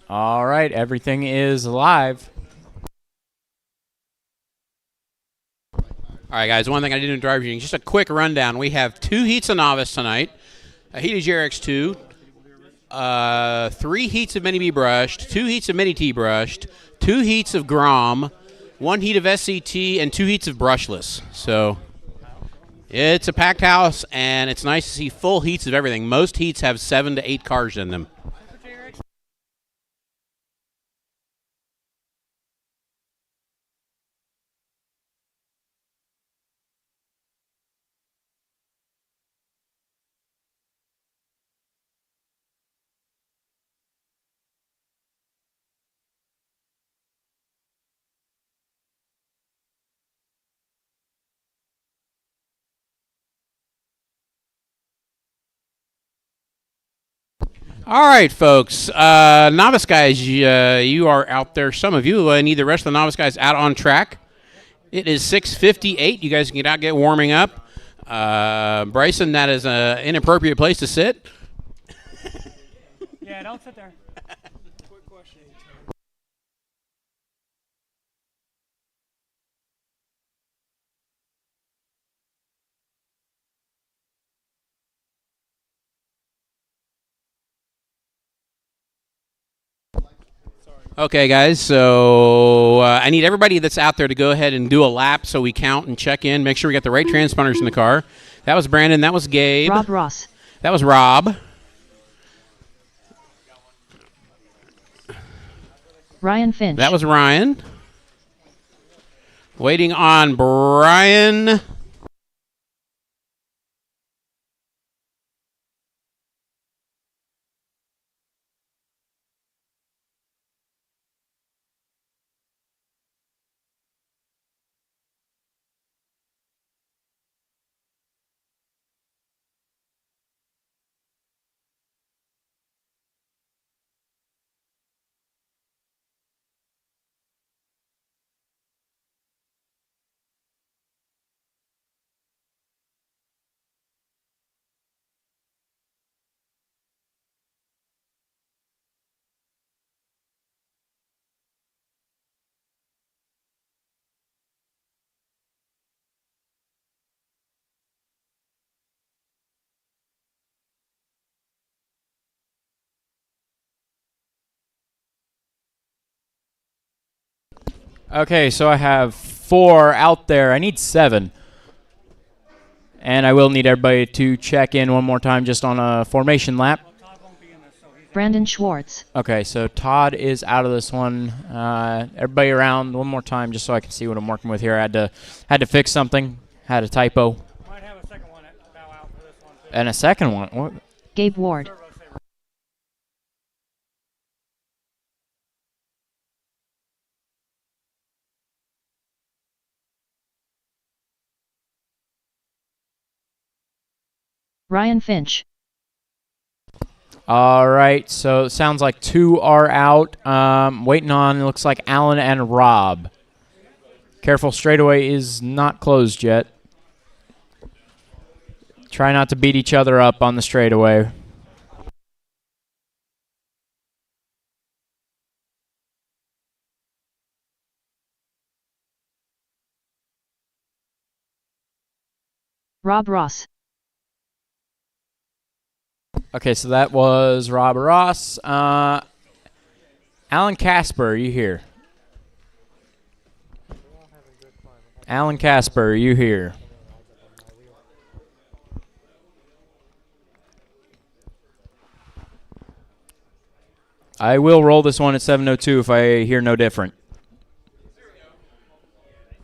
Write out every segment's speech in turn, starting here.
All right, everything is live. All right, guys, one thing I didn't do drive shooting, just a quick rundown. We have 2 heats of Novice tonight, a heat of GRX2, 3 heats of Mini B brushed, 2 heats of Mini T brushed, 2 heats of Grom, 1 heat of SCT, and 2 heats of brushless. So it's a packed house, and it's nice to see full heats of everything. Most heats have 7 to 8 cars in them. All right, folks. Novice guys, you are out there. Some of you, need the rest of the novice guys out on track. It is 6:58. You guys can get out, get warming up. Bryson, that is an inappropriate place to sit. Yeah, don't sit there. Okay, guys, so I need everybody that's out there to go ahead and do a lap so we count and check in, make sure we got the right transponders in the car. That was Brandon. That was Gabe. Rob Ross. That was Rob. Ryan Finch. That was Ryan. Waiting on Brian. Okay, so I have 4 out there. I need 7. And I will need everybody to check in one more time just on a formation lap. Brandon Schwartz. Okay, so Todd is out of this one. Everybody around one more time just so I can see what I'm working with here. I had to fix something. Had a typo. Might have a second one bow out for this one too. And a second one. What? Gabe Ward. Ryan Finch. All right, so it sounds like 2 are out. Waiting on, it looks like Alan and Rob. Careful, straightaway is not closed yet. Try not to beat each other up on the straightaway. Rob Ross. Okay, so that was Rob Ross. Alan Casper, are you here? Alan Casper, are you here? I will roll this one at 7:02 if I hear no different.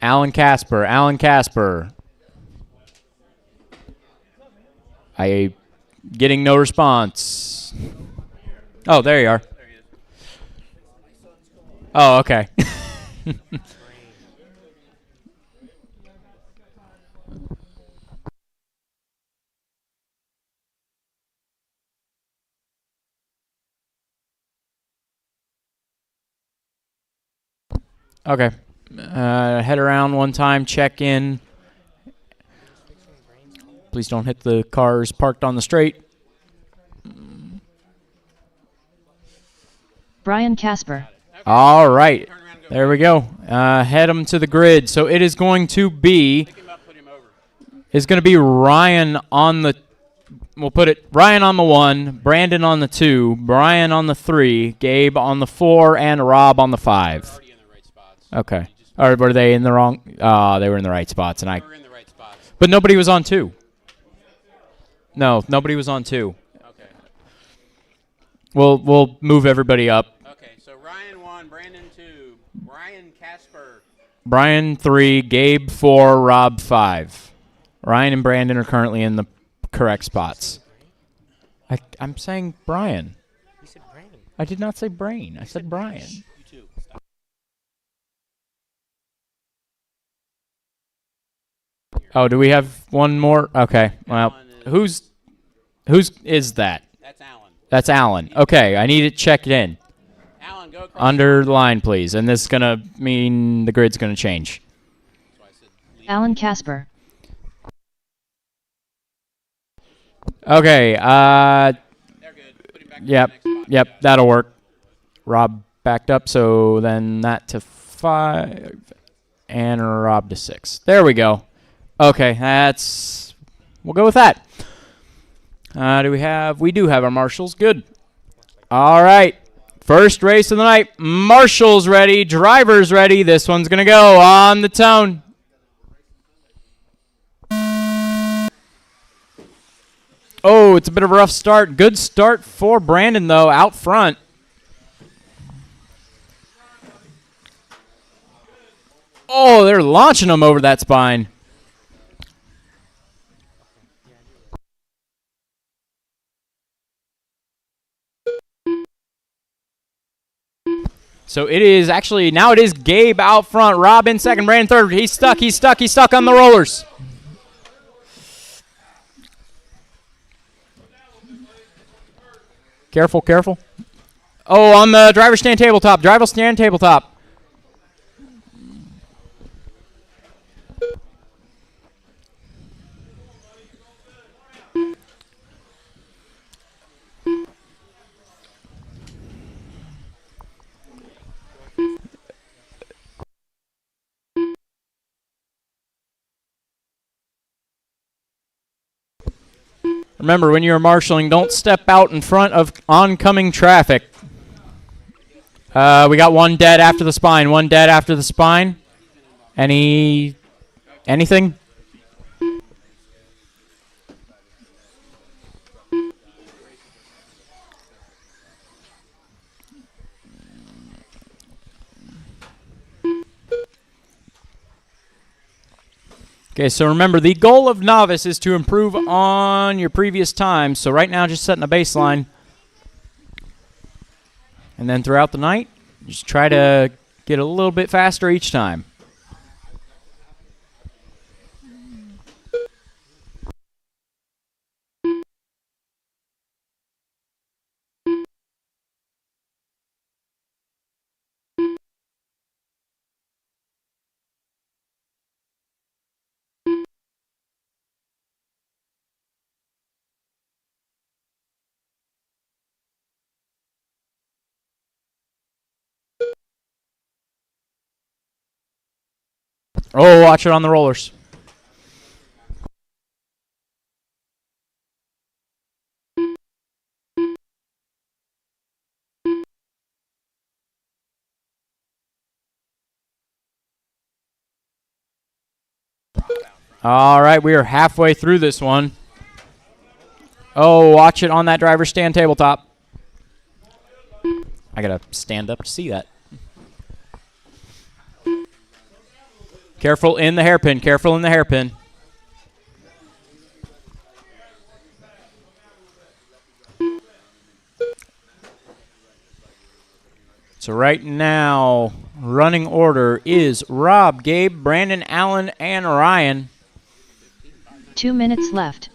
Alan Casper, Alan Casper. Getting no response. Oh, there you are. Oh, okay. Okay. Head around one time, check in. Please don't hit the cars parked on the straight. Brian Casper. All right. There we go. Head him to the grid. So it is going to be Ryan on the we'll put it Ryan on the 1, Brandon on the 2, Brian on the 3, Gabe on the 4, and Rob on the 5. Okay. Or were they in the wrong? They were in the right spots, and but nobody was on 2. No, nobody was on 2. Okay. We'll move everybody up. Okay, so Ryan 1, Brandon 2, Brian Casper. Brian 3, Gabe 4, Rob 5. Ryan and Brandon are currently in the correct spots. I'm saying Brian. You said Brandon. I did not say Brain. I said Brian. You too. Stop. Oh, do we have one more? Okay. Well, who's is that? That's Alan. That's Alan. Okay, I need to check it in. Alan, go across. Underline, please. And this is going to mean the grid's going to change. Alan Casper. Okay. They're good. Put him back to the Yep. next spot. Yep, that'll work. Rob backed up, so then that to 5 and Rob to 6. There we go. Okay, we'll go with that. We do have our marshals. Good. All right. First race of the night. Marshals ready. Drivers ready. This one's going to go on the tone. Oh, it's a bit of a rough start. Good start for Brandon, though, out front. Oh, they're launching him over that spine. So it is actually, now it is Gabe out front. Rob in second, Brandon third. He's stuck on the rollers. Careful, careful. Oh, on the driver stand tabletop. Driver stand tabletop. Remember, when you're marshaling, don't step out in front of oncoming traffic. We got one dead after the spine. One dead after the spine. Anything? Okay, so remember, the goal of Novice is to improve on your previous times. So right now, just setting a baseline. And then throughout the night, just try to get a little bit faster each time. Oh, watch it on the rollers. All right, we are halfway through this one. Oh, watch it on that driver's stand tabletop. I got to stand up to see that. Careful in the hairpin. Careful in the hairpin. So right now, running order is Rob, Gabe, Brandon, Allen, and Ryan. 2 minutes left.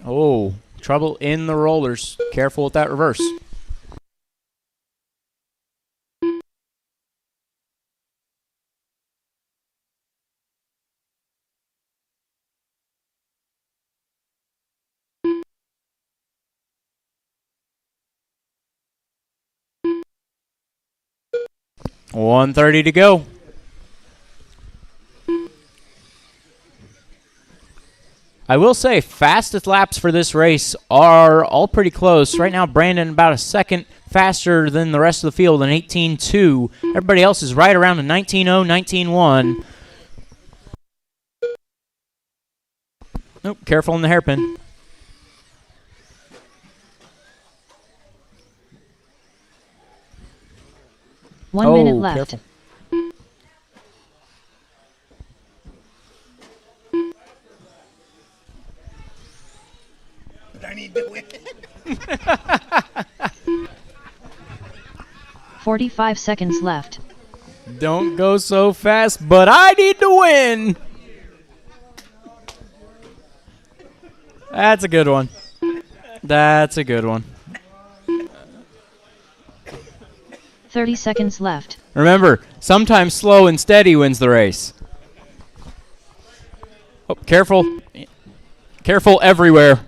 Oh, trouble in the rollers. Careful with that reverse. 1:30 to go. I will say fastest laps for this race are all pretty close. Right now, Brandon about a second faster than the rest of the field, an 18.2. Everybody else is right around a 19.0, 19.1. Nope, careful in the hairpin. One minute left. Careful. I need to win. 45 seconds left. Don't go so fast, but I need to win. That's a good one. That's a good one. 30 seconds left. Remember, sometimes slow and steady wins the race. Oh, careful. Careful everywhere.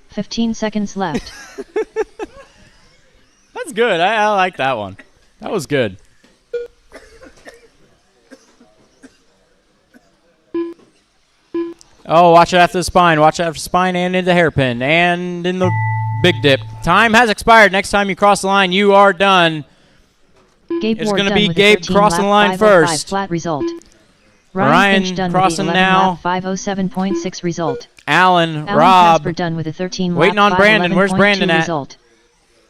15 seconds left. That's good. I like that one. That was good. Oh, watch it after the spine. Watch it after the spine and in the hairpin. And in the big dip. Time has expired. Next time you cross the line, you are done. Gabe It's Ward going to done be with Gabe a 13 crossing the line lap 505 first. Flat result. Ryan Finch done crossing with the 11 now. lap 507.6 result. Alan, Alan Rob. Casper done with a 13 Waiting lap on Brandon. Where's 511.2 Brandon at? result.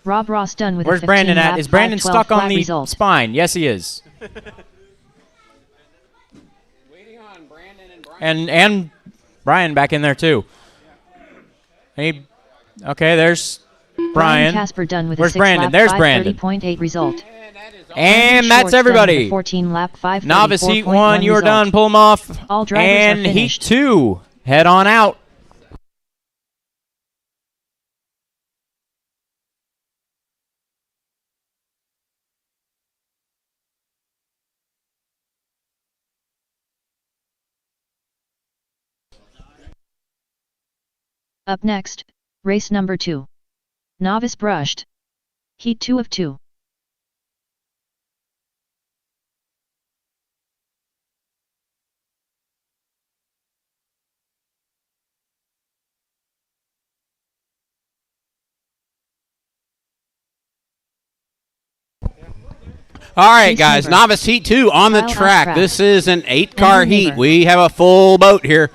Rob Ross done with Where's a 15 Brandon at? lap Is Brandon 512 stuck on flat the result. spine? Yes, he is. And Brian back in there too. Hey, okay, there's Brian. Casper done with Where's a 6 Brandon? lap There's Brandon. 530.8 result. And Brandon that's Schwartz done with a everybody. 14 lap 534.1 Novice Heat 1, you are result. done. Pull them off. All drivers and are Heat finished. 2, head on out. Up next, race number 2. Novice brushed. Heat 2 of 2. All right, Chase guys, Neighbor. Novice Heat 2 on the Kyle track. Ashcraft. This is an 8-car Andrew heat. Neighbor. We have a full boat here.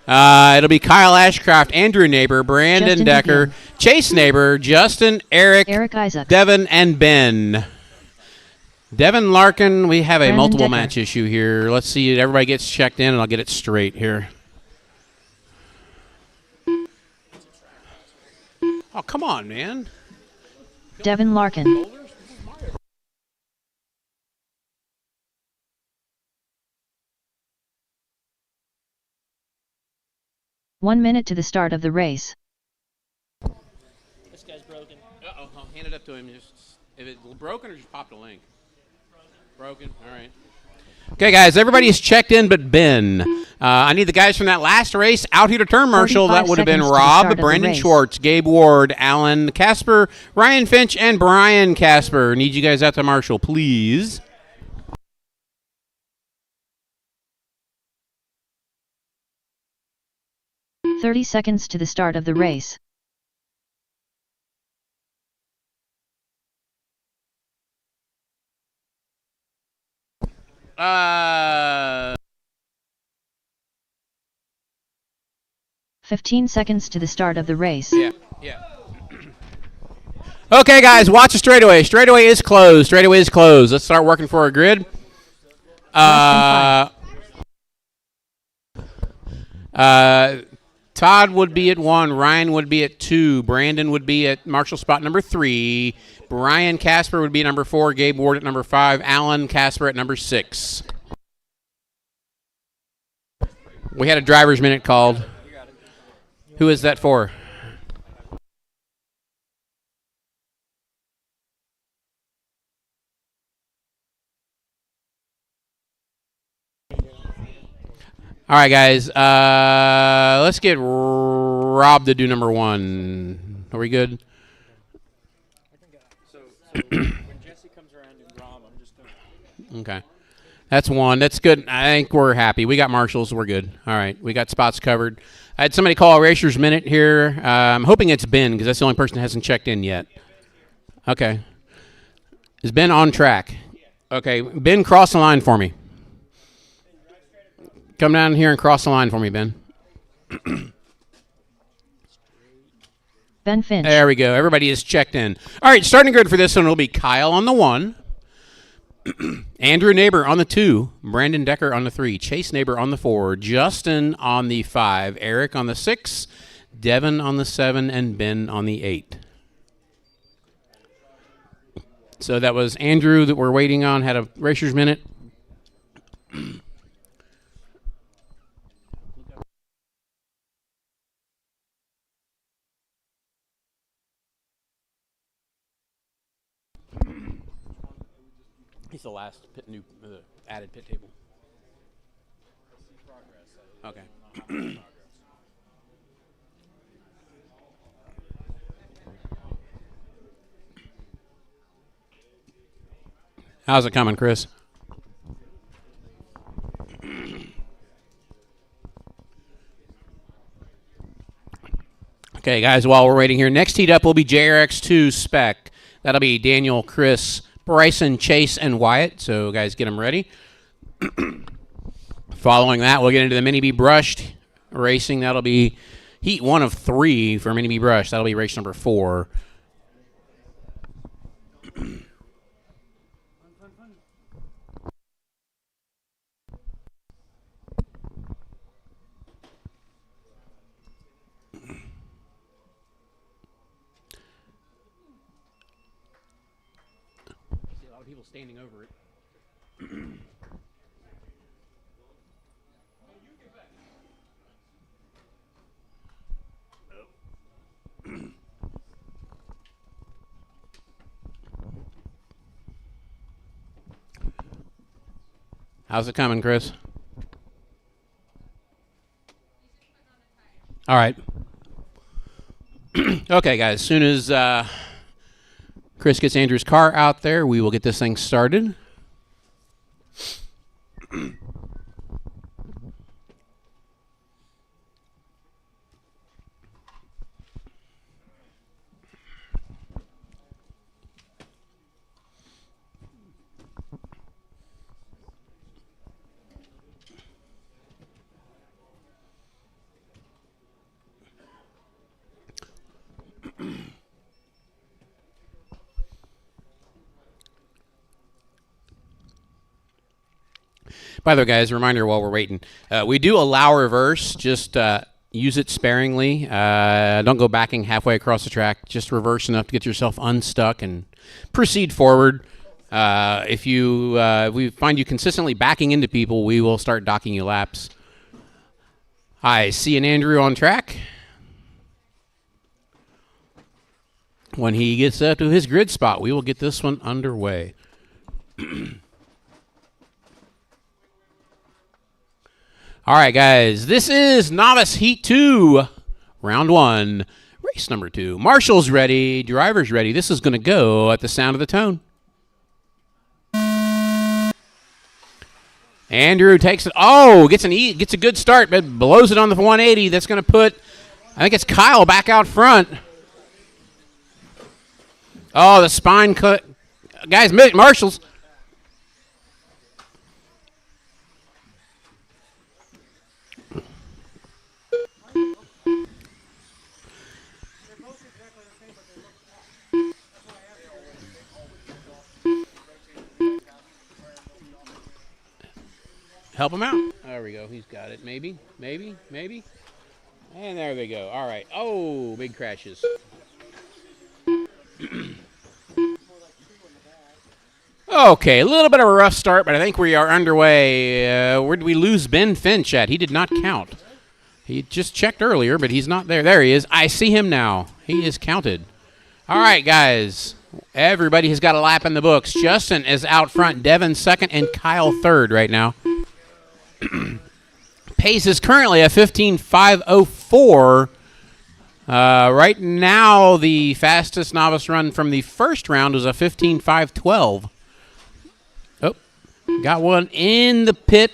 It'll be Kyle Ashcraft, Andrew Neighbor, Brandon Justin Decker, Vivian. Chase Neighbor, Justin, Eric, Isaac. Devin, and Ben. Devin Larkin, we have a Brandon multiple Decker. match issue here. Let's see. Everybody gets checked in, and I'll get it straight here. Oh, come on, man. Devin Larkin. One minute to the start of the race. This guy's broken. Uh-oh. I'll hand it up to him. If it's broken or just popped a link? Broken. All right. Okay, guys, everybody is checked in but Ben. I need the guys from that last race out here to turn marshal. 45 That would have been seconds to the start Rob, of the Brandon race. Schwartz, Gabe Ward, Alan Casper, Ryan Finch, and Brian Casper. Need you guys out to marshal, please. "30 seconds to the start of the race. Uh... 15 seconds to the start of the race. Yeah. Okay, guys, watch the straightaway. Straightaway is closed. Straightaway is closed. Let's start working for a grid. Todd would be at 1. Ryan would be at 2. Brandon would be at marshal spot number 3. Brian Casper would be number 4. Gabe Ward at number 5. Alan Casper at number 6. We had a driver's minute called. Who is that for? All right, guys. Let's get Rob to do number 1. Are we good? Okay. That's one. That's good. I think we're happy. We got marshals. We're good. All right. We got spots covered. I had somebody call a Racer's Minute here. I'm hoping it's Ben because that's the only person that hasn't checked in yet. Okay. Is Ben on track? Okay. Ben, cross the line for me. Come down here and cross the line for me, Ben. Ben Finch. There we go. Everybody is checked in. All right. Starting grid for this one will be Kyle on the 1. Andrew Neighbor on the 2, Brandon Decker on the 3, Chase Neighbor on the 4, Justin on the 5, Eric on the 6, Devin on the 7, and Ben on the 8. So that was Andrew that we're waiting on, had a Racer's Minute. He's the last added pit table. Okay. How's it coming, Chris? Okay, guys, while we're waiting here, next heat up will be JRX2 Spec. That'll be Daniel, Chris, Bryson, Chase, and Wyatt. So, guys, get them ready. Following that, we'll get into the Mini B Brushed racing. That'll be heat 1 of 3 for Mini B Brushed. That'll be race number 4. People standing over it. How's it coming, Chris? All right. Okay, guys. As soon as Chris gets Andrew's car out there, we will get this thing started. By the way, guys, a reminder while we're waiting, we do allow reverse. Just use it sparingly. Don't go backing halfway across the track. Just reverse enough to get yourself unstuck and proceed forward. If we find you consistently backing into people, we will start docking you laps. I see an Andrew on track. When he gets up to his grid spot, we will get this one underway. All right, guys, this is Novice Heat 2, Round 1, Race number 2. Marshall's ready, driver's ready. This is going to go at the sound of the tone. Andrew takes it. Oh, gets a good start, but blows it on the 180. That's going to put, I think it's Kyle back out front. Oh, the spine cut. Guys, Marshall's. Help him out. There we go. He's got it. Maybe. And there they go. All right. Oh, big crashes. Okay, a little bit of a rough start, but I think we are underway. Where did we lose Ben Finch at? He did not count. He just checked earlier, but he's not there. There he is. I see him now. He is counted. All right, guys. Everybody has got a lap in the books. Justin is out front. Devin second and Kyle third right now. Pace is currently a 15.504. Right now, the fastest novice run from the first round was a 15.512. Oh, got one in the pit.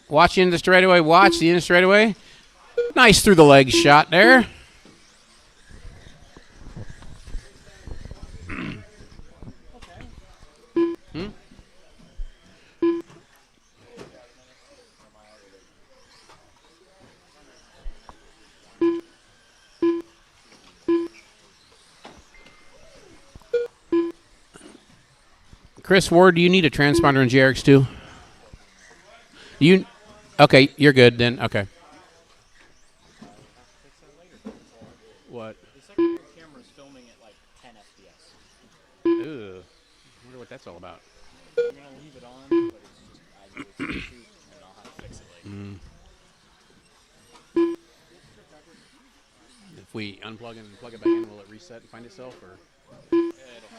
Watch in the straightaway. Watch the in the straightaway. Nice through the legs shot there. Chris Ward, do you need a transponder in GRX too? Okay, you're good then. Okay. What? The secondary camera's filming at like 10 FPS. Ooh, I wonder what that's all about. I'm gonna leave it on, but it's just I do it to shoot, and I'll have to fix it later. If we unplug it and plug it back in, will it reset and find itself, or? It'll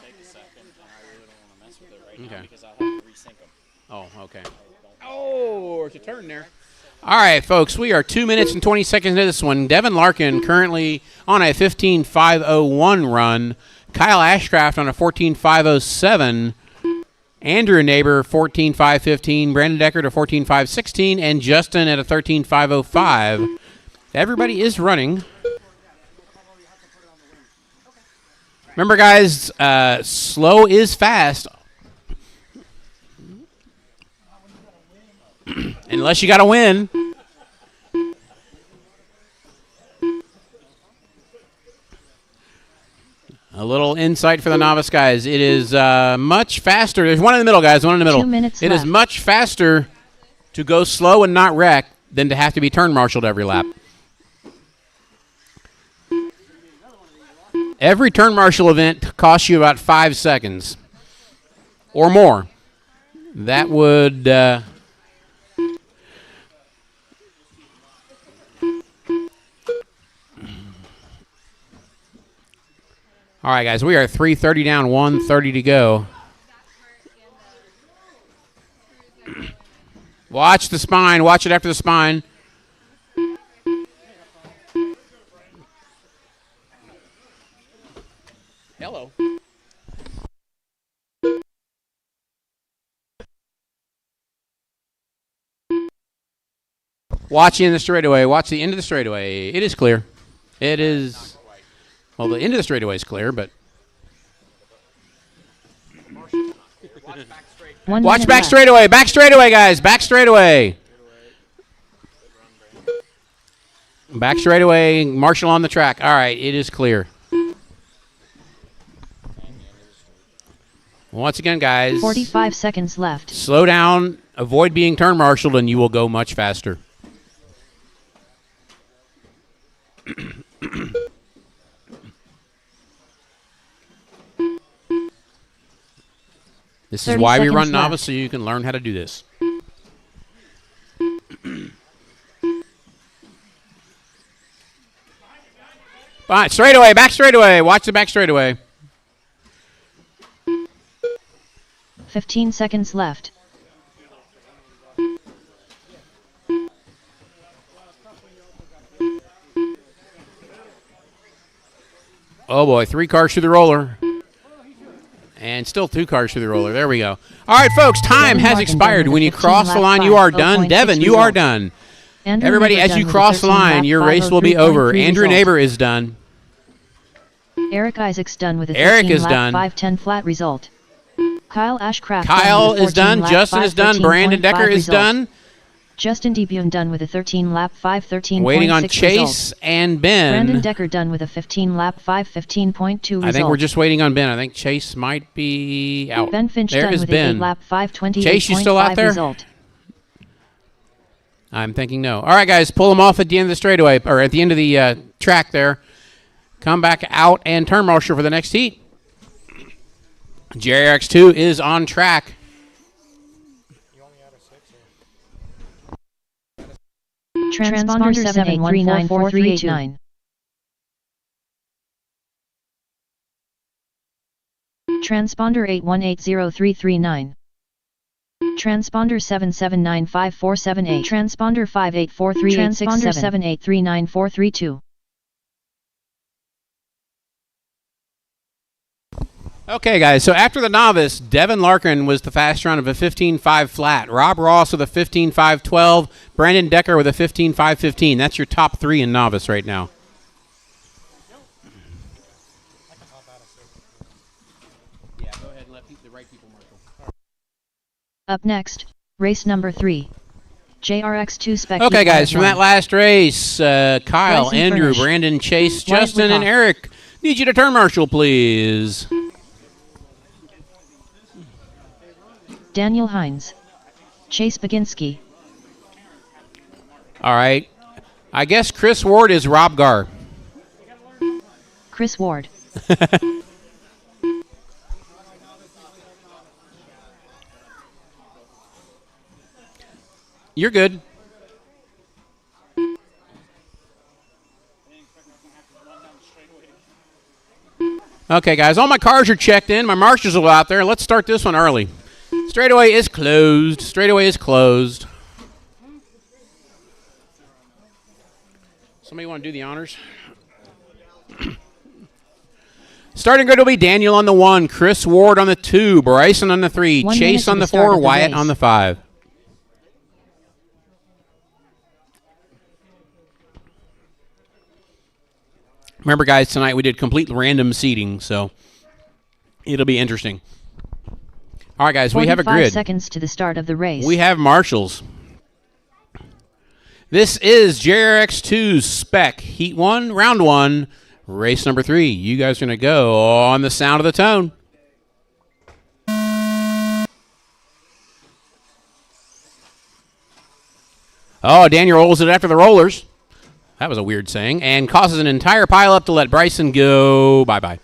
take a second, and I really don't want to mess with it right now because I'll have to resync them. Oh, okay. Oh, it's a turn there. All right, folks, we are 2 minutes and 20 seconds into this one. Devin Larkin currently on a 15.501 run. Kyle Ashcraft on a 14.507. Andrew Neighbor 14.515. Brandon Decker to 14.516. And Justin at a 13.505. Everybody is running. Remember, guys, slow is fast. Unless you got to win. A little insight for the novice guys. It is much faster. There's one in the middle, guys. One in the middle. 2 minutes It left. is much faster to go slow and not wreck than to have to be turn marshaled every lap. Every turn marshal event costs you about 5 seconds or more. That would... All right, guys, we are 3:30 down, 1:30 to go. Watch the spine. Watch it after the spine. Hello. Watch in the straightaway. Watch the end of the straightaway. It is clear. It is... Well, the end of the straightaway is clear, but... Watch back straightaway. Back straightaway, guys. Back straightaway. Back straightaway. Marshall on the track. All right, it is clear. Once again, guys. 45 seconds left. Slow down. Avoid being turn marshaled, and you will go much faster. This is why we run novice, so you can learn how to do this. All right, straightaway, back straightaway. Watch the back straightaway. 15 seconds left. Oh, boy, 3 cars through the roller. And still 2 cars through the roller. There we go. All right, folks, time has expired. When you cross the line, you are done. Devin, you are done. Everybody, as you cross the line, your race will be over. Andrew Neighbor is done. Eric Isaacs done with a Eric 13 is lap done. 5:10 flat result. Kyle Ashcraft Kyle done with a is done. 14 lap Justin is done. Brandon 5:13.5 Decker is result. done. Justin DeBune done with a 13 lap 5:13.6 Waiting on result. Chase and Ben. Brandon Decker done with a 15 lap 5:15.2 result. I think we're just waiting on Ben. I think Chase might be out. Ben Finch there done is with Ben. a 8 lap 5:28.5 Chase, you still out there? result. I'm thinking no. All right, guys, pull them off at the end of the straightaway, or at the end of the track there. Come back out and turn marshal for the next heat. JRX2 is on track. Transponder 7839439. Transponder 8180339. Transponder 7795478. Transponder 5843867. Transponder 7839432. Okay, guys, so after the novice, Devin Larkin was the fast round of a 15.5 flat. Rob Ross with a 15.512. Brandon Decker with a 15.515. That's your top 3 in novice right now. Yeah, go ahead and let the right people, Marshall. Up next, race number 3. JRX2 spec. Okay, guys, from that last race, Kyle, Bryson Andrew, Furnish. Brandon, Chase, Wyatt Justin, and Wyckoff. Eric. Need you to turn, Marshall, please. Daniel Hines. Chase Baginski. All right. I guess Chris Ward is Rob Gar. Chris Ward. You're good. Okay, guys, all my cars are checked in. My marshals are out there. Let's start this one early. Straightaway is closed. Straightaway is closed. Somebody want to do the honors? Starting grid will be Daniel on the 1, Chris Ward on the 2, Bryson on the 3, 1 Chase minute on to the the start 4, of the Wyatt race. on the 5. Remember, guys, tonight we did complete random seating, so it'll be interesting. All right, guys, we have a 45 grid. seconds to the start of the race. We have marshals. This is JRX2 spec, heat 1, round 1, race number 3. You guys are going to go on the sound of the tone. Oh, Daniel rolls it after the rollers. That was a weird saying. And causes an entire pile up to let Bryson go bye-bye.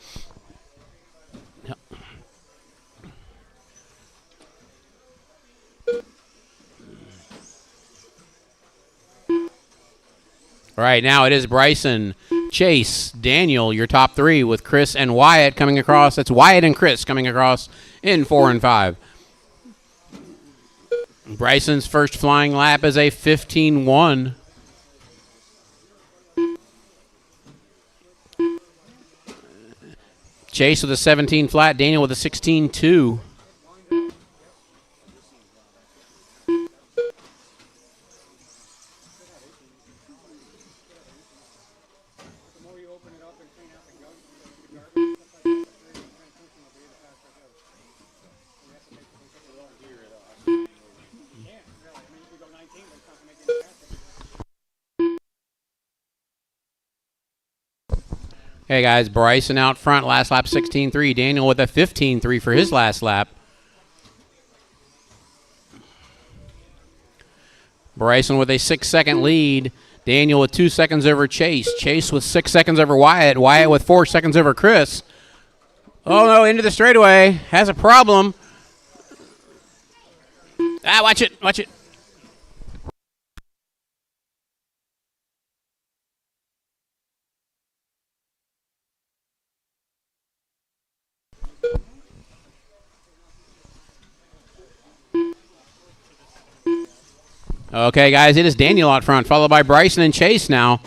All right, now it is Bryson, Chase, Daniel, your top 3, with Chris and Wyatt coming across. That's Wyatt and Chris coming across in 4 and 5. Bryson's first flying lap is a 15.1. Chase with a 17 flat, Daniel with a 16.2. Hey, guys, Bryson out front, last lap 16.3. Daniel with a 15.3 for his last lap. Bryson with a 6-second lead. Daniel with 2 seconds over Chase. Chase with 6 seconds over Wyatt. Wyatt with 4 seconds over Chris. Oh, no, into the straightaway. Has a problem. Ah, watch it, watch it. Okay, guys, it is Daniel out front, followed by Bryson and Chase now.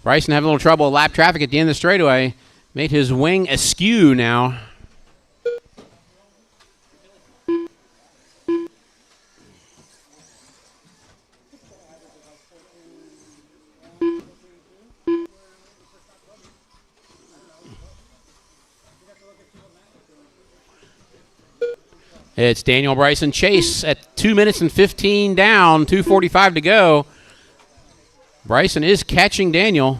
Bryson having a little trouble with lap traffic at the end of the straightaway. Made his wing askew now. It's Daniel, Bryson, Chase at 2 minutes and 15 down, 2:45 to go. Bryson is catching Daniel.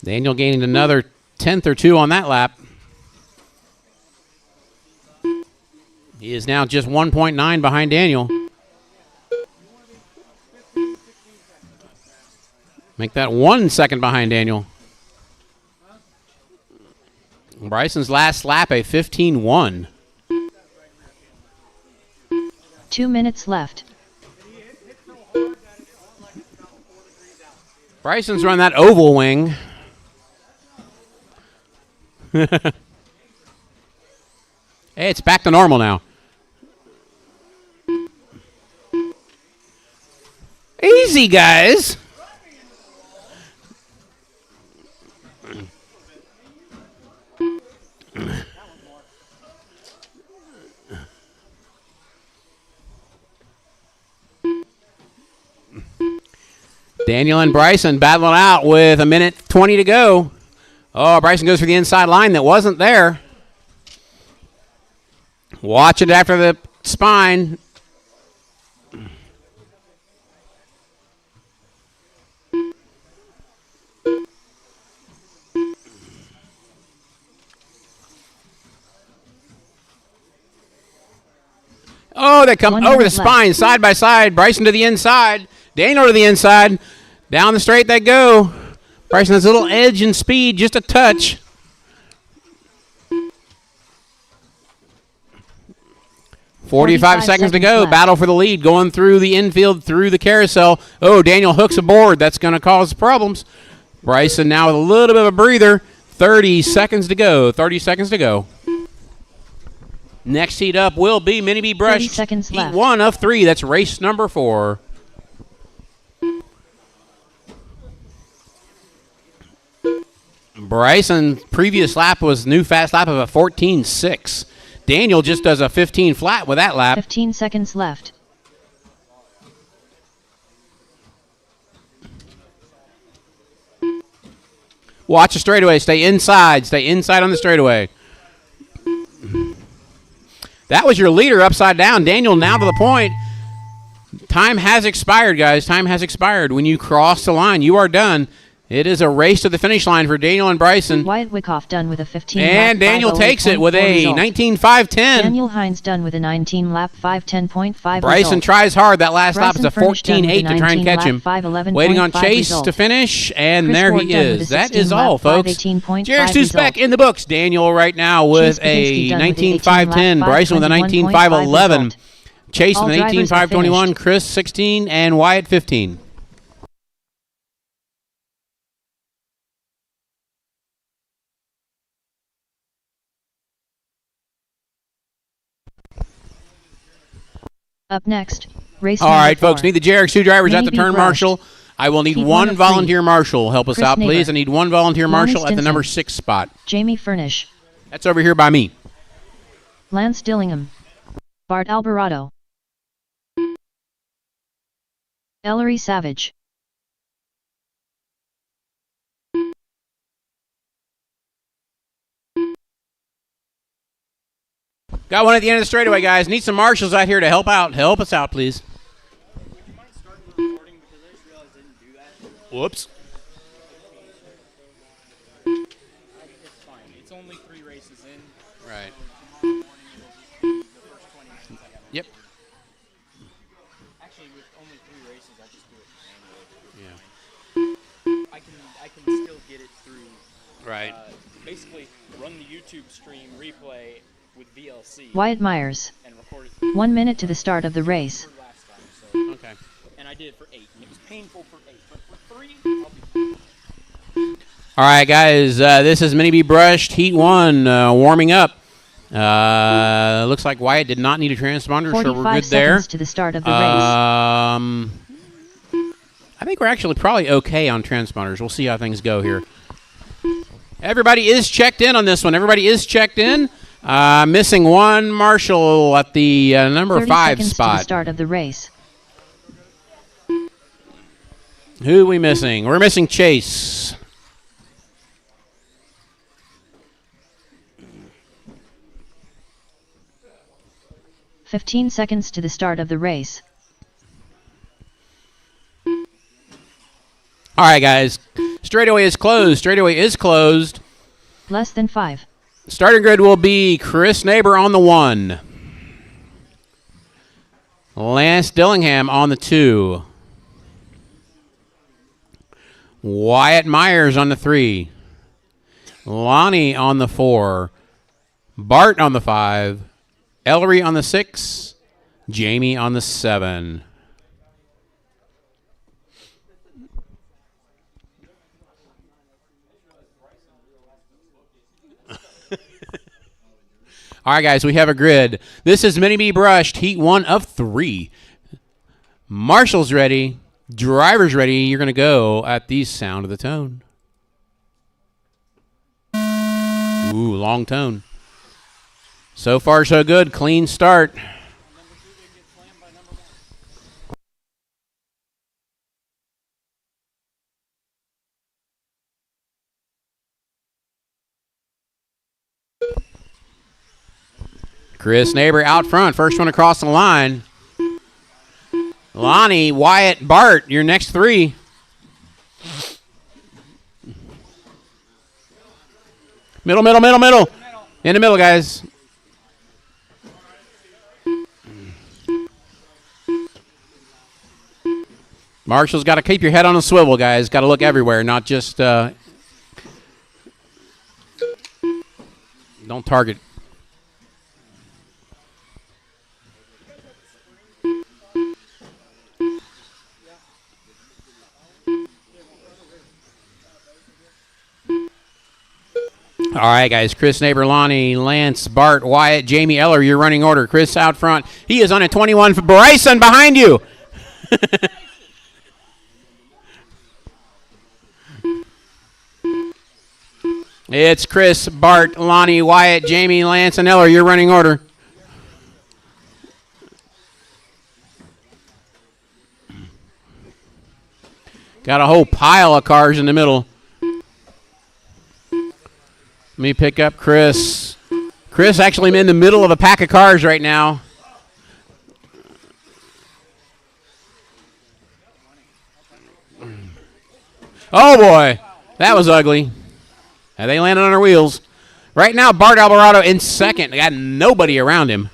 Daniel gaining another 10th or 2 on that lap. He is now just 1.9 behind Daniel. Make that 1 second behind Daniel. Bryson's last lap, a 15.1. 2 minutes left. Bryson's run that oval wing. Hey, it's back to normal now. Easy, guys. Daniel and Bryson battling out with 1:20 to go. Oh, Bryson goes for the inside line that wasn't there. Watch it after the spine. Oh, they come over the spine, side by side. Bryson to the inside. Daniel to the inside. Down the straight they go. Bryson has a little edge and speed, just a touch. Forty-five seconds to go. Left. Battle for the lead. Going through the infield, through the carousel. Oh, Daniel hooks a board. That's going to cause problems. Bryson now with a little bit of a breather. 30 seconds to go. 30 seconds to go. Next heat up will be Mini B Brush. 30 seconds heat left. 1 of 3. That's race number 4. Bryson's previous lap was new fast lap of a 14.6. Daniel just does a 15 flat with that lap. 15 seconds left. Watch the straightaway. Stay inside. Stay inside on the straightaway. That was your leader upside down. Daniel now to the point. Time has expired, guys. Time has expired. When you cross the line, you are done. It is a race to the finish line for Daniel and Bryson. Wyatt Wyckoff done with a 15 And lap Daniel takes it with a 19.510. Daniel Hines done with a 19 lap 5:10.5 Bryson tries hard. That last lap is a Bryson finished done with 14.8 to try and catch him. 5:11.5 Waiting on Chase result. to finish, and Chris there Ford he done with is. a That 16 is all, lap folks. 5:18.5 Jarek's 2 spec result. in the books. Daniel right now with Chase a Kavinsky done with 19.510. lap Bryson with a 19.511. 5:21.5 Chase All with an drivers are 18.521. finished. Chris 16, and Wyatt 15. Up next, race All number right, folks. 4. Need the Jarek's 2 drivers at Mini the B turn Brush. marshal. I will need Heat one 1 of 3. volunteer marshal. Help us Chris out, please. Neighbor. I need one volunteer Lonnie marshal at the number Stinson. 6 spot. Jamie Furnish, That's over here by me. Lance Dillingham, Bart Alvarado, Ellery Savage, Got one at the end of the straightaway, guys. Need some marshals out here to help out. Help us out, please. Whoops. It's fine. It's only 3 races in. Right. The first 20 minutes I got. Yep. Actually, with only 3 races, I just do it Yeah. manually. I can still get it through. Right. Basically, run the YouTube stream replay with VLC Wyatt Myers. and record it 1 minute to the start of the race. last time. So, Okay. and I did it for 8. It was painful for 8, but for 3, I'll be fine. All right, guys. This is Mini B Brushed Heat 1 warming up. Looks like Wyatt did not need a transponder, so we're 45 good there. seconds to the start of the race. I think we're actually probably okay on transponders. We'll see how things go here. Everybody is checked in on this one. Everybody is checked in. Missing one marshal at the number 30 5 seconds to the spot. start of the race. Who are we missing? We're missing Chase. "15 seconds to the start of the race. All right, guys. Straightaway is closed. Straightaway is closed. Less than 5. Starting grid will be Chris Neighbor on the 1. Lance Dillingham on the 2. Wyatt Myers on the 3. Lonnie on the 4. Bart on the 5. Ellery on the 6. Jamie on the 7. All right, guys, we have a grid. This is Mini B Brushed, heat 1 of 3. Marshall's ready. Driver's ready. You're going to go at the sound of the tone. Ooh, long tone. So far, so good. Clean start. Chris Neighbor out front. First one across the line. Lonnie, Wyatt, Bart, your next 3. Middle. In the middle, guys. Marshall's got to keep your head on a swivel, guys. Got to look everywhere, not just... don't target. All right, guys. Chris Neighbor, Lonnie, Lance, Bart, Wyatt, Jamie Eller, your running order. Chris out front. He is on a 21 for Bryson behind you. It's Chris, Bart, Lonnie, Wyatt, Jamie, Lance, and Eller, your running order. Got a whole pile of cars in the middle. Let me pick up Chris. Chris actually in the middle of a pack of cars right now. Oh, boy. That was ugly. And they landed on their wheels. Right now, Bart Alvarado in second. They got nobody around him.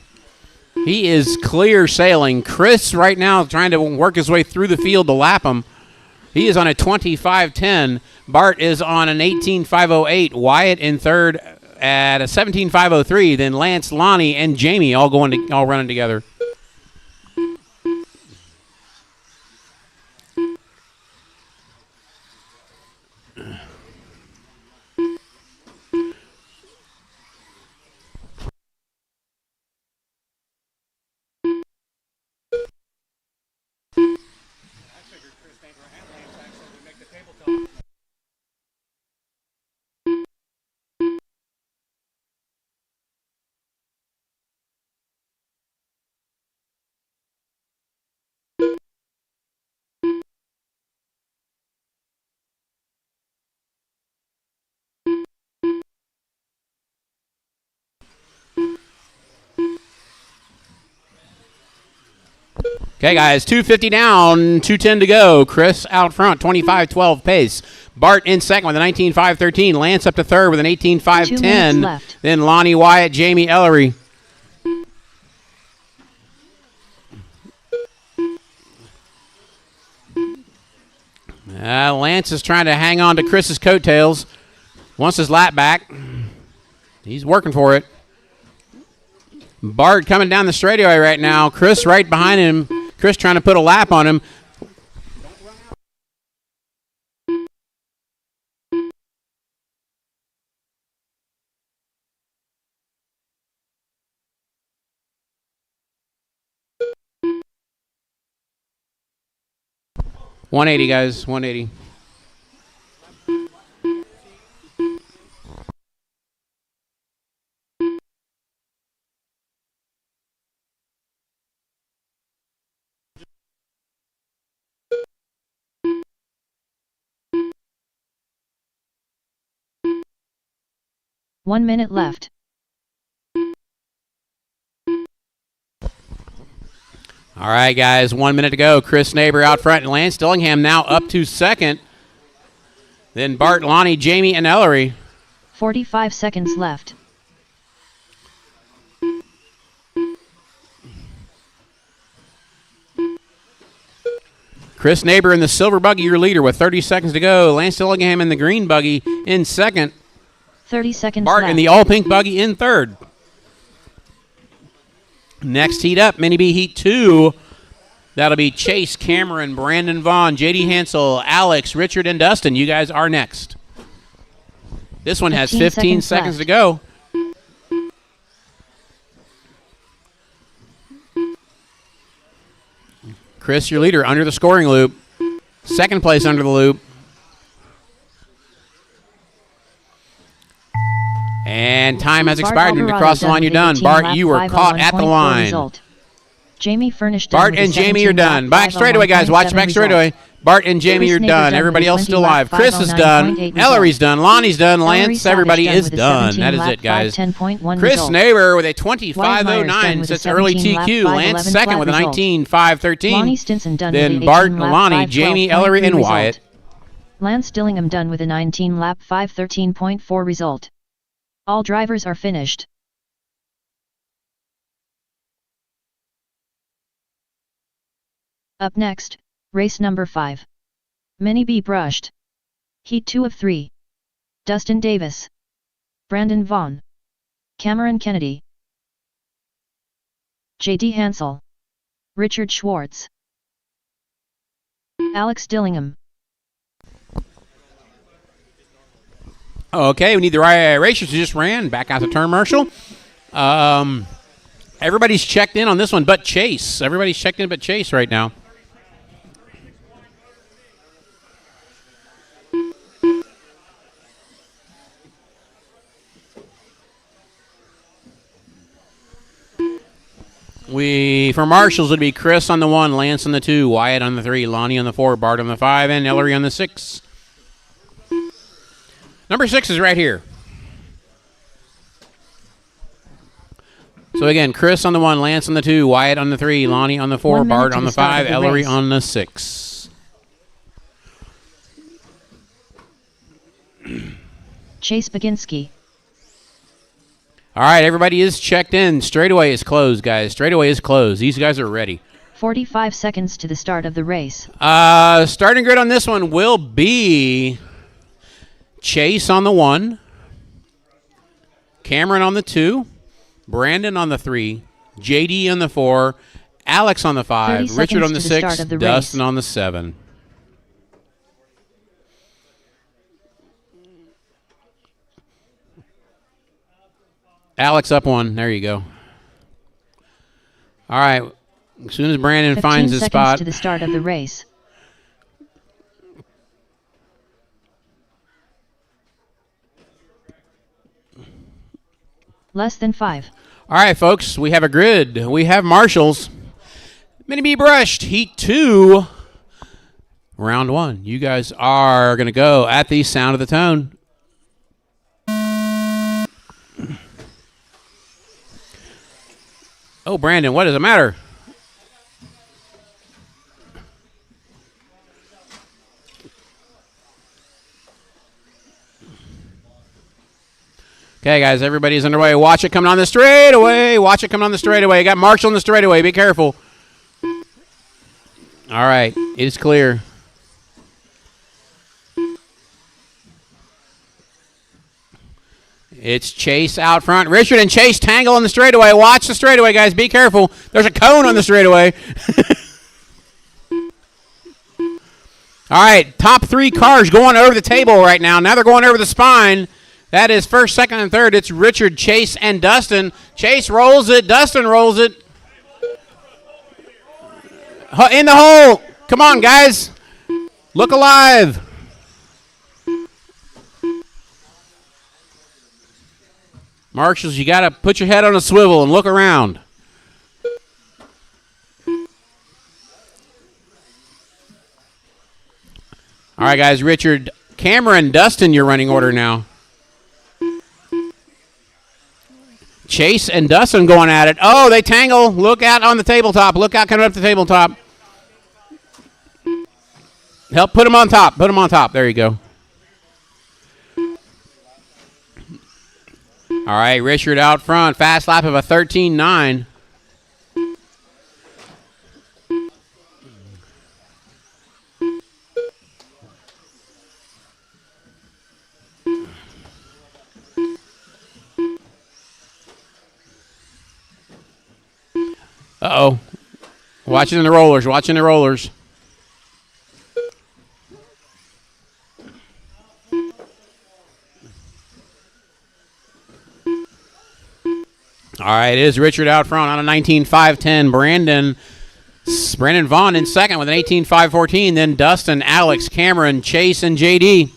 He is clear sailing. Chris right now trying to work his way through the field to lap him. He is on a 25.10. Bart is on an 18.508. Wyatt in third at a 17.503. Then Lance, Lonnie, and Jamie all running together. Okay, guys, 250 down, 210 to go. Chris out front, 25.12 pace. Bart in second with a 19.513. Lance up to third with an 18.510. Then Lonnie, Wyatt, Jamie, Ellery. Lance is trying to hang on to Chris's coattails. Wants his lap back. He's working for it. Bart coming down the straightaway right now. Chris right behind him. Chris trying to put a lap on him. $180, guys. $180. One minute left. All right, guys, 1 minute to go. Chris Neighbor out front, and Lance Dillingham now up to second. Then Bart, Lonnie, Jamie, and Ellery. 45 seconds left. Chris Neighbor in the silver buggy, your leader, with 30 seconds to go. Lance Dillingham in the green buggy in second. 30 seconds Bart left. in the all-pink buggy in third. Next heat up, Mini B Heat 2. That'll be Chase, Cameron, Brandon Vaughn, J.D. Hansel, Alex, Richard, and Dustin. You guys are next. This one has 15 seconds to go. Chris, your leader, under the scoring loop. Second place under the loop. And time has expired. You need to cross the line. You're done. Bart, you were caught at the line. Jamie furnished. Bart and Jamie are done. Back straightaway, guys. Watch back straightaway. Bart and Jamie are done. Everybody else still alive. Chris is done. Ellery's done. Lonnie's done. Lance, everybody is done. That is it, guys. Chris Neighbor with a 25.09 sets early TQ. Lance second with a 19.513. Then Bart, Lonnie, Jamie, Ellery, and Wyatt. Lance Dillingham done with a 19-lap 5:13.4 result. All drivers are finished. Up next, race number 5. Mini B brushed. Heat 2 of 3. Dustin Davis, Brandon Vaughn, Cameron Kennedy, J.D. Hansel, Richard Schwartz, Alex Dillingham. Okay, we need the racers who just ran. Back out the turn, Marshall. Everybody's checked in on this one but Chase. Everybody's checked in but Chase right now. For Marshalls, it would be Chris on the 1, Lance on the 2, Wyatt on the 3, Lonnie on the 4, Bart on the 5, and Ellery on the 6. Number 6 is right here. So again, Chris on the 1, Lance on the 2, Wyatt on the 3, Lonnie on the 4, Bart on the 5, Ellery on the 6. Chase Baginski. All right, everybody is checked in. Straightaway is closed, guys. Straightaway is closed. These guys are ready. 45 seconds to the start of the race. Starting grid on this one will be Chase on the 1, Cameron on the 2, Brandon on the 3, JD on the 4, Alex on the 5, Richard on the 6, Dustin on the 7. Alex up 1. There you go. All right. As soon as Brandon finds his spot. To the start of the race. Less than 5. All right, folks. We have a grid. We have Marshalls. Mini B brushed. Heat 2. Round 1. You guys are going to go at the sound of the tone. Oh, Brandon, what does it matter? Okay, guys, everybody's underway. Watch it coming on the straightaway. Watch it coming on the straightaway. You got Marshall on the straightaway. Be careful. All right, it is clear. It's Chase out front. Richard and Chase tangle on the straightaway. Watch the straightaway, guys. Be careful. There's a cone on the straightaway. All right, top 3 cars going over the table right now. Now they're going over the spine. That is first, second, and third. It's Richard, Chase, and Dustin. Chase rolls it. Dustin rolls it. In the hole. Come on, guys. Look alive. Marshalls, you got to put your head on a swivel and look around. All right, guys. Richard, Cameron, Dustin, your running order now. Chase and Dustin going at it. Oh, they tangle. Look out on the tabletop. Look out coming up the tabletop. Help put them on top. Put them on top. There you go. All right, Richard out front. Fast lap of a 13.9. Uh-oh. Watching the rollers. Watching the rollers. All right, it is Richard out front on a 19.510. Brandon Brandon Vaughn in second with an 18.514. Then Dustin, Alex, Cameron, Chase, and JD.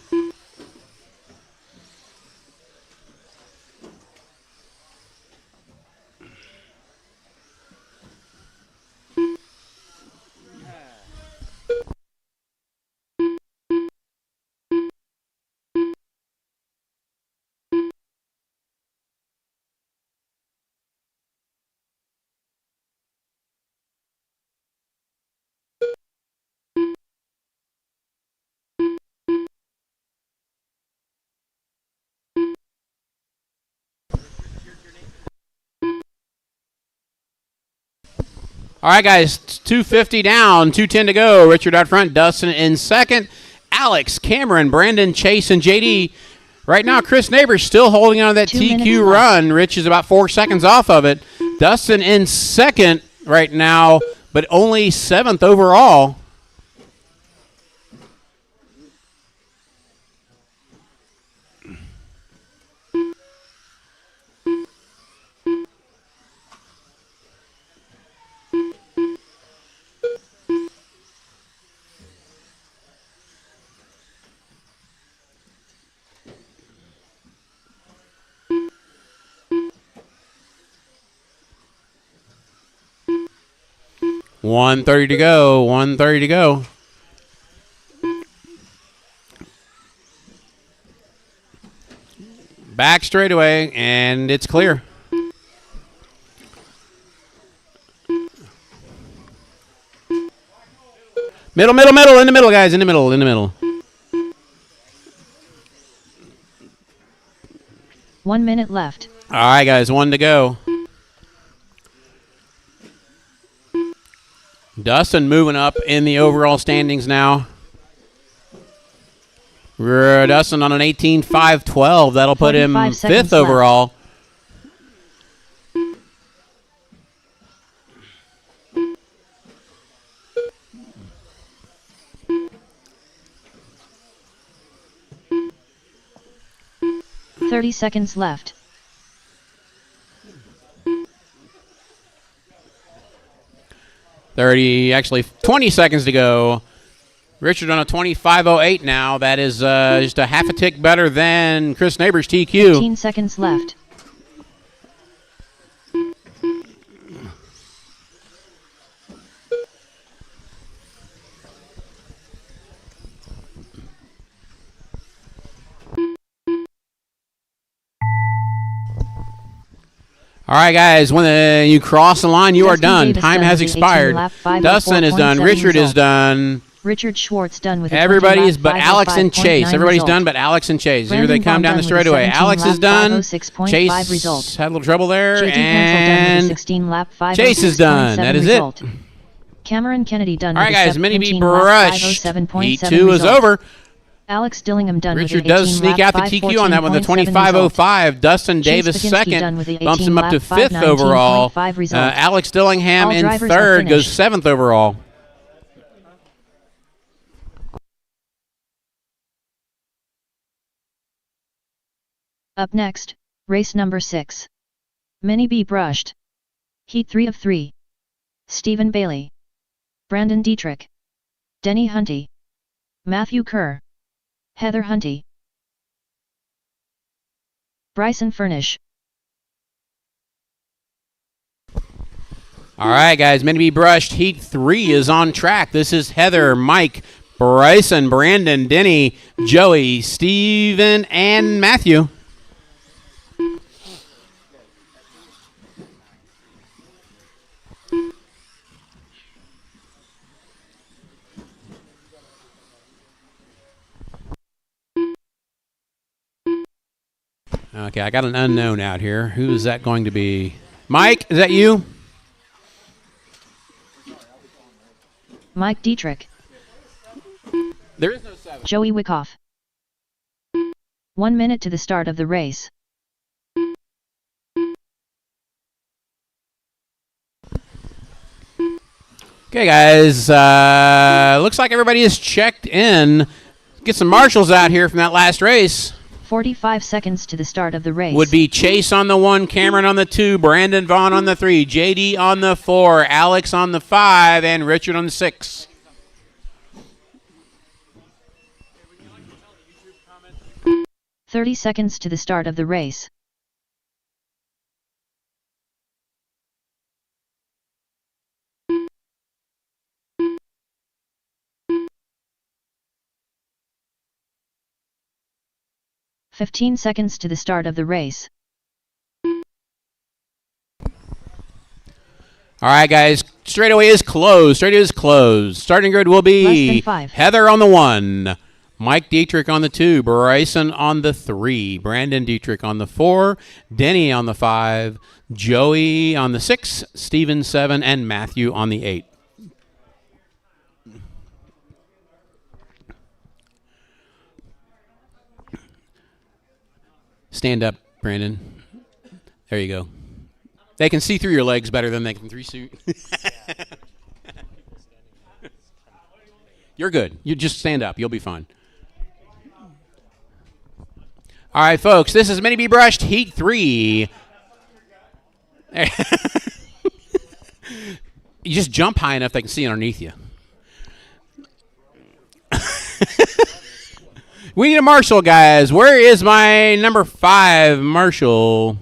All right, guys, 250 down, 210 to go. Richard out front, Dustin in second. Alex, Cameron, Brandon, Chase, and JD. Right now, Chris Neighbors still holding on to that TQ run. Rich is about 4 seconds off of it. Dustin in second right now, but only 7th overall. $130 to go. $130 to go. Back straightaway, and it's clear. Middle, middle, middle, in the middle, guys, in the middle, in the middle. 1 minute left. All right, guys, 1 to go. Dustin moving up in the overall standings now. Dustin on an 18.512. That'll put him 5th overall. Left. 30 seconds left. 20 seconds to go. Richard on a 25.08 now. That is just a half a tick better than Chris Neighbors' TQ. 15 seconds left. All right, guys, when you cross the line, you are done. Time has expired. Dustin is done. Richard is done. Richard Schwartz done with everybody's but Alex and Chase. Everybody's done but Alex and Chase. Here they come down the straightaway. Alex is done. Chase had a little trouble there. And Chase is done. That is it. Cameron Kennedy done. All right, guys, Mini B brushed. Heat 2 is over. Alex Dillingham done. Richard does sneak out the TQ on that one, the 25.05. Dustin Davis second, bumps him up to 5th overall. Alex Dillingham in 3rd, goes 7th overall. Up next, race number 6. Mini B brushed. Heat 3 of 3. Stephen Bailey, Brandon Dietrich, Denny Hunty, Matthew Kerr, Heather Hunty, Bryson Furnish. All right, guys, Mini B brushed. Heat 3 is on track. This is Heather, Mike, Bryson, Brandon, Denny, Joey, Steven, and Matthew. Okay, I got an unknown out here. Who is that going to be? Mike, is that you? Mike Dietrich. There is no 7. Joey Wyckoff. 1 minute to the start of the race. Okay, guys. Looks like everybody is checked in. Get some marshals out here from that last race. 45 seconds to the start of the race. Would be Chase on the 1, Cameron on the 2, Brandon Vaughn on the 3, JD on the 4, Alex on the 5, and Richard on the 6. "30 seconds to the start of the race. "15 seconds to the start of the race. All right, guys. Straightaway is closed. Straightaway is closed. Starting grid will Less be than 5. Heather on the 1, Mike Dietrich on the 2, Bryson on the 3, Brandon Dietrich on the 4, Denny on the 5, Joey on the 6, Steven 7, and Matthew on the 8. Stand up, Brandon. There you go. They can see through your legs better than they can through. You're good. You just stand up. You'll be fine. All right, folks. This is Mini B Brushed Heat 3. You just jump high enough they can see underneath you. We need a marshal, guys. Where is my number 5 marshal?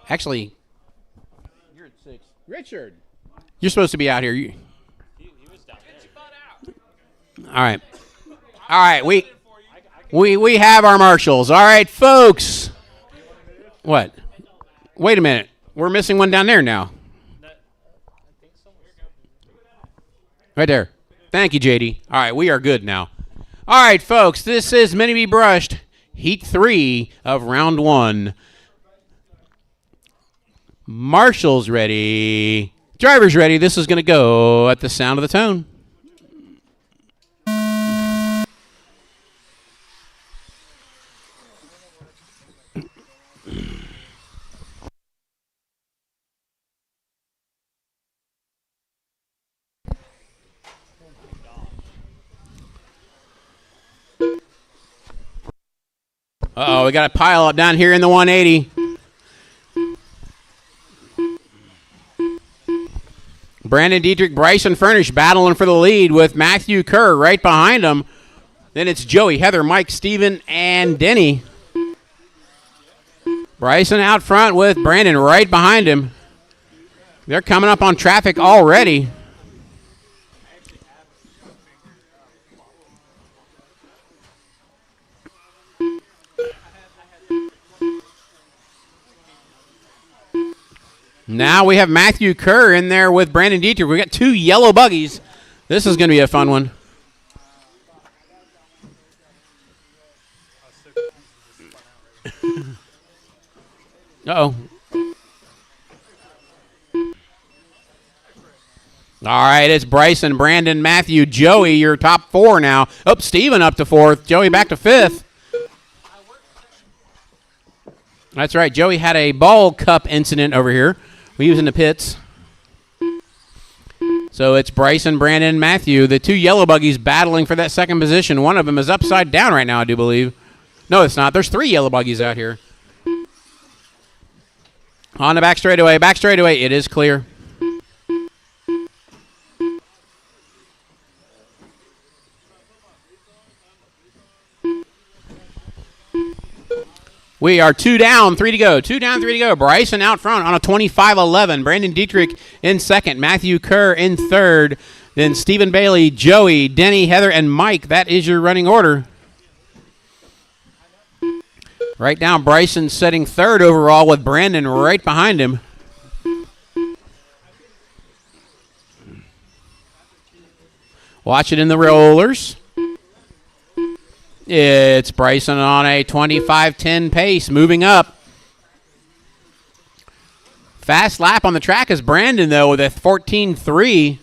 Actually, you're at 6. Richard, you're supposed to be out here. He was down there. All right. All right. We have our marshals. All right, folks. What? Wait a minute. We're missing one down there now. Right there. Thank you, JD. All right, we are good now. All right, folks, this is Mini B Brushed, Heat 3 of Round 1. Marshall's ready. Driver's ready. This is going to go at the sound of the tone. Uh-oh, we got a pile up down here in the 180. Brandon Dietrich, Bryson Furnish battling for the lead with Matthew Kerr right behind him. Then it's Joey, Heather, Mike, Steven, and Denny. Bryson out front with Brandon right behind him. They're coming up on traffic already. Now we have Matthew Kerr in there with Brandon Dietrich. We got 2 yellow buggies. This is going to be a fun one. Uh-oh. All right, it's Bryson, Brandon, Matthew, Joey, your top 4 now. Oh, Steven up to 4th. Joey back to 5th. That's right. Joey had a ball cup incident over here. He was in the pits. So it's Bryson, Brandon, Matthew, the 2 yellow buggies battling for that second position. One of them is upside down right now, I do believe. No, it's not. There's 3 yellow buggies out here. On the back straightaway. Back straightaway. It is clear. We are 2 down, 3 to go. 2 down, 3 to go. Bryson out front on a 25-11. Brandon Dietrich in second. Matthew Kerr in third. Then Stephen Bailey, Joey, Denny, Heather, and Mike. That is your running order. Right now, Bryson setting third overall with Brandon right behind him. Watch it in the rollers. It's Bryson on a 25-10 pace, moving up. Fast lap on the track is Brandon, though, with a 14-3.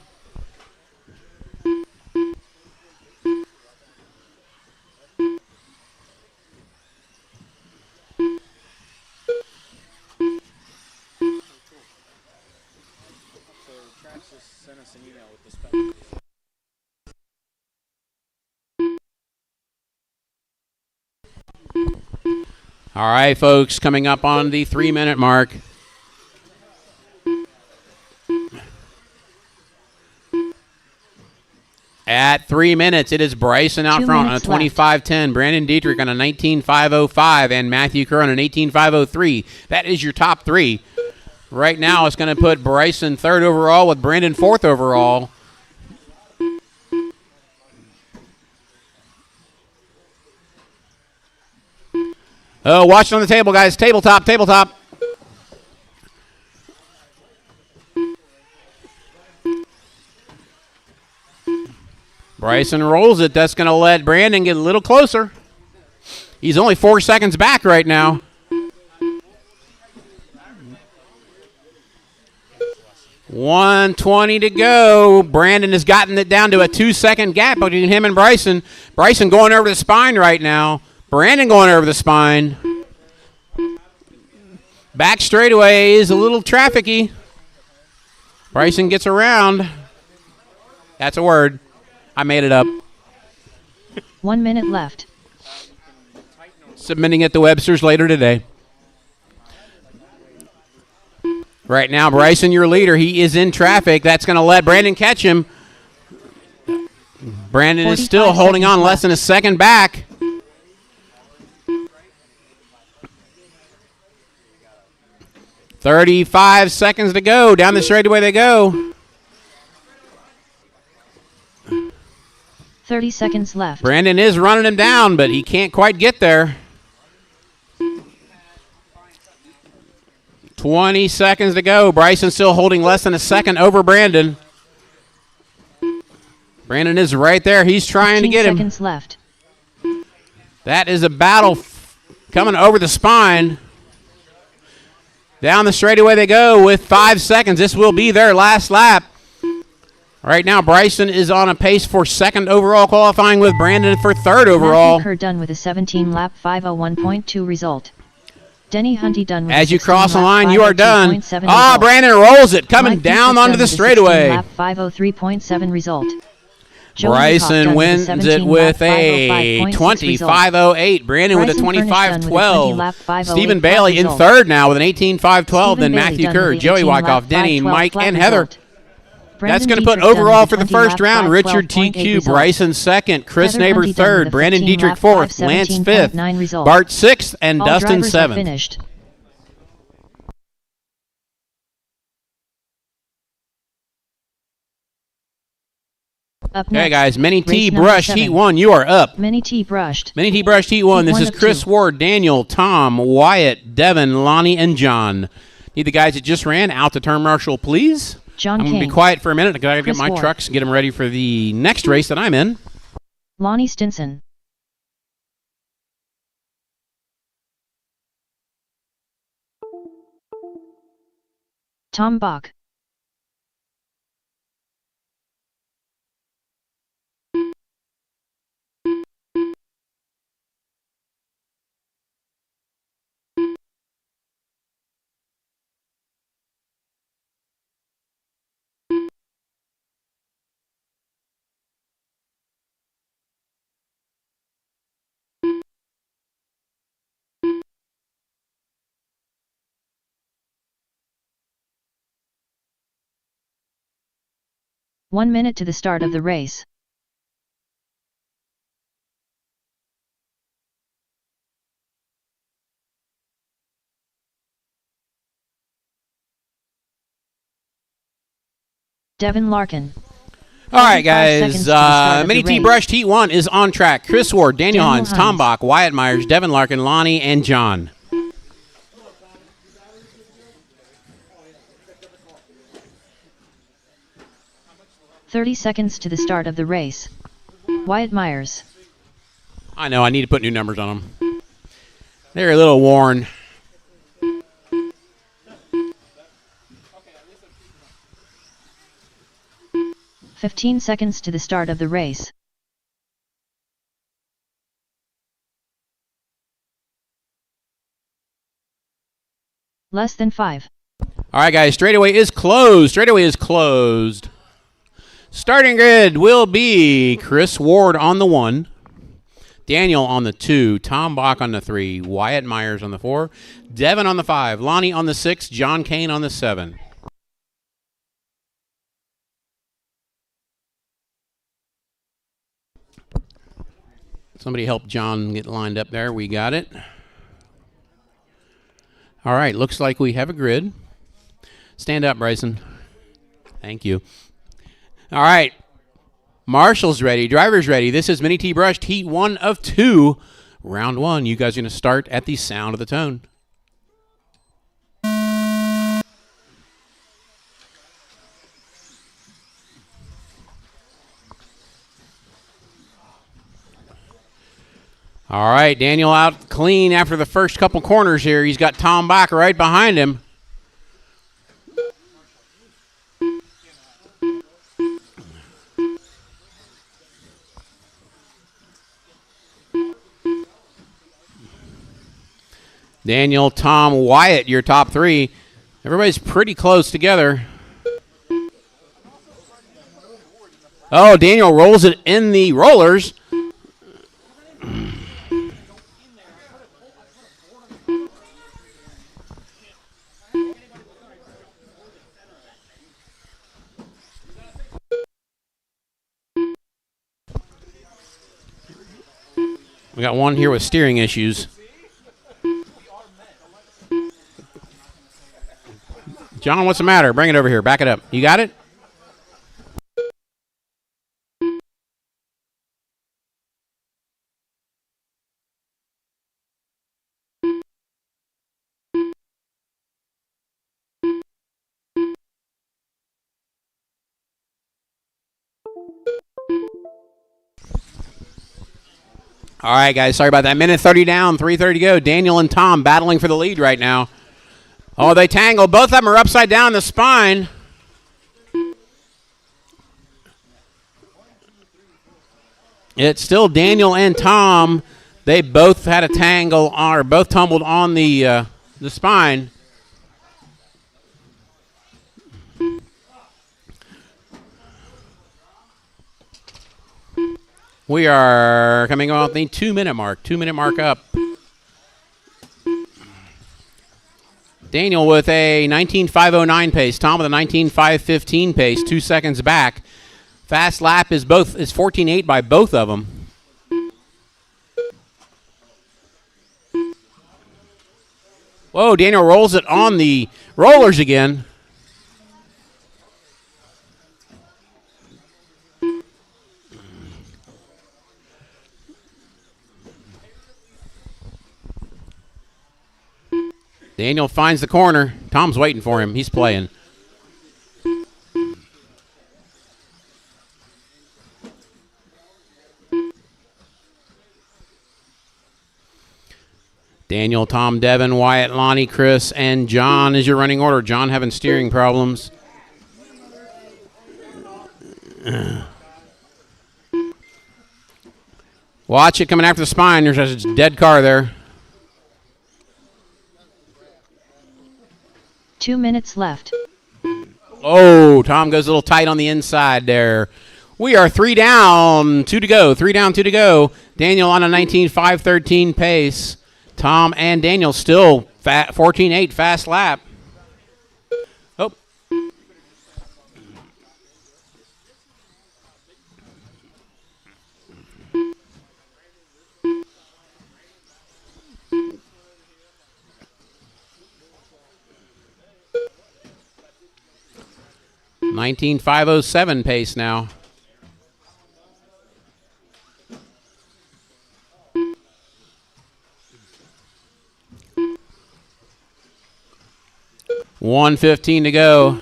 All right, folks, coming up on the 3-minute mark. At 3 minutes, it is Bryson out front on a 25.10, Brandon Dietrich on a 19.505, and Matthew Kerr on an 18.503. That is your top three. Right now, it's going to put Bryson third overall with Brandon fourth overall. Oh, watch it on the table, guys. Tabletop, tabletop. Bryson rolls it. That's going to let Brandon get a little closer. He's only 4 seconds back right now. $1:20 to go. Brandon has gotten it down to a 2-second gap between him and Bryson. Bryson going over the spine right now. Brandon going over the spine. Back straightaway is a little trafficky. Bryson gets around. That's a word. I made it up. 1 minute left. Submitting it to Webster's later today. Right now, Bryson, your leader. He is in traffic. That's going to let Brandon catch him. Brandon is still holding on less than a second back. $35 seconds to go. Down the straightaway they go. 30 seconds left. Brandon is running him down, but he can't quite get there. 20 seconds to go. Bryson still holding less than a second over Brandon. Brandon is right there. He's trying to get him. 15 seconds left. That is a battle coming over the spine. Down the straightaway they go with 5 seconds. This will be their last lap. Right now, Bryson is on a pace for second overall qualifying with Brandon for third overall. Matthew Kerr done with a 17-lap 5:01.2 result. Denny Hunty done with As a you cross the line, 16-lap you are done. 5:02.7 Ah, result. Brandon rolls it, coming Mike down Dietrich onto done the with a straightaway. 16-lap 5:03.7 result. Joey Bryson Leacock done wins with a it with 17-lap a 5:05.6 result. 25.08. Brandon with a Bryson Furnish done with a 25.12. 20-lap 5:08 Stephen Bailey in result. third now with an 18.5.12. Then Stephen Bailey Matthew done Kerr, with a Joey 18-lap Wyckoff, Denny, 5:12 Mike, flat and Heather. result. That's Brandon going to put Dietrich done overall with for a the first 20-lap round. Richard 5:12.8 TQ, result. Bryson second, Chris Heather Neighbor Hunty done third, with a Brandon 15-lap Dietrich fourth, Lance fifth, 5:17.9 result. Bart sixth, and All Dustin drivers are seventh. finished. Up Okay, next, guys, Mini T race number Brush 7. Heat 1, you are up. Mini T brushed. Mini T Brush Heat 1, Heat this 1 is of Chris 2. Ward, Daniel, Tom, Wyatt, Devin, Lonnie, and John. Need the guys that just ran out to turn marshal, please. John I'm going to be King. quiet for a minute. I got to get Chris my Ward. trucks and get them ready for the next race that I'm in. Lonnie Stinson. Tom Bach. One minute to the start of the race. Devin Larkin. All right, 45 guys. seconds to the start of Mini the T race. Brushed Heat 1 is on track. Chris Ward, Daniel Daniel Hines, Tom Hines. Bach, Wyatt Myers, Devin Larkin, Lonnie, and John. "30 seconds to the start of the race. Wyatt Myers. I know, I need to put new numbers on them. They're a little worn. "15 seconds to the start of the race. Less than 5. All right, guys, straightaway is closed. Straightaway is closed. Starting grid will be Chris Ward on the 1, Daniel on the 2, Tom Bach on the 3, Wyatt Myers on the 4, Devin on the 5, Lonnie on the 6, John Kane on the 7. Somebody help John get lined up there. We got it. All right, looks like we have a grid. Stand up, Bryson. Thank you. All right. Marshall's ready. Driver's ready. This is Mini T Brushed Heat 1 of 2. Round 1. You guys are going to start at the sound of the tone. All right, Daniel out clean after the first couple corners here. He's got Tom Bach right behind him. Daniel, Tom, Wyatt, your top 3. Everybody's pretty close together. Oh, Daniel rolls it in the rollers. We got one here with steering issues. John, what's the matter? Bring it over here. Back it up. You got it? All right, guys. Sorry about that. Minute 30 down, 3:30 to go. Daniel and Tom battling for the lead right now. Oh, they tangle. Both of them are upside down the spine. It's still Daniel and Tom. They both had a tangle, or both tumbled on the spine. We are coming off the 2-minute mark. 2-minute mark up. Daniel with a 19.509 pace. Tom with a 19.515 pace. 2 seconds back. Fast lap is 14.8 by both of them. Whoa, Daniel rolls it on the rollers again. Daniel finds the corner. Tom's waiting for him. He's playing. Daniel, Tom, Devin, Wyatt, Lonnie, Chris, and John is your running order. John having steering problems. Watch it coming after the spine. There's a dead car there. 2 minutes left. Oh, Tom goes a little tight on the inside there. We are 3 down, 2 to go. 3 down, 2 to go. Daniel on a 19.513 pace. Tom and Daniel still 14.8 fast lap. Oh. $19.507 pace now. $1:15 to go.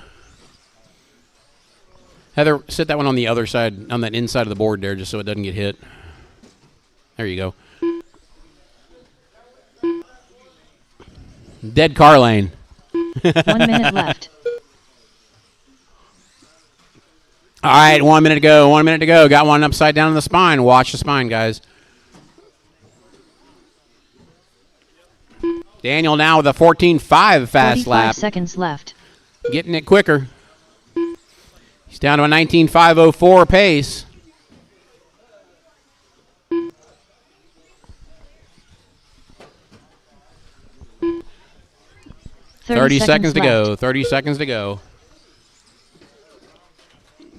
Heather, sit that one on the other side, on that inside of the board there, just so it doesn't get hit. There you go. Dead car lane. 1 minute left. All right, 1 minute to go. 1 minute to go. Got one upside down in the spine. Watch the spine, guys. Daniel now with a 14.5 fast lap. 45 seconds left. Getting it quicker. He's down to a 19.504 pace. 30 seconds to go. 30 seconds to go.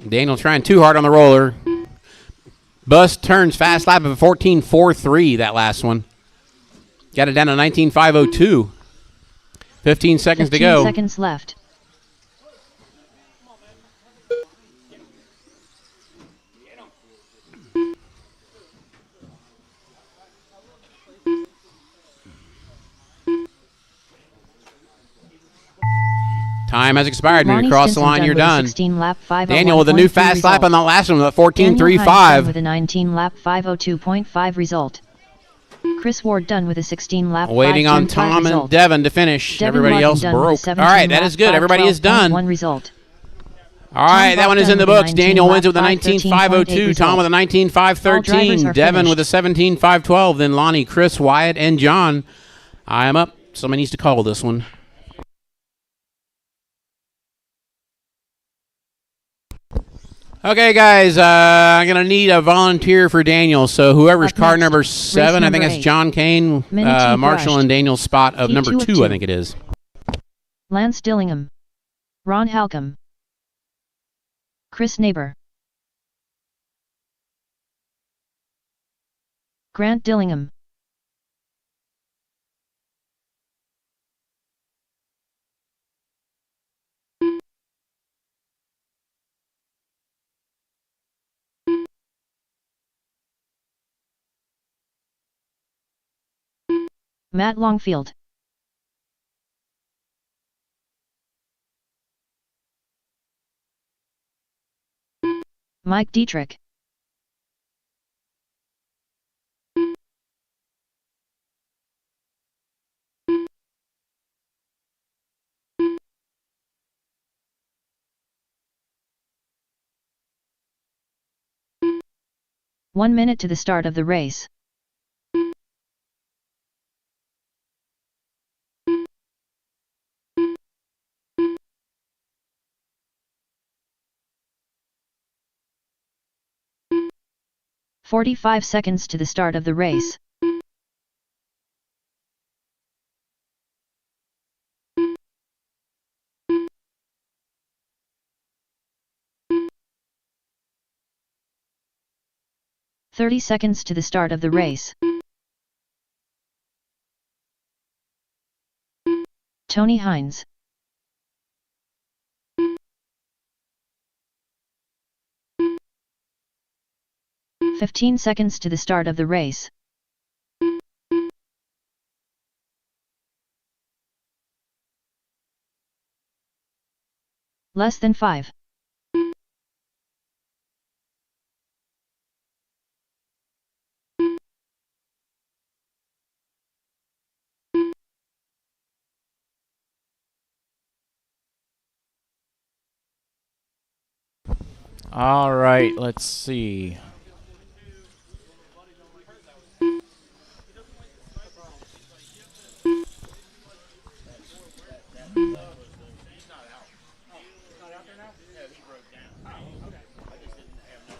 Daniel trying too hard on the roller. Bus turns fast lap of 14.43, that last one. Got it down to 19.502. 15 seconds to go. 15 seconds left. Time has expired. When you cross the line, you're done. 16-lap Daniel with a new fast lap on that last one, 14.35. With a 19-lap 502.5 result. Chris Ward done with a 16-lap. Waiting on Tom and Devin to finish. Everybody else broke. All right, that is good. Everybody is done. Result. All right, that one is in the books. Daniel wins it with a 19.502. Tom with a 19.513. Devin with a 17.512. Then Lonnie, Chris, Wyatt, and John. I am up. Somebody needs to call this one. Okay, guys, I'm going to need a volunteer for Daniel. So whoever's car number 7, I think it's John Kane, Marshall, and Daniel's spot of number 2, I think it is. Lance Dillingham. Ron Halcomb. Chris Neighbor. Grant Dillingham. Matt Longfield. Mike Dietrich. One minute to the start of the race. "45 seconds to the start of the race. "30 seconds to the start of the race. Tony Hines. "15 seconds to the start of the race. Less than 5. All right, let's see.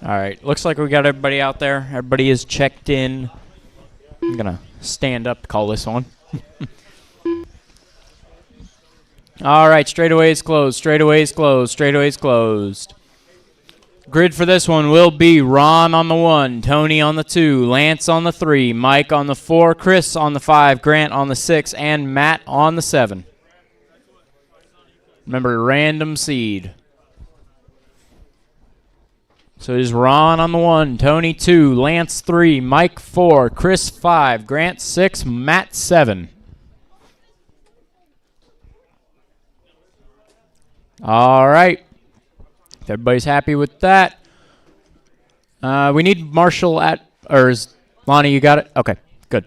All right, looks like we got everybody out there. Everybody is checked in. I'm going to stand up to call this one. All right, straightaway is closed, straightaway is closed, straightaway is closed. Grid for this one will be Ron on the 1, Tony on the 2, Lance on the 3, Mike on the 4, Chris on the 5, Grant on the 6, and Matt on the 7. Remember, random seed. So it is Ron on the 1, Tony 2, Lance 3, Mike 4, Chris 5, Grant 6, Matt 7. All right. If everybody's happy with that. We need Marshall at, or is Lonnie, you got it? Okay, good.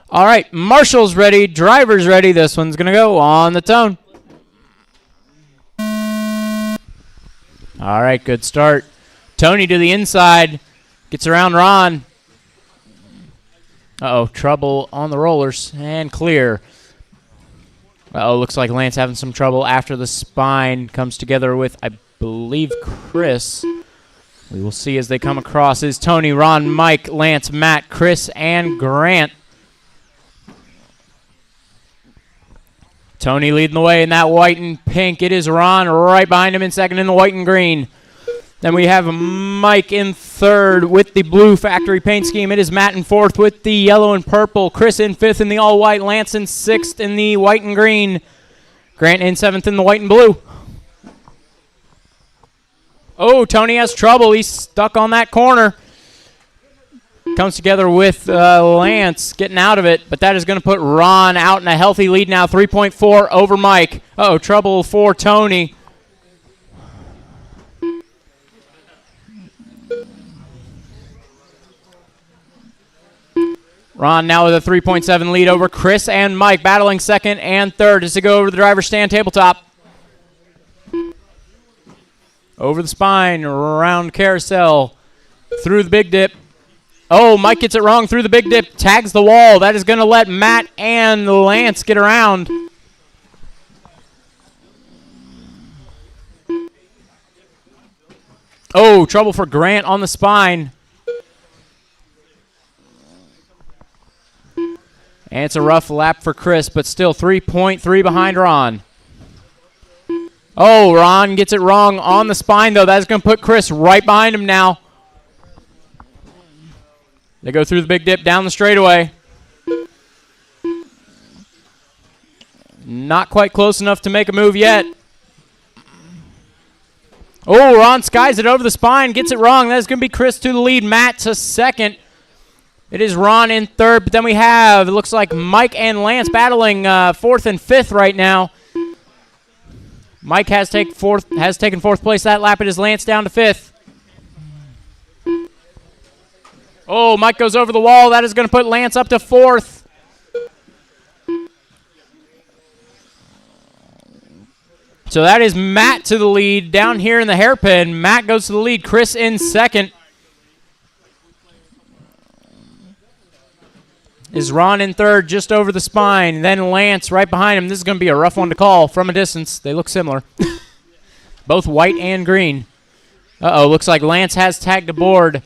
All right, Marshall's ready, driver's ready. This one's going to go on the tone. All right, good start. Tony to the inside, gets around Ron. Uh-oh, trouble on the rollers, and clear. Uh-oh, looks like Lance having some trouble after the spine comes together with, I believe, Chris. We will see as they come across. Is Tony, Ron, Mike, Lance, Matt, Chris, and Grant. Tony leading the way in that white and pink. It is Ron right behind him in second in the white and green. Then we have Mike in third with the blue factory paint scheme. It is Matt in fourth with the yellow and purple. Chris in fifth in the all-white. Lance in sixth in the white and green. Grant in seventh in the white and blue. Oh, Tony has trouble. He's stuck on that corner. Comes together with Lance getting out of it, but that is going to put Ron out in a healthy lead now, 3.4 over Mike. Uh-oh, trouble for Tony. Ron now with a 3.7 lead over Chris and Mike, battling second and third as they go over the driver's stand tabletop. Over the spine, around carousel, through the big dip. Oh, Mike gets it wrong through the big dip, tags the wall. That is going to let Matt and Lance get around. Oh, trouble for Grant on the spine. And it's a rough lap for Chris, but still 3.3 behind Ron. Oh, Ron gets it wrong on the spine, though. That's going to put Chris right behind him now. They go through the big dip down the straightaway. Not quite close enough to make a move yet. Oh, Ron skies it over the spine, gets it wrong. That's going to be Chris to the lead, Matt to second. It is Ron in third, but then we have, it looks like Mike and Lance battling fourth and fifth right now. Mike has taken fourth place that lap. It is Lance down to fifth. Oh, Mike goes over the wall. That is going to put Lance up to fourth. So that is Matt to the lead down here in the hairpin. Matt goes to the lead. Chris in second. Is Ron in third, just over the spine. Then Lance right behind him. This is going to be a rough one to call from a distance. They look similar. Both white and green. Uh-oh, looks like Lance has tagged aboard.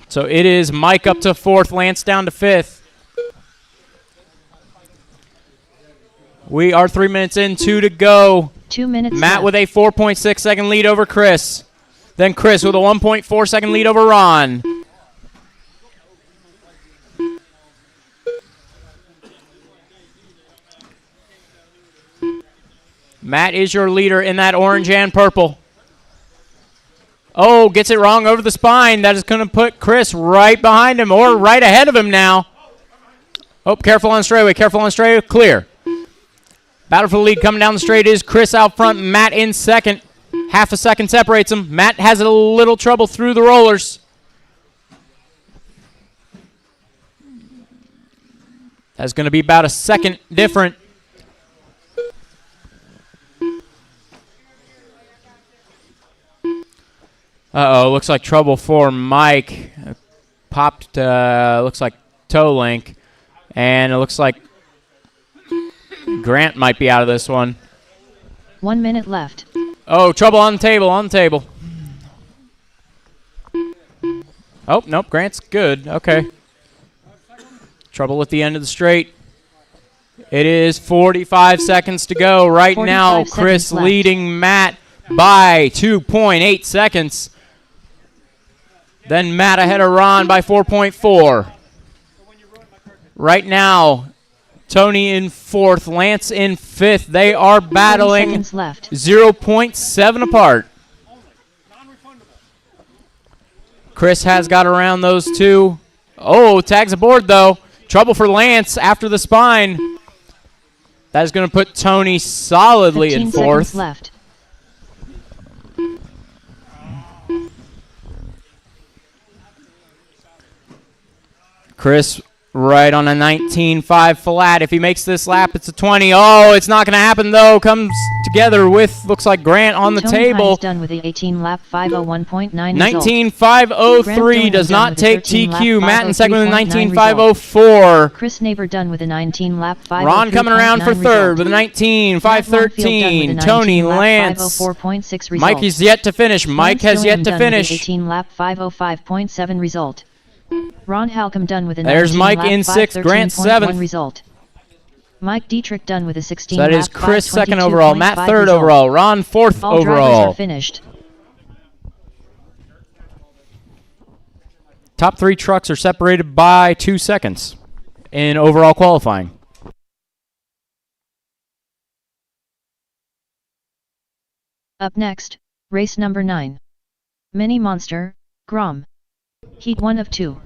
So it is Mike up to fourth, Lance down to fifth. We are 3 minutes in, 2 to go. 2 minutes Matt left. with a 4.6 second lead over Chris. Then Chris with a 1.4 second lead over Ron. Matt is your leader in that orange and purple. Oh, gets it wrong over the spine. That is going to put Chris right behind him or right ahead of him now. Oh, careful on straightaway. Careful on straightaway. Clear. Battle for the lead coming down the straight is Chris out front. Matt in second. Half a second separates them. Matt has a little trouble through the rollers. That's going to be about a second different. Uh-oh, looks like trouble for Mike. Popped, looks like toe link. And it looks like Grant might be out of this one. 1 minute left. Oh, trouble on the table, on the table. Oh, nope, Grant's good. Okay. Trouble at the end of the straight. It is 45 seconds to go. Right now, Chris leading Matt by 2.8 seconds. Then Matt ahead of Ron by 4.4. Right now, Tony in fourth, Lance in fifth. They are battling 0.7 apart. Chris has got around those two. Oh, tags aboard though. Trouble for Lance after the spine. That is going to put Tony solidly in fourth. 15 seconds left. Chris right on a 19.5 flat. If he makes this lap, it's a 20. Oh, it's not going to happen, though. Comes together with, looks like Grant on the Tony table. Hines done with the 18 lap 501.9 19.503 does not take TQ. Matt in second with a 19.504. Chris Neighbor done with a 19 lap 503.9 Ron coming around for third with a 19.513. Tony, Lance. Mike is yet to finish. Mike has yet to finish. 18 lap 505.7 result. Ron Halcomb done with a There's 19 Mike lap in sixth, Grant 513.1 seventh. result. Mike Dietrich done with a 16 So that is lap, Chris second 5:22.5 overall, Matt third result. overall, Ron fourth All drivers overall. are finished. Top 3 trucks are separated by 2 seconds in overall qualifying. Up next, race number 9. Mini Monster, Grom. Heat 1 of 2.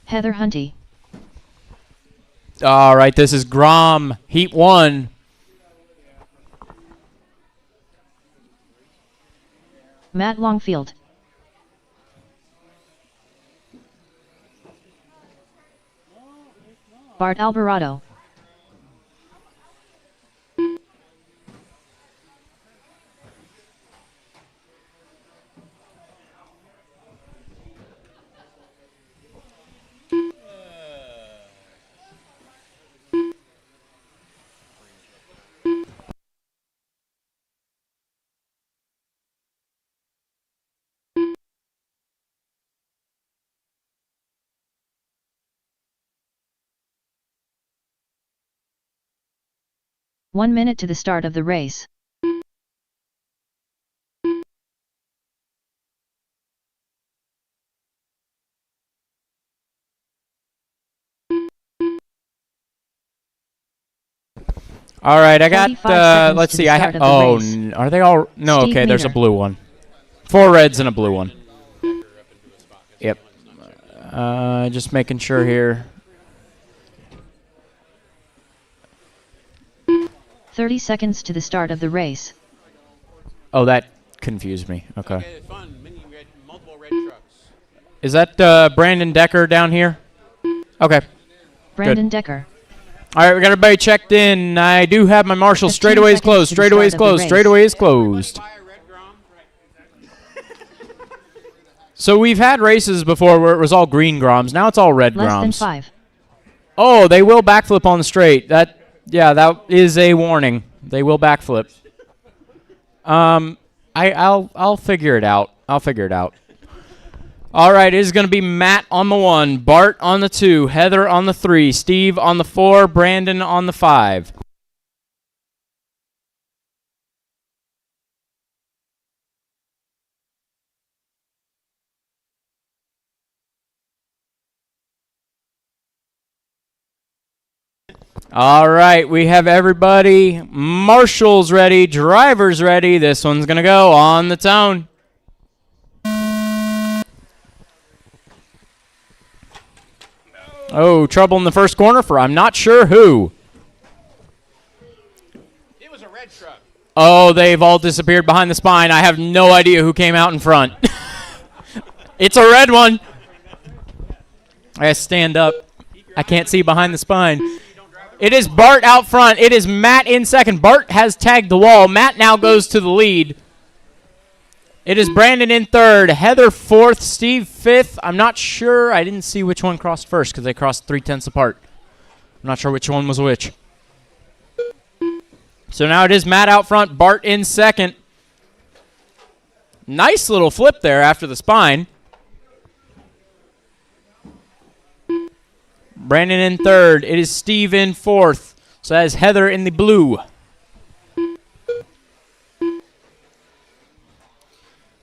Heather Hunty. All right, this is Grom, Heat 1. Matt Longfield. Bart Alvarado. One minute to the start of the race. All right, I got, 45 seconds let's to see, the I start have, of the oh, race. are they all, no, Steve okay, there's a Meaner. blue one. 4 reds and a blue one. Yep. Just making sure here. 30 seconds to the start of the race. Oh, that confused me. Okay. Okay, fun. Many multiple red trucks. Is that Brandon Decker down here? Okay. Brandon Decker. All right, we got everybody checked in. I do have my marshal. 15 Straightaway is seconds closed. to the Straightaway is start of the closed. race. Straightaway is closed. Buy a red Grom. So we've had races before where it was all green Groms. Now it's all red Less than Groms. 5. Oh, they will backflip on the straight. That is a warning. They will backflip. I'll figure it out. I'll figure it out. All right, it is going to be Matt on the 1, Bart on the 2, Heather on the 3, Steve on the 4, Brandon on the 5. All right, we have everybody. Marshals ready, drivers ready. This one's going to go on the tone. Oh, trouble in the first corner for I'm not sure who. It was a red truck. Oh, they've all disappeared behind the spine. I have no idea who came out in front. It's a red one. I gotta stand up. I can't see behind the spine. It is Bart out front. It is Matt in second. Bart has tagged the wall. Matt now goes to the lead. It is Brandon in third. Heather fourth. Steve fifth. I'm not sure. I didn't see which one crossed first because they crossed 3/10 apart. I'm not sure which one was which. So now it is Matt out front. Bart in second. Nice little flip there after the spine. Brandon in third. It is Steve in fourth. So that is Heather in the blue.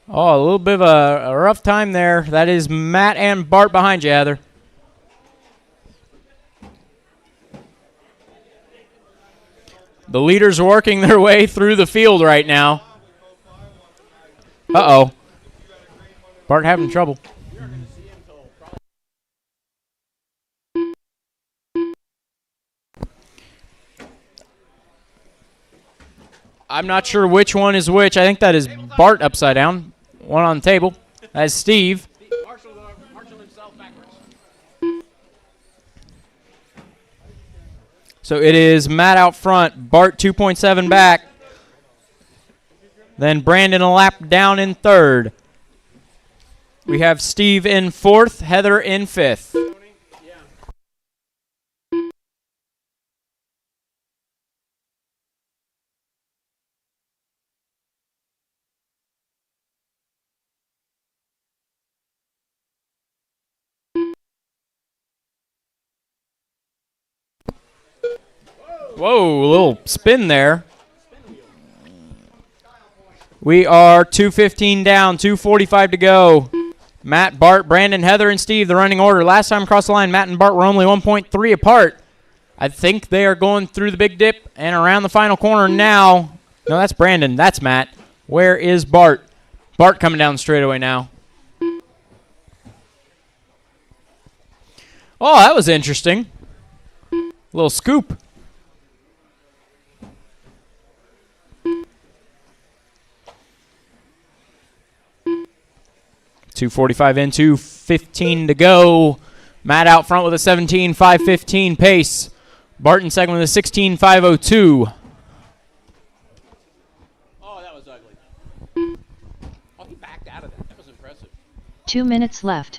Oh, a little bit of a rough time there. That is Matt and Bart behind you, Heather. The leaders are working their way through the field right now. Uh-oh. Bart having trouble. I'm not sure which one is which. I think that is Bart upside down. One on the table. That's Steve. Marshall himself backwards. So it is Matt out front. Bart 2.7 back. Then Brandon a lap down in third. We have Steve in fourth. Heather in fifth. Whoa, a little spin there. We are 2:15 down, 2:45 to go. Matt, Bart, Brandon, Heather, and Steve, the running order. Last time across the line, Matt and Bart were only 1.3 apart. I think they are going through the big dip and around the final corner now. No, that's Brandon. That's Matt. Where is Bart? Bart coming down the straightaway now. Oh, that was interesting. Little scoop. .245 in, 2:15 to go. Matt out front with a 17.515 pace. Barton second with a 16.502. Oh, that was ugly. Oh, he backed out of that. That was impressive. 2 minutes left.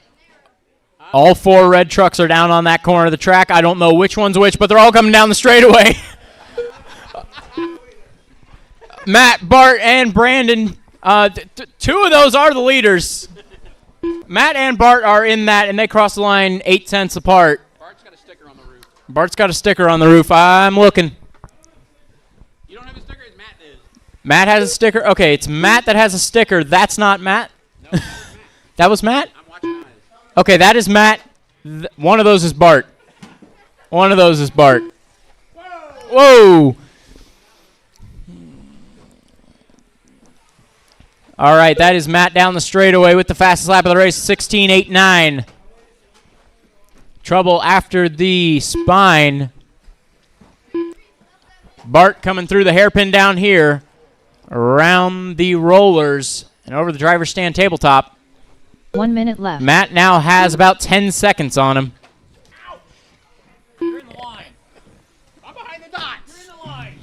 All 4 red trucks are down on that corner of the track. I don't know which one's which, but they're all coming down the straightaway. Matt, Bart, and Brandon, 2 of those are the leaders. Matt and Bart are in that, and they cross the line 8 tenths apart. Bart's got a sticker on the roof. Bart's got a sticker on the roof. I'm looking. You don't have a sticker? Matt is. Matt has a sticker. Okay, it's Matt that has a sticker. That's not Matt? No, that's Matt. That was Matt? I'm watching eyes. Okay, that is Matt. One of those is Bart. One of those is Bart. Whoa! All right, that is Matt down the straightaway with the fastest lap of the race, 16.89. Trouble after the spine. Bart coming through the hairpin down here, around the rollers, and over the driver's stand tabletop. 1 minute left. Matt now has about 10 seconds on him. You're in the line. I'm behind the dots. You're in the line.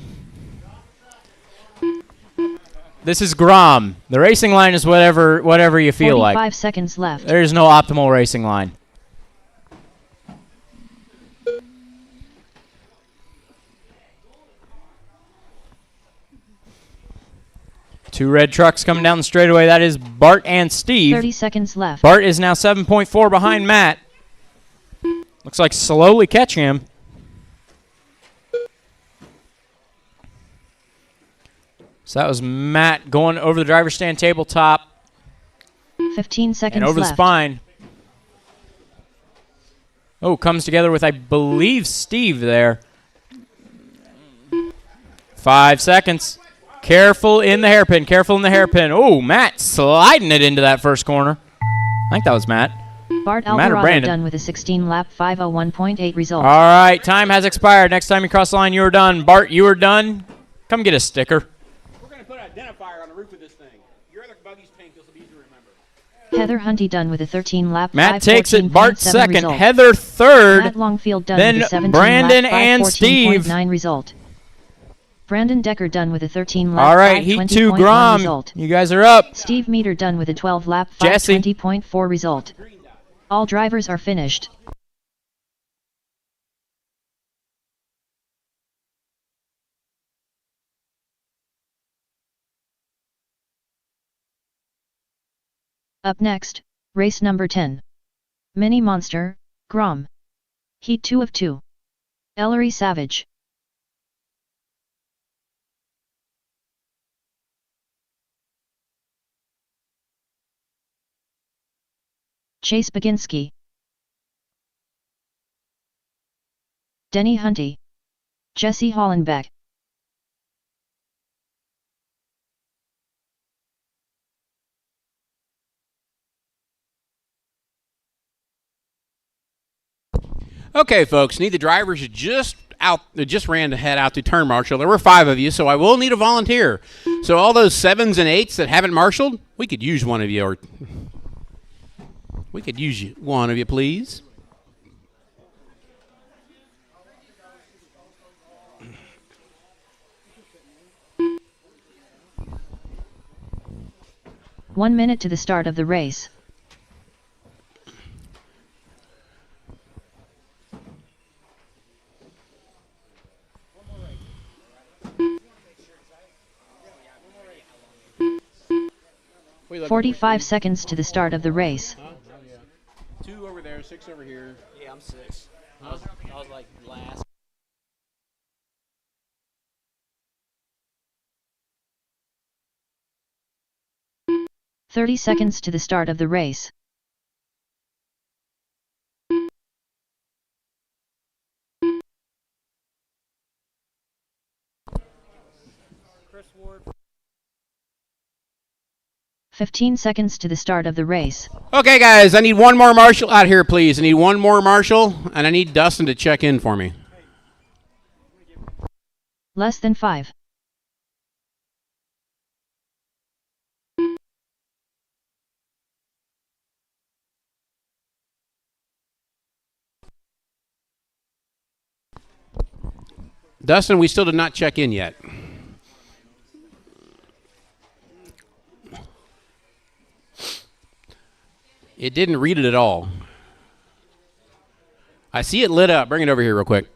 This is Grom. The racing line is whatever you feel 45 like. seconds left. There is no optimal racing line. Two red trucks coming down the straightaway. That is Bart and Steve. 30 seconds left. Bart is now 7.4 behind Matt. Looks like slowly catching him. So that was Matt going over the driver's stand tabletop 15 seconds and over left. the spine. Oh, comes together with, I believe, Steve there. 5 seconds. Careful in the hairpin. Careful in the hairpin. Oh, Matt sliding it into that first corner. I think that was Matt. Bart Matt or Alvarado Brandon? done with a 16-lap 5:01.8 result. All right, time has expired. Next time you cross the line, you are done. Bart, you are done. Come get a sticker. We're going to put an identifier on the roof of this thing. Your other buggy's pink. This will be easy to remember. Heather Hunty done with a 13-lap Matt takes it. Bart 5:14.7 second. result. Heather third. Matt Longfield done Then with a 17-lap Brandon and Steve. 5:14.9 result. Brandon Decker done with a 13-lap All right, Heat 2 5:20.1 Grom. result. You guys are up. Steve Meter done with a 12-lap Jesse. 5:20.4 result. All drivers are finished. Up next, race number 10. Mini Monster, Grom. Heat 2 of 2. Ellery Savage. Chase Baginski. Denny Hunty. Jesse Hollenbeck. Okay, folks, need the drivers who just ran to head out to turn marshal. There were 5 of you, so I will need a volunteer. So all those 7s and 8s that haven't marshaled, we could use one of you, or we could use one of you, please. One minute to the start of the race. Wait, 45 seconds to the start of the race. Huh? Oh, yeah. 2 over there, 6 over here. Yeah, I'm 6. I was like last. 30 seconds to the start of the race. Chris Ward. 15 seconds to the start of the race. Okay, guys, I need one more marshal out here, please. I need one more marshal, and I need Dustin to check in for me. Less than 5. Dustin, we still did not check in yet. It didn't read it at all. I see it lit up. Bring it over here real quick.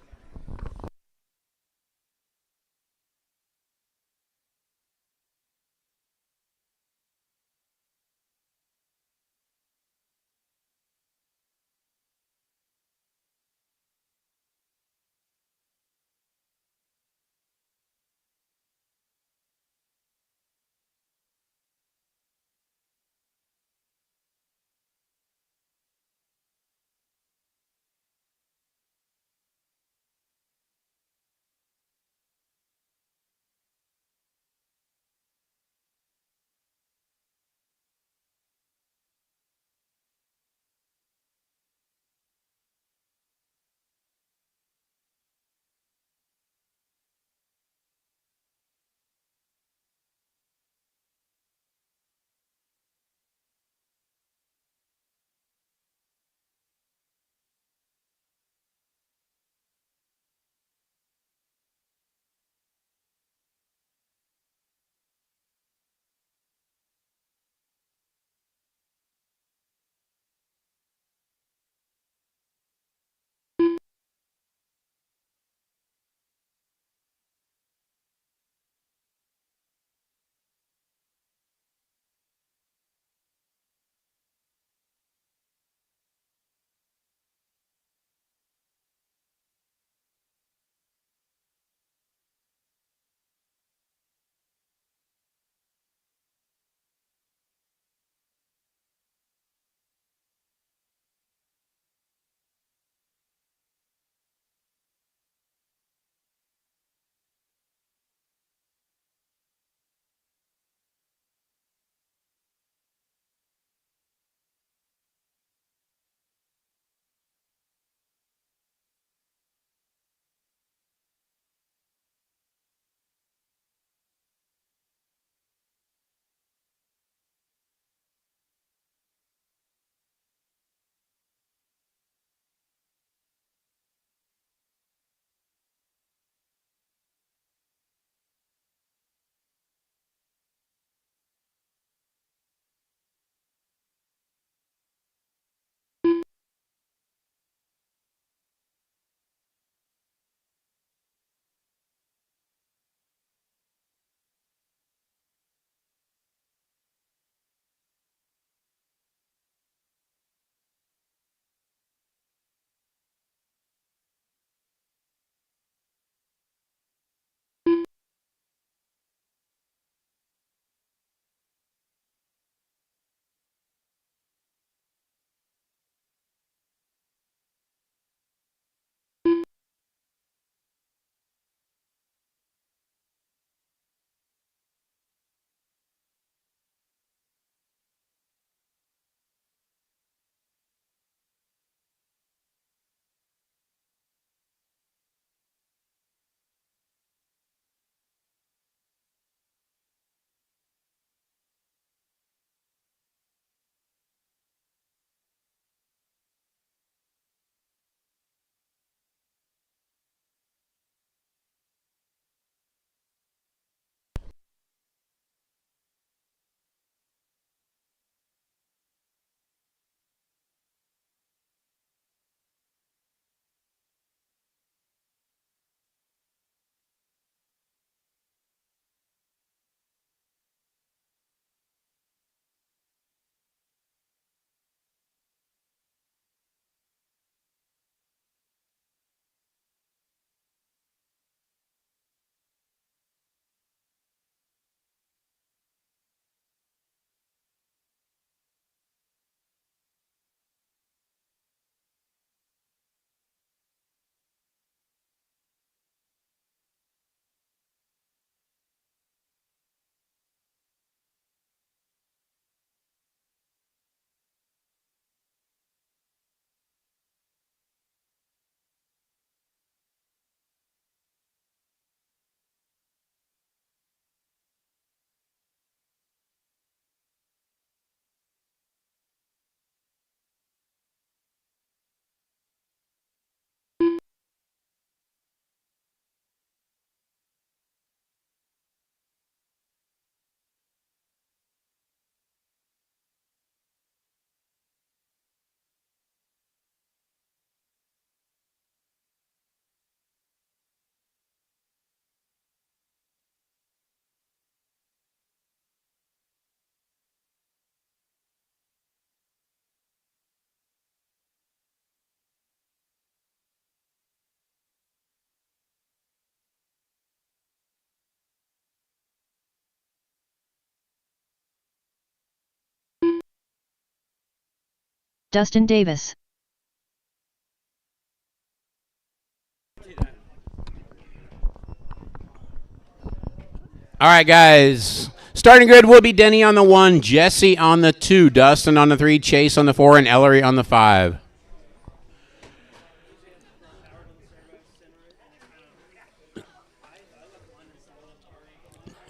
Dustin Davis. All right, guys. Starting grid will be Denny on the 1, Jesse on the 2, Dustin on the 3, Chase on the 4, and Ellery on the 5.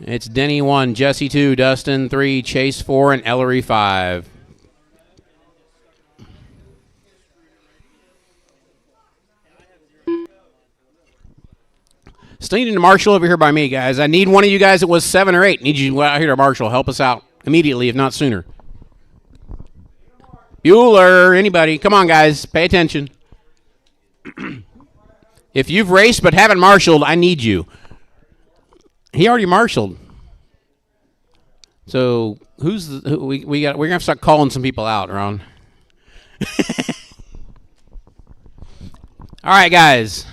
It's Denny 1, Jesse 2, Dustin 3, Chase 4, and Ellery 5. Still need a marshal over here by me, guys. I need one of you guys that was 7 or 8. Need you out here to marshal. Help us out immediately, if not sooner. Bueller, anybody. Come on, guys. Pay attention. If you've raced but haven't marshaled, I need you. He already marshaled. So we're gonna have to start calling some people out, Ron. All right, guys.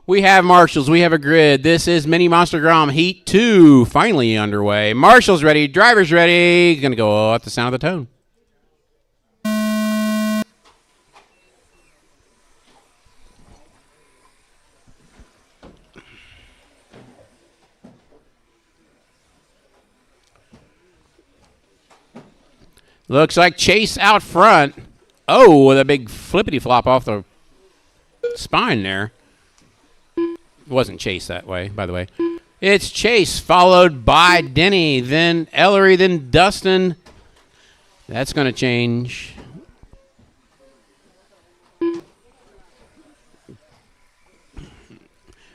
We have marshals. We have a grid. This is Mini Monster Grom Heat 2 finally underway. Marshals ready. Drivers ready. Gonna go at the sound of the tone. Looks like Chase out front. Oh, with a big flippity flop off the spine there. It wasn't Chase that way, by the way. It's Chase, followed by Denny, then Ellery, then Dustin. That's going to change. All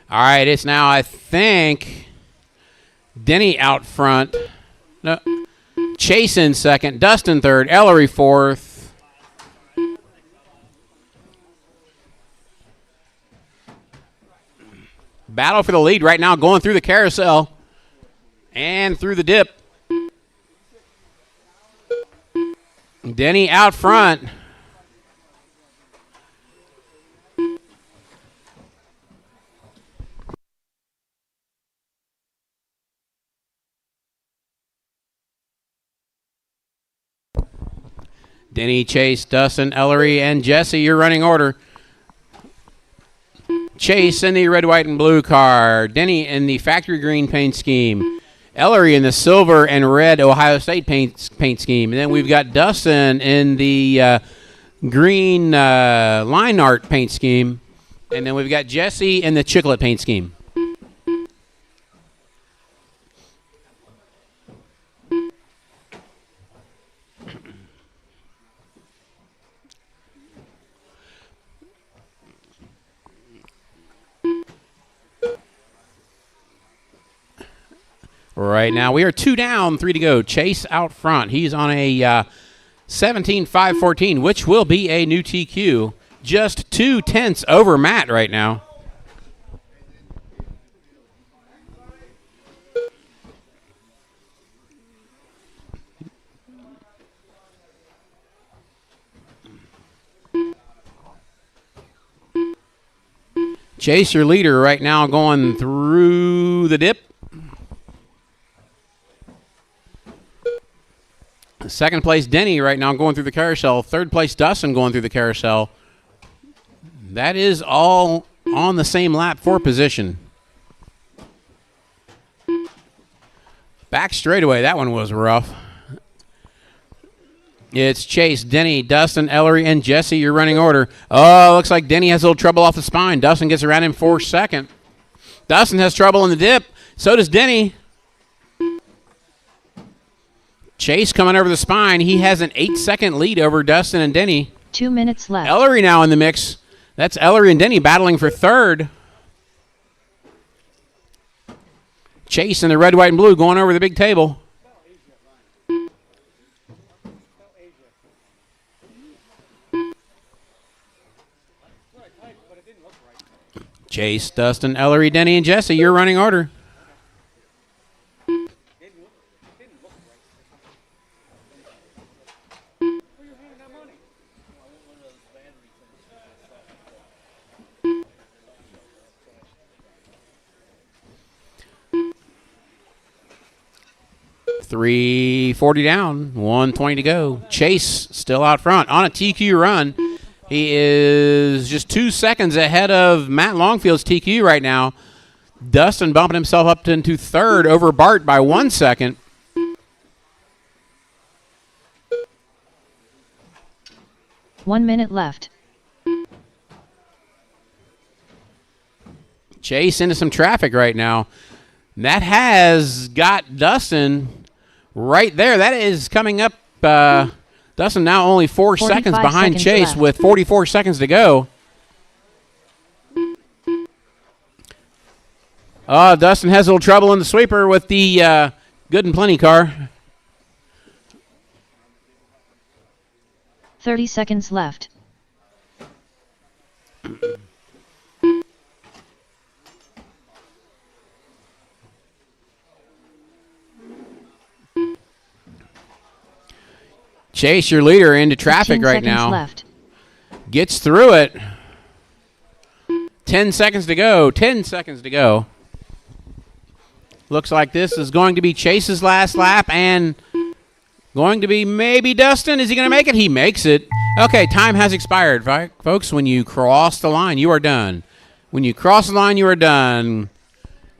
right, it's now, I think, Denny out front. No, Chase in second, Dustin third, Ellery fourth. Battle for the lead right now, going through the carousel and through the dip. Denny out front. Denny, Chase, Dustin, Ellery, and Jesse, your running order. Chase in the red, white, and blue car. Denny in the factory green paint scheme. Ellery in the silver and red Ohio State paint scheme. And then we've got Dustin in the green line art paint scheme. And then we've got Jesse in the chiclet paint scheme. Right now, we are 2 down, 3 to go. Chase out front. He's on a 17.514, which will be a new TQ. Just 0.2 over Matt right now. Chase, your leader right now, going through the dip. Second place, Denny, right now going through the carousel. Third place, Dustin, going through the carousel. That is all on the same lap for position. Back straightaway, that one was rough. It's Chase, Denny, Dustin, Ellery, and Jesse, your running order. Oh, looks like Denny has a little trouble off the spine. Dustin gets around him for second. Dustin has trouble in the dip. So does Denny. Chase coming over the spine. He has an 8-second lead over Dustin and Denny. 2 minutes left. Ellery now in the mix. That's Ellery and Denny battling for third. Chase in the red, white, and blue going over the big table. Chase, Dustin, Ellery, Denny, and Jesse, your running order. 3:40 down, 1:20 to go. Chase still out front on a TQ run. He is just 2 seconds ahead of Matt Longfield's TQ right now. Dustin bumping himself up into third over Bart by 1 second. One minute left. Chase into some traffic right now. That has got Dustin right there. That is coming up. Dustin now only 4 seconds behind Chase left. with 44 seconds to go. Dustin has a little trouble in the sweeper with the Good and Plenty car. 30 seconds left. Chase, your leader, into traffic 15 right seconds now. left. Gets through it. 10 seconds to go. 10 seconds to go. Looks like this is going to be Chase's last lap and going to be maybe Dustin. Is he going to make it? He makes it. Okay, time has expired, right, folks. When you cross the line, you are done. When you cross the line, you are done.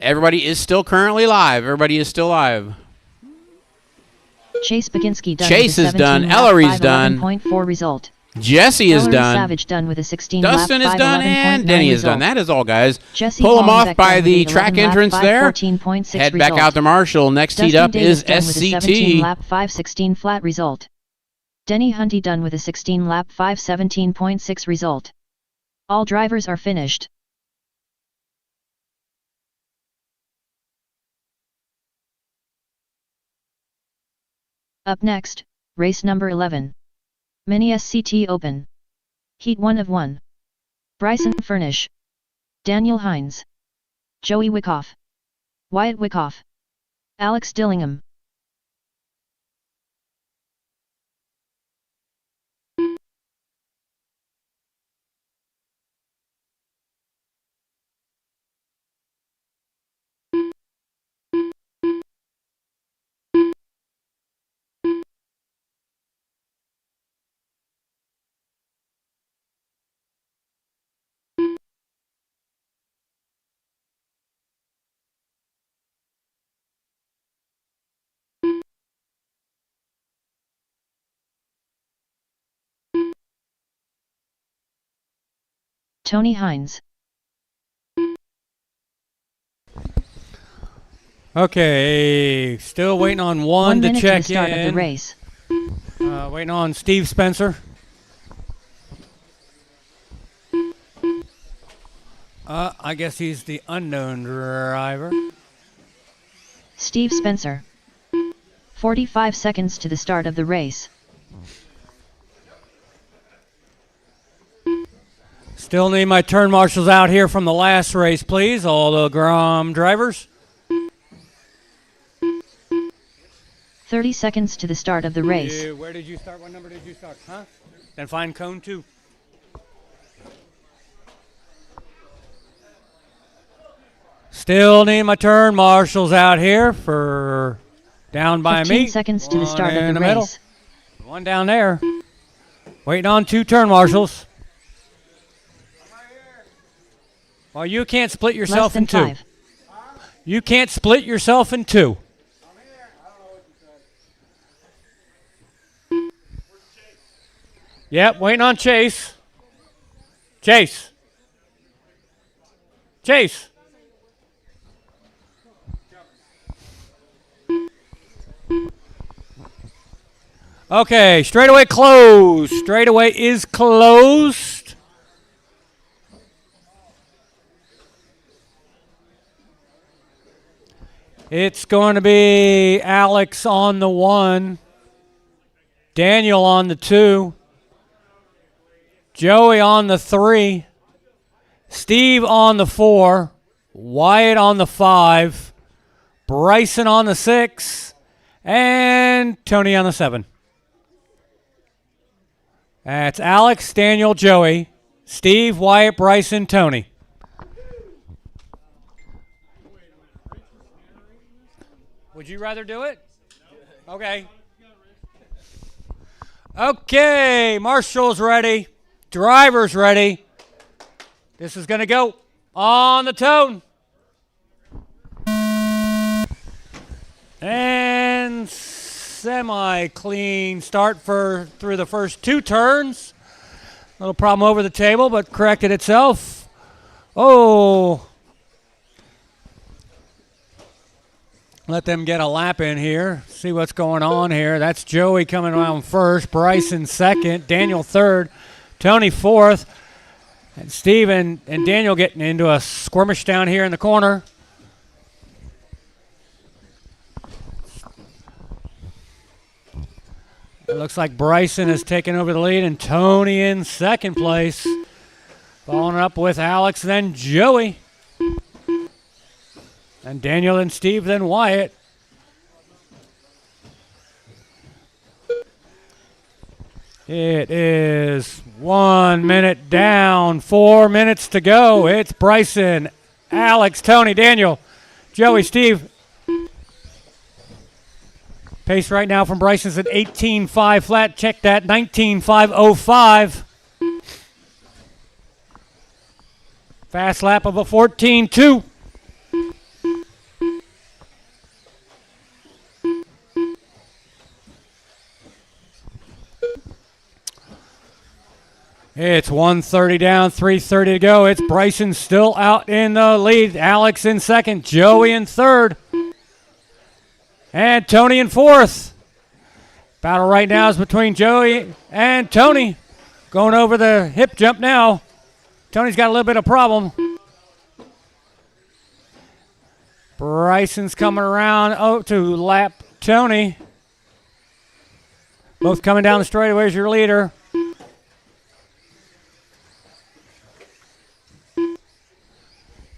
Everybody is still currently live. Everybody is still live. Chase Baginski done Chase with a is done. 17 lap Ellery's done. 5:11.4 result. Jesse is Ellery done. Savage done with a 16 Dustin lap is done, and 5:11.9 Denny is result. done. That is all, guys. Jesse Pull them off Hollenbeck by done the with an track 11 lap entrance there. 5:14.6 Head back result. out to Marshall. Next heat Dustin up Davis is done with a 17 SCT. lap 5:16 flat result. Denny Hunty done with a 16 lap 5:17.6 result. All drivers are finished. Up next, race number 11. Mini SCT Open. Heat 1 of 1. Bryson Furnish. Daniel Hines. Joey Wickoff. Wyatt Wickoff. Alex Dillingham. Tony Hines. Okay, still waiting on 1 one to minute check to the start in. of the race. Waiting on Steve Spencer. I guess he's the unknown driver. Steve Spencer. 45 seconds to the start of the race. Still need my turn marshals out here from the last race, please. All the Grom drivers. 30 seconds to the start of the race. Where did you start? What number did you start? Huh? Then find cone 2. Still need my turn marshals out here for down by 15 me. seconds to the One start of in the middle. race. One down there. Waiting on 2 turn marshals. Well, you can't split yourself Less than in 2. 5. You can't split yourself in 2. Yep, waiting on Chase. Chase. Chase. Okay, straightaway closed. Straightaway is closed. It's going to be Alex on the 1, Daniel on the 2, Joey on the 3, Steve on the 4, Wyatt on the 5, Bryson on the 6, and Tony on the 7. That's Alex, Daniel, Joey, Steve, Wyatt, Bryson, Tony. Would you rather do it? Okay. Okay, Marshall's ready. Driver's ready. This is going to go on the tone. And semi-clean start through the first 2 turns. Little problem over the table, but corrected itself. Oh. Let them get a lap in here. See what's going on here. That's Joey coming around first. Bryson second. Daniel third. Tony fourth. And Steve and Daniel getting into a skirmish down here in the corner. It looks like Bryson has taken over the lead and Tony in second place. Following up with Alex, then Joey. And Daniel and Steve, then Wyatt. It is 1 minute down, 4 minutes to go. It's Bryson, Alex, Tony, Daniel, Joey, Steve. Pace right now from Bryson's at 18.5 flat. Check that, 19.505. Fast lap of a 14.2. It's 1:30 down, 3:30 to go. It's Bryson still out in the lead. Alex in second, Joey in third, and Tony in fourth. Battle right now is between Joey and Tony. Going over the hip jump now. Tony's got a little bit of problem. Bryson's coming around to lap Tony. Both coming down the straightaway as your leader.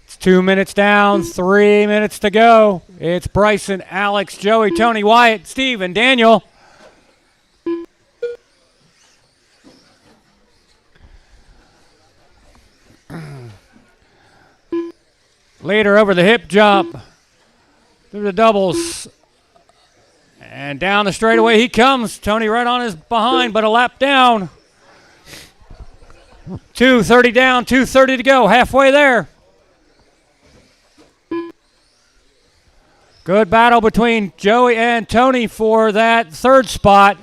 It's 2 minutes down, 3 minutes to go. It's Bryson, Alex, Joey, Tony, Wyatt, Steve, and Daniel. Leader over the hip jump. Through the doubles. And down the straightaway he comes. Tony right on his behind, but a lap down. 2:30 down, 2:30 to go. Halfway there. Good battle between Joey and Tony for that third spot.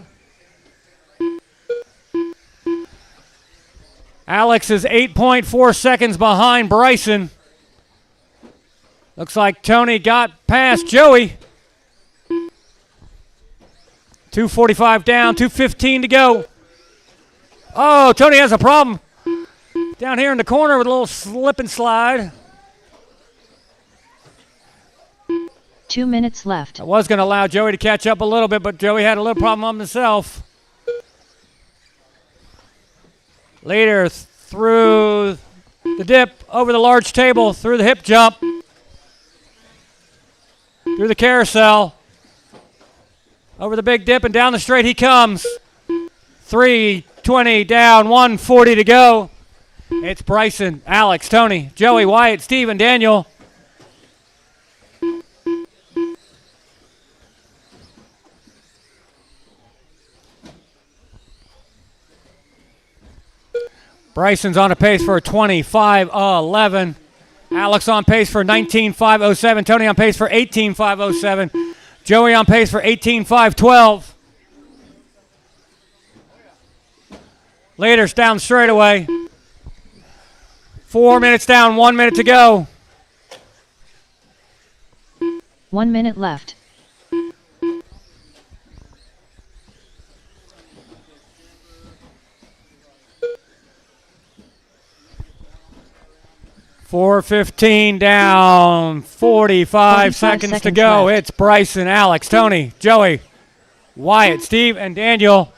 Alex is 8.4 seconds behind Bryson. Looks like Tony got past Joey. 2:45 down, 2:15 to go. Oh, Tony has a problem down here in the corner with a little slip and slide. 2 minutes left. I was going to allow Joey to catch up a little bit, but Joey had a little problem on himself. Later, through the dip, over the large table, through the hip jump, through the carousel, over the big dip, and down the straight he comes. 3:20 down, 1:40 to go. It's Bryson, Alex, Tony, Joey, Wyatt, Steve, and Daniel. Bryson's on a pace for a 25.11. Alex on pace for 19.507. Tony on pace for 18.507. Joey on pace for 18.512. Leaders down straight away. 4 minutes down, 1 minute to go. 1 minute left. $4.15 down, 45 seconds to go. left. It's Bryson, Alex, Tony, Joey, Wyatt, Steve, and Daniel.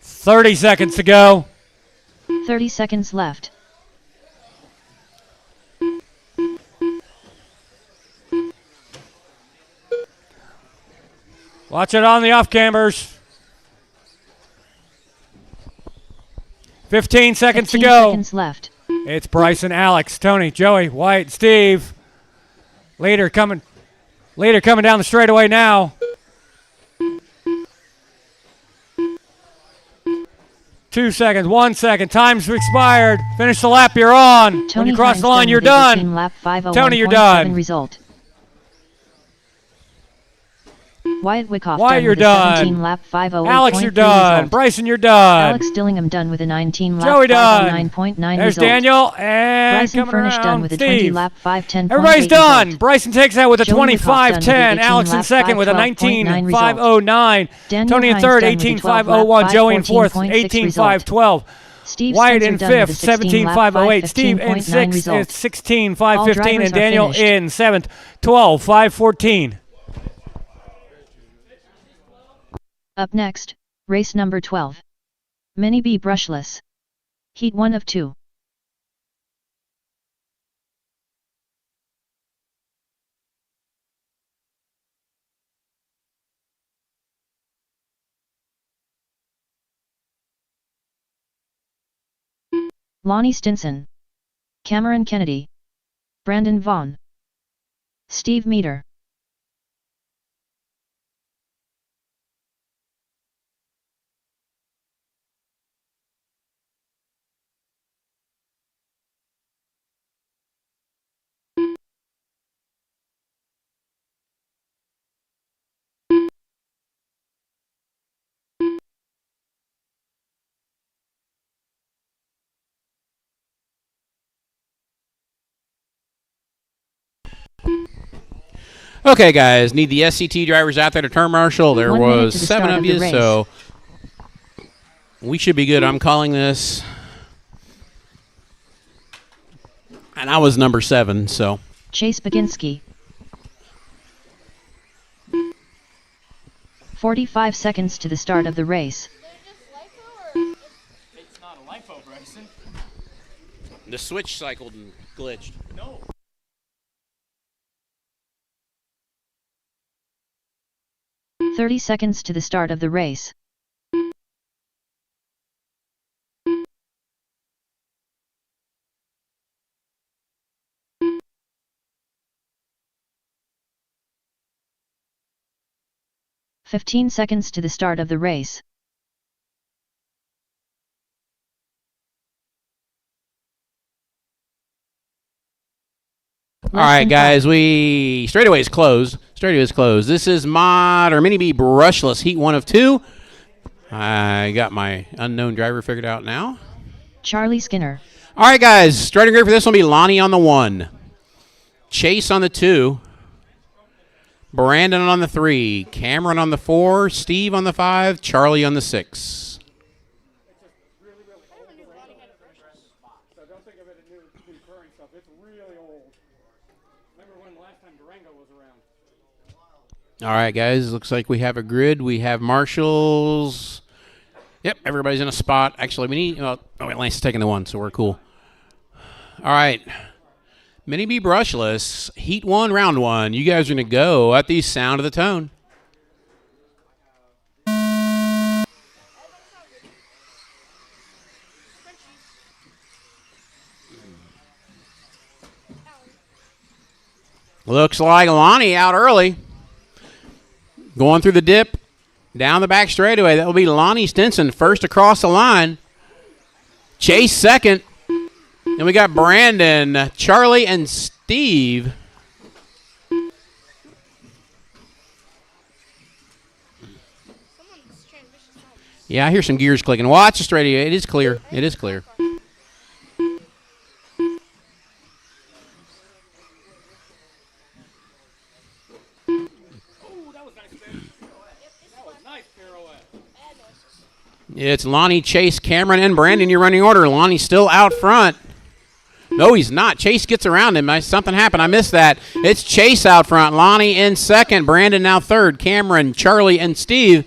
$30 seconds to go. 30 seconds left. Watch it on the off cameras. 15 seconds to 15 go. seconds left. It's Bryson, Alex, Tony, Joey, White, Steve. Leader coming down the straightaway now. 2 seconds, 1 second. Time's expired. Finish the lap. You're on. When you cross the line, you're done. Lap Tony, you're done. Result. Wyatt Wyckoff Wyatt, you're done. Lap Alex, you're done. Result. Bryson, you're done. Alex Dillingham done with a 19 lap Joey done. 9.9 There's result. Daniel and Bryson coming Furnish around. done with a Steve. 20 lap 5.10. Everybody's done. Result. Bryson takes that with a Joey Wyckoff 25.10. Alex in second with a 19.509. Tony in third, 18.501. Joey in fourth, 18.512. Steve Wyatt Spencer in done with a fifth, 16 lap 17.508. Steve in 15.9 sixth, result. it's 16.515. drivers And Daniel are finished. in seventh, 12.514. Up next, race number 12. Mini B brushless. Heat 1 of 2. Lonnie Stinson, Cameron Kennedy, Brandon Vaughn, Steve Meter. Okay, guys, need the SCT drivers out there to turn marshal. There 1 minute was to the 7 start of of you, the race. so we should be good. I'm calling this. And I was number 7, so. Chase Baginski. 45 seconds to the start of the race. It's not a LiPo, Bryson. The switch cycled and glitched. No. "30 seconds to the start of the race. "15 seconds to the start of the race. All right, guys, straightaway is closed. Straightaway is closed. This is Mod or Mini B brushless heat 1 of 2. I got my unknown driver figured out now. Charlie Skinner. All right, guys, starting grid for this will be Lonnie on the 1, Chase on the 2, Brandon on the 3, Cameron on the 4, Steve on the 5, Charlie on the 6. All right, guys, looks like we have a grid. We have marshals. Yep, everybody's in a spot. Actually, we need, Lance is taking the 1, so we're cool. All right. Mini B brushless, heat 1, round 1. You guys are going to go at the sound of the tone. Looks like Lonnie out early. Going through the dip, down the back straightaway. That will be Lonnie Stinson first across the line. Chase second. Then we got Brandon, Charlie, and Steve. Yeah, I hear some gears clicking. Watch the straightaway. It is clear. It is clear. It's Lonnie, Chase, Cameron, and Brandon. Your running order. Lonnie's still out front. No, he's not. Chase gets around him. Something happened. I missed that. It's Chase out front. Lonnie in second. Brandon now third. Cameron, Charlie, and Steve.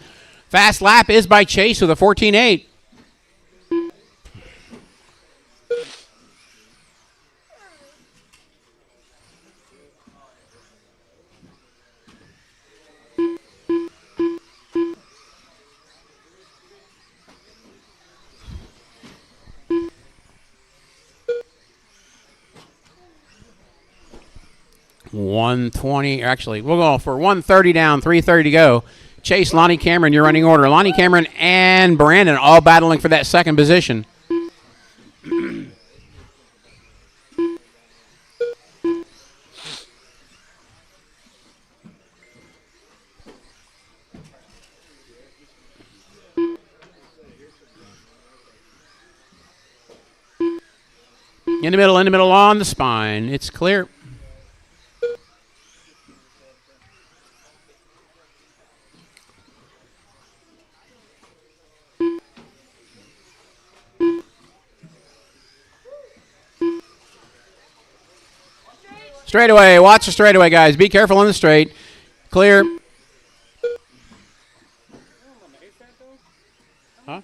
Fast lap is by Chase with a 14.8. 120. Actually, we'll go for 130 down, 3:30 to go. Chase, Lonnie, Cameron, your running order. Lonnie, Cameron, and Brandon all battling for that second position. In the middle, on the spine. It's clear. Straightaway. Watch the straightaway, guys. Be careful on the straight. Clear. Huh?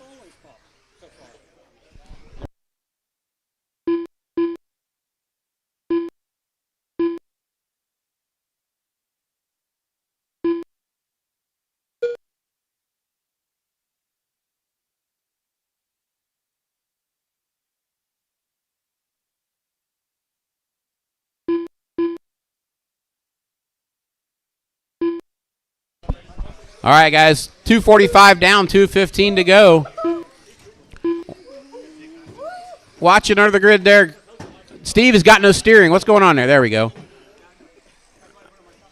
All right, guys. 2:45 down, 2:15 to go. Watch it under the grid there. Steve has got no steering. What's going on there? There we go.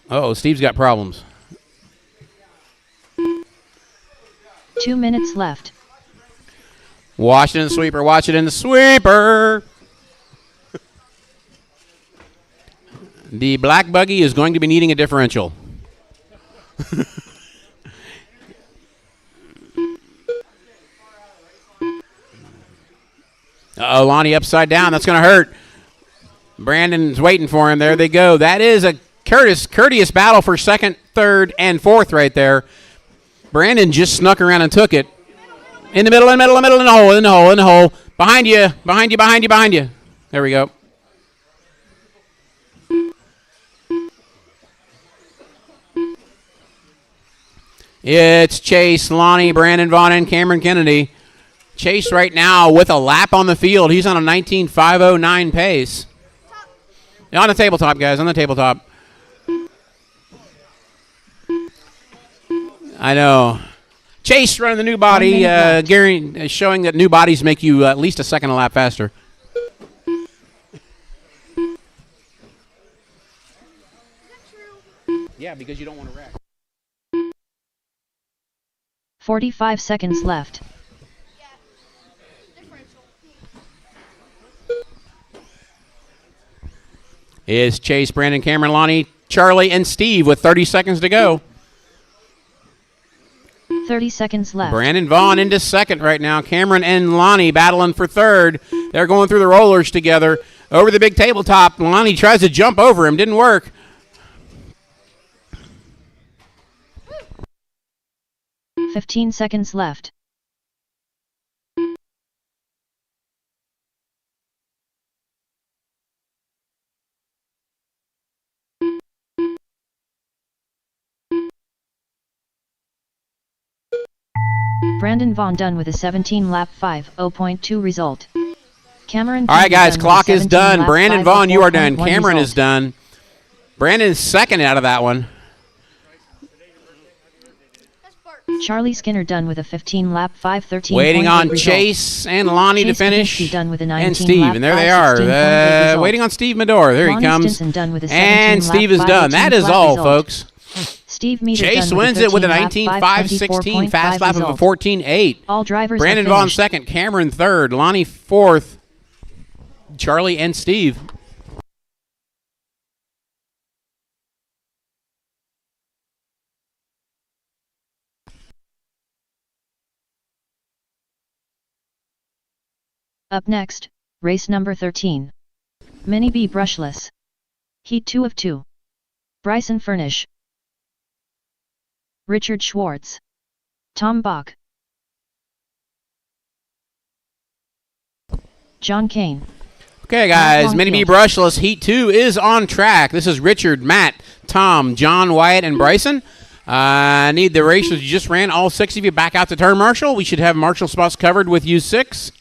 Uh-oh, Steve's got problems. 2 minutes left. Watch it in the sweeper. Watch it in the sweeper. The black buggy is going to be needing a differential. Uh-oh, Lonnie upside down. That's going to hurt. Brandon's waiting for him. There they go. That is a courteous battle for second, third, and fourth right there. Brandon just snuck around and took it. In the middle, in the hole. Behind you. There we go. It's Chase, Lonnie, Brandon Vaughn, and Cameron Kennedy. Chase right now with a lap on the field. He's on a 19.509 pace. On the tabletop, guys, on the tabletop. I know. Chase running the new body, Gary showing that new bodies make you at least a second a lap faster. Yeah, because you don't want to wreck. 45 seconds left. Is Chase, Brandon, Cameron, Lonnie, Charlie, and Steve with 30 seconds to go. 30 seconds left. Brandon Vaughn into second right now. Cameron and Lonnie battling for third. They're going through the rollers together. Over the big tabletop. Lonnie tries to jump over him. Didn't work. Woo! 15 seconds left. Brandon Vaughn done with a 17-lap 5.0.2 result. Cameron. All right, guys, clock is done. Brandon Vaughn, you are done. Cameron is done. Brandon is second out of that one. Charlie Skinner done with a 15-lap 5.13. Waiting on Chase and Lonnie to finish. Done with a 19 and Steve, and there they are. Waiting on Steve Medor. There he comes. And Steve is done. That is all, folks. Steve Meter Chase wins it with a 19.516 fast lap of a 14.8. All drivers Brandon Vaughn second, Cameron third, Lonnie fourth, Charlie and Steve. Up next, race number 13. Mini B brushless. Heat 2 of 2. Bryson Furnish. Richard Schwartz. Tom Bach. John Kane. Okay, guys, Mini B brushless Heat 2 is on track. This is Richard, Matt, Tom, John, Wyatt, and Bryson. I need the racers you just ran, all 6 of you, back out to turn marshal. We should have marshal spots covered with U6.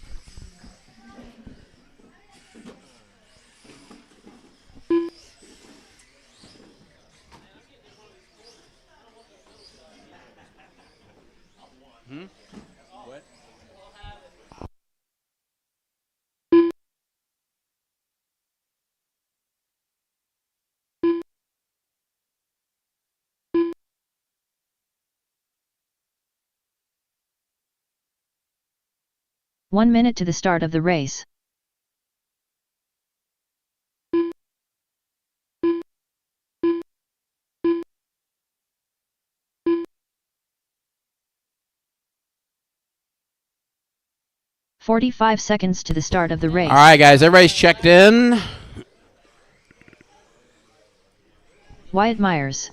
1 minute to the start of the race. "45 seconds to the start of the race. All right, guys, everybody's checked in. Wyatt Myers.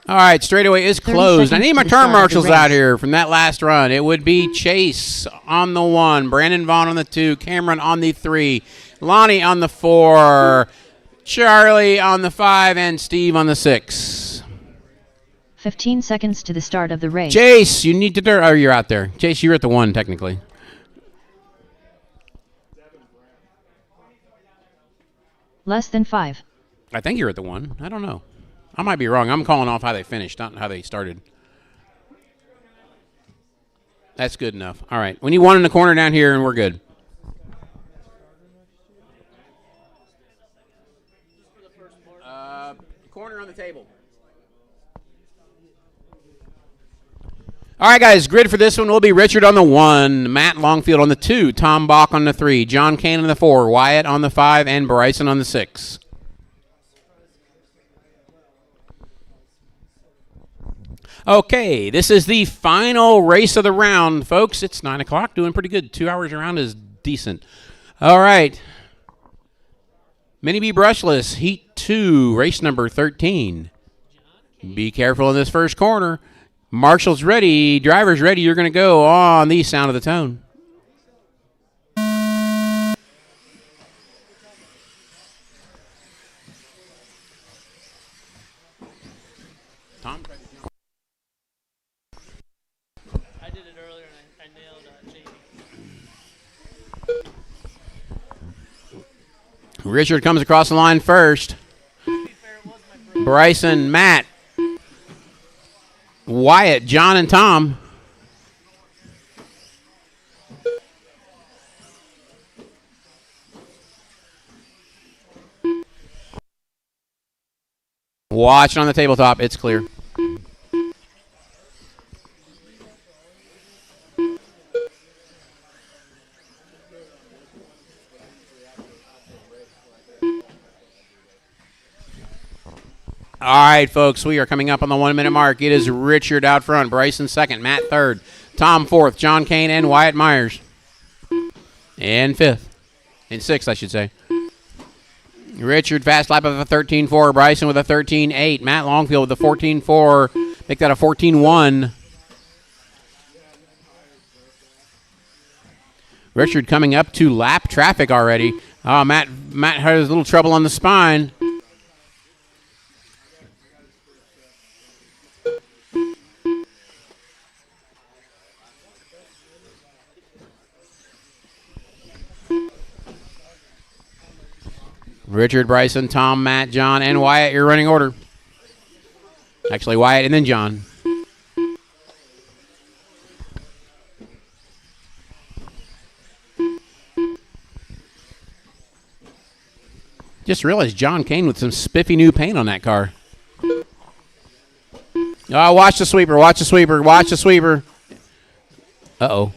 All right, straightaway is 30 closed. I seconds need my to the turn start of the marshals race. out here from that last run. It would be Chase on the 1, Brandon Vaughn on the 2, Cameron on the 3, Lonnie on the 4, Charlie on the 5, and Steve on the 6. 15 seconds to the start of the race. Chase, you need to oh, you're out there. Chase, you're at the 1 technically. Less than 5. I think you're at the 1. I don't know. I might be wrong. I'm calling off how they finished, not how they started. That's good enough. All right. We need 1 in the corner down here, and we're good. Corner on the table. All right, guys. Grid for this one will be Richard on the 1, Matt Longfield on the 2, Tom Bach on the 3, John Kane on the 4, Wyatt on the 5, and Bryson on the 6. Okay, this is the final race of the round, folks. It's 9 o'clock, doing pretty good. 2 hours around is decent. All right. Mini B brushless, heat 2, race number 13. Be careful in this first corner. Marshall's ready, driver's ready. You're going to go on the sound of the tone. Tom? I did it earlier and I nailed JD. Richard comes across the line first. Bryson, Matt, Wyatt, John, and Tom. Watch it on the tabletop. It's clear. All right, folks, we are coming up on the 1 minute mark. It is Richard out front, Bryson second, Matt third, Tom fourth, John Kane and Wyatt Myers. And fifth. And sixth, I should say. Richard fast lap of a 13.4, Bryson with a 13.8, Matt Longfield with a 14.4, make that a 14.1. Richard coming up to lap traffic already. Oh, Matt has a little trouble on the spine. Richard, Bryson, Tom, Matt, John, and Wyatt, your running order. Actually, Wyatt and then John. Just realized John Kane with some spiffy new paint on that car. Oh, watch the sweeper, watch the sweeper, watch the sweeper. Uh-oh.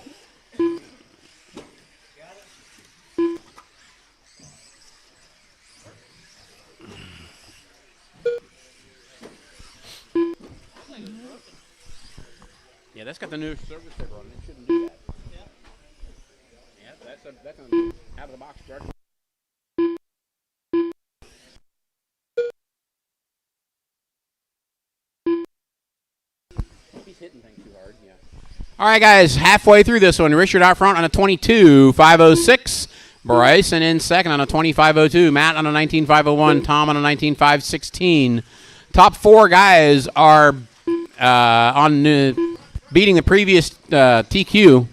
Yeah, that's got the new service sticker on it. It shouldn't do that. Yeah, that's an out-of-the-box truck. He's hitting things too hard, yeah. All right, guys, halfway through this one. Richard out front on a 22.506. Bryson in second on a 25.02. Matt on a 19.501. Tom on a 19.516. Top four guys are on beating the previous TQ.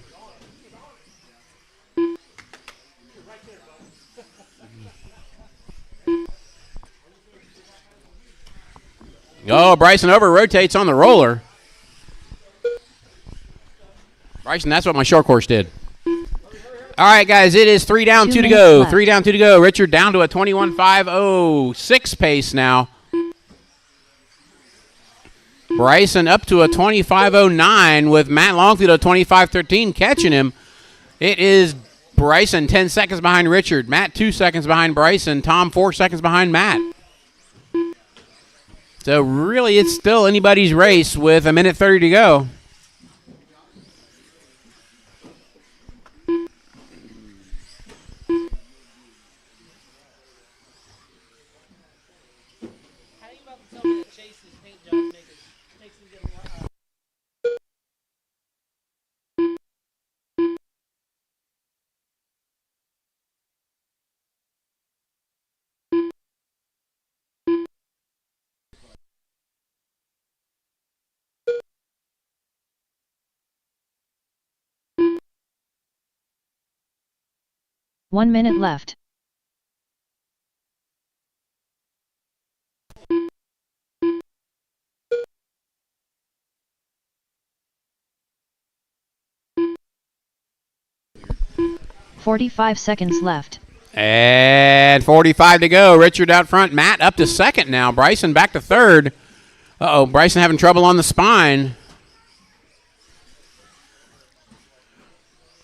Oh, Bryson over rotates on the roller. Bryson, that's what my short course did. All right, guys, it is 3 down, 2 to go. left. 3 down, 2 to go. Richard down to a 21.506 pace now. Bryson up to a 25.09 with Matt Longfield at 25.13 catching him. It is Bryson 10 seconds behind Richard. Matt 2 seconds behind Bryson. Tom 4 seconds behind Matt. So really it's still anybody's race with 1:30 to go. How do you about to tell me that Chase's paint job makes him get a lot? 1 minute left. "45 seconds left. And 45 to go. Richard out front. Matt up to second now. Bryson back to third. Uh-oh, Bryson having trouble on the spine.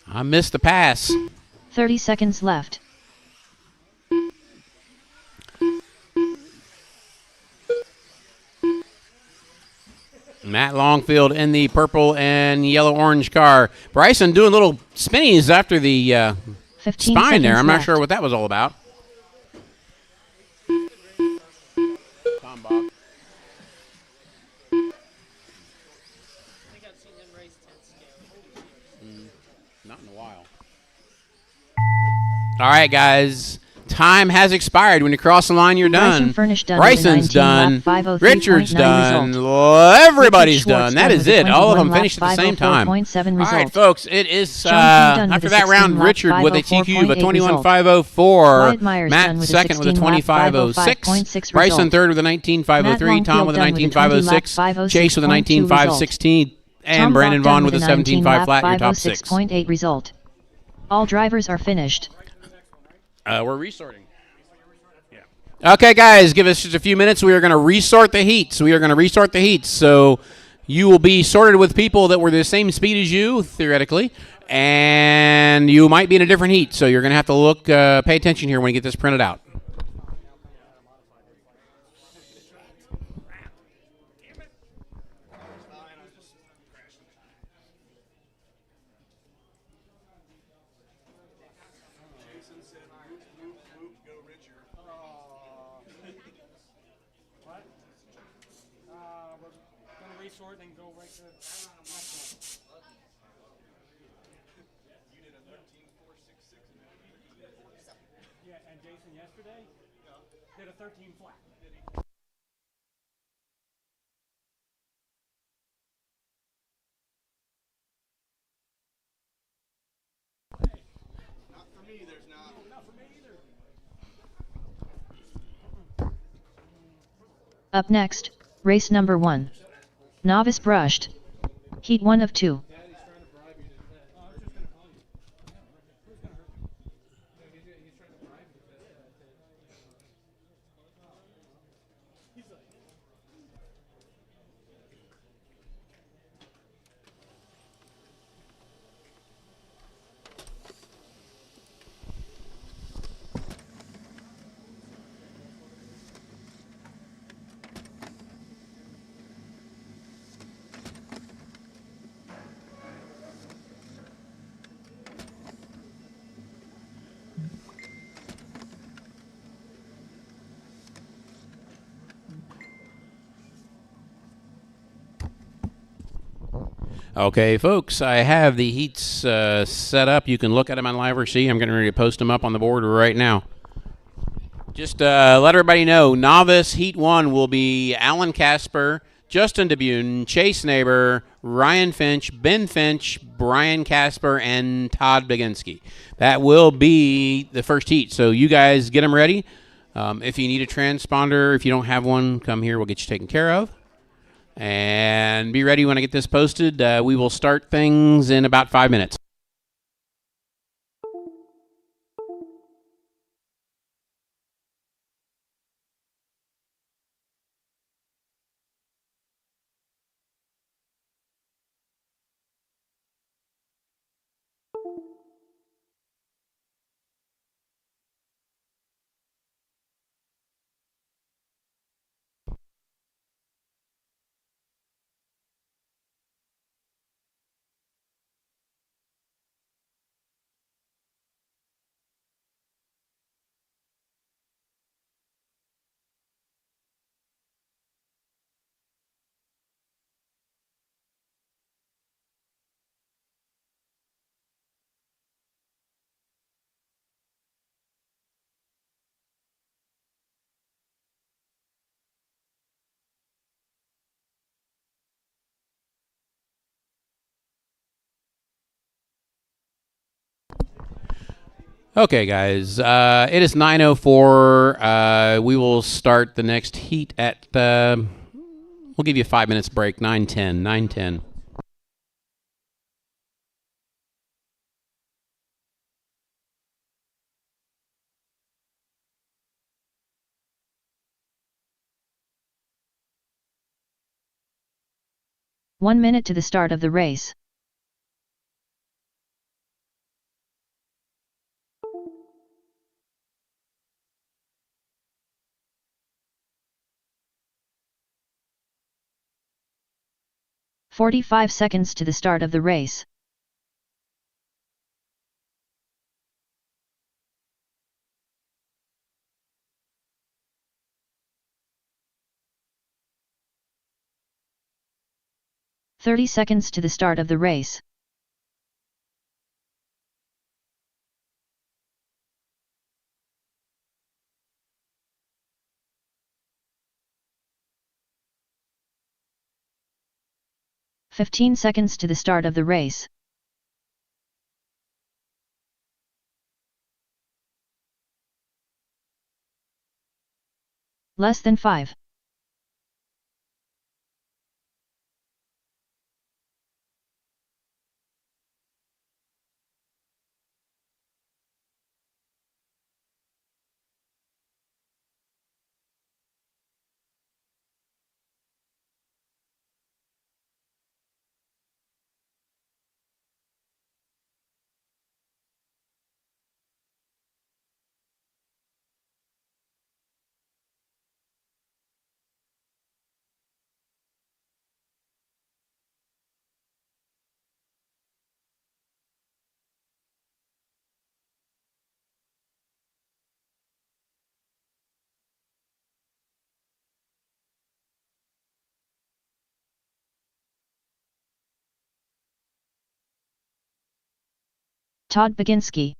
I missed the pass. 30 seconds left. Matt Longfield in the purple and yellow-orange car. Bryson doing little spinnies after the 15 spine seconds there. I'm not left. sure what that was all about. Tom Bob. I think I've seen him race 10 scale. Not in a while. All right, guys. Time has expired. When you cross the line, you're Bryson done. Furnish done Bryson's with a 19 done. lap 503.9 Richard's done. result. Everybody's Richard Schwartz done. That done is with a it. All of them 21 finished at the same time. 504.7 All right, result. folks. It is John King done after with a that round. 16 lap Richard with a TQ of a 504.8 result. 21.504. Wyatt Myers Matt done with a second with a 16 lap 25.06. 505.6 Bryson result. third with a 19.503. Tom with a Matt Longfield done with a 19.506. 20 lap Chase with a 506.2 19.516. And Tom Brandon Bach done Vaughn with a 19 17.5 lap flat. Your top six. 506.8 result. All drivers are finished. We're resorting. Okay, guys, give us just a few minutes. We are going to resort the heats. So you will be sorted with people that were the same speed as you, theoretically, and you might be in a different heat. So you're going to have to look, pay attention here when you get this printed out. Up next, race number 1. Novice brushed. Heat 1 of 2. Okay, folks, I have the heats set up. You can look at them on Live RC. I'm getting ready to post them up on the board right now. Just let everybody know, Novice Heat 1 will be Alan Casper, Justin DeBune, Chase Neighbor, Ryan Finch, Ben Finch, Brian Casper, and Todd Baginski. That will be the first heat, so you guys get them ready. If you need a transponder, if you don't have one, come here. We'll get you taken care of. And be ready when I get this posted. We will start things in about 5 minutes. Okay, guys. It is 9:04. We will start the next heat at. We'll give you a 5 minutes break. 9:10. 9:10. One minute to the start of the race. "45 seconds to the start of the race. "30 seconds to the start of the race. "15 seconds to the start of the race. Less than 5. Todd Baginski.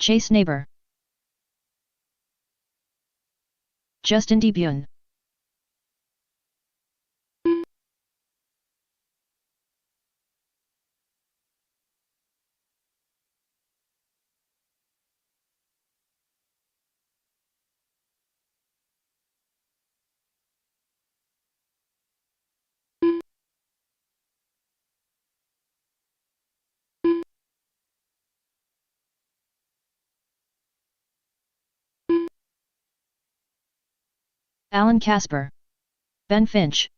Chase Neighbor. Justin DeBune. Alan Casper. Ben Finch.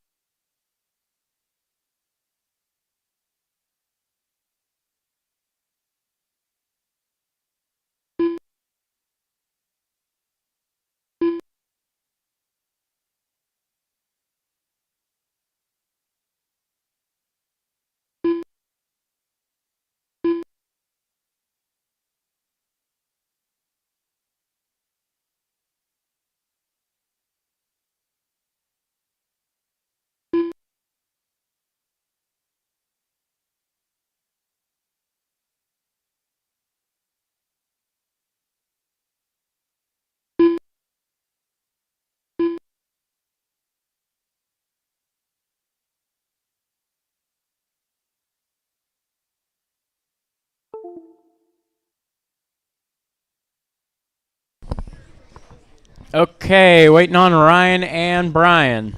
Okay, waiting on Ryan and Brian.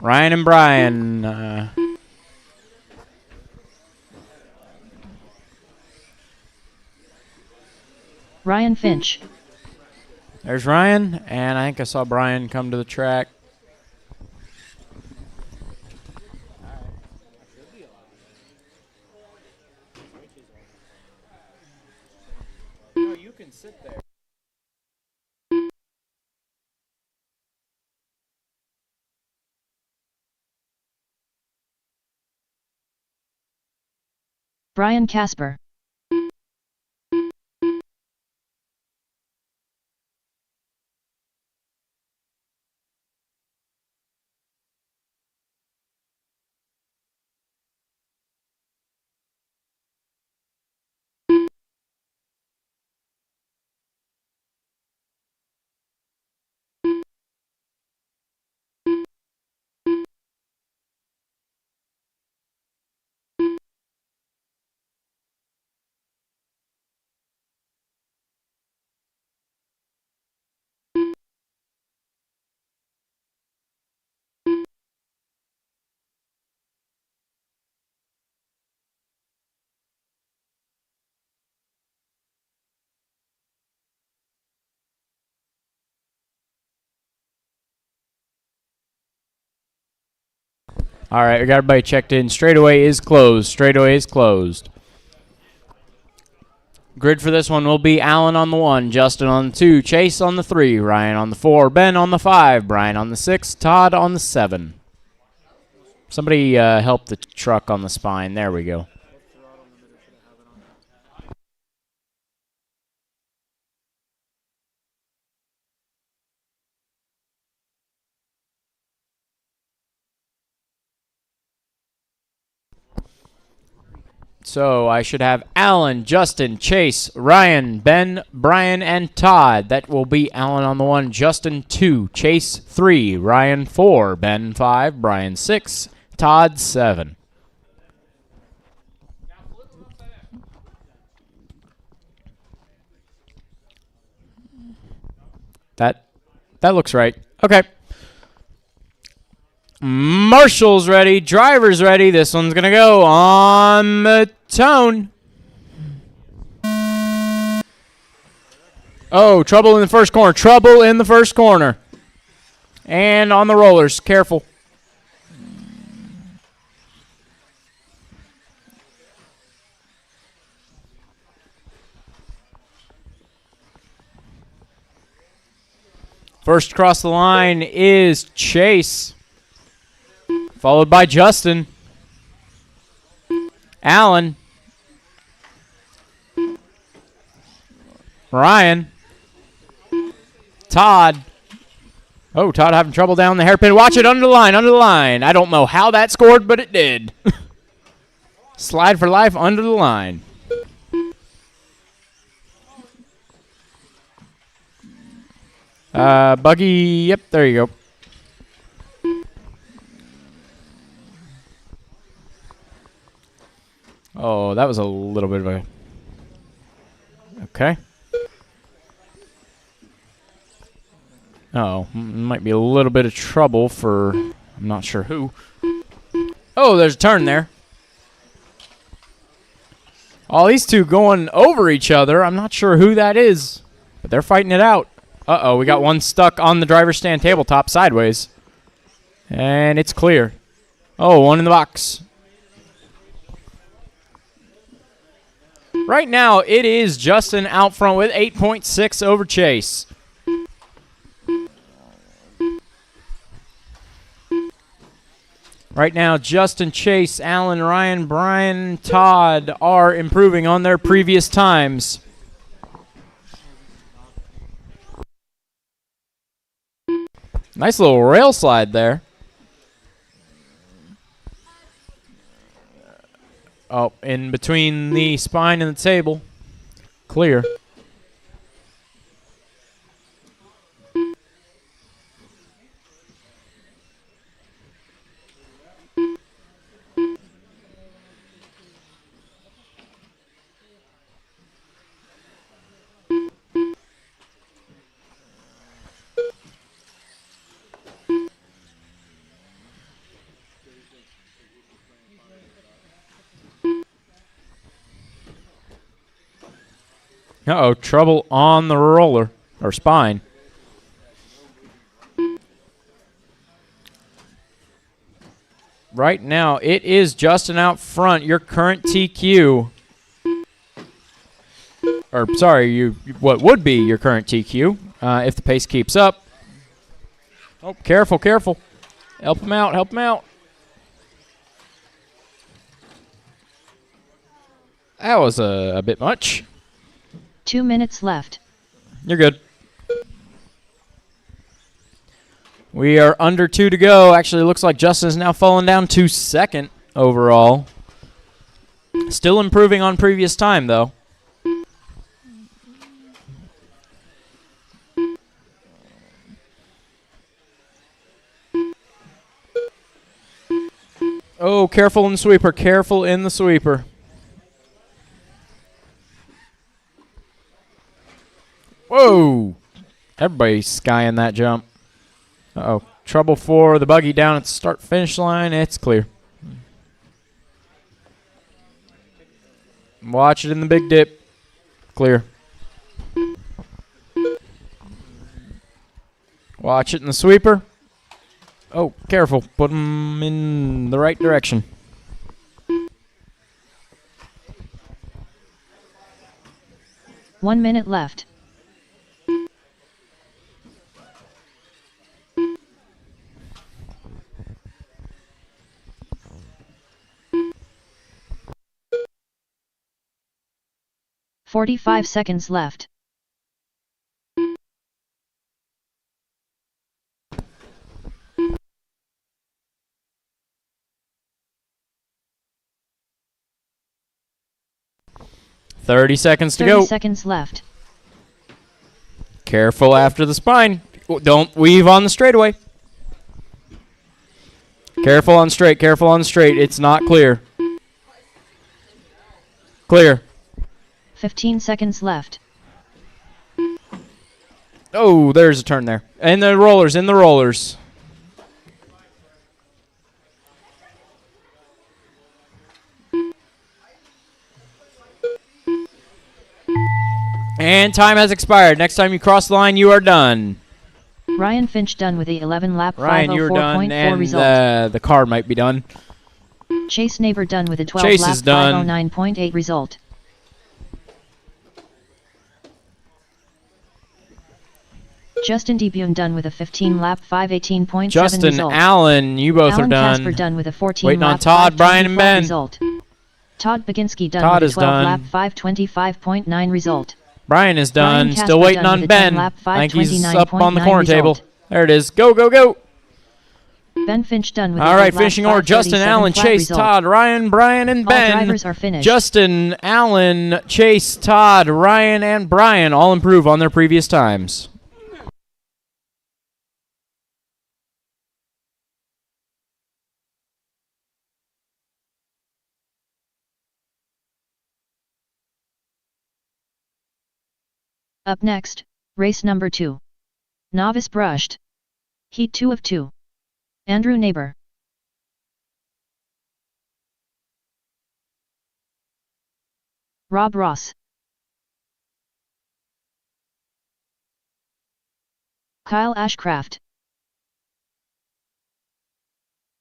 Ryan and Brian. Ryan Finch. There's Ryan, and I think I saw Brian come to the track. No, you can sit there. Brian Casper. All right, we got everybody checked in. Straightaway is closed. Straightaway is closed. Grid for this one will be Alan on the 1, Justin on the 2, Chase on the 3, Ryan on the 4, Ben on the 5, Brian on the 6, Todd on the 7. Somebody help the truck on the spine. There we go. So I should have Alan, Justin, Chase, Ryan, Ben, Brian, and Todd. That will be Alan on the 1, Justin 2, Chase 3, Ryan 4, Ben 5, Brian 6, Todd 7. That looks right. Okay. Marshall's ready. Driver's ready. This one's going to go on the tone. Oh, trouble in the first corner. Trouble in the first corner. And on the rollers. Careful. First across the line is Chase, followed by Justin, Alan, Ryan, Todd. Oh, Todd having trouble down the hairpin. Watch it under the line, under the line. I don't know how that scored, but it did. Slide for life under the line. Buggy, yep, there you go. Oh, that was a little bit of a... Okay. Oh, might be a little bit of trouble for... I'm not sure who. Oh, there's a turn there. All these two going over each other. I'm not sure who that is, but they're fighting it out. Uh-oh, we got one stuck on the driver's stand tabletop sideways. And it's clear. Oh, one in the box. Right now, it is Justin out front with 8.6 over Chase. Right now, Justin, Chase, Alan, Ryan, Brian, Todd are improving on their previous times. Nice little rail slide there. Oh, in between the spine and the table. Clear. Uh-oh, trouble on the roller, or spine. Right now, it is Justin out front, your current TQ. Or, sorry, what would be your current TQ, if the pace keeps up. Oh, careful, careful. Help him out, help him out. That was a bit much. 2 minutes left. You're good. We are under 2 to go. Actually, it looks like Justin is now falling down to second overall. Still improving on previous time, though. Oh, careful in the sweeper. Careful in the sweeper. Whoa. Everybody's skying that jump. Uh-oh. Trouble for the buggy down at the start-finish line. It's clear. Watch it in the big dip. Clear. Watch it in the sweeper. Oh, careful. Put them in the right direction. One minute left. "45 seconds left. "30 seconds to 30 go. seconds left. Careful after the spine. Don't weave on the straightaway. Careful on straight. Careful on straight. It's not clear. Clear. 15 seconds left. Oh, there's a turn there. In the rollers. In the rollers. And time has expired. Next time you cross the line, you are done. Ryan Finch done with the 11-lap Ryan, you're done, 504.4 and result. the car might be done. Chase Neighbor done with a Chase is 12-lap done. 509.8 result. Justin DeBune done with a 15-lap 518.7 Justin, result. Allen, you both Alan are done. Casper done with a 14-lap Waiting on Todd, Brian, and Ben. result. Todd Baginski done Todd with is a 12-lap done. 525.9 result. Brian is done. Brian Still Casper waiting done on with a Ben. 10-lap I think he's up on the 529.9 corner table. result. There it is. Go, go, go. Ben Finch done with All a right, 8-lap finishing order. Justin, 537 Allen, flat Chase, result. Todd, Ryan, Brian, and All Ben. drivers are finished. Justin, Allen, Chase, Todd, Ryan, and Brian all improve on their previous times. Up next, race number 2. Novice brushed. Heat 2 of 2. Andrew Neighbor. Rob Ross. Kyle Ashcraft.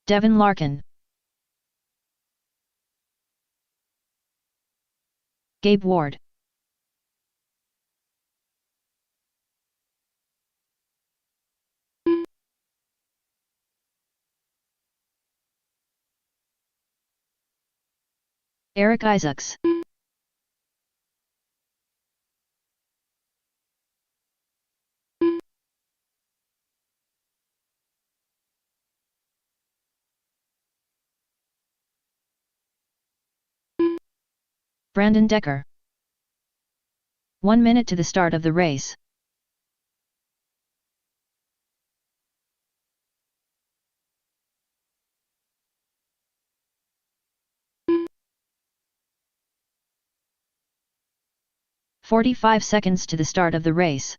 Devin Larkin. Gabe Ward. Eric Isaacs. Brandon Decker. 1 minute to the start of the race. "45 seconds to the start of the race.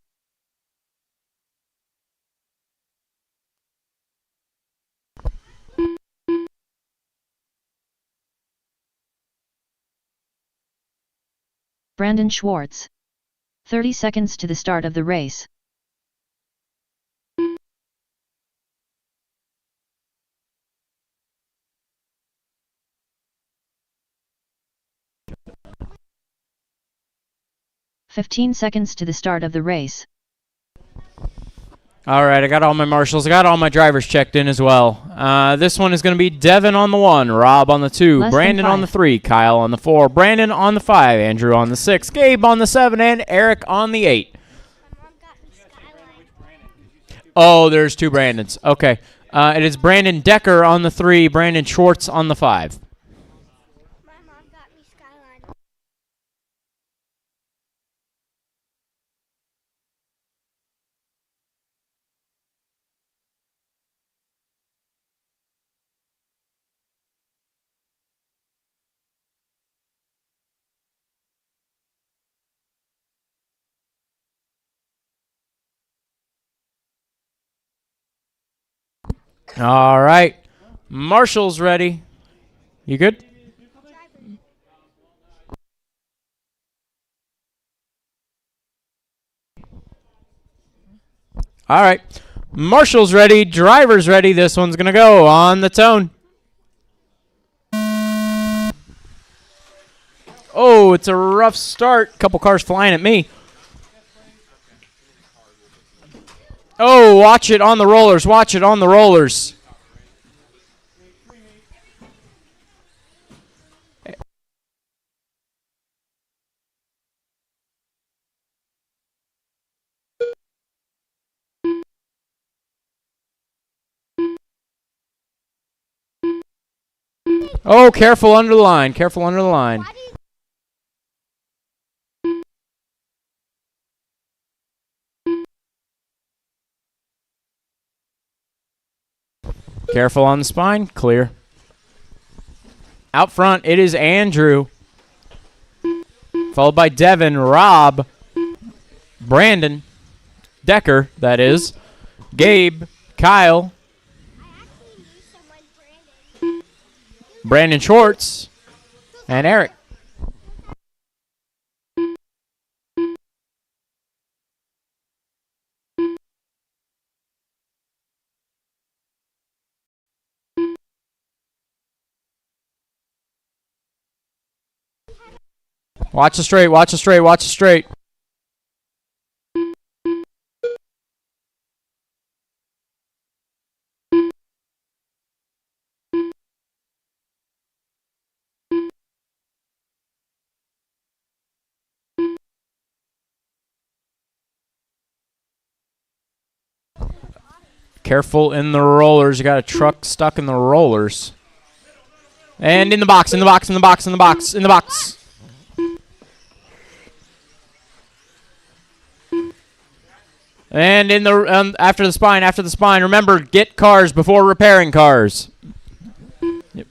Brandon Schwartz. 30 seconds to the start of the race. "15 seconds to the start of the race. All right, I got all my marshals. I got all my drivers checked in as well. This one is going to be Devin on the 1, Rob on the 2, Less than Brandon on the 5. 3, Kyle on the 4, Brandon on the 5, Andrew on the 6, Gabe on the 7, and Eric on the 8. Oh, there's 2 Brandons. Okay. It is Brandon Decker on the 3, Brandon Schwartz on the 5. My mom got me Skyline. All right. Marshall's ready. You good? All right. Marshall's ready. Driver's ready. This one's going to go on the tone. Oh, it's a rough start. Couple cars flying at me. Oh, watch it on the rollers. Watch it on the rollers. Oh, careful under the line. Careful under the line. Careful on the spine. Clear. Out front, it is Andrew. Followed by Devin, Rob, Brandon, Decker, that is, Gabe, Kyle, Brandon Schwartz, and Eric. Watch the straight, watch the straight, watch the straight. Careful in the rollers. You got a truck stuck in the rollers. And in the box, in the box, in the box, in the box, in the box. And in the after the spine, after the spine. Remember, get cars before repairing cars. Yep.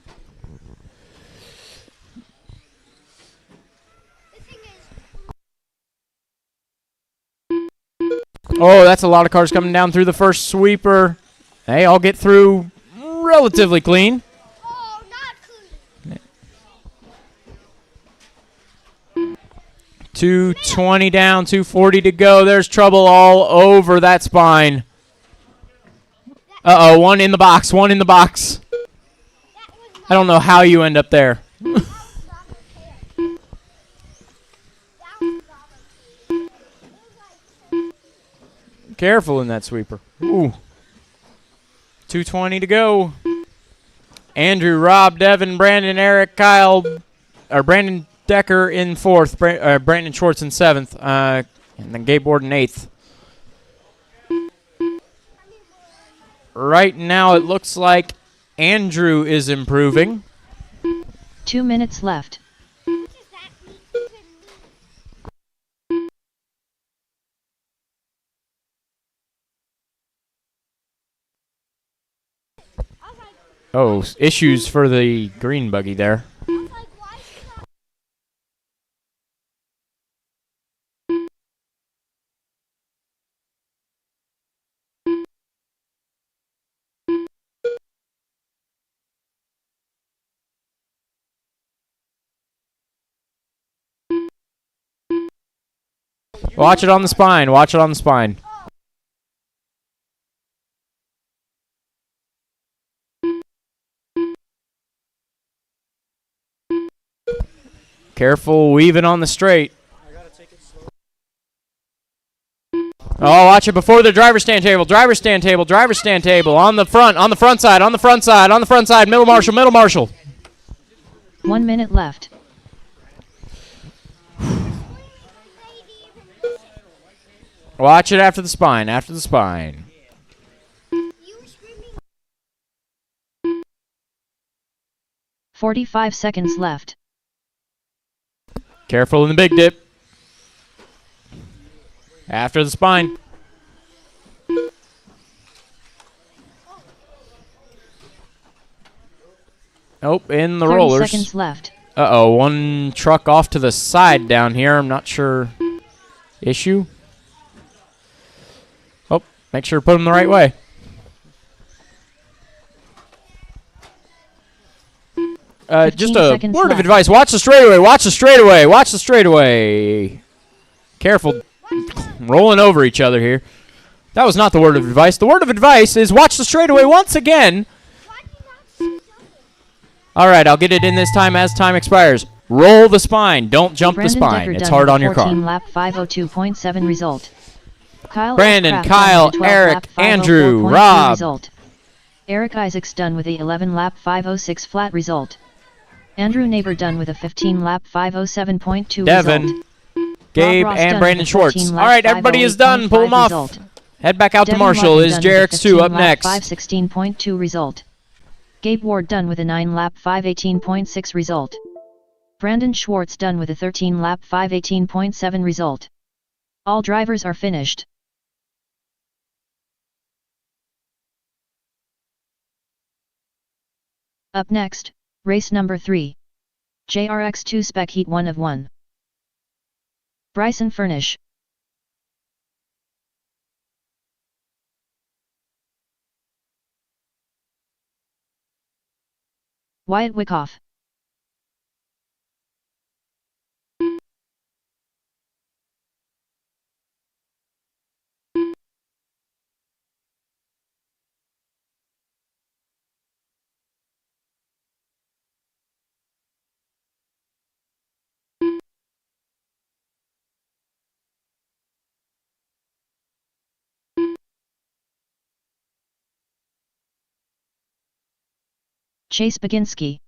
Oh, that's a lot of cars coming down through the first sweeper. Hey, I'll get through relatively clean. Oh, not clean. 220 down, 240 to go. There's trouble all over that spine. Uh-oh, one in the box, one in the box. I don't know how you end up there. Careful in that sweeper. Ooh. 220 to go. Andrew, Rob, Devin, Brandon, Eric, Kyle, or Brandon Decker in 4th, Brandon Schwartz in 7th, and then Gabe Ward in 8th. Right now it looks like Andrew is improving. 2 minutes left. Oh, issues for the green buggy there. Watch it on the spine. Watch it on the spine. Careful weaving on the straight. Oh, watch it before the driver stand table. Driver stand table. Driver stand table. On the front side. On the front side. On the front side. Middle marshal. Middle marshal. 1 minute left. Watch it after the spine. After the spine. 45 seconds left. Careful in the big dip. After the spine. Nope, in the 30 rollers. seconds left. Uh-oh, one truck off to the side down here. I'm not sure. Issue? Oh, make sure to put them the right way. Just a 15 word of left. advice. Watch the straightaway. Watch the straightaway. Watch the straightaway. Careful. Rolling over each other here. That was not the word of advice. The word of advice is watch the straightaway once again. All right, I'll get it in this time as time expires. Roll the spine. Don't jump Brandon the spine. Decker It's done hard with on your car. 14 lap 502.7 result. Kyle Brandon, Kraft Kyle, done with a 12 Eric, lap Andrew, 504.2 Rob. Result. Eric Isaacs done with a 11 lap 506 flat result. Andrew Neighbor done with a 15 lap 507.2 Devin, result. Gabe, Ross and done Brandon with a Schwartz. 14 All right, everybody is done. Pull them off. result. Head back out to Devin Marshall. Lutton Is done with a JRX2 up 15 lap next? 516.2 result. Gabe Ward done with a 9 lap 518.6 result. Brandon Schwartz done with a 13 lap 518.7 result. All drivers are finished. Up next, race number 3. JRX2 Spec Heat 1 of 1. Bryson Furnish. Wyatt Wyckoff. Chase Baginski.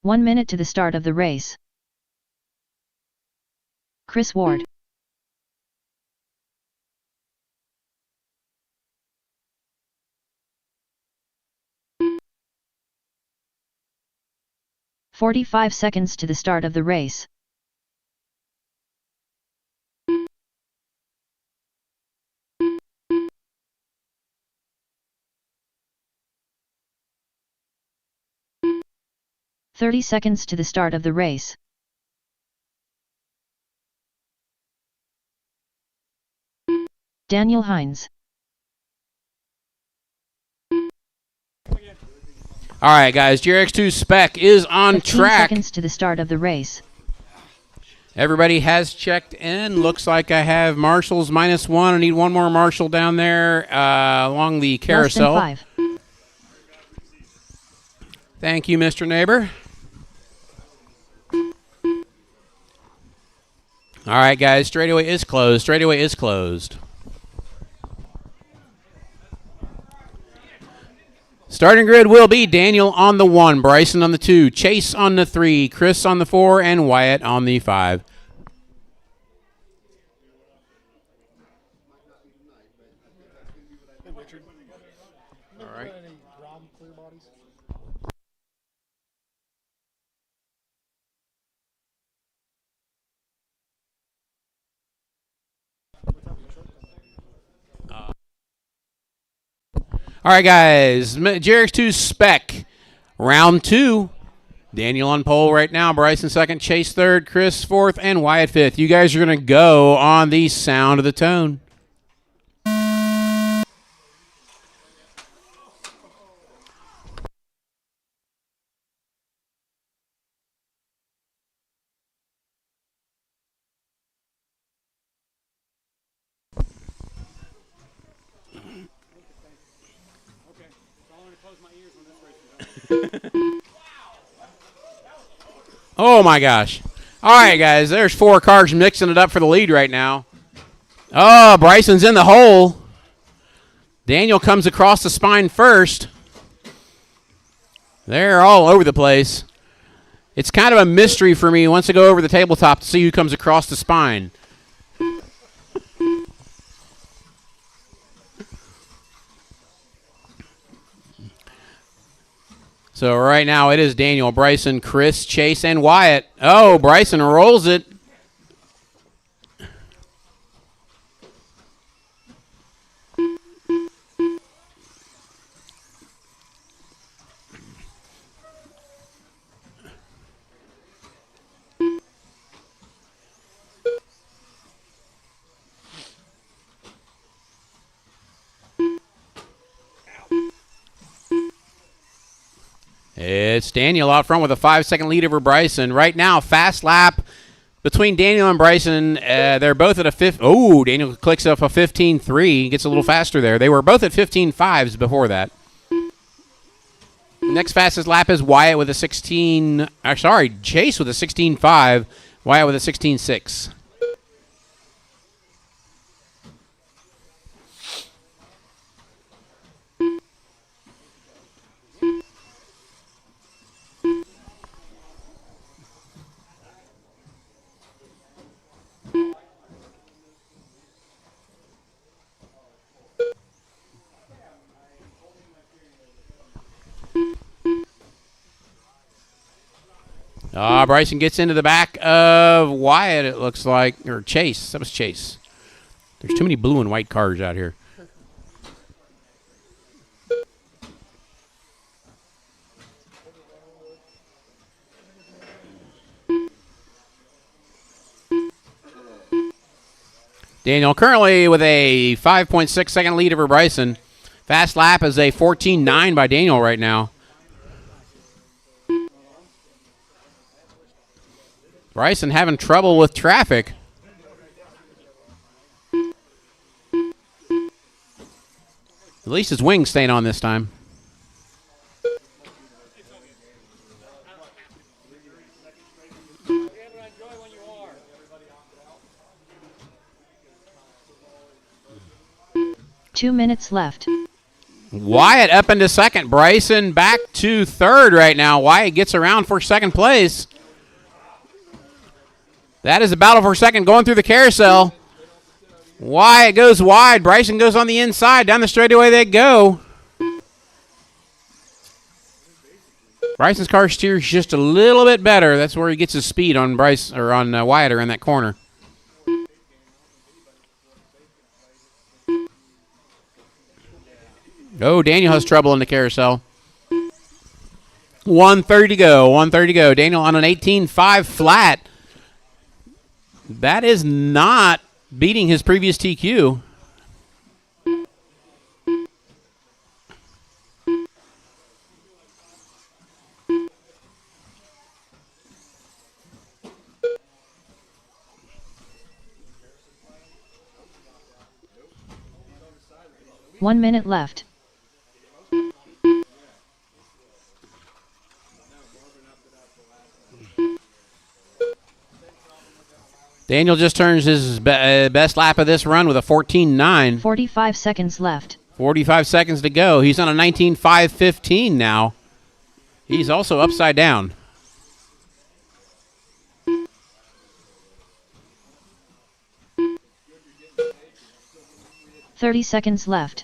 One minute to the start of the race. Chris Ward. "45 seconds to the start of the race. "30 seconds to the start of the race. Daniel Hines. All right, guys. JRX2 Spec is on 15 track. seconds to the start of the race. Everybody has checked in. Looks like I have marshals -1. I need one more marshal down there along the carousel. Less than 5. Thank you, Mr. Neighbor. All right, guys. Straightaway is closed. Straightaway is closed. Starting grid will be Daniel on the 1, Bryson on the 2, Chase on the 3, Chris on the 4, and Wyatt on the 5. All right. All right, guys. JRX2 Spec, round 2. Daniel on pole right now. Bryson second, Chase third, Chris fourth, and Wyatt fifth. You guys are going to go on the sound of the tone. Oh my gosh. All right, guys, there's 4 cars mixing it up for the lead right now. Oh, Bryson's in the hole. Daniel comes across the spine first. They're all over the place. It's kind of a mystery for me once I go over the tabletop to see who comes across the spine. So right now it is Daniel, Bryson, Chris, Chase, and Wyatt. Oh, Bryson rolls it. It's Daniel out front with a 5-second lead over Bryson. Right now, fast lap between Daniel and Bryson. They're both at a Oh, Daniel clicks up a 15.3. Gets a little faster there. They were both at 15.5s before that. Next fastest lap is Wyatt with a 16. Chase with a 16.5. Wyatt with a 16.6. Bryson gets into the back of Wyatt, it looks like. Or Chase. That was Chase. There's too many blue and white cars out here. Daniel currently with a 5.6 second lead over Bryson. Fast lap is a 14.9 by Daniel right now. Bryson having trouble with traffic. At least his wings staying on this time. Two minutes left. Wyatt up into second. Bryson back to third right now. Wyatt gets around for second place. That is a battle for second going through the carousel. Wyatt goes wide. Bryson goes on the inside. Down the straightaway they go. Bryson's car steers just a little bit better. That's where he gets his speed on Wyatt around that corner. Oh, Daniel has trouble in the carousel. 1:30 to go. 1:30 to go. Daniel on an 18.5 flat. That is not beating his previous TQ. One minute left. Daniel just turns his best lap of this run with a 14.9. 45 seconds left. 45 seconds to go. He's on a 19.515 now. He's also upside down. "30 seconds left.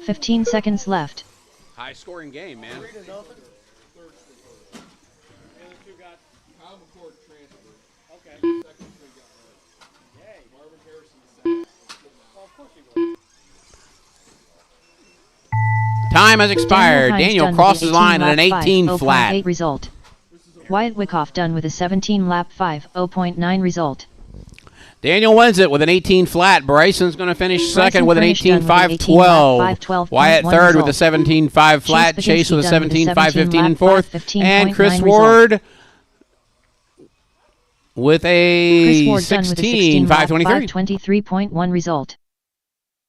"15 seconds left. High scoring game, man. Time has expired. Daniel crosses line at an 18 flat. Result. Wyatt Wyckoff done with a 17 lap 5.0.9 result. Daniel wins it with an 18 flat. Bryson's going to finish second with an finished 18 done with an 5-12. 5-12. Wyatt One third with a result. 17 5 flat. Chase Chase with a Baginski done with a 17 5 15 in 17 fourth. 15.9 And Chris result. Ward with Chris a Ward done with a 16 5 23. 523.1 result.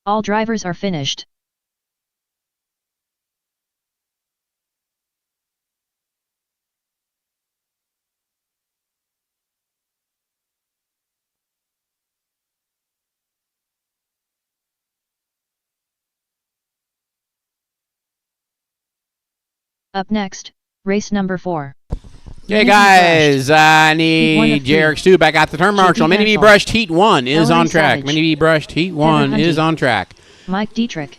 All drivers are finished. Up next, race number 4. Okay, Mini B guys, I Heat one need of three. Jarek Stu back at the turn marshal. Mini B Hansel. brushed heat 1 is Ellery on track. Savage. Mini B brushed heat 1 Hunty. is on track. Mike Dietrich.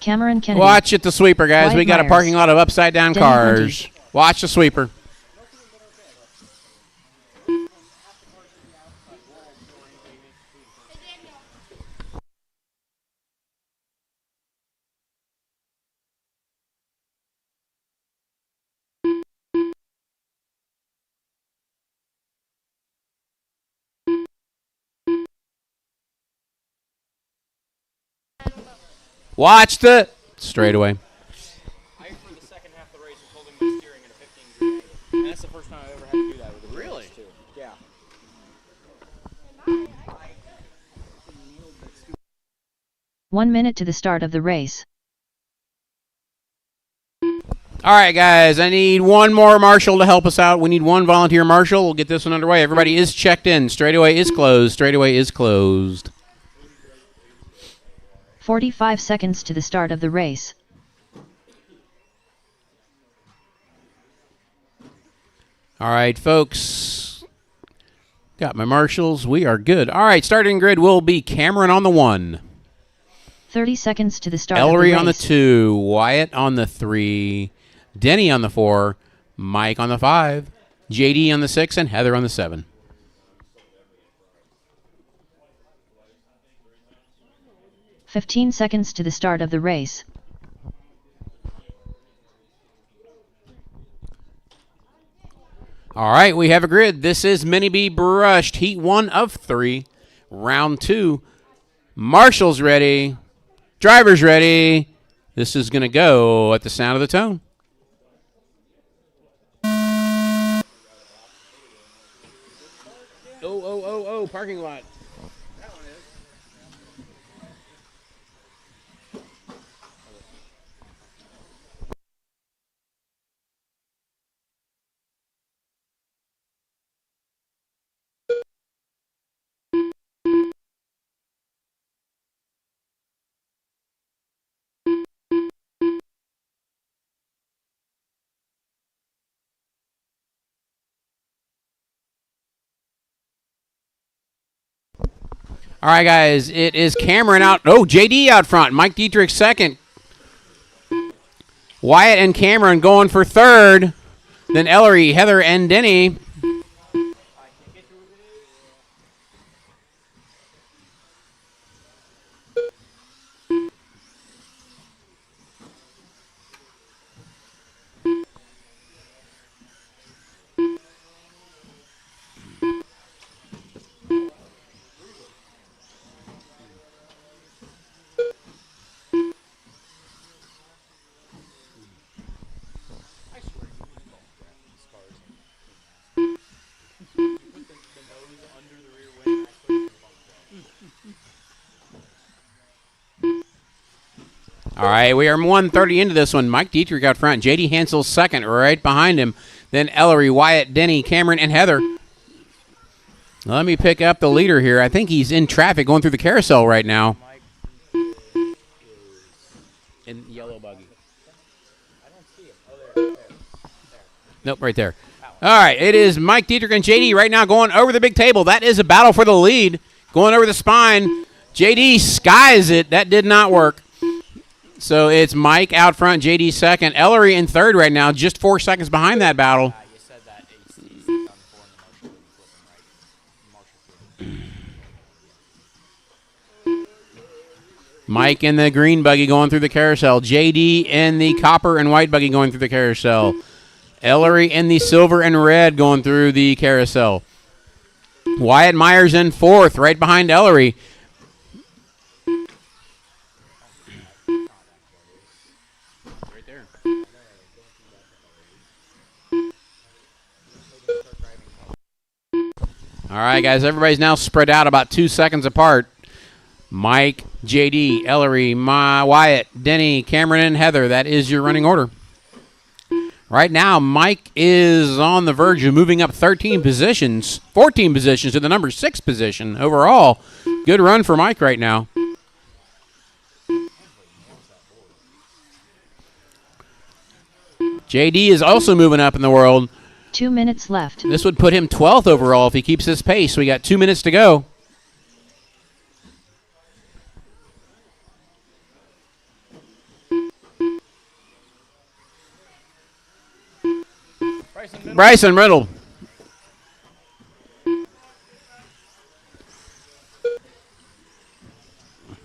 Cameron Kennedy. Watch it, the sweeper, guys. Wyatt We got a Myers. parking lot of upside down Denny cars. Watch the sweeper. Watch the straightaway. I, for the second half of the race, was holding my steering at a 15 degree angle. And that's the first time I've ever had to do that with a really? Too. Yeah. 1 minute to the start of the race. All right, guys, I need one more marshal to help us out. We need one volunteer marshal. We'll get this one underway. Everybody is checked in. Straightaway is closed. Straightaway is closed. 45 seconds to the start of the race. All right, folks. Got my marshals. We are good. All right, starting grid will be Cameron on the 1. 30 seconds to the start of the Ellery race. on the 2. Wyatt on the 3. Denny on the 4. Mike on the 5. JD on the 6. And Heather on the 7. "15 seconds to the start of the race. All right, we have a grid. This is Mini B brushed. Heat 1 of 3. Round 2. Marshall's ready. Driver's ready. This is going to go at the sound of the tone. Oh, parking lot. All right, guys, it is Cameron out. Oh, JD out front. Mike Dietrich second. Wyatt and Cameron going for third. Then Ellery, Heather, and Denny. All right, we are 1:30 into this one. Mike Dietrich out front. J.D. Hansel second, right behind him. Then Ellery, Wyatt, Denny, Cameron, and Heather. Let me pick up the leader here. I think he's in traffic going through the carousel right now. In yellow buggy. I don't see him. Oh, there. Nope, right there. All right, it is Mike Dietrich and J.D. right now going over the big table. That is a battle for the lead. Going over the spine. J.D. skies it. That did not work. So it's Mike out front, JD second. Ellery in third right now, just 4 seconds behind that battle. Mike in the green buggy going through the carousel. JD in the copper and white buggy going through the carousel. Ellery in the silver and red going through the carousel. Wyatt Myers in fourth, right behind Ellery. Right there. All right, guys, everybody's now spread out about 2 seconds apart. Mike, JD, Ellery, Wyatt, Denny, Cameron, and Heather. That is your running order. Right now, Mike is on the verge of moving up 14 positions to the number 6 position overall. Good run for Mike right now. JD is also moving up in the world. 2 minutes left. This would put him 12th overall if he keeps this pace. We got 2 minutes to go. Bryson Riddle.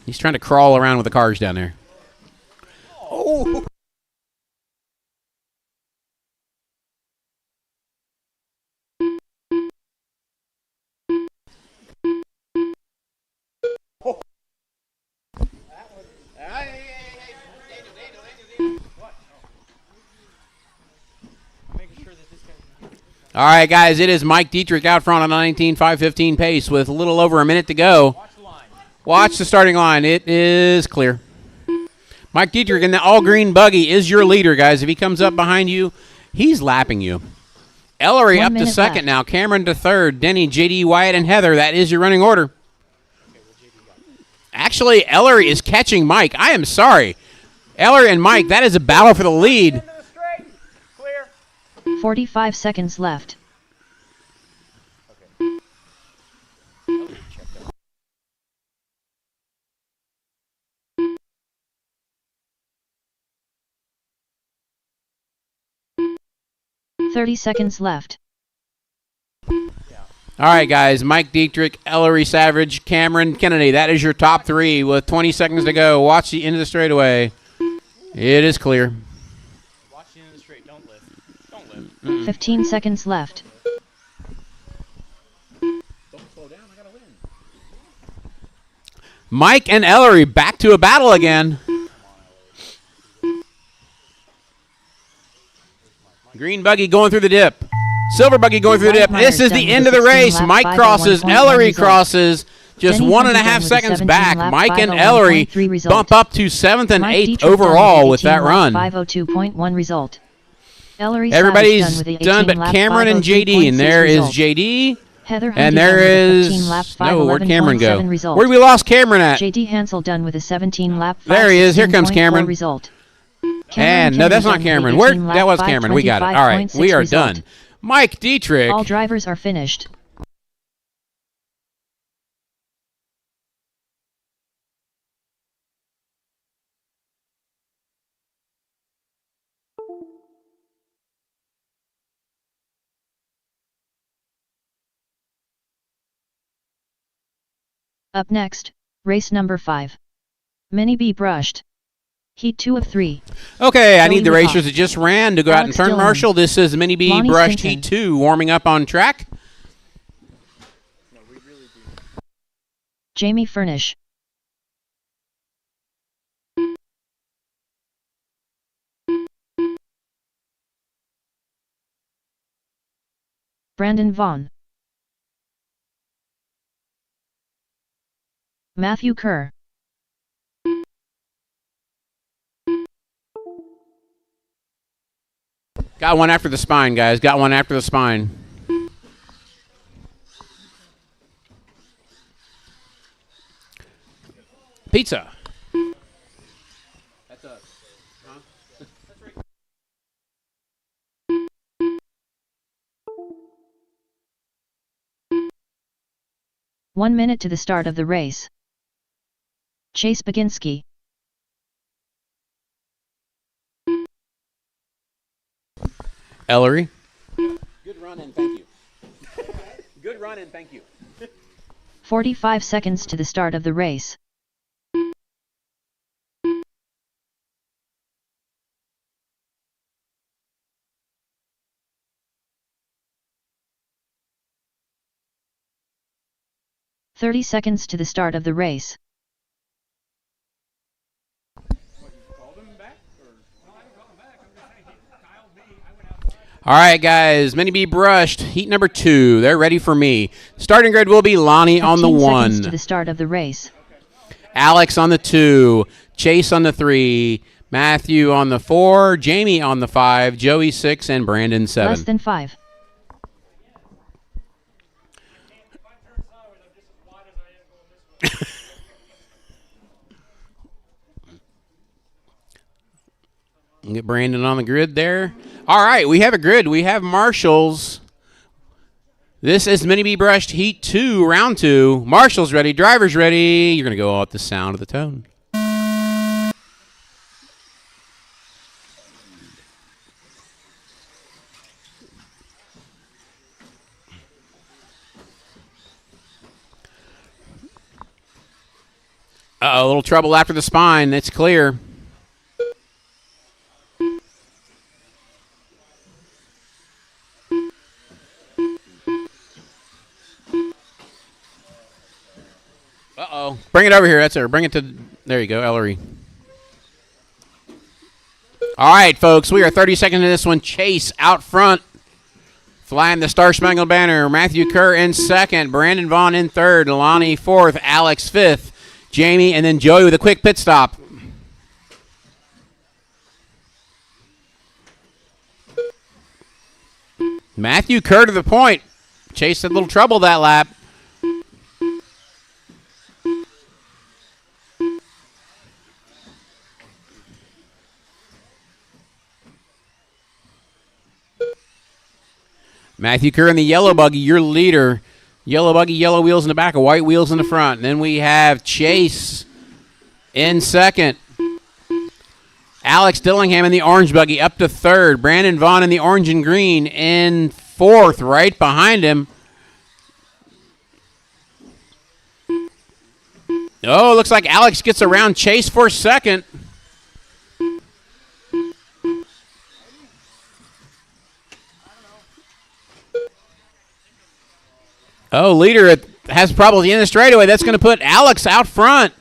He's trying to crawl around with the cars down there. Oh. All right, guys, it is Mike Dietrich out front on a 19.515 pace with a little over a minute to go. Watch the starting line. It is clear. Mike Dietrich in the all-green buggy is your leader, guys. If he comes up behind you, he's lapping you. Ellery up to second now. Cameron to third. Denny, JD, Wyatt, and Heather. That is your running order. Actually, Ellery is catching Mike. I am sorry. Ellery and Mike, that is a battle for the lead. 45 seconds left. Okay. 30 seconds left. All right, guys. Mike Dietrich, Ellery Savage, Cameron Kennedy. That is your top 3 with 20 seconds to go. Watch the end of the straightaway. It is clear. 15 seconds left. Don't slow down, I gotta win. Mike and Ellery back to a battle again. Green buggy going through the dip. Silver buggy going through the dip. This is the end of the race. Mike crosses, Ellery crosses. Just 1.5 seconds back. Mike and Ellery bump up to 7th and 8th overall with that run. 502.1 result. Everybody's done but Cameron and JD, and there is JD, and there is, no, where'd Cameron go? Where'd we lost Cameron at? JD Hansel done with a 17-lap. There he is, here comes Cameron. Result. And, no, that's not Cameron. Where? That was Cameron, we got it. All right, we are done. Mike Dietrich. All drivers are finished. Up next, race number 5. Mini B brushed. Heat 2 of 3. Okay, I need the racers that just ran to go out and turn marshal. This is Mini B brushed Heat 2 warming up on track. Jamie Furnish. Brandon Vaughn. Matthew Kerr. Got one after the spine, guys. Got one after the spine. Pizza. That's us. Huh? That's right. 1 minute to the start of the race. Chase Baginski. Ellery. Good run and thank you. Good run and thank you. 45 seconds to the start of the race. 30 seconds to the start of the race. All right, guys. Mini B brushed. Heat number 2. They're ready for me. Starting grid will be Lonnie on the 15 1. seconds to the start of the race. Alex on the 2. Chase on the 3. Matthew on the 4. Jamie on the 5. Joey 6. And Brandon 7. Less than 5. Get Brandon on the grid there. All right, we have a grid. We have marshals. This is Mini B brushed Heat 2, round 2. Marshals ready, drivers ready. You're going to go out the sound of the tone. Uh-oh, a little trouble after the spine. It's clear. Uh-oh. Bring it over here. That's her. Bring it to... There you go, Ellery. All right, folks. We are 30 seconds into this one. Chase out front. Flying the Star Spangled Banner. Matthew Kerr in second. Brandon Vaughn in third. Lonnie fourth. Alex fifth. Jamie and then Joey with a quick pit stop. Matthew Kerr to the point. Chase had a little trouble that lap. Matthew Kerr in the yellow buggy, your leader. Yellow buggy, yellow wheels in the back, white wheels in the front. And then we have Chase in second. Alex Dillingham in the orange buggy up to third. Brandon Vaughn in the orange and green in fourth, right behind him. Oh, looks like Alex gets around Chase for second. Oh, leader has problems at the end of the straightaway. That's going to put Alex out front.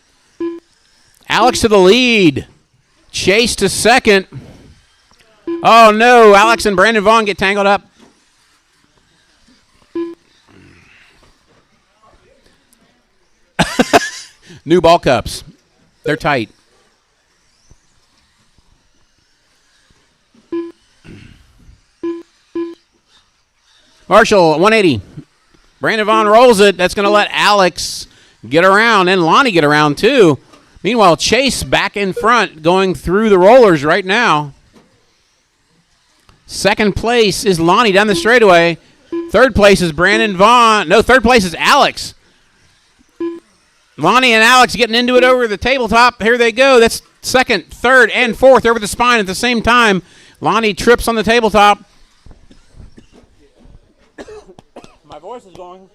Alex to the lead. Chase to second. Oh, no. Alex and Brandon Vaughn get tangled up. New ball cups. They're tight. Marshall, 180. Brandon Vaughn rolls it. That's going to let Alex get around and Lonnie get around too. Meanwhile, Chase back in front going through the rollers right now. Second place is Lonnie down the straightaway. Third place is Brandon Vaughn. No, third place is Alex. Lonnie and Alex getting into it over the tabletop. Here they go. That's second, third, and fourth over the spine at the same time. Lonnie trips on the tabletop. My voice is going.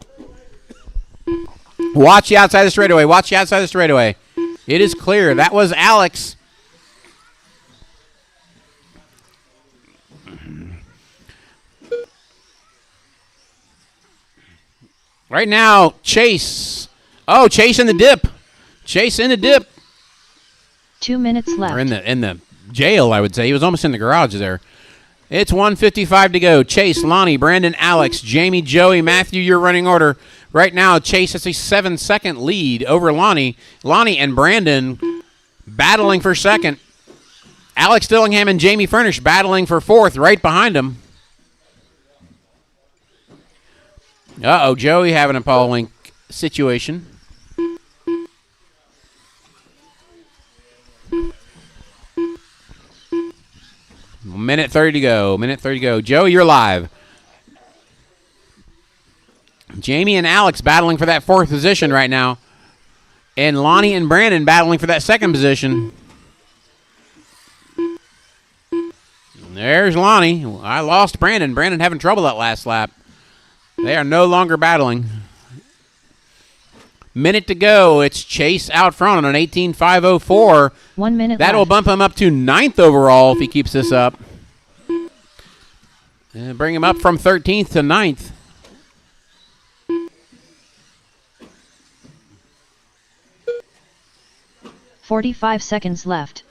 Watch the outside of the straightaway. Watch the outside of the straightaway. It is clear. That was Alex. Right now, Chase. Oh, Chase in the dip. Chase in the dip. 2 minutes left. Or in the jail, I would say. He was almost in the garage there. It's 1:55 to go. Chase, Lonnie, Brandon, Alex, Jamie, Joey, Matthew, your running order. Right now, Chase has a 7-second lead over Lonnie. Lonnie and Brandon battling for second. Alex Dillingham and Jamie Furnish battling for fourth right behind him. Uh-oh, Joey having a Paul Wink situation. Minute 30 to go. Minute 30 to go. Joey, you're live. Jamie and Alex battling for that fourth position right now. And Lonnie and Brandon battling for that second position. There's Lonnie. I lost Brandon. Brandon having trouble that last lap. They are no longer battling. Minute to go. It's Chase out front on an 18.504. 1 minute That'll left. bump him up to 9th overall if he keeps this up. And bring him up from 13th to 9th. 45 seconds left.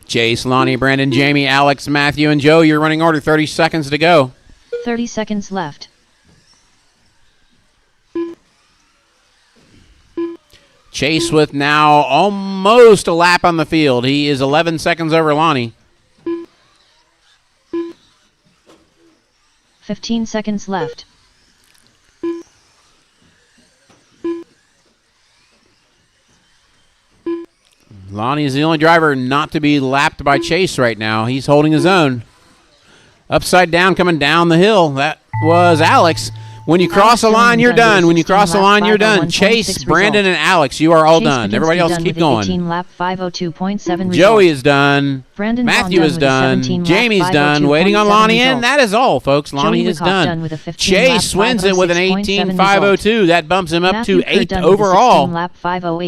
Chase, Lonnie, Brandon, Jamie, Alex, Matthew, and Joe, your running order. 30 seconds to go. 30 seconds left. Chase with now almost a lap on the field. He is 11 seconds over Lonnie. 15 seconds left. Lonnie is the only driver not to be lapped by Chase right now. He's holding his own. Upside down coming down the hill. That was Alex. When you cross the line, you're done. When you cross the line, you're done. Chase, Brandon, and Alex, you are all done. Everybody else keep going. Lap 502.7 Joey is done. Brandon Matthew is done. Jamie's done. Waiting on Lonnie in. That is all, folks. Lonnie is done. Chase wins it with an 18.502. That bumps him up to 8 overall.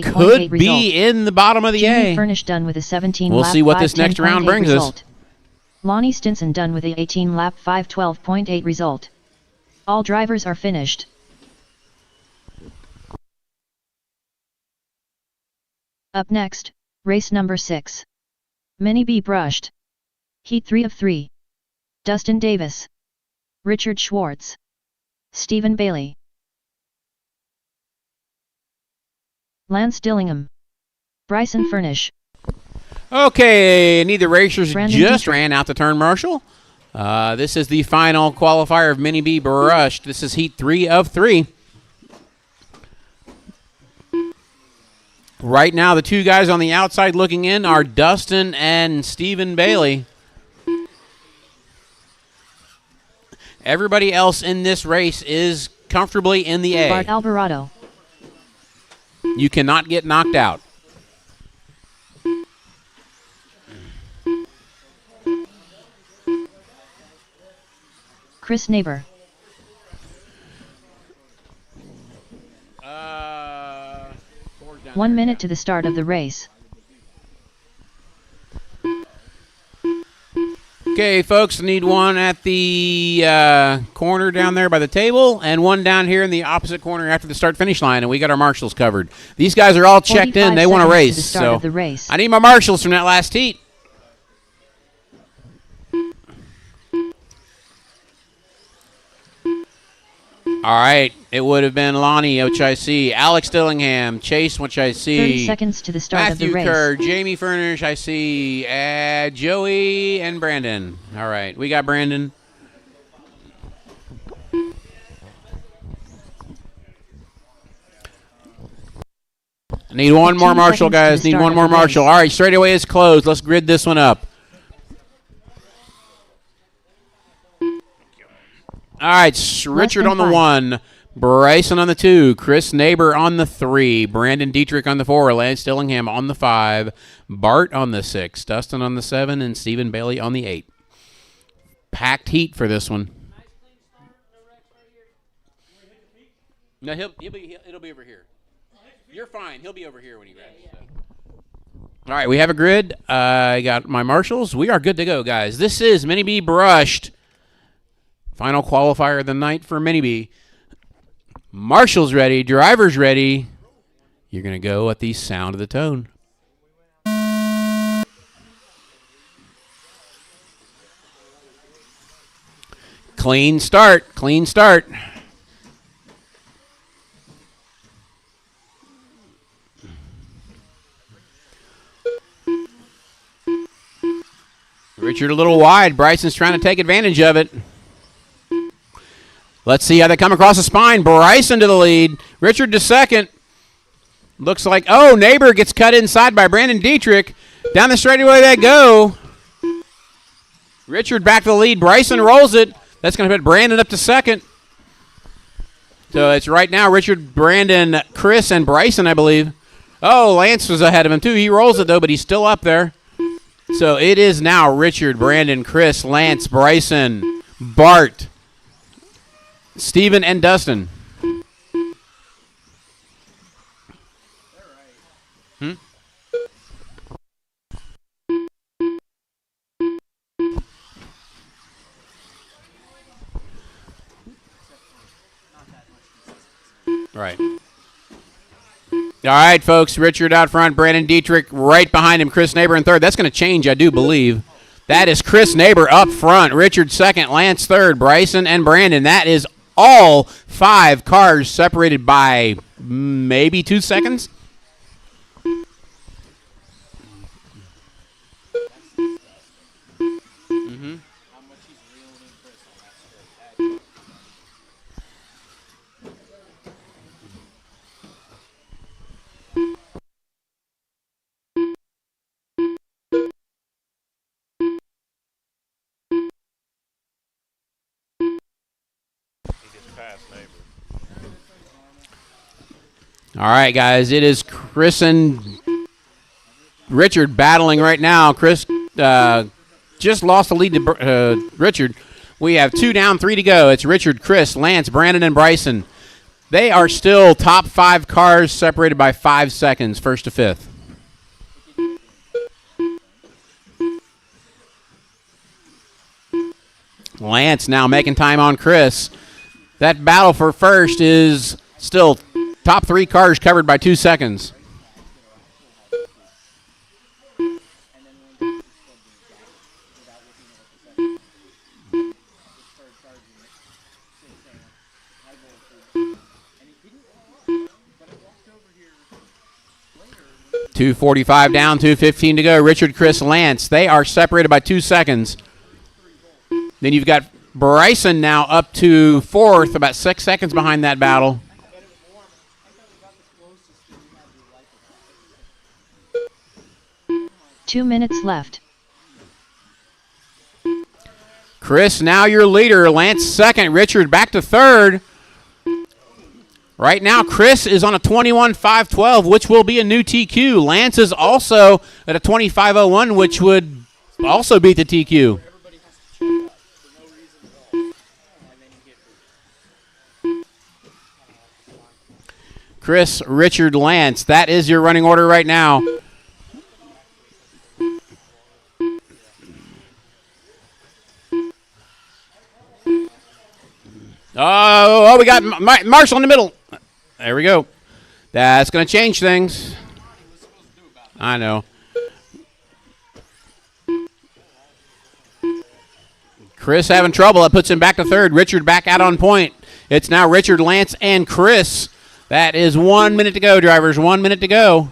Could be in the bottom of the A. Furnish done with a 17. We'll see what this next round brings us. Lonnie Stinson done with a 18 lap 512.8 result. All drivers are finished. Up next, race number 6. Mini B brushed. Heat 3 of 3. Dustin Davis. Richard Schwartz. Stephen Bailey. Lance Dillingham. Bryson Furnish. Okay, neither racers Brandon just Dietrich. ran out the turn marshal. This is the final qualifier of Mini B brushed. This is heat 3 of 3. Right now, the two guys on the outside looking in are Dustin and Stephen Bailey. Everybody else in this race is comfortably in the A. Bart Alvarado. You cannot get knocked out. Chris Neighbor. 1 minute to the start of the race. Okay, folks, need one at the corner down there by the table and one down here in the opposite corner after the start-finish line, and we got our marshals covered. These guys are all checked in. They want to race, so I need my marshals from that last heat. All right, it would have been Lonnie, which I see, Alex Dillingham, Chase, which I see, 30 seconds to the start of the race. Matthew Kerr, Jamie Furnish, I see, Joey and Brandon. All right, we got Brandon. Need one more marshal, guys. Need one more marshal. All right, straightaway is closed. Let's grid this one up. All right, Richard on the 1, Bryson on the 2, Chris Neighbor on the 3, Brandon Dietrich on the 4, Lance Dillingham on the 5, Bart on the 6, Dustin on the 7, and Stephen Bailey on the 8. Packed heat for this one. No, it'll be over here. You're fine. He'll be over here when he rides. So. All right, we have a grid. I got my marshals. We are good to go, guys. This is Mini B brushed. Final qualifier of the night for Mini B. Marshals ready. Drivers ready. You're going to go at the sound of the tone. Clean start. Clean start. Richard a little wide. Bryson's trying to take advantage of it. Let's see how they come across the spine. Bryson to the lead. Richard to second. Looks like, oh, Neighbor gets cut inside by Brandon Dietrich. Down the straightaway they go. Richard back to the lead. Bryson rolls it. That's going to put Brandon up to second. So it's right now Richard, Brandon, Chris, and Bryson, I believe. Oh, Lance was ahead of him, too. He rolls it, though, but he's still up there. So it is now Richard, Brandon, Chris, Lance, Bryson, Bart, Steven, and Dustin. Right. All right, folks. Richard out front. Brandon Dietrich right behind him. Chris Neighbor in third. That's going to change, I do believe. That is Chris Neighbor up front. Richard second. Lance third. Bryson and Brandon. That is all 5 cars separated by maybe 2 seconds. Mm-hmm. 'All right, guys. It is Chris and Richard battling right now. Chris just lost the lead to Richard. We have 2 down, 3 to go. It's Richard, Chris, Lance, Brandon, and Bryson. They are still top 5 cars separated by 5 seconds, first to fifth. Lance now making time on Chris. That battle for first is still top 3 cars covered by 2 seconds. .245 down, 2:15 to go. Richard, Chris, Lance. They are separated by 2 seconds. Then you've got Bryson now up to 4th, about 6 seconds behind that battle. Two minutes left. Chris, now your leader. Lance second. Richard back to third. Right now, Chris is on a 21.512, which will be a new TQ. Lance is also at a 25.01, which would also beat the TQ. Chris, Richard, Lance. That is your running order right now. Oh, we got Marshall in the middle. There we go. That's going to change things. I know. Chris having trouble. That puts him back to third. Richard back out on point. It's now Richard, Lance, and Chris. That is 1 minute to go, drivers. 1 minute to go.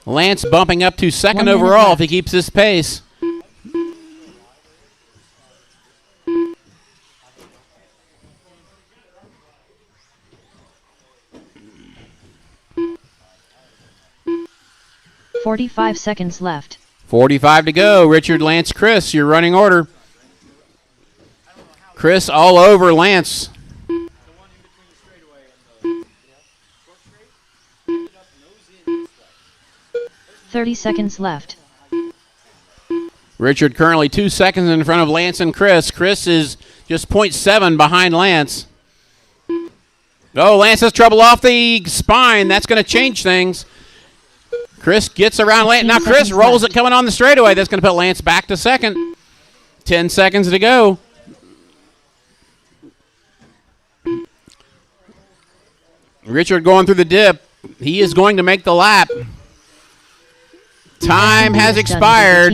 Lance bumping up to second overall if he keeps this pace. .45 seconds left. 45 to go. Richard, Lance, Chris, your running order. Chris all over Lance. 30 seconds left. Richard currently 2 seconds in front of Lance and Chris. Chris is just .7 behind Lance. Oh, Lance has trouble off the spine. That's going to change things. Chris gets around Lance. Now Chris rolls it coming on the straightaway. That's going to put Lance back to second. 10 seconds to go. Richard going through the dip. He is going to make the lap. Time has expired.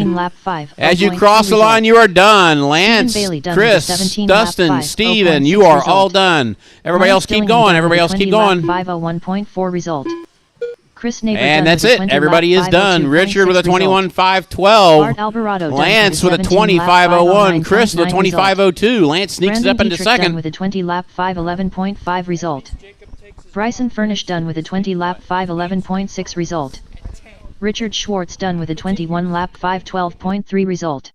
As you cross the line, you are done. Lance, Chris, Dustin, Steven, you are all done. Everybody else keep going. Everybody else keep going. 501.4 result. Chris Neighbor and that's it. Everybody is done. Richard with a 21.512. Lance with a 25.01. Chris with a 25.02. Lance sneaks it up into second. With a 20-lap 511.5 result. Bryson Furnish done with a 20-lap 511.6 result. Richard Schwartz done with a 21-lap 512.3 result.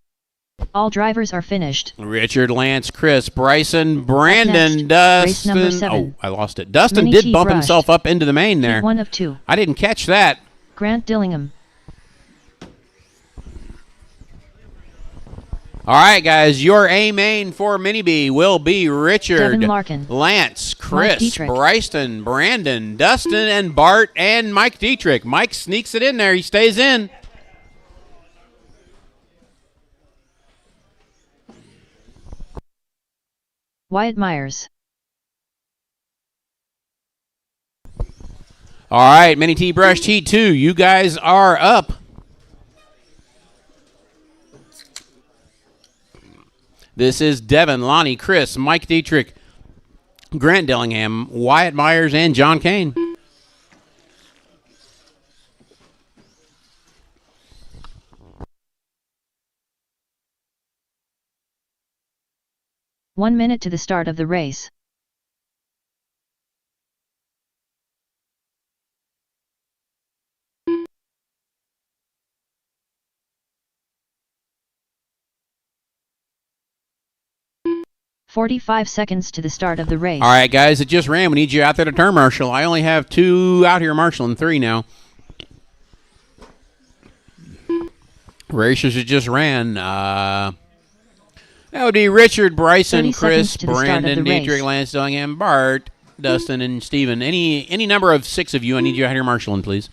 All drivers are finished. Richard, Lance, Chris, Bryson, Brandon, Dustin. Oh, I lost it. Dustin did bump himself up into the main there. 1 of 2. I didn't catch that. Grant Dillingham. All right, guys. Your A main for Mini B will be Richard, Devin Larkin, Lance, Chris, Bryson, Brandon, Dustin, and Bart, and Mike Dietrich. Mike sneaks it in there. He stays in. Wyatt Myers. All right, Mini T Brushed Heat 2. You guys are up. This is Devin, Lonnie, Chris, Mike Dietrich, Grant Dillingham, Wyatt Myers, and John Kane. One minute to the start of the race. "45 seconds to the start of the race. All right, guys, it just ran. We need you out there to turn marshal. I only have 2 out here marshaling, 3 now. Racers that just ran. That would be Richard, Bryson, 30 Chris, seconds to the start of Brandon, the race. Dietrich, Lance, Dillingham, Bart, Dustin, and Steven. Any number of 6 of you, I need you out here marshaling, please.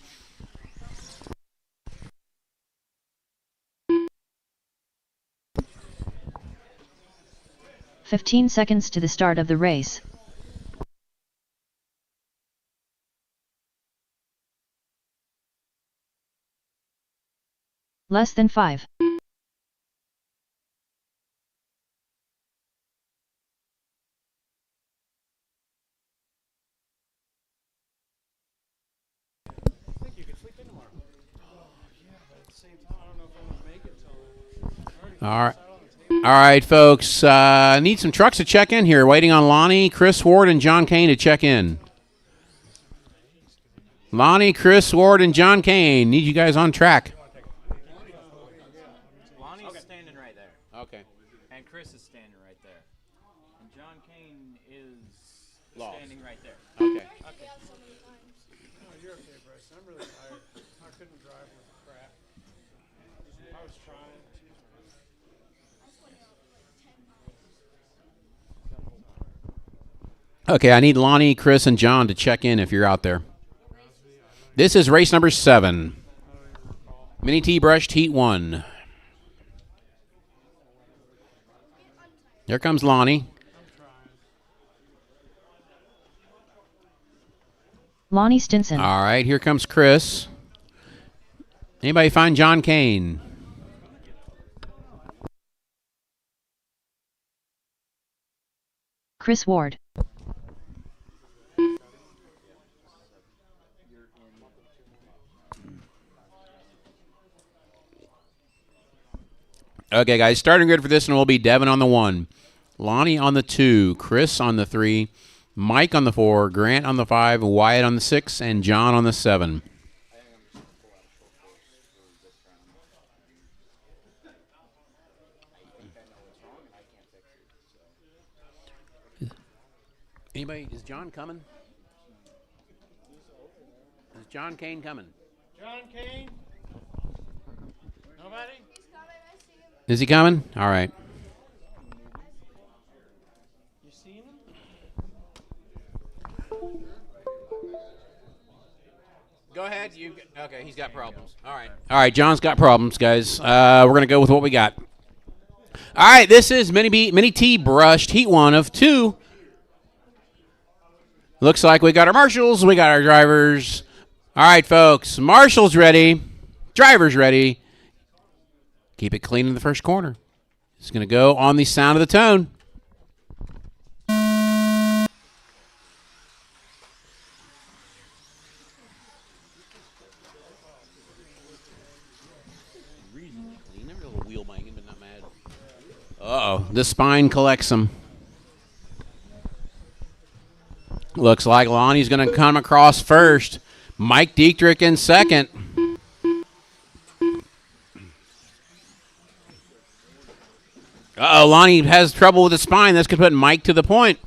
"15 seconds to the start of the race. Less than 5. All right, folks. Need some trucks to check in here. Waiting on Lonnie, Chris Ward, and John Kane to check in. Lonnie, Chris Ward, and John Kane. Need you guys on track. Lonnie's standing right there. Okay. And Chris is standing right there. And John Kane is Lost. standing right there. Okay. You're okay, Bryce. I'm really tired. I couldn't drive with crap. I was trying. Okay, I need Lonnie, Chris, and John to check in if you're out there. This is race number 7. Mini T Brushed Heat 1. Here comes Lonnie. Lonnie Stinson. All right, here comes Chris. Anybody find John Kane? Chris Ward. Okay, guys, starting grid for this one will be Devin on the 1, Lonnie on the 2, Chris on the 3, Mike on the 4, Grant on the 5, Wyatt on the 6, and John on the 7. Anybody? Is John coming? Is John Kane coming? John Kane? Nobody? Is he coming? All right. You seen him? Go ahead. Okay, he's got problems. All right. All right, John's got problems, guys. We're going to go with what we got. All right, this is Mini T Brushed Heat 1 of 2. Looks like we got our marshals, we got our drivers. All right, folks, marshals ready, drivers ready. Keep it clean in the first corner. It's going to go on the sound of the tone. Uh-oh, the spine collects them. Looks like Lonnie's going to come across first. Mike Dietrich in second. Uh-oh, Lonnie has trouble with the spine. This could put Mike to the point.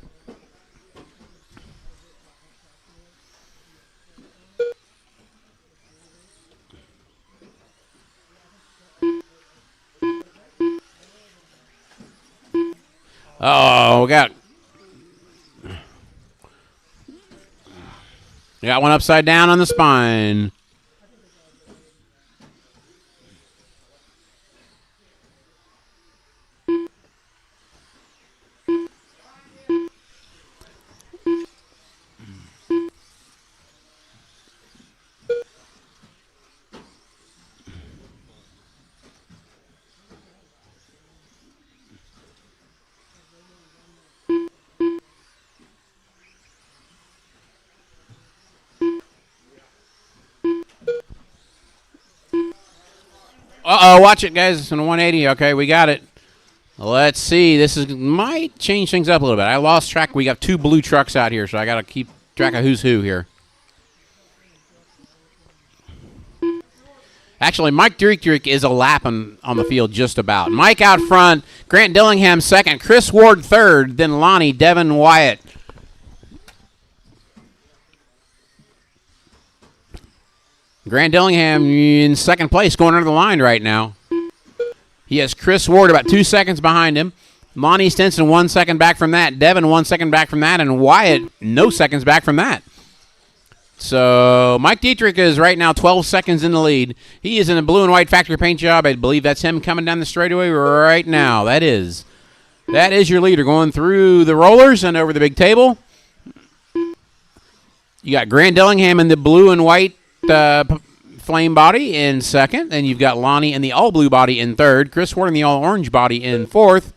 Oh, we got one upside down on the spine. Uh-oh, watch it, guys. In 180. Okay, we got it. Let's see. This might change things up a little bit. I lost track. We got 2 blue trucks out here, so I got to keep track of who's who here. Actually, Mike Dietrich is a lap on the field just about. Mike out front. Grant Dillingham second. Chris Ward third. Then Lonnie, Devin, Wyatt. Grant Dillingham in second place, going under the line right now. He has Chris Ward about 2 seconds behind him. Lonnie Stinson 1 second back from that. Devin 1 second back from that. And Wyatt no seconds back from that. So Mike Dietrich is right now 12 seconds in the lead. He is in a blue and white factory paint job. I believe that's him coming down the straightaway right now. That is your leader going through the rollers and over the big table. You got Grant Dillingham in the blue and white flame body in second. And you've got Lonnie in the all blue body in third. Chris Ward in the all orange body in fourth.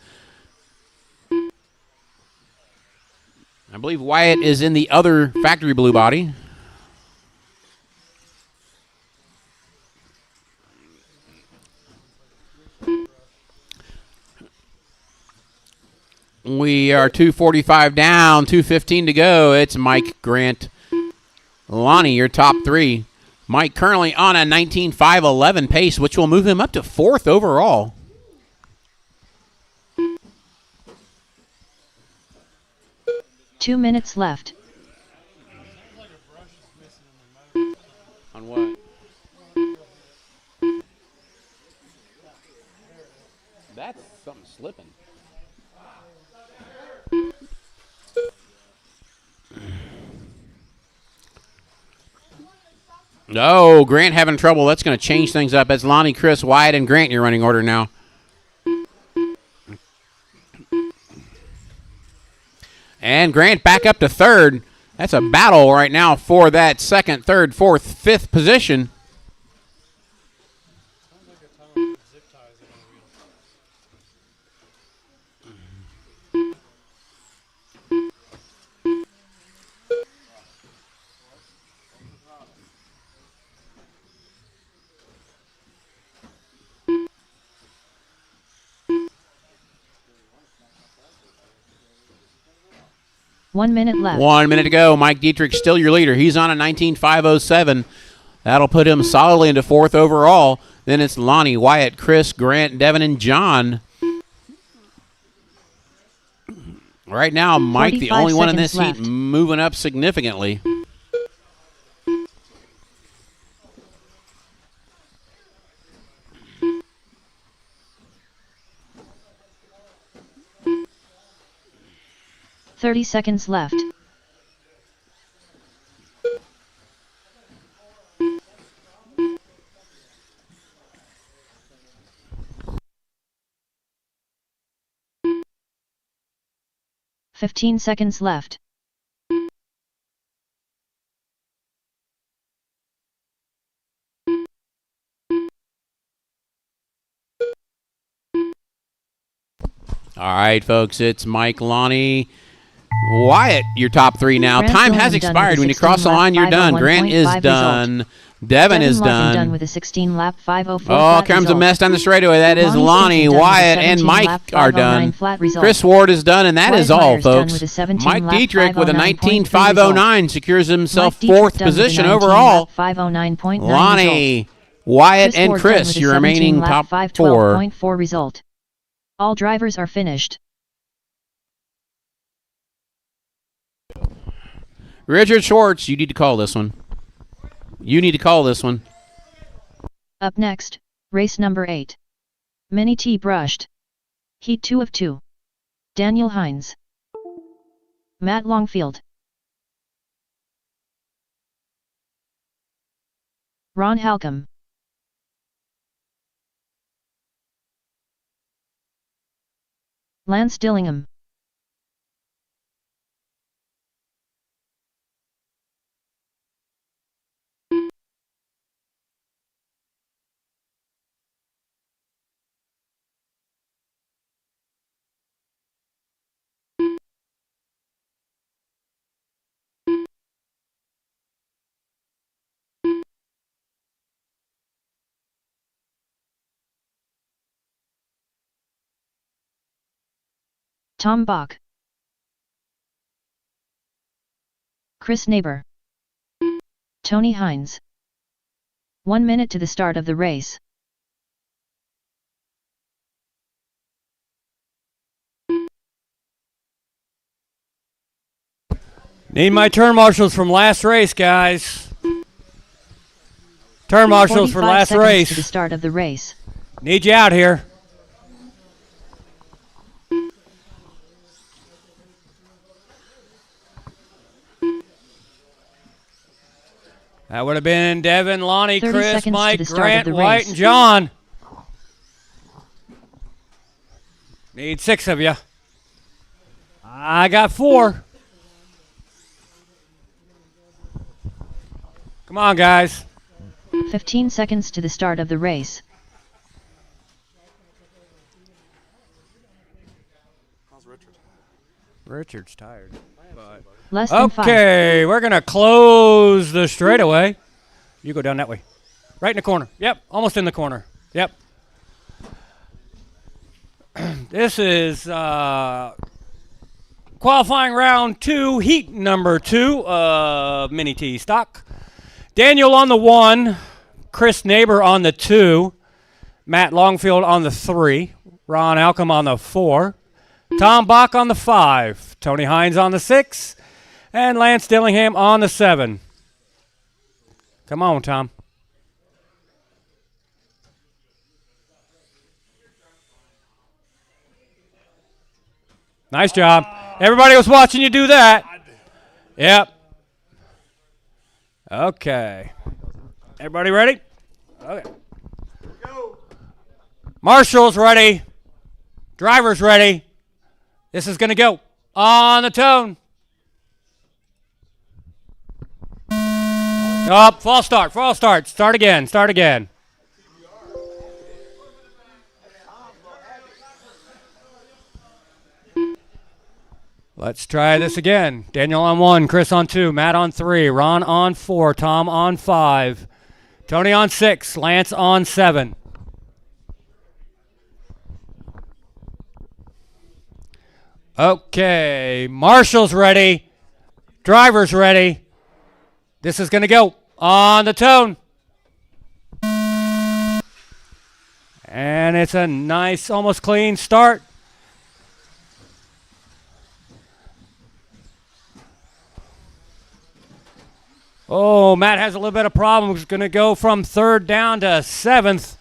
I believe Wyatt is in the other factory blue body. We are 2:45 down, 2:15 to go. It's Mike, Grant, Lonnie, your top 3. Mike currently on a 19.511 pace, which will move him up to 4th overall. Two minutes left. On what? That's something slipping. No, Grant having trouble. That's going to change things up. It's Lonnie, Chris, Wyatt, and Grant in your running order now. And Grant back up to 3rd. That's a battle right now for that 2nd, 3rd, 4th, 5th position. One minute left. 1 minute to go. Mike Dietrich still your leader. He's on a 19.507. That'll put him solidly into 4th overall. Then it's Lonnie, Wyatt, Chris, Grant, Devin, and John. Right now, Mike, the only one in this heat, moving up significantly. .30 seconds left. .15 seconds left. All right, folks, it's Mike, Lonnie, Wyatt, your top 3 now. Grant Time has Dillon expired. done When you cross the line, you're done. Grant is 501.5 done. Devin is done done. with a 16-lap 504 Oh, flat comes a result. mess down the straightaway. That is Lonnie Lonnie, Stinson done with a Wyatt, and 17-lap Mike are 509 done. flat result. Chris Ward is done, and that Wyatt is all, Myers done folks. with a 17 Mike lap Dietrich with a 509.3 19.509 secures himself Mike Dietrich 4th done with a position 19 overall. lap 509.9 Lonnie, result. Wyatt, and Ward done Chris, with a your remaining 17 lap top 4. 512.4 result. All drivers are finished. Richard Schwartz, you need to call this one. You need to call this one. Up next, race number 8. Mini T brushed. Heat 2 of 2. Daniel Hines. Matt Longfield. Ron Halcomb. Lance Dillingham. Tom Bach, Chris Neighbor, Tony Hines. 1 minute to the start of the race. Need my turn marshals from last race, guys. Turn marshals for 45 last seconds race. to the start of the race. Need you out here. That would have been Devin, Lonnie, 30 Chris, seconds to Mike, the start of Grant, the White, race. and John. Need 6 of you. I got 4. Come on, guys. 15 seconds to the start of the race. Richard's tired. Less than 5. Okay, we're going to close the straightaway. You go down that way. Right in the corner. Yep, almost in the corner. Yep. This is qualifying round 2, heat number 2 of Mini T stock. Daniel on the 1, Chris Neighbor on the 2, Matt Longfield on the 3, Ron Alcom on the 4, Tom Bach on the 5, Tony Hines on the 6, and Lance Dillingham on the 7. Come on, Tom. Nice job. Everybody was watching you do that. Yep. Okay. Everybody ready? Okay. Marshall's ready. Driver's ready. This is going to go on the tone. Up, false start, false start. Start again, start again. Let's try this again. Daniel on 1, Chris on 2, Matt on 3, Ron on 4, Tom on 5, Tony on 6, Lance on 7. Okay, Marshall's ready. Driver's ready. This is going to go on the tone. And it's a nice, almost clean start. Oh, Matt has a little bit of problems. He's going to go from 3rd down to 7th.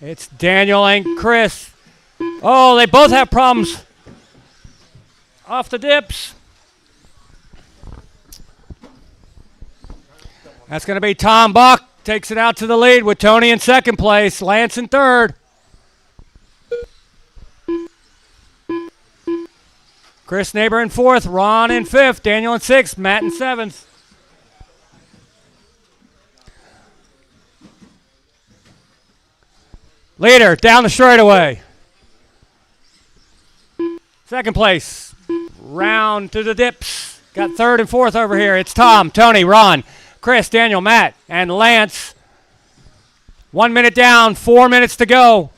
It's Daniel and Chris. Oh, they both have problems. Off the dips. That's going to be Tom Bach. Takes it out to the lead with Tony in 2nd place. Lance in 3rd. Chris Neighbor in 4th. Ron in 5th. Daniel in 6th. Matt in 7th. Leader down the straightaway. 2nd place. Round to the dips. Got 3rd and 4th over here. It's Tom, Tony, Ron, Chris, Daniel, Matt, and Lance. 1 minute down, 4 minutes to go.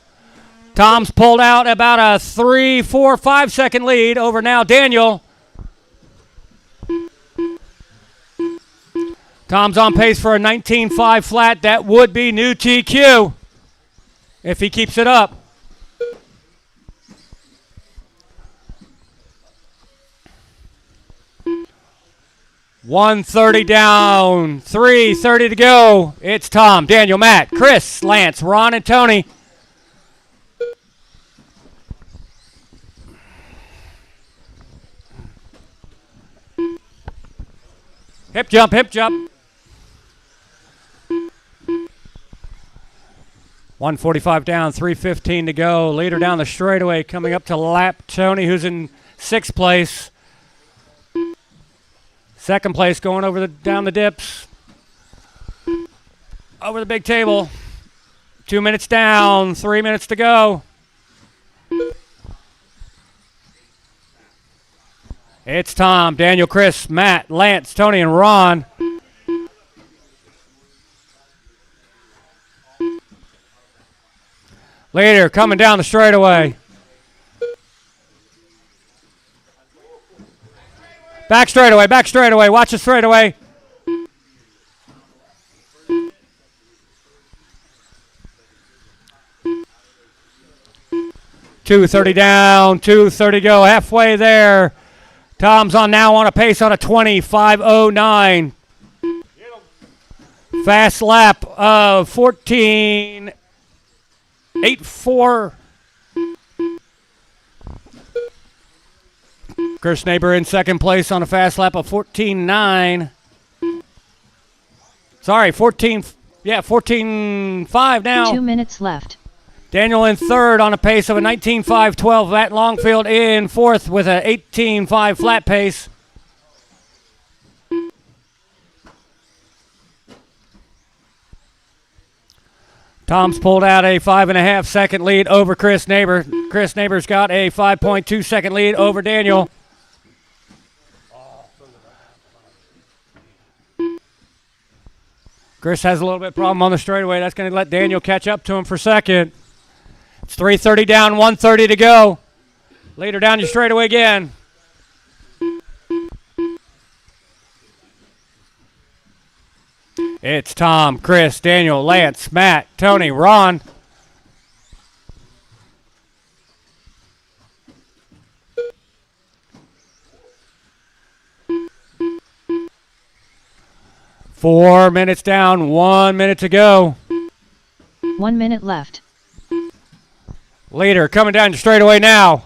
Tom's pulled out about a 3, 4, 5 second lead over now Daniel. Tom's on pace for a 19.5 flat. That would be new TQ if he keeps it up. $130 down, $330 to go. It's Tom, Daniel, Matt, Chris, Lance, Ron, and Tony. Hip jump, hip jump. 145 down, 315 to go. Leader down the straightaway coming up to lap Tony, who's in 6th place. 2nd place going over down the dips. Over the big table. 2 minutes down, 3 minutes to go. It's Tom, Daniel, Chris, Matt, Lance, Tony, and Ron. Leader coming down the straightaway. Back straightaway, back straightaway. Watch the straightaway. .230 down, 2:30 go, halfway there. Tom's on now on a pace on a 25:09. Fast lap of 14:84. Chris Neighbor in second place on a fast lap of 14:9. Sorry, 14:5 now. 2 minutes left. Daniel in third on a pace of a 19:5.12. Matt Longfield in fourth with an 18:5 flat pace. Tom's pulled out a 5.5 second lead over Chris Neighbor. Chris Neighbor's got a 5.2 second lead over Daniel. Chris has a little bit of problem on the straightaway. That's going to let Daniel catch up to him for second. It's 3:30 down, 1:30 to go. Later down your straightaway again. It's Tom, Chris, Daniel, Lance, Matt, Tony, Ron. Four minutes down, 1 minute to go. 1 minute left. Leader coming down your straightaway now.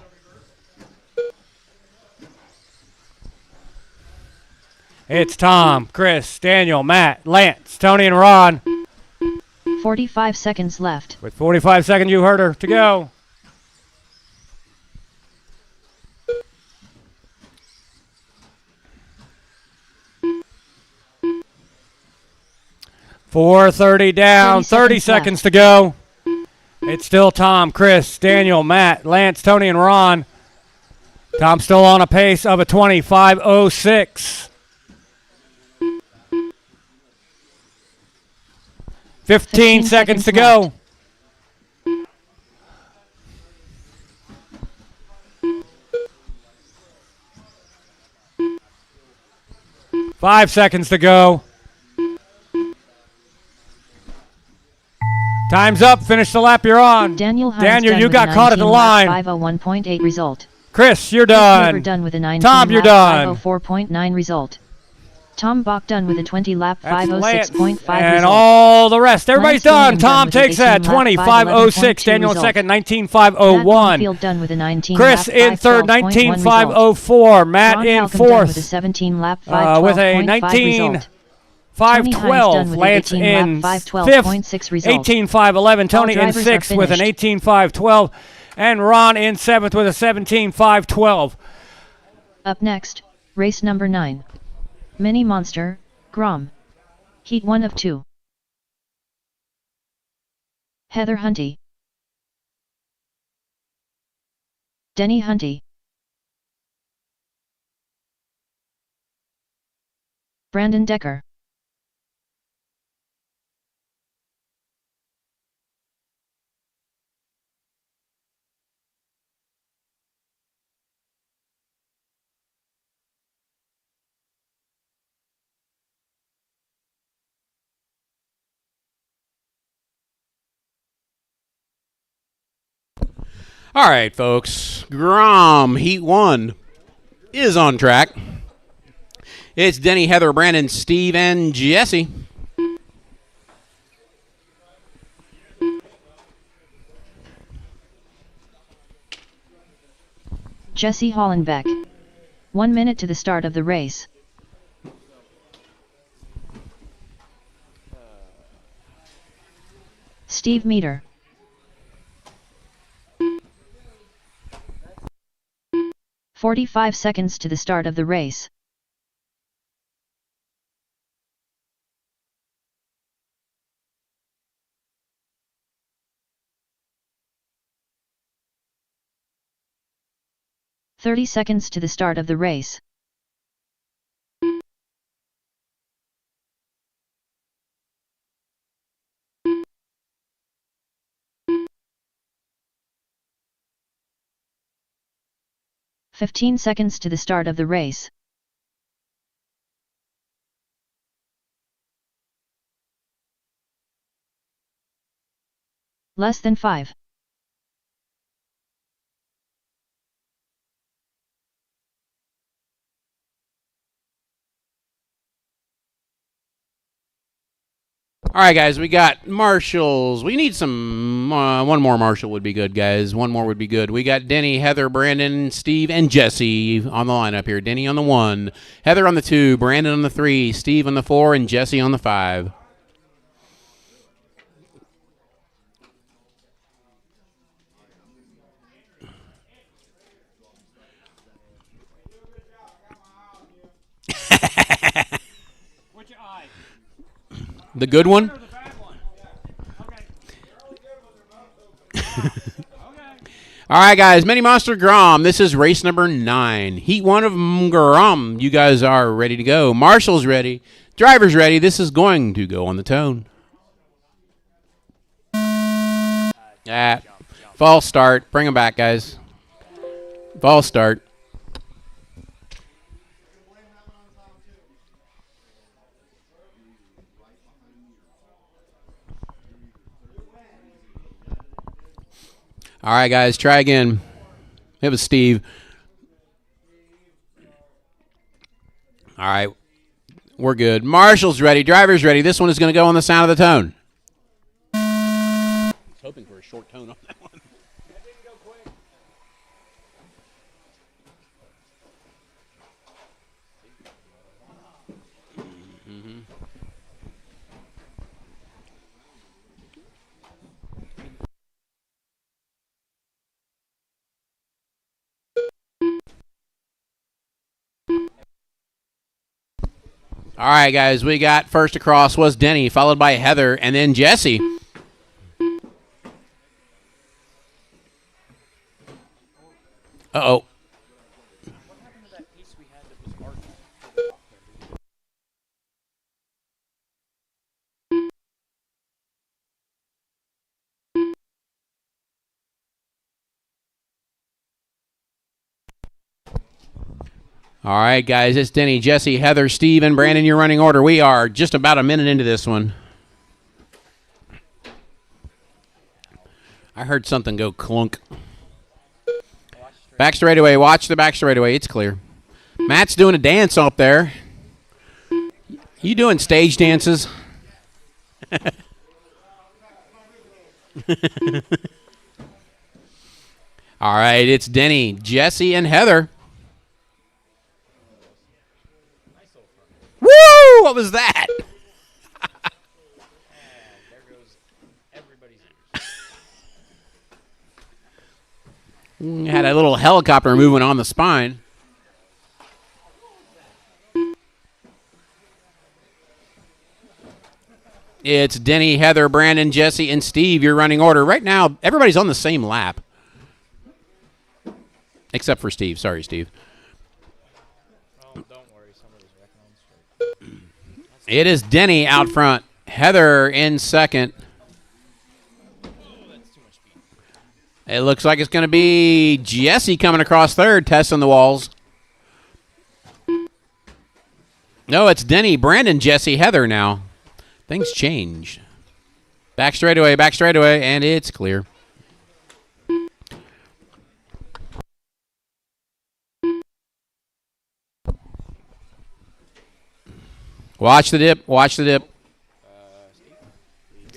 It's Tom, Chris, Daniel, Matt, Lance, Tony, and Ron. 45 seconds left. With 45 seconds, you heard her to go. .430 down, 30 seconds to go. It's still Tom, Chris, Daniel, Matt, Lance, Tony, and Ron. Tom's still on a pace of a 25:06. 15 seconds to go. Five seconds to go. Time's up. Finish the lap you're on. Daniel, you got caught at the line. 501.8 result. Chris, you're Never done. done with a 19 Tom, you're lap done. 504.9 result. Tom Bach done with a 20 lap That's 506.5 and result. all the rest. Everybody's Lance done. William Tom with an takes that. 18 lap 25:06. 511.2 Daniel in result. second. Matt 19:501. Longfield done with a 19 Chris lap in third. 512.1 result. 19:504. Matt Ron in Halcomb done with a fourth. 17 lap With a 512.5 result. 19:512. Lance in fifth. 18:511. Tony in drivers are sixth with an finished. 18:512. And Ron in seventh with a 17:512. Up next, race number 9. Mini Monster, Grom. Heat 1 of 2. Heather Hunty. Denny Hunty. Brandon Decker. All right, folks. Grom Heat 1 is on track. It's Denny, Heather, Brandon, Steve, and Jesse. Jesse Hollenbeck. 1 minute to the start of the race. Steve Meter. .45 seconds to the start of the race. .30 seconds to the start of the race. .15 seconds to the start of the race. Less than 5. All right, guys, we got marshals. We need some, one more marshal would be good, guys. One more would be good. We got Denny, Heather, Brandon, Steve, and Jesse on the lineup here. Denny on the 1, Heather on the 2, Brandon on the 3, Steve on the 4, and Jesse on the 5. Which eye? The good one? Or the bad one? Okay. All right, guys, Mini Monster Grom. This is race number 9. Heat 1 of Grom. You guys are ready to go. Marshall's ready. Driver's ready. This is going to go on the tone. False start. Bring them back, guys. False start. All right, guys, try again. It was Steve. All right, we're good. Marshall's ready. Driver's ready. This one is going to go on the sound of the tone. I was hoping for a short tone on that one. That didn't go quick. All right, guys, we got first across was Denny, followed by Heather, and then Jesse. Uh-oh. All right, guys, it's Denny, Jesse, Heather, Steve, and Brandon, your running order. We are just about a minute into this one. I heard something go clunk. Back straightaway. Watch the back straightaway. It's clear. Matt's doing a dance up there. You doing stage dances? All right, it's Denny, Jesse, and Heather. Woo! What was that? There goes everybody's Had a little helicopter moving on the spine. It's Denny, Heather, Brandon, Jesse, and Steve, your running order. Right now, everybody's on the same lap. Except for Steve. Sorry, Steve. Oh, don't worry. Somebody's wrecking on the straight. It is Denny out front. Heather in second. It looks like it's going to be Jesse coming across third, testing the walls. No, it's Denny, Brandon, Jesse, Heather now. Things change. Back straightaway, and it's clear. Watch the dip, watch the dip.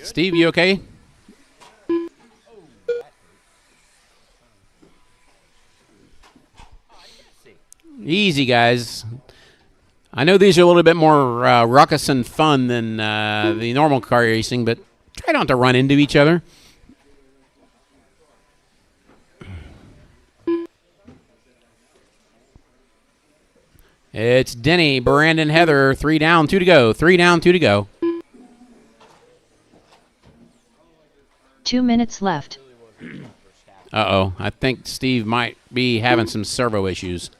Steve, you okay? Easy, guys. I know these are a little bit more ruckus and fun than the normal car racing, but try not to run into each other. It's Denny, Brandon, Heather. 3 down, 2 to go. 3 down, 2 to go. 2 minutes left. Uh-oh. I think Steve might be having some servo issues.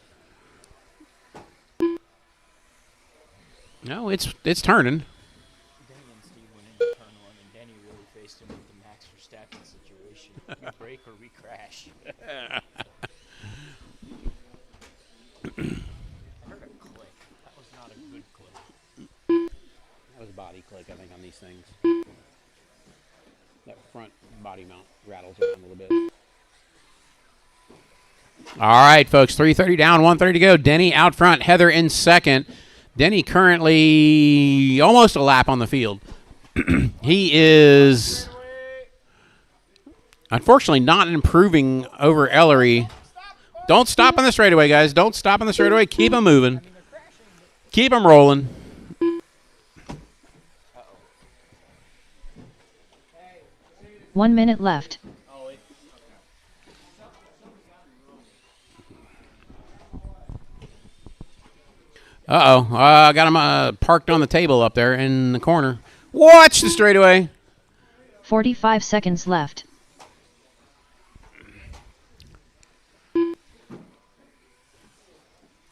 No, it's turning. Denny and Steve went into turn 1, and Denny really faced him with the Max Verstappen situation. You brake or we crash. I heard a click. That was not a good click. That was a body click, I think, on these things. That front body mount rattles around a little bit. All right, folks, 3:30 down, 1:30 to go. Denny out front, Heather in second. Denny currently almost a lap on the field. He is unfortunately not improving over Ellery. Don't stop on the straightaway, guys. Don't stop on the straightaway. Keep them moving. Keep them rolling. One minute left. Uh-oh. I got him parked on the table up there in the corner. Watch the straightaway. 45 seconds left.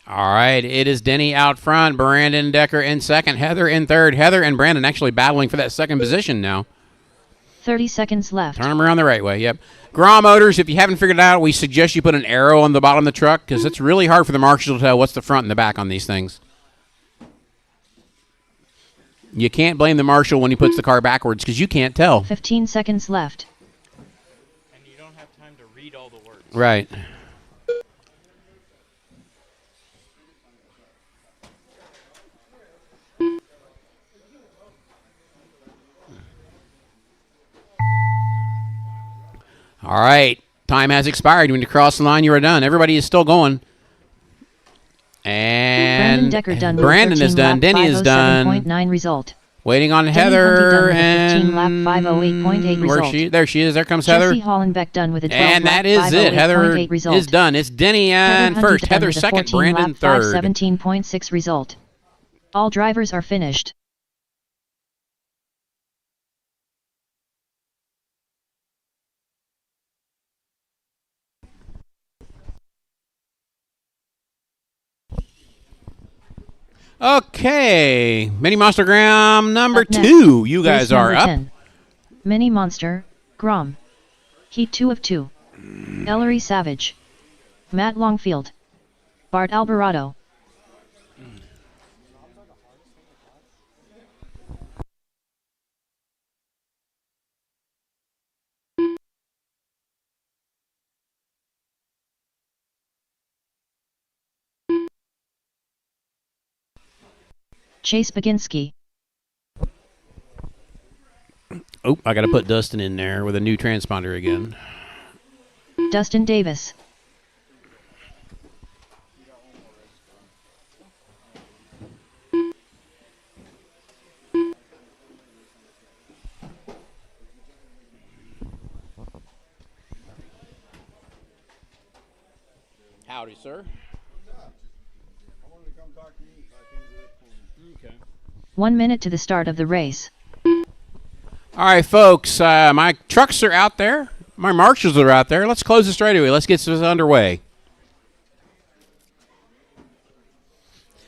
All right, it is Denny out front, Brandon Decker in second, Heather in third. Heather and Brandon actually battling for that second position now. 30 seconds left. Turn them around the right way, yep. Grom Motors, if you haven't figured it out, we suggest you put an arrow on the bottom of the truck because it's really hard for the marshal to tell what's the front and the back on these things. You can't blame the marshal when he puts the car backwards because you can't tell. 15 seconds left. And you don't have time to read all the words. Right. All right. Time has expired. When you cross the line, you are done. Everybody is still going. And Brandon Decker done. Brandon is done. Denny is done. 507.9 result. Waiting on Denny Heather. Hunty done with a 15 lap 508.8 result. There she is. There comes Heather. Jesse Hollenbeck done with a 12 And lap that is it. Heather 508.8 result. is done. It's Denny in Heather first. Hunty done Heather with a second. 14 Brandon lap third. 517.6 result. All drivers are finished. Okay. Mini Monster Grom number Up next, 2. You guys race are number up. 10. Mini Monster, Grom. Heat 2 of 2. Ellery Savage. Matt Longfield. Bart Alvarado. Chase Baginski. Oh, I got to put Dustin in there with a new transponder again. Dustin Davis. Howdy, sir. 1 minute to the start of the race. All right, folks. My trucks are out there. My marshals are out there. Let's close the straightaway. Let's get this underway.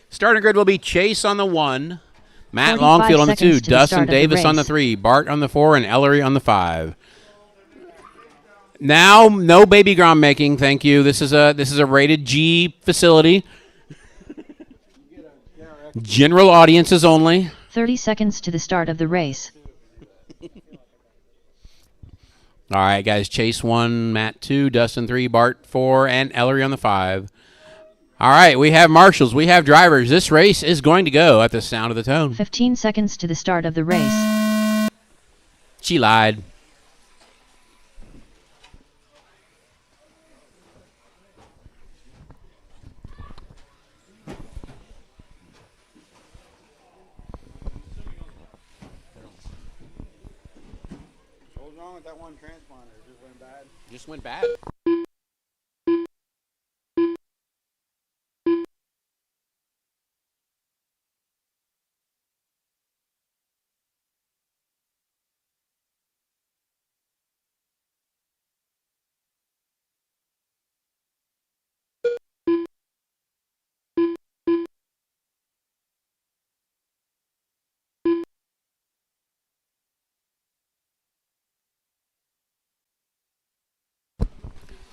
Starting grid will be Chase on the 1, Matt 45 Longfield on the 2, seconds to the Dustin start of the Davis on the race. 3, Bart on the 4, and Ellery on the 5. Now, no baby Grom making. Thank you. This is a rated G facility. General audiences only. 30 seconds to the start of the race. All right, guys. Chase 1, Matt 2, Dustin 3, Bart 4, and Ellery on the 5. All right, we have marshals. We have drivers. This race is going to go at the sound of the tone. 15 seconds to the start of the race. She lied. What was wrong with that one transponder? It just went bad. Just went bad.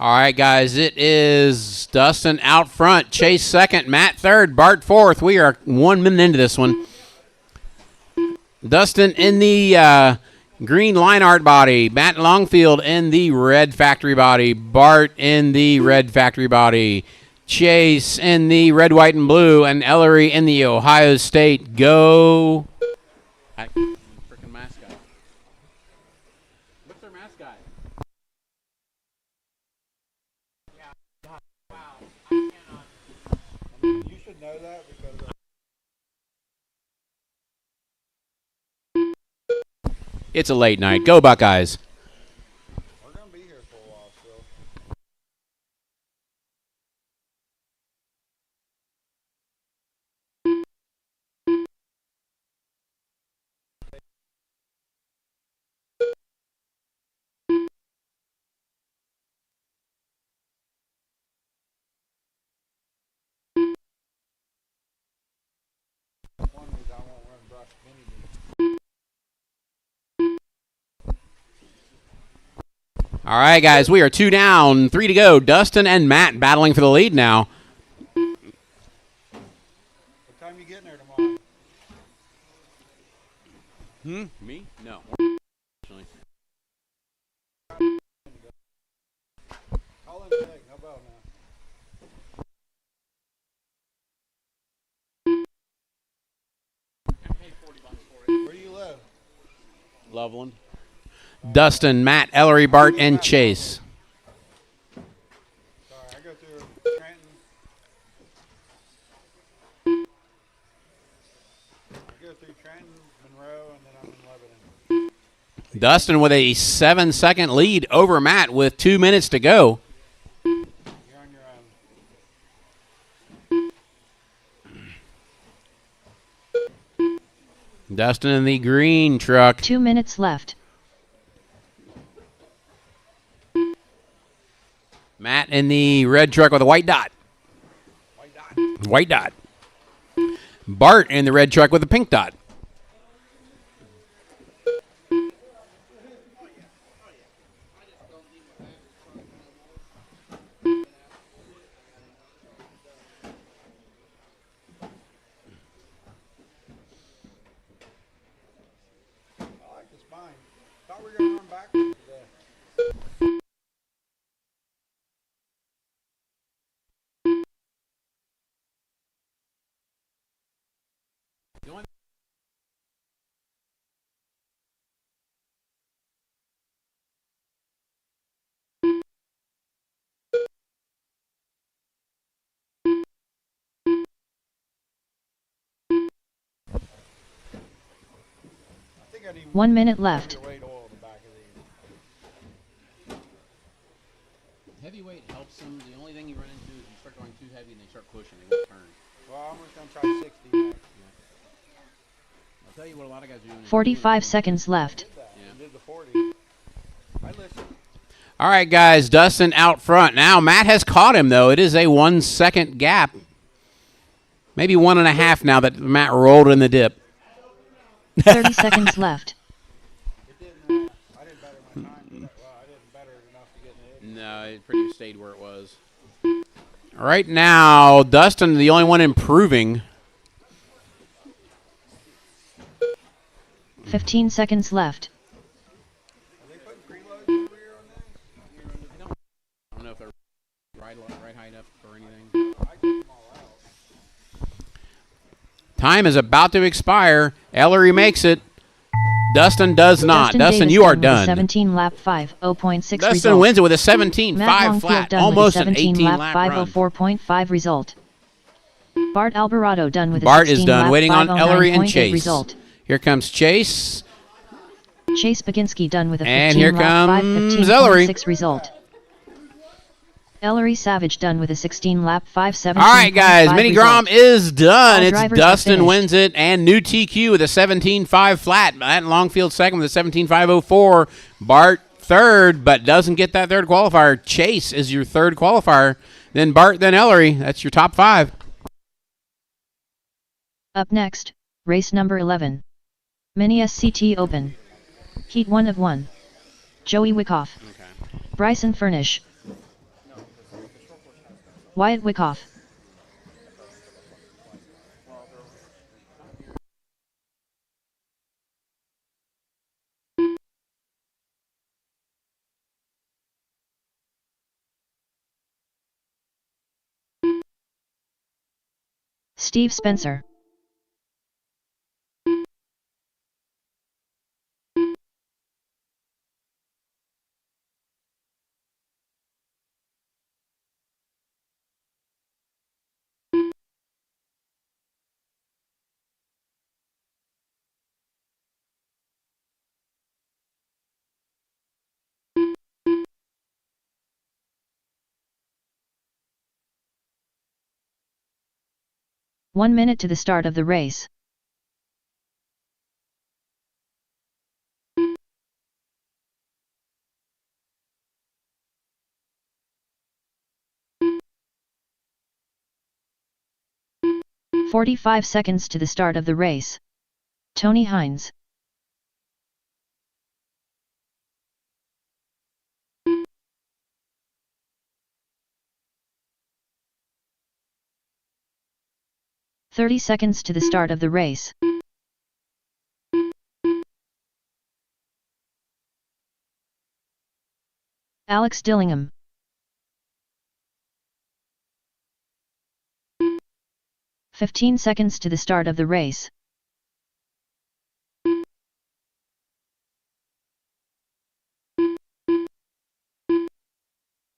All right, guys, it is Dustin out front, Chase second, Matt third, Bart fourth. We are 1 minute into this one. Dustin in the green line art body. Matt Longfield in the red factory body. Bart in the red factory body. Chase in the red, white, and blue. And Ellery in the Ohio State. Go. Freaking mascot. What's their mascot? You should know that because It's a late night. Go Buckeyes. we're gonna be here for a while still. One is I won't run brush mini. All right, guys. We are 2 down, 3 to go. Dustin and Matt battling for the lead now. What time you getting there tomorrow? Me? No. Call in sick. How about now? Where do you live? Loveland. Dustin, Matt, Ellery, Bart, and Chase. Sorry, I go through Trenton. I go through Trenton, Monroe, and then I'm in Lebanon. Dustin with a 7-second lead over Matt with 2 minutes to go. You're on your own. Dustin in the green truck. 2 minutes left. Matt in the red truck with a white dot. White dot. Bart in the red truck with a pink dot. I like this bind. Thought we were gonna run backwards today. I think I need 1 minute left. weight oil in the back of these. Heavyweight helps them. The only thing you run into is you start going too heavy and they start pushing. They won't turn. Well, I'm just gonna try 60 next. I'll tell you what a lot of guys are doing. 45 seconds left. I did the 40. I listen. All right, guys. Dustin out front. Now, Matt has caught him, though. It is a 1 second gap. Maybe 1.5 now that Matt rolled in the dip. 30 seconds left. It didn't. I didn't better my time. Well, I didn't better it enough to get in the 80. No, it pretty much stayed where it was. Right now, Dustin, the only one improving. 15 seconds left. Are they putting preloads over here on this? I don't know if they're right height up or anything. I took them all out. Time is about to expire. Ellery makes it. Dustin does not. Dustin, Davis you are with a done. 17 lap 5.0.6 Dustin result. wins it with a 17.5 Matt Longfield flat. done Almost with a an 17 18 lap lap run. 504.5 result. Bart Alvarado done with a Bart 16 is done. lap Waiting on Ellery and 509.8 Chase. result. Here comes Chase. Chase Baginski done with a 15 And here lap comes Ellery. 515.6 result. Ellery Savage done with a 16 lap 517.5 All right, guys. Mini Grom result. is done. All It's drivers Dustin have wins it. And new TQ with a 17.5 flat. Matt Longfield second with a 17.504. Bart third, but doesn't get that third qualifier. Chase is your third qualifier. Then Bart, then Ellery. That's your top 5. Up next, race number 11. Mini SCT Open. Heat 1 of 1. Joey Wickoff. Bryson Furnish. Wyatt Wickoff. Steve Spencer. One minute to the start of the race. "45 seconds to the start of the race. Tony Hines. "30 seconds to the start of the race. Alex Dillingham. "15 seconds to the start of the race.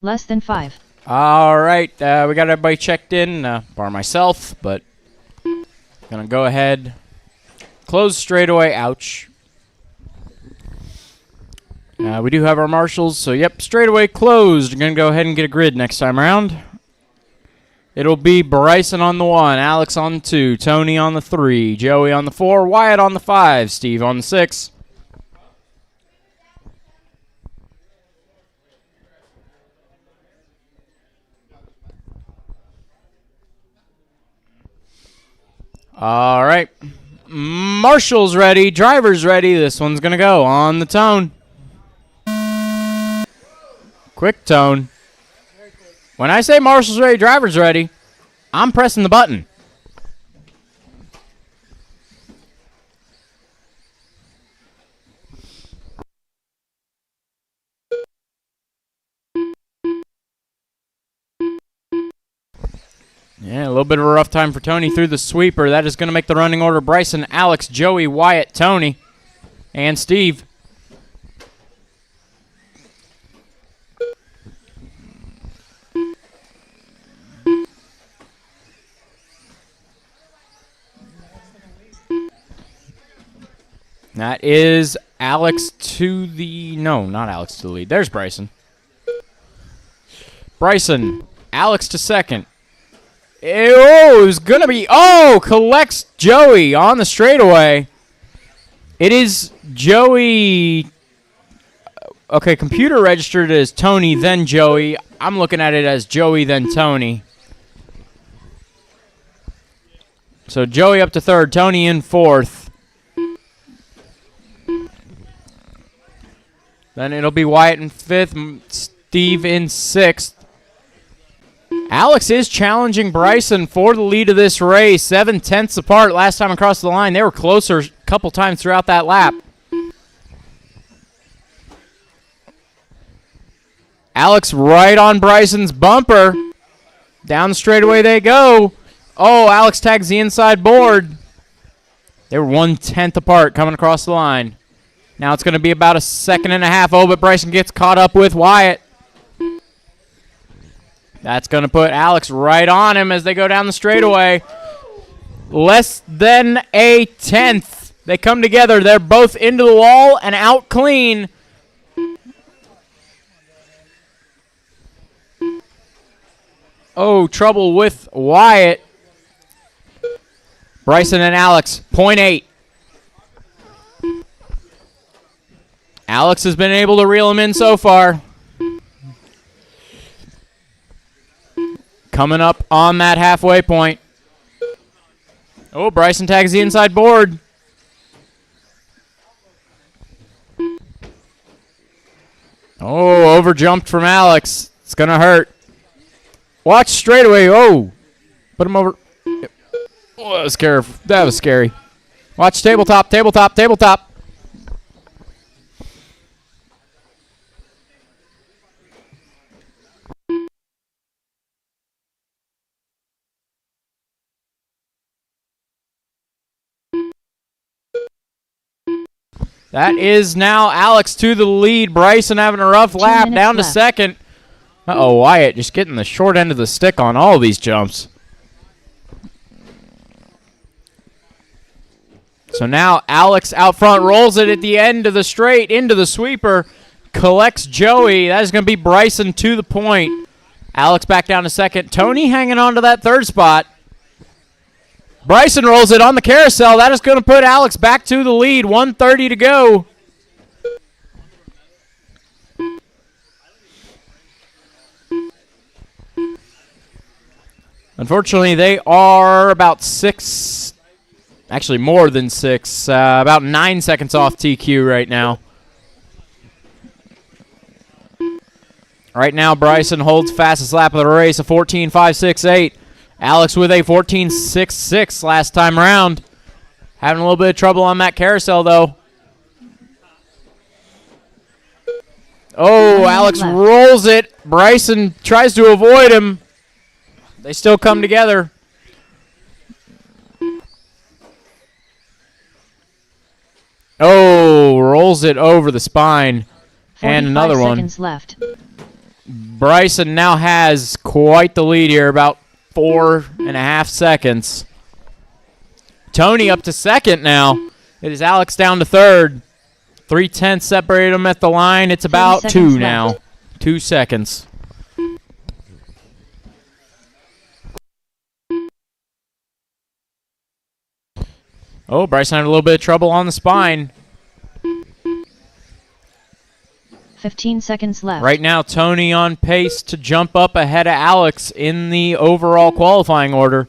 Less than 5. All right, we got everybody checked in, bar myself, but gonna go ahead, close straightaway. Ouch. We do have our marshals, so yep, straightaway closed. We're gonna go ahead and get a grid next time around. It'll be Bryson on the 1, Alex on the 2, Tony on the 3, Joey on the 4, Wyatt on the 5, Steve on the 6. All right. Marshall's ready. Driver's ready. This one's going to go on the tone. Quick tone. When I say Marshall's ready, driver's ready, I'm pressing the button. Yeah, a little bit of a rough time for Tony through the sweeper. That is going to make the running order Bryson, Alex, Joey, Wyatt, Tony, and Steve. That is Alex to the... No, not Alex to the lead. There's Bryson. Bryson, Alex to second. Oh, it was going to be... Oh, collects Joey on the straightaway. It is Joey... Okay, computer registered as Tony, then Joey. I'm looking at it as Joey, then Tony. So Joey up to third, Tony in fourth. Then it'll be Wyatt in fifth, Steve in sixth. Alex is challenging Bryson for the lead of this race. 7/10 apart last time across the line. They were closer a couple times throughout that lap. Alex right on Bryson's bumper. Down the straightaway they go. Oh, Alex tags the inside board. They were 1/10 apart coming across the line. Now it's going to be about a second and a half. Oh, but Bryson gets caught up with Wyatt. That's going to put Alex right on him as they go down the straightaway. Less than a tenth. They come together. They're both into the wall and out clean. Oh, trouble with Wyatt. Bryson and Alex, 0.8. Alex has been able to reel him in so far. Coming up on that halfway point. Oh, Bryson tags the inside board. Oh, overjumped from Alex. It's going to hurt. Watch straightaway. Oh, put him over. Oh, that was scary. That was scary. Watch tabletop, tabletop, tabletop. That is now Alex to the lead. Bryson having a rough lap, down to left. second. Uh-oh, Wyatt just getting the short end of the stick on all these jumps. So now Alex out front rolls it at the end of the straight into the sweeper. Collects Joey. That is going to be Bryson to the point. Alex back down to second. Tony hanging on to that third spot. Bryson rolls it on the carousel. That is going to put Alex back to the lead. 1:30 to go. Unfortunately, they are about six, actually more than six, about 9 seconds off TQ right now. Right now, Bryson holds fastest lap of the race, a 14.568. Alex with a 14.66 last time around. Having a little bit of trouble on that carousel, though. Oh, Alex rolls it. Bryson tries to avoid him. They still come together. Oh, rolls it over the spine. And another one. 45 seconds left. Bryson now has quite the lead here, about 4.5 seconds. Tony up to second now. It is Alex down to third. 3/10 separate them at the line. It's about 2 now. left. 2 seconds. Oh, Bryson had a little bit of trouble on the spine. 15 seconds left. Right now, Tony on pace to jump up ahead of Alex in the overall qualifying order.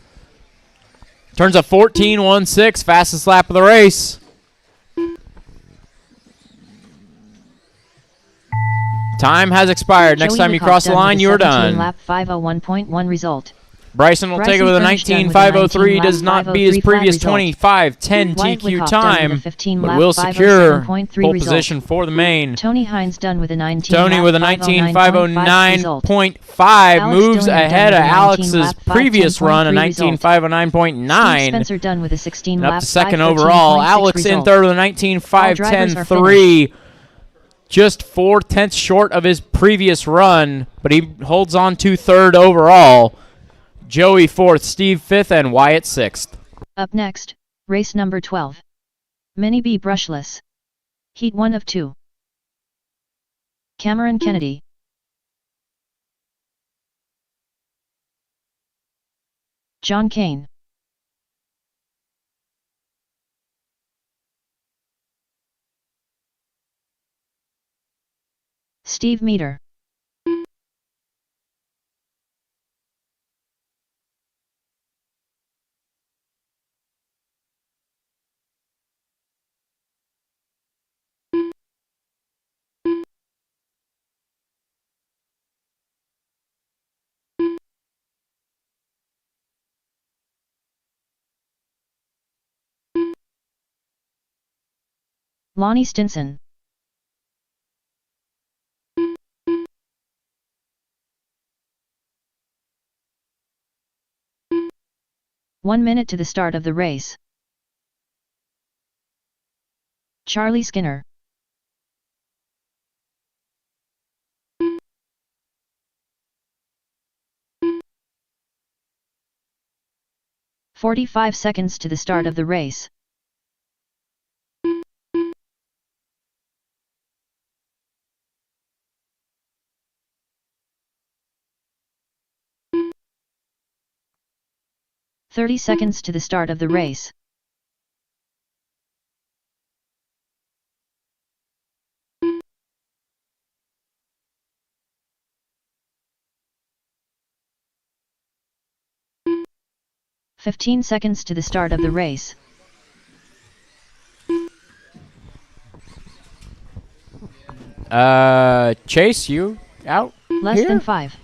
Turns a 14.16, fastest lap of the race. Time has expired. Next Joey time you Wyckoff cross the done with line, a you're 17 done. Lap 5:01.1 result. Bryson will take it with a 19.503. Does not beat his previous 25.10 TQ time, but will secure pole position for the main. Tony Hines done with a 19. Tony with a 19.509.5 moves ahead of Alex's previous run, a 19.509.9. Spencer done with a 16. Up to second overall. Alex in third with a 19.510.3. Just 4/10 short of his previous run, but he holds on to third overall. Joey fourth, Steve fifth, and Wyatt sixth. Up next, race number 12. Mini B brushless. Heat 1 of 2. Cameron Kennedy. John Kane. Steve Meter. Lonnie Stinson. One minute to the start of the race. Charlie Skinner. "45 seconds to the start of the race. "30 seconds to the start of the race. "15 seconds to the start of the race. Chase, you out? Less here? than 5.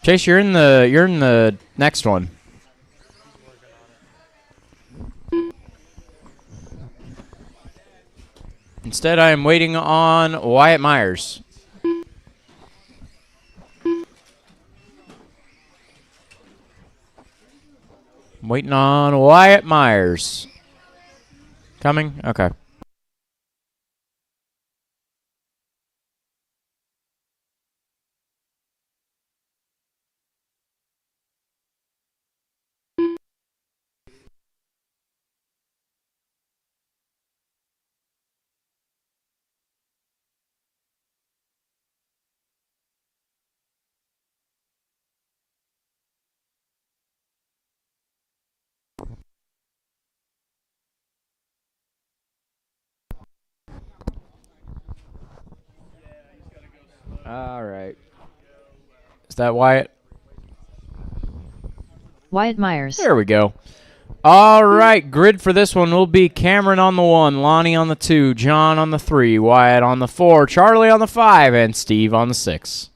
Chase, you're in the next one. Instead, I am waiting on Wyatt Myers. I'm waiting on Wyatt Myers. Coming? Okay. All right. Is that Wyatt? Wyatt Myers. There we go. All right, grid for this one will be Cameron on the 1, Lonnie on the 2, John on the 3, Wyatt on the 4, Charlie on the 5, and Steve on the 6.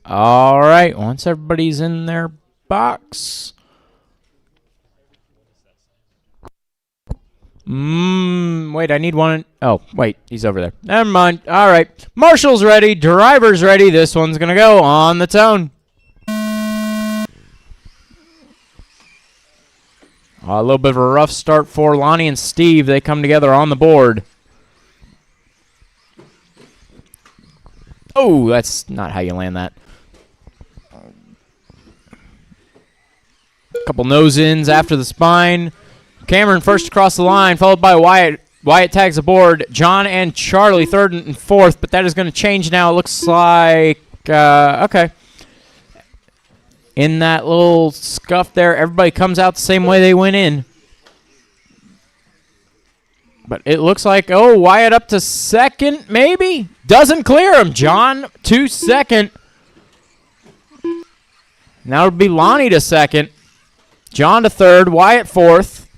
All right, once everybody's in their box. Wait, I need one. Oh, wait, he's over there. Never mind. All right, Marshall's ready. Driver's ready. This one's going to go on the tone. A little bit of a rough start for Lonnie and Steve. They come together on the board. Oh, that's not how you land that. Couple nose-ins after the spine. Cameron first across the line, followed by Wyatt. Wyatt tags the board. John and Charlie third and fourth, but that is going to change now. It looks like, okay. In that little scuff there, everybody comes out the same way they went in. But it looks like, oh, Wyatt up to second, maybe? Doesn't clear him. John to second. Now it would be Lonnie to second. John to third. Wyatt fourth.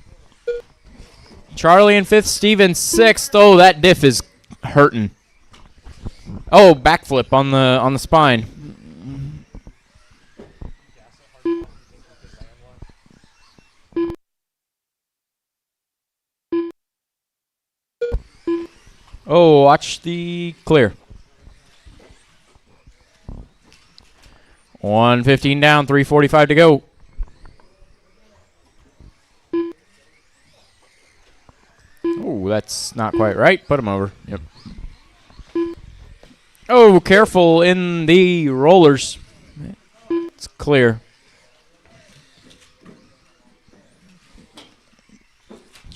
Charlie in fifth. Steve in sixth. Oh, that diff is hurting. Oh, backflip on the spine. Oh, watch the clear. 1:15 down, 3:45 to go. Oh, that's not quite right. Put him over. Yep. Oh, careful in the rollers. It's clear.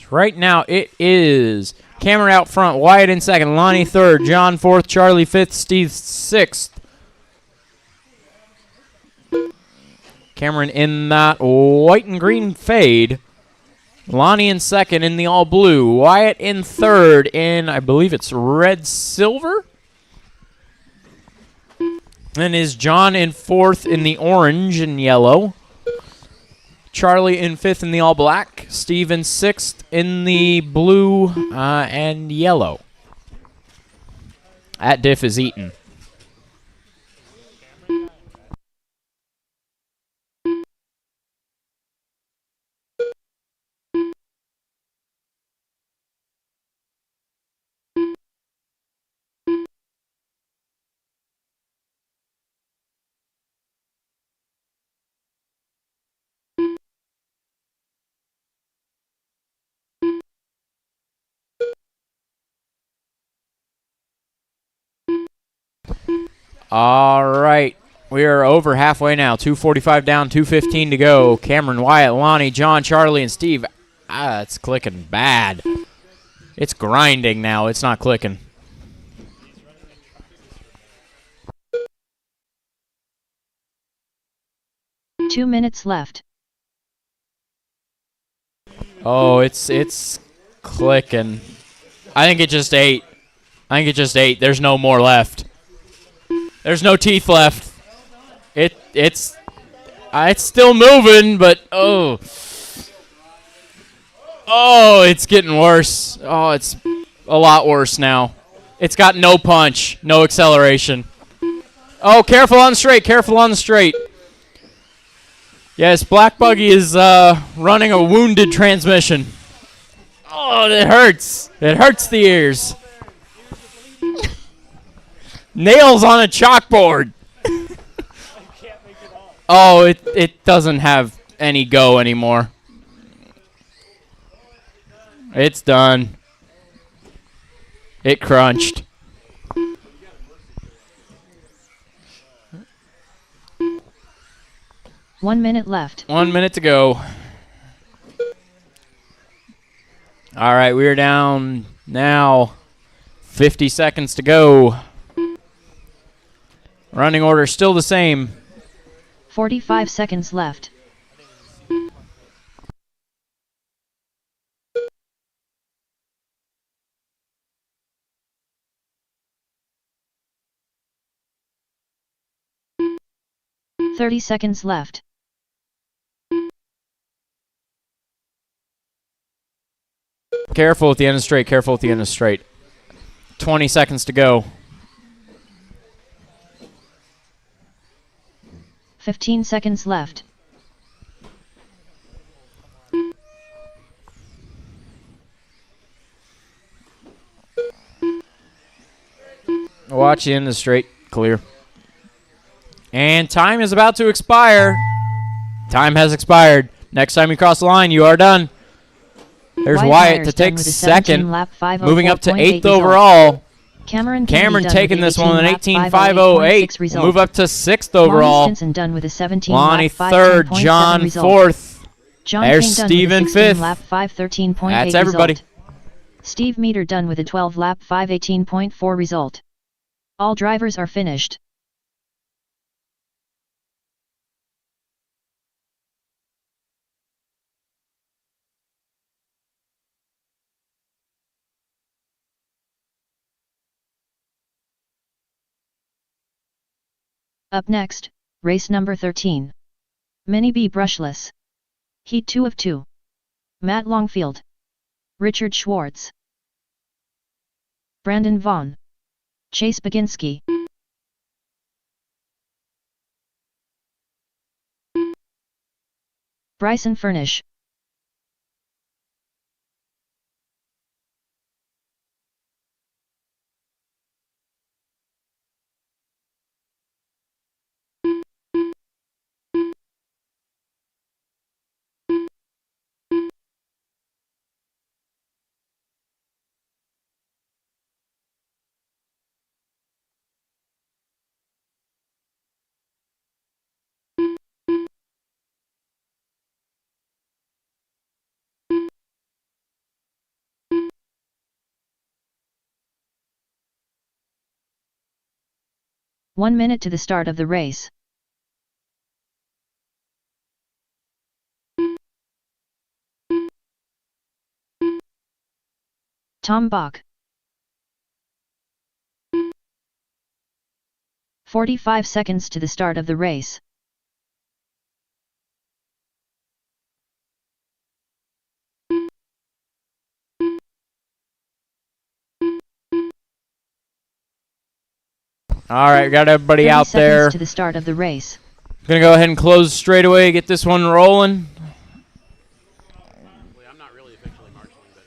Right now it is Cameron out front, Wyatt in second, Lonnie third, John fourth, Charlie fifth, Steve sixth. Cameron in that white and green fade. Lonnie in second in the all blue. Wyatt in third in, I believe it's red silver. Then is John in fourth in the orange and yellow. Charlie in fifth in the all black. Steve in sixth in the blue and yellow. That diff is eaten. All right. We are over halfway now. 2:45 down, 2:15 to go. Cameron, Wyatt, Lonnie, John, Charlie, and Steve. It's clicking bad. It's grinding now. It's not clicking. Two minutes left. Oh, it's clicking. I think it just ate. There's no more left. There's no teeth left. It's still moving, but oh, it's getting worse. Oh, it's a lot worse now. It's got no punch, no acceleration. Oh, careful on the straight. Yes, Black Buggy is running a wounded transmission. Oh, it hurts. It hurts the ears. Nails on a chalkboard. Oh, it doesn't have any go anymore. It's done. It crunched. One minute left. 1 minute to go. All right, we are down now. 50 seconds to go. Running order still the same. 45 seconds left. Thirty seconds left. Careful at the end of the straight. Careful at the end of the straight. 20 seconds to go. 15 seconds left. Watch the end of the straight. Clear. And time is about to expire. Time has expired. Next time you cross the line, you are done. There's Wyatt to take second, moving up to 8th overall. Cameron taking this one in 18.508. Move up to 6th overall. Done with a 17 Lonnie 3rd, John 4th. There's Steven 5th. Lap 5:13.8 That's everybody. Result. Steve Meter done with a 12 lap 5:18.4 result. All drivers are finished. Up next, race number 13. Mini B brushless. Heat 2 of 2. Matt Longfield. Richard Schwartz. Brandon Vaughn. Chase Baginski. Bryson Furnish. One minute to the start of the race. Tom Bach. 45 seconds to the start of the race. All right, got everybody out there. To the start of the race. Gonna go ahead and close straight away, get this one rolling. I'm not really officially marshaling, but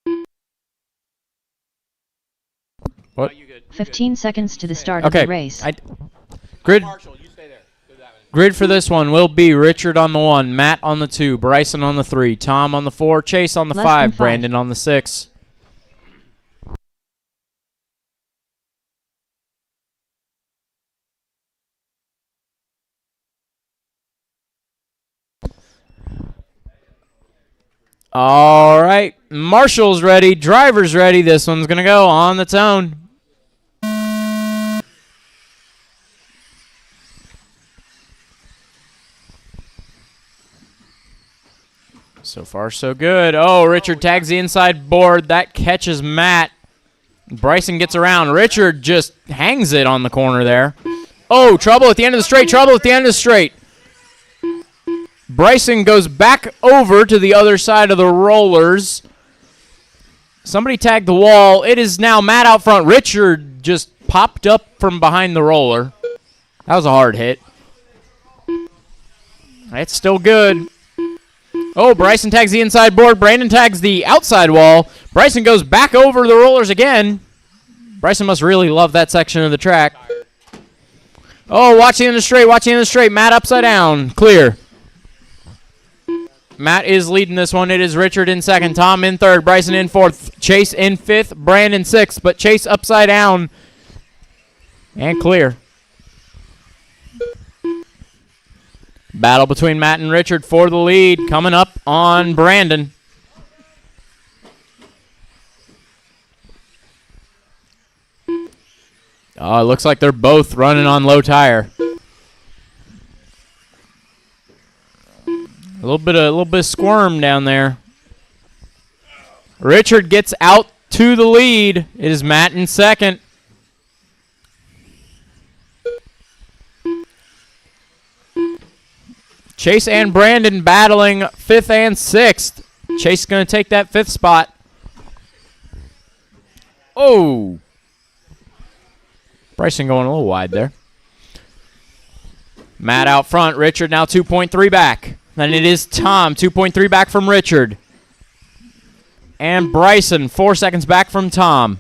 I will. What? 15 seconds to the start of the race. Grid. Marshall, you stay there. Grid for this one will be Richard on the 1, Matt on the 2, Bryson on the 3, Tom on the 4, Chase on the 5, Brandon on the 6. All right, Marshall's ready, driver's ready. This one's going to go on the tone. So far, so good. Oh, Richard tags the inside board. That catches Matt. Bryson gets around. Richard just hangs it on the corner there. Oh, trouble at the end of the straight. Trouble at the end of the straight. Bryson goes back over to the other side of the rollers. Somebody tagged the wall. It is now Matt out front. Richard just popped up from behind the roller. That was a hard hit. It's still good. Oh, Bryson tags the inside board. Brandon tags the outside wall. Bryson goes back over the rollers again. Bryson must really love that section of the track. Oh, watching in the straight, watching in the straight. Matt upside down. Clear. Matt is leading this one. It is Richard in second. Tom in third. Bryson in fourth. Chase in fifth. Brandon sixth. But Chase upside down. And clear. Battle between Matt and Richard for the lead. Coming up on Brandon. Oh, it looks like they're both running on low tire. A little bit of squirm down there. Richard gets out to the lead. It is Matt in second. Chase and Brandon battling fifth and sixth. Chase is going to take that fifth spot. Oh. Bryson going a little wide there. Matt out front. Richard now 2.3 back. Then it is Tom, 2.3 back from Richard. And Bryson, 4 seconds back from Tom.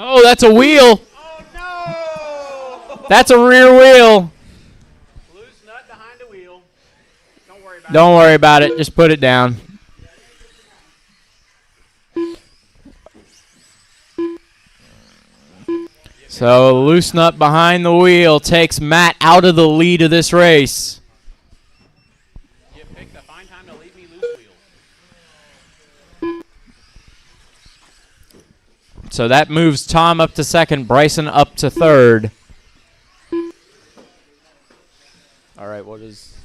Oh, that's a wheel. Oh, no! That's a rear wheel. Loose nut behind the wheel. Don't worry about it. Don't worry about it. Just put it down. So, loose nut behind the wheel takes Matt out of the lead of this race. You picked a fine time to leave me loose wheel. So that moves Tom up to second, Bryson up to third. All right, what is...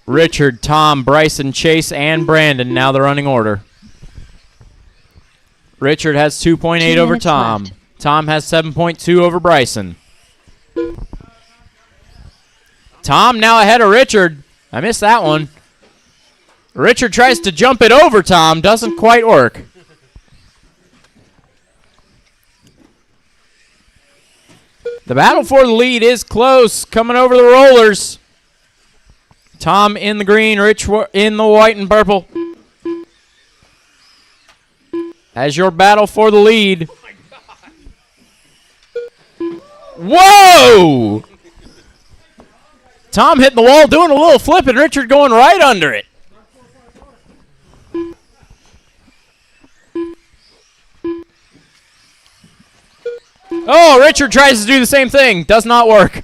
Richard, Tom, Bryson, Chase, and Brandon, now the running order. Richard has 2.8 over Tom. Left. Tom has 7.2 over Bryson. Tom now ahead of Richard. I missed that one. Richard tries to jump it over Tom. Doesn't quite work. The battle for the lead is close. Coming over the rollers. Tom in the green, Rich in the white and purple. As your battle for the lead. Whoa! Tom hitting the wall, doing a little flip, and Richard going right under it. Oh, Richard tries to do the same thing. Does not work.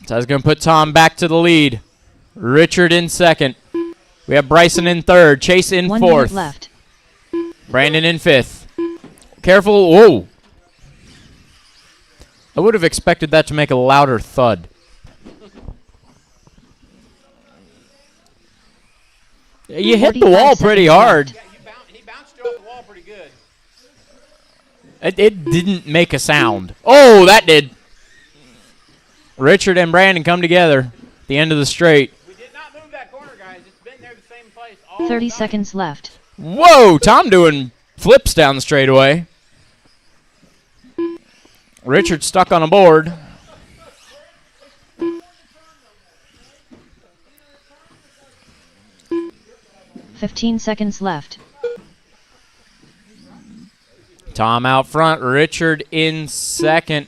So that's going to put Tom back to the lead. Richard in second. We have Bryson in third. Chase in 1 fourth. minute left. Brandon in fifth. Careful. Whoa. I would have expected that to make a louder thud. You hit the 45 wall pretty seconds hard. left. Yeah, he bounced you off the wall pretty good. It didn't make a sound. Oh, that did. Richard and Brandon come together at the end of the straight. We did not move that corner, guys. It's been there the same place all 30 the time. seconds left. Whoa, Tom doing flips down the straightaway. Richard stuck on a board. $15 seconds left. Tom out front, Richard in second.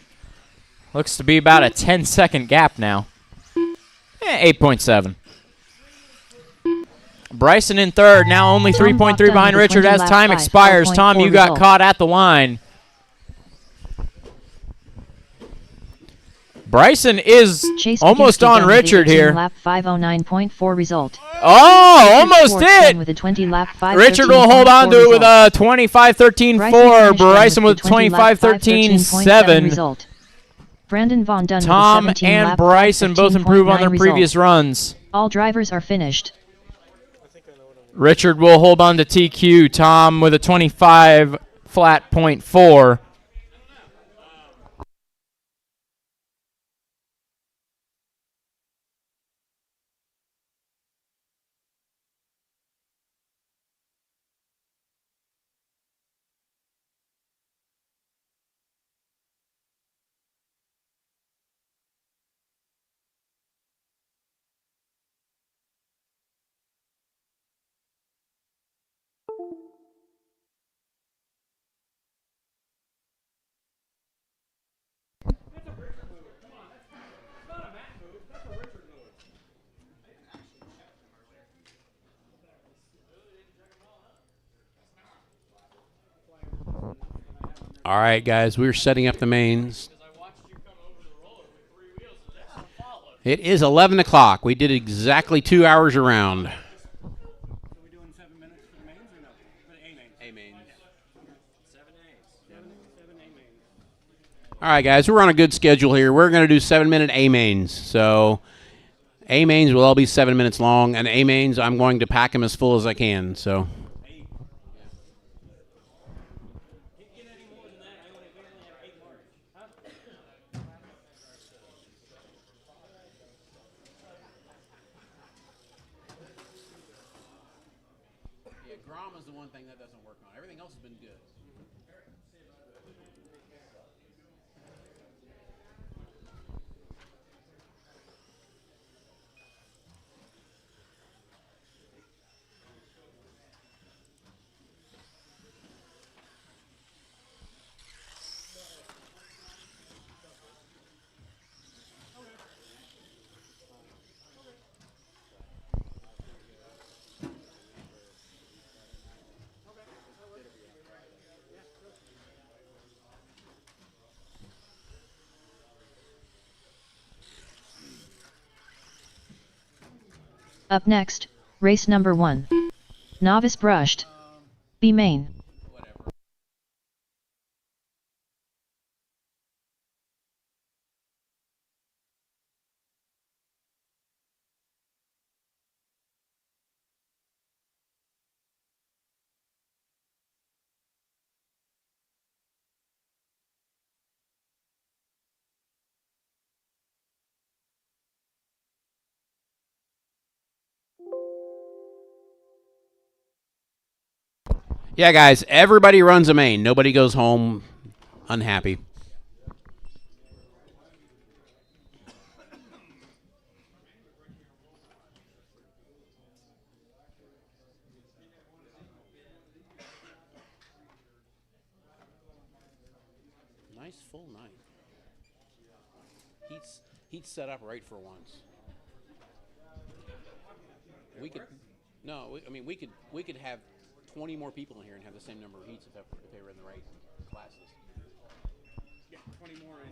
Looks to be about a 10-second gap now. 8.7. Bryson in third, now only Tom 3.3 walked behind under Richard 20 as lap time 5, expires. Tom, 4.4 you got result. caught at the line. Bryson is Chase almost Pikinski on done with Richard the 18 here. Lap 509.4 result. Oh, almost Ford done did. With a 20 lap 5 Richard will hold on to it with a 25-13-4. Bryson with 25-13-7. Result. Brandon Vaughn done Tom with a 17 and lap Bryson both improve on their 13.9 previous result. runs. All drivers are finished. Richard will hold on to TQ. Tom with a 25 flat .4. All right, guys, we're setting up the mains. It is 11 o'clock. We did exactly 2 hours around. Are we doing 7 minutes for the mains or no? For the A mains. A mains. 7 A mains. All right, guys, we're on a good schedule here. We're going to do 7-minute A mains. So A mains will all be 7 minutes long, and A mains, I'm going to pack them as full as I can. So. Yeah, Grom is the one thing that doesn't work on. Everything else has been good. Up next, race number 1. Novice brushed. B main. Yeah, guys, everybody runs a main. Nobody goes home unhappy. Nice full night. Heat's set up right for once. We could, no, I mean we could have 20 more people in here and have the same number of heats if they were in the right classes. Yeah, 20 more in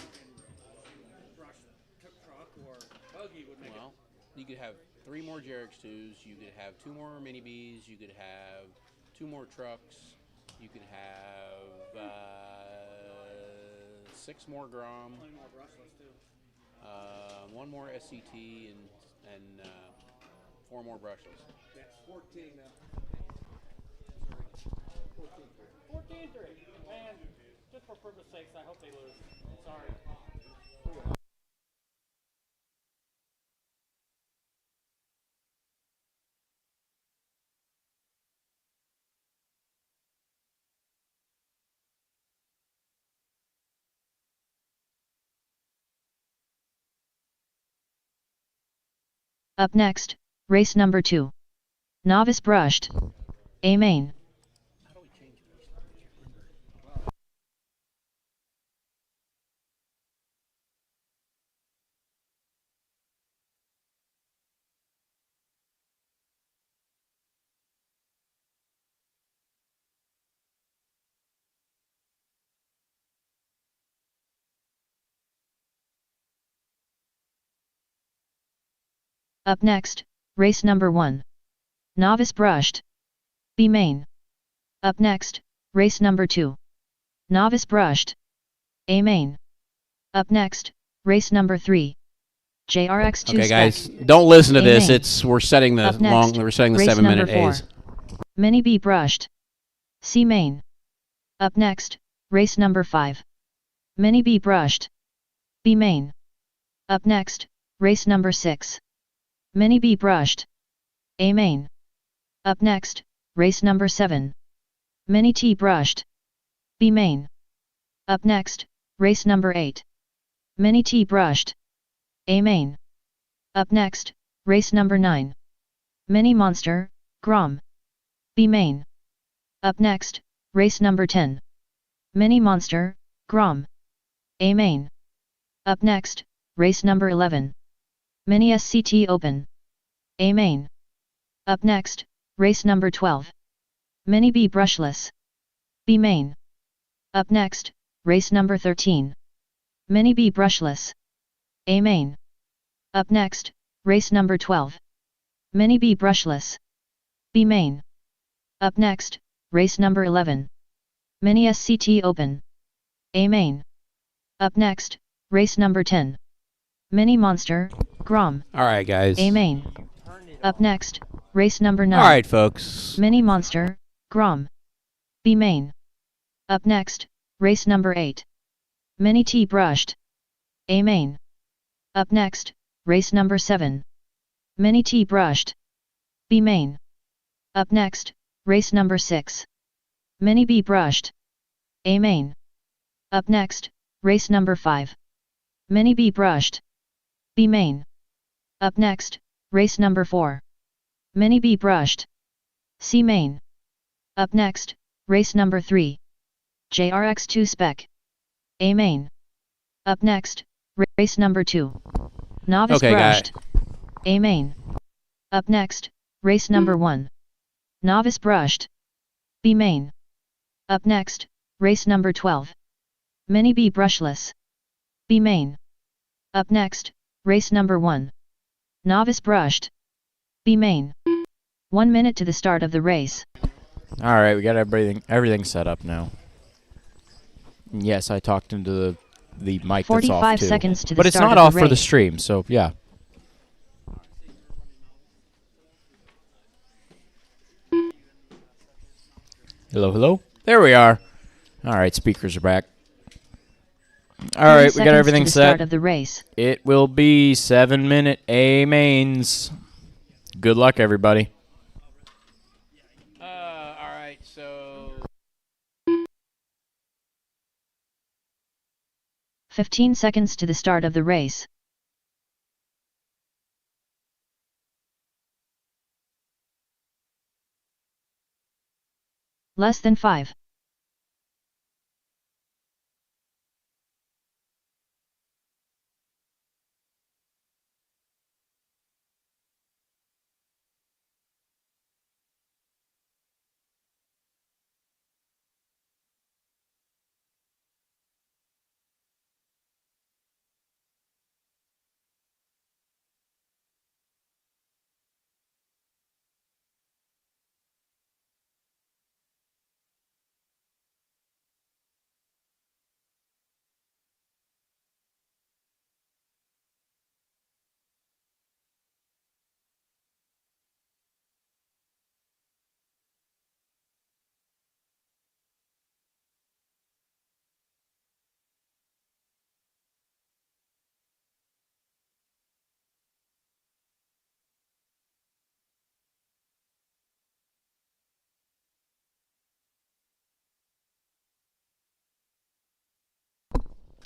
brush truck or buggy would make it. Well, you could have 3 more Jerix 2s. You could have 2 more Mini Bs. You could have 2 more trucks. You could have 6 more Grom. 20 more brushless too. 1 more SCT and 4 more brushless. That's 14 now. 14-3. Man, just for purpose sakes, I hope they lose. Sorry. Up next, race number 2. Novice brushed. A main. Up next, race number 1. Novice brushed. B main. Up next, race number 2. Novice brushed. A main. Up next, race number 3. JRX2 Okay, spec. guys, don't listen to A this. main. We're setting the Up next, we're setting the race 7-minute number 4. A's. Mini B brushed. C main. Up next, race number 5. Mini B brushed. B main. Up next, race number 6. Mini B brushed. A main. Up next, race number 7. Mini T brushed. B main. Up next, race number 8. Mini T brushed. A main. Up next, race number 9. Mini Monster, Grom B main. Up next, race number 10. Mini Monster, Grom A main. Up next, race number 11. Mini SCT Open A main. Up next, race number 12. Mini B brushless B main. Up next, race number 13. Mini B brushless. A main. Up next, race number 12. Mini B brushless. B main. Up next, race number 11. Mini SCT open. A main. Up next, race number 10. Mini Monster, Grom. All right, guys. A main. Up next, race number 9. All right, folks. Mini Monster, Grom. B main. Up next, race number 8. Mini T brushed. A main. Up next, race number 7. Mini T brushed. B main. Up next, race number 6. Mini B brushed. A main. Up next, race number 5. Mini B brushed. B main. Up next, race number 4. Mini B brushed. C main. Up next, race number 3. JRX2 spec. A main. Up next, race number 2. Novice brushed. A main. Up next, race number 1. Novice brushed. B main. Up next, race number 12. Mini B brushless. B main. Up next, race number 1. Novice brushed. B main. 1 minute to the start of the race. All right, we got everything set up now. Yes, I talked into the mic that's off 45 too. seconds to the But it's start not of off the for the race. stream, so yeah. Hello, hello. There we are. All right, speakers are back. All right, we got everything to the start set. of the race. It will be 7-minute A mains. Good luck, everybody. All right, so 15 seconds to the start of the race. Less than 5.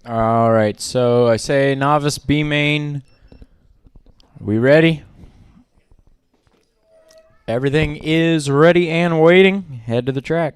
All right, so I say novice B main. We ready? Everything is ready and waiting. Head to the track.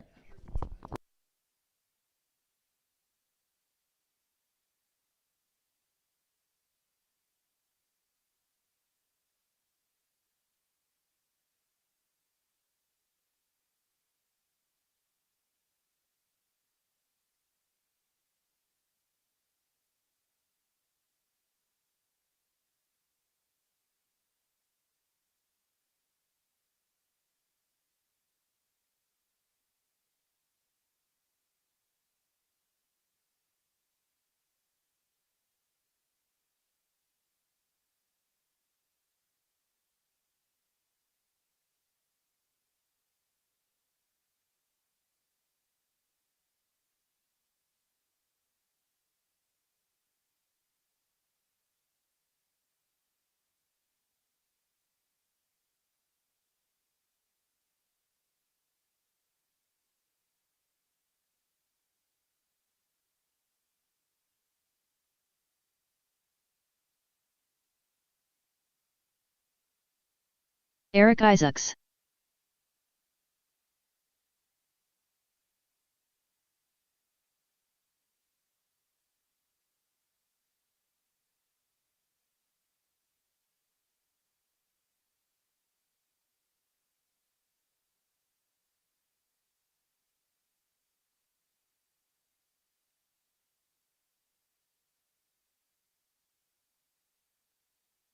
Eric Isaacs.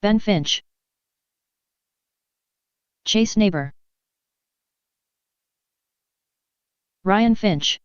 Ben Finch. Chase Neighbor. Ryan Finch.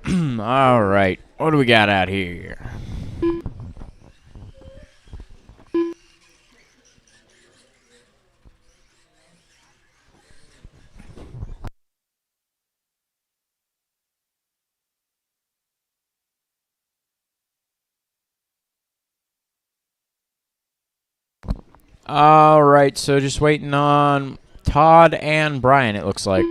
All right. What do we got out here? All right, so just waiting on Todd and Brian, it looks like.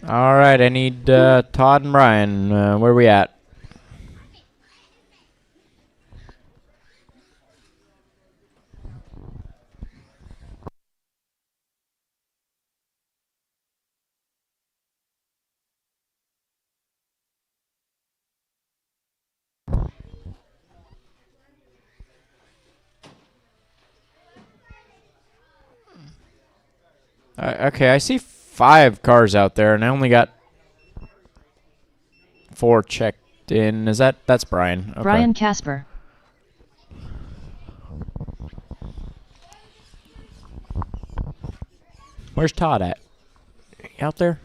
All right, I need Todd and Brian. Where are we at? Okay, I see 5 cars out there, and I only got 4 checked in. That's Brian? Okay. Brian Casper. Where's Todd at? He out there?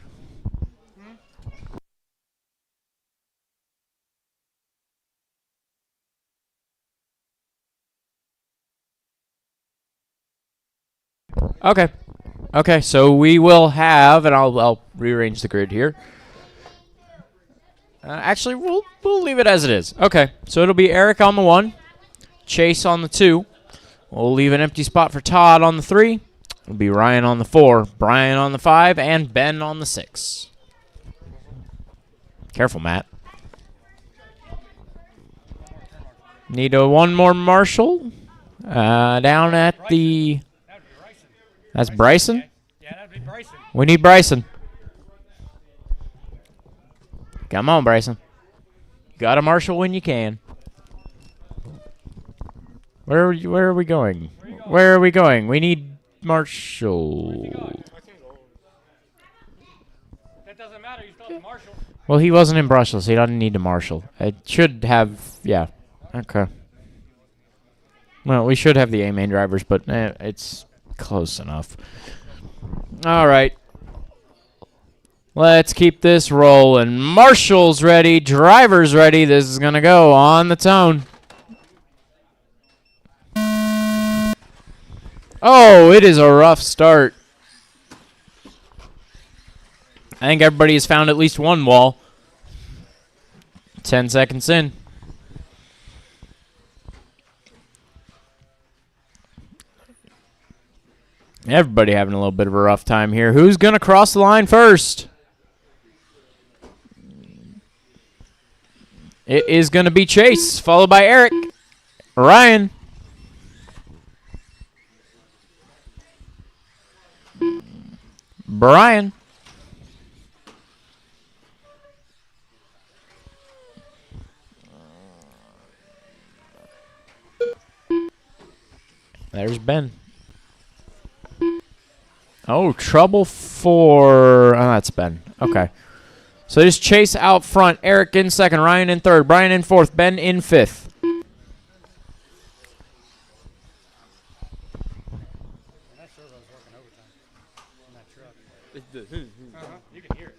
Okay. Okay, so we will have, and I'll rearrange the grid here. Actually, we'll leave it as it is. Okay, so it'll be Eric on the 1, Chase on the 2. We'll leave an empty spot for Todd on the 3. It'll be Ryan on the 4, Brian on the 5, and Ben on the 6. Careful, Matt. Need one more marshal down at the... That's Bryson? Yeah, that'd be Bryson. We need Bryson. Come on, Bryson. Got to marshal when you can. Where are we going? Where are we going? We need marshal. That doesn't matter. You still have to marshal. Well, he wasn't in Brussels. He doesn't need to marshal. It should have, yeah. Okay. Well, we should have the A main drivers, but it's close enough. All right. Let's keep this rolling. Marshall's ready. Driver's ready. This is going to go on the tone. Oh, it is a rough start. I think everybody has found at least one wall. 10 seconds in. Everybody having a little bit of a rough time here. Who's going to cross the line first? It is going to be Chase, followed by Eric. Ryan. Brian. There's Ben. Oh, trouble for... Oh, that's Ben. Okay. So just Chase out front, Eric in second, Ryan in third, Brian in fourth, Ben in fifth. You can hear it.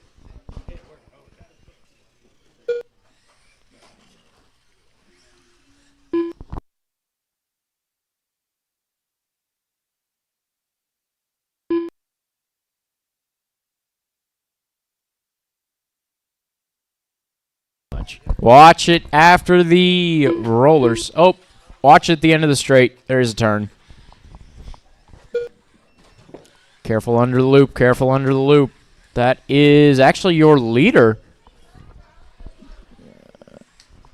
Watch it after the rollers. Oh, watch it at the end of the straight. There's a turn. Careful under the loop. Careful under the loop. That is actually your leader.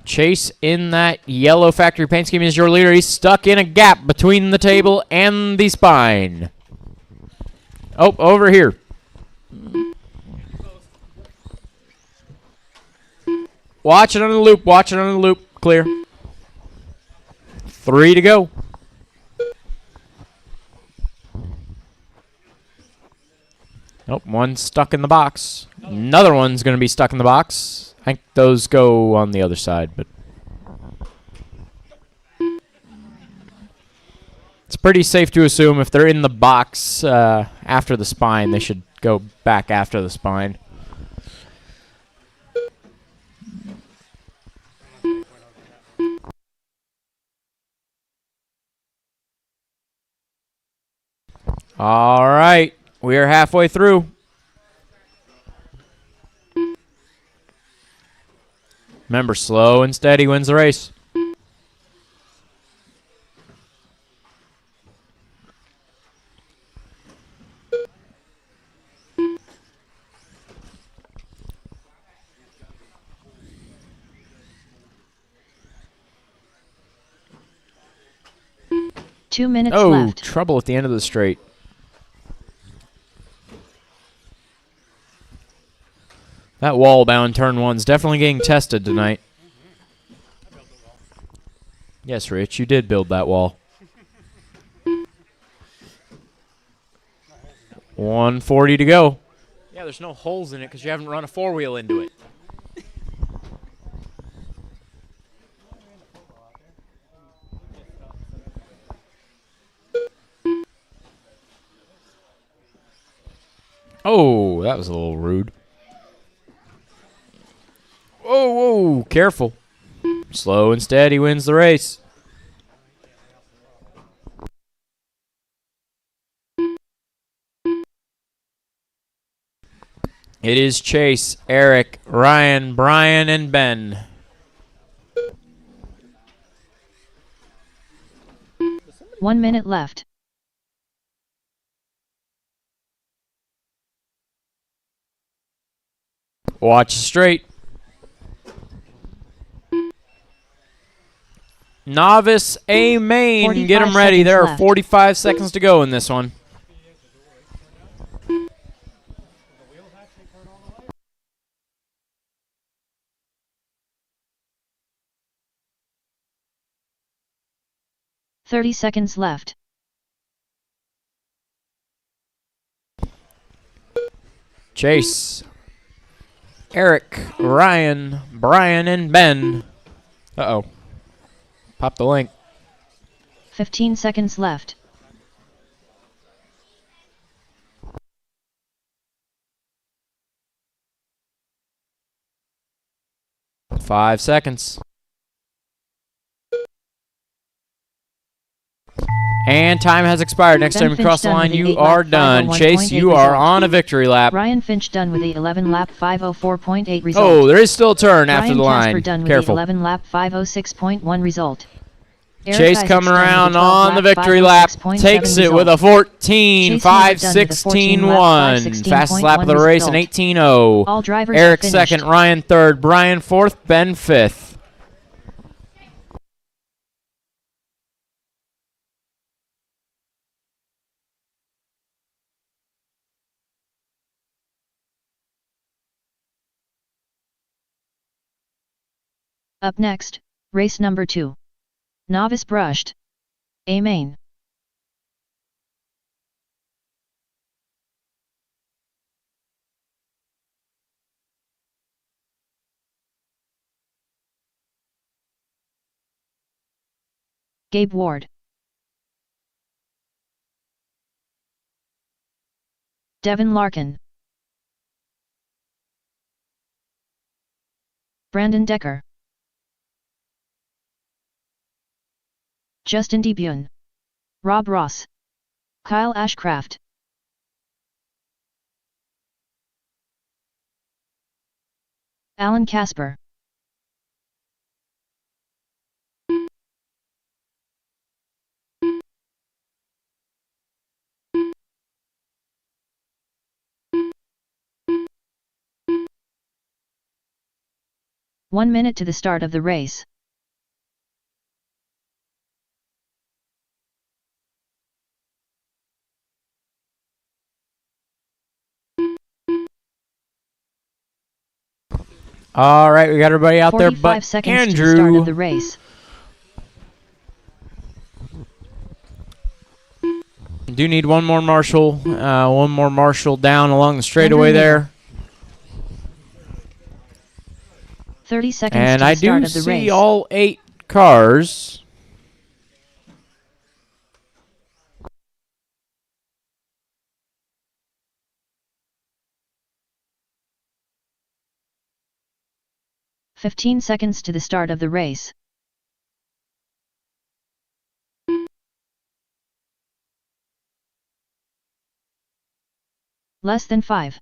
Chase in that yellow factory paint scheme is your leader. He's stuck in a gap between the table and the spine. Oh, over here. Watch it on the loop. Watch it on the loop. Clear. 3 to go. Nope, one's stuck in the box. Another one's going to be stuck in the box. I think those go on the other side, but it's pretty safe to assume if they're in the box after the spine, they should go back after the spine. All right, we are halfway through. Remember, slow and steady wins the race. Two minutes Oh, left. trouble at the end of the straight. That wall bound turn one's definitely getting tested tonight. Yes, Rich, you did build that wall. 140 to go. Yeah, there's no holes in it because you haven't run a four-wheel into it. Oh, that was a little rude. Whoa, whoa, careful. Slow and steady wins the race. It is Chase, Eric, Ryan, Brian, and Ben. One minute left. Watch straight. Novice A main, get them ready. There are 45 seconds to go in this one. "30 seconds left. Chase, Eric, Ryan, Brian, and Ben. Uh-oh. Pop the link. 15 seconds left. Five seconds. And time has expired. Next Ben time you Finch cross the done line, with you the 8 are lap done. 501.8 Chase, you are result. on a victory lap. Ryan Finch done with the 11 lap 504.8 result. Oh, there is still a turn after Ryan the Casper line. done with Careful. the 11 lap 506.1 result. Eric Chase Isaacs coming done with around the 12 on the lap victory lap. 506.7 Takes it with a result. 14, Chase 5, Miller done with a 14 16, lap 1. 516.1 Fastest lap of the race, an result. 18.0. All drivers Eric have finished. second, Ryan third, Brian fourth, Ben fifth. Up next, race number 2. Novice brushed. A main. Gabe Ward. Devin Larkin. Brandon Decker. Justin DeBune. Rob Ross. Kyle Ashcraft. Alan Casper. One minute to the start of the race. All right, we got everybody out there, 45 but seconds to the start of Andrew. the race. Do need one more marshal down along the straightaway Andrew there. 30 seconds And to I the start do of the see race. all 8 cars. "15 seconds to the start of the race. Less than 5.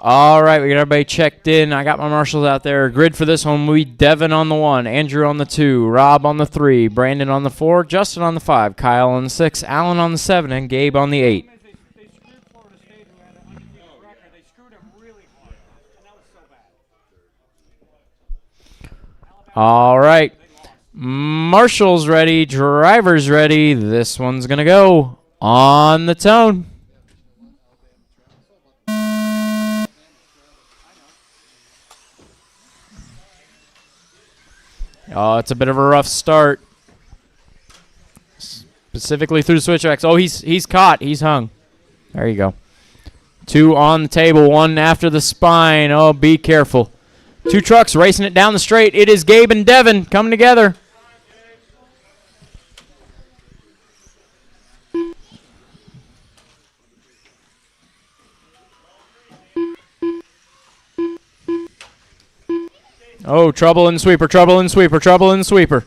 All right, we got everybody checked in. I got my marshals out there. Grid for this one, we Devin on the 1, Andrew on the 2, Rob on the 3, Brandon on the 4, Justin on the 5, Kyle on the 6, Alan on the 7, and Gabe on the 8. They screwed Florida State, who had an undefeated record. They screwed them really hard, and that was so bad. All right. Marshals ready, drivers ready. This one's going to go on the tone. Oh, it's a bit of a rough start. Specifically through the switchbacks. Oh, he's caught. He's hung. There you go. 2 on the table, 1 after the spine. Oh, be careful. 2 trucks racing it down the straight. It is Gabe and Devin coming together. Oh, trouble in the sweeper, trouble in the sweeper, trouble in the sweeper.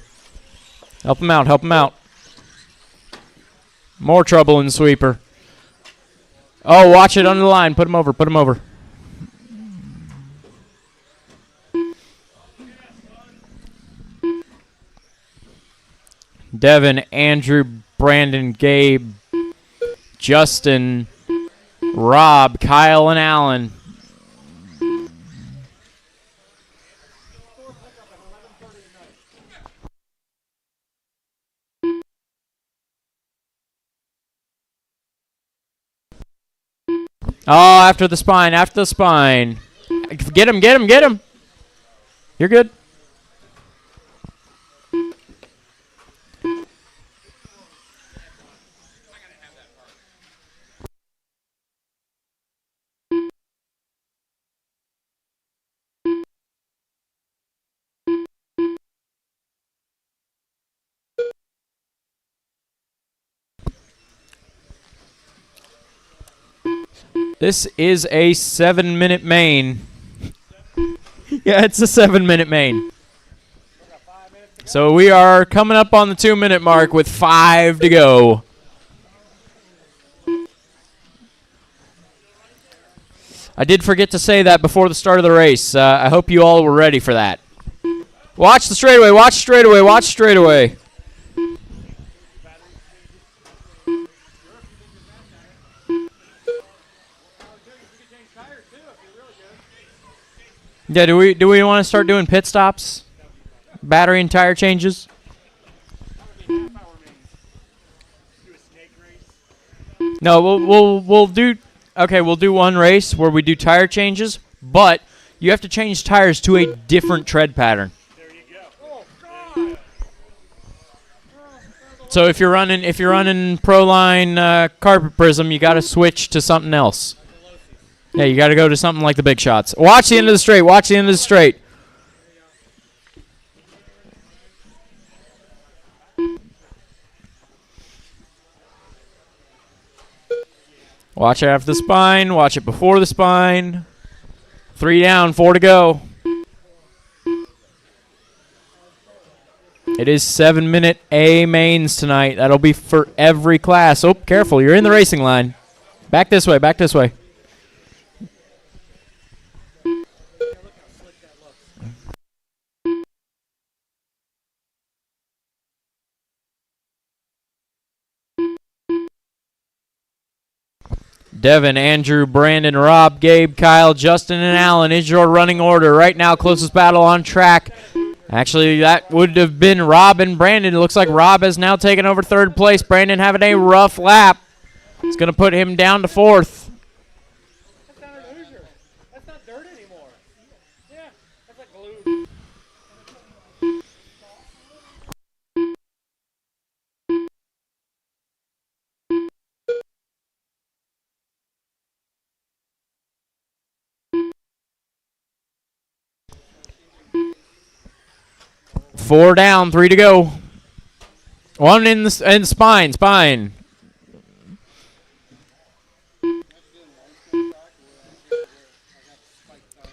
Help him out, help him out. More trouble in the sweeper. Oh, watch it under the line. Put him over, put him over. Devin, Andrew, Brandon, Gabe, Justin, Rob, Kyle, and Alan. Oh, after the spine, after the spine. Get him, get him, get him. You're good. This is a 7-minute main. Yeah, it's a 7-minute main. So we are coming up on the 2-minute mark with 5 to go. I did forget to say that before the start of the race. I hope you all were ready for that. Watch the straightaway, watch the straightaway, watch the straightaway. Yeah, do we want to start doing pit stops? Battery and tire changes? No, we'll do we'll do one race where we do tire changes, but you have to change tires to a different tread pattern. There you go. Oh, God. So if you're running Proline carpet prism, you got to switch to something else. Yeah, you got to go to something like the big shots. Watch the end of the straight. Watch the end of the straight. Watch it after the spine. Watch it before the spine. 3 down, 4 to go. It is 7-minute A mains tonight. That'll be for every class. Oh, careful. You're in the racing line. Back this way. Back this way. Devin, Andrew, Brandon, Rob, Gabe, Kyle, Justin, and Alan is your running order. Right now, closest battle on track. Actually, that would have been Rob and Brandon. It looks like Rob has now taken over 3rd place. Brandon having a rough lap. It's going to put him down to 4th. That's not a loser. That's not dirt anymore. Yeah, that's like glue. Four down, 3 to go. 1 in the spine.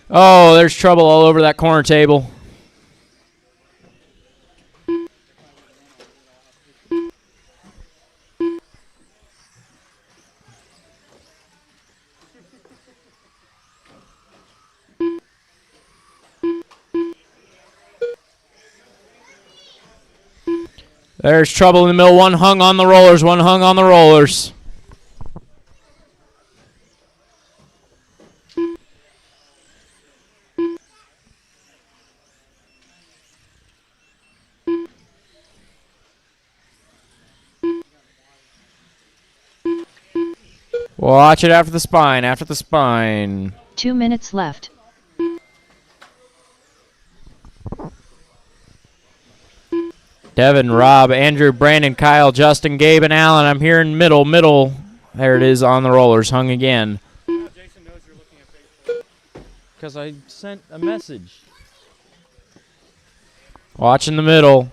Oh, there's trouble all over that corner table. There's trouble in the middle. One hung on the rollers. Watch it after the spine. 2 minutes left. Devin, Rob, Andrew, Brandon, Kyle, Justin, Gabe, and Alan. I'm here in middle. There it is on the rollers, hung again. Jason knows you're looking at Facebook. Because I sent a message. Watch in the middle.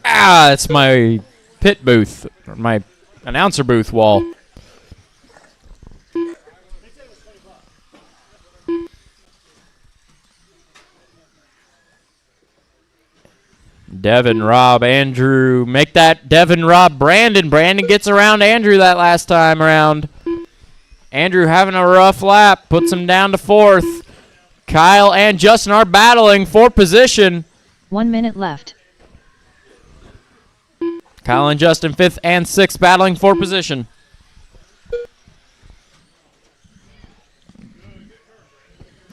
Ah, it's my pit booth, or my announcer booth wall. Devin, Rob, Andrew. Make that Devin, Rob, Brandon. Brandon gets around Andrew that last time around. Andrew having a rough lap. Puts him down to 4th. Kyle and Justin are battling for position. 1 minute left. Kyle and Justin 5th and 6th battling for position.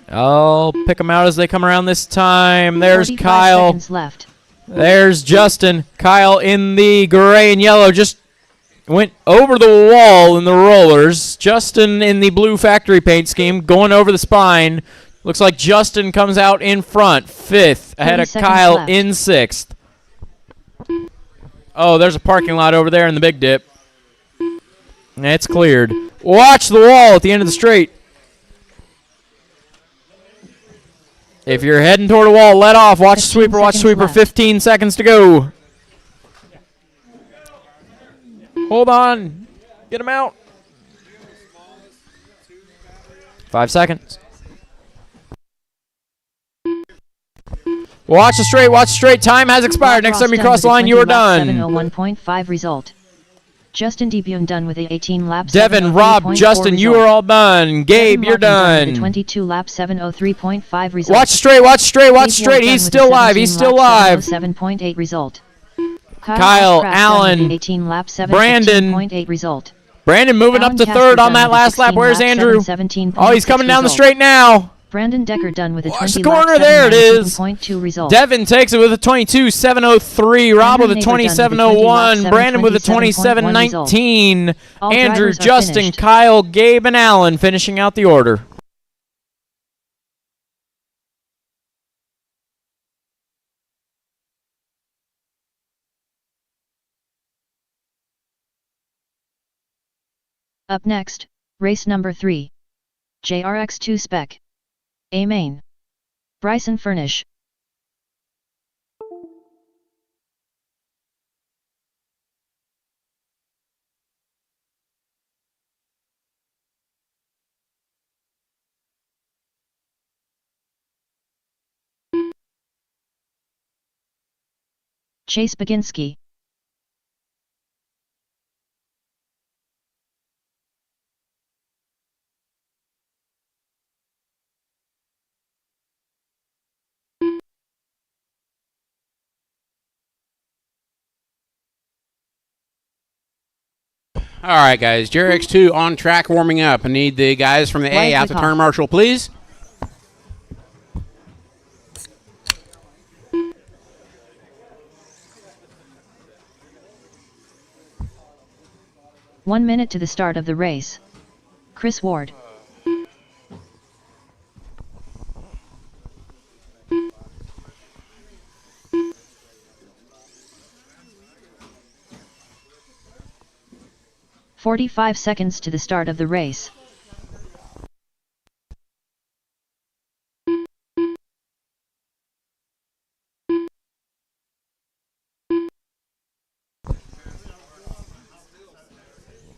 I'll pick them out as they come around this time. There's 45 Kyle. seconds left. There's Justin. Kyle in the gray and yellow just went over the wall in the rollers. Justin in the blue factory paint scheme going over the spine. Looks like Justin comes out in front, 5th, ahead of Kyle left. in 6th. Oh, there's a parking lot over there in the big dip. It's cleared. Watch the wall at the end of the straight. If you're heading toward a wall, let off. Watch sweeper, watch sweeper. Left. 15 seconds to go. Hold on. Get him out. 5 seconds. Watch the straight, watch the straight. Time has expired. Next time you cross the line, you are done. 701.5 result. Justin Debune done with a 18 lap. Devin, Rob, Justin, you are all done. Gabe, you're done. 22 lap 703.5 result. Watch straight, watch straight, watch straight. He's still live. He's still live. 7.8 result. Kyle, Allen, 18 lap Brandon. 7.8 result. Brandon moving up to 3rd on that last lap. Where's Andrew? Oh, he's coming down the straight now. Brandon Decker done with a Watch 20 the corner, there it is. 7.2 result. Devin takes it with a 22.703. Rob with a Andrew Neighbor done with a 27.01. Brandon with a 27.19. All Andrew, drivers are Justin, finished. Kyle, Gabe, and Alan finishing out the order. Up next, race number 3. JRX2 Spec. A main. Bryson Furnish. Chase Baginski. All right, guys. JRX2 on track warming up. I need the guys from the A Lively out to call. turn marshal, please. One minute to the start of the race. Chris Ward. "45 seconds to the start of the race.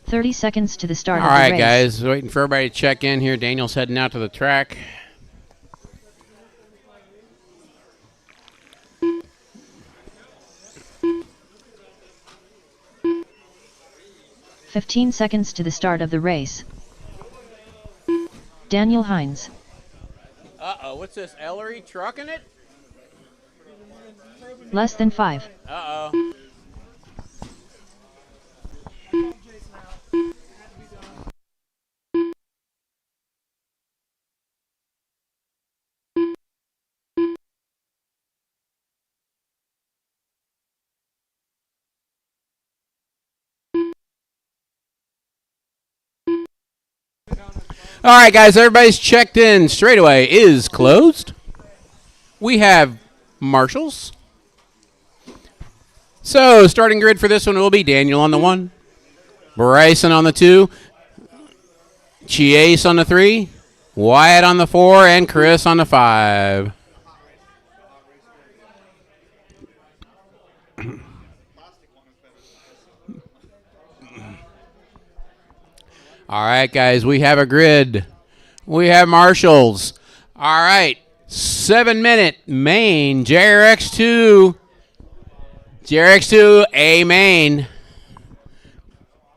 "30 seconds to the start All of the right, race. guys. Waiting for everybody to check in here. Daniel's heading out to the track. "15 seconds to the start of the race. Daniel Hines. Uh-oh. What's this? Ellery trucking it? Less than 5. Uh-oh. All right, guys, everybody's checked in. Straightaway is closed. We have marshals. So, starting grid for this one will be Daniel on the 1, Bryson on the 2, Chase on the 3, Wyatt on the 4, and Chris on the 5. All right, guys, we have a grid. We have marshals. All right, 7-minute main, JRX2. JRX2, A main.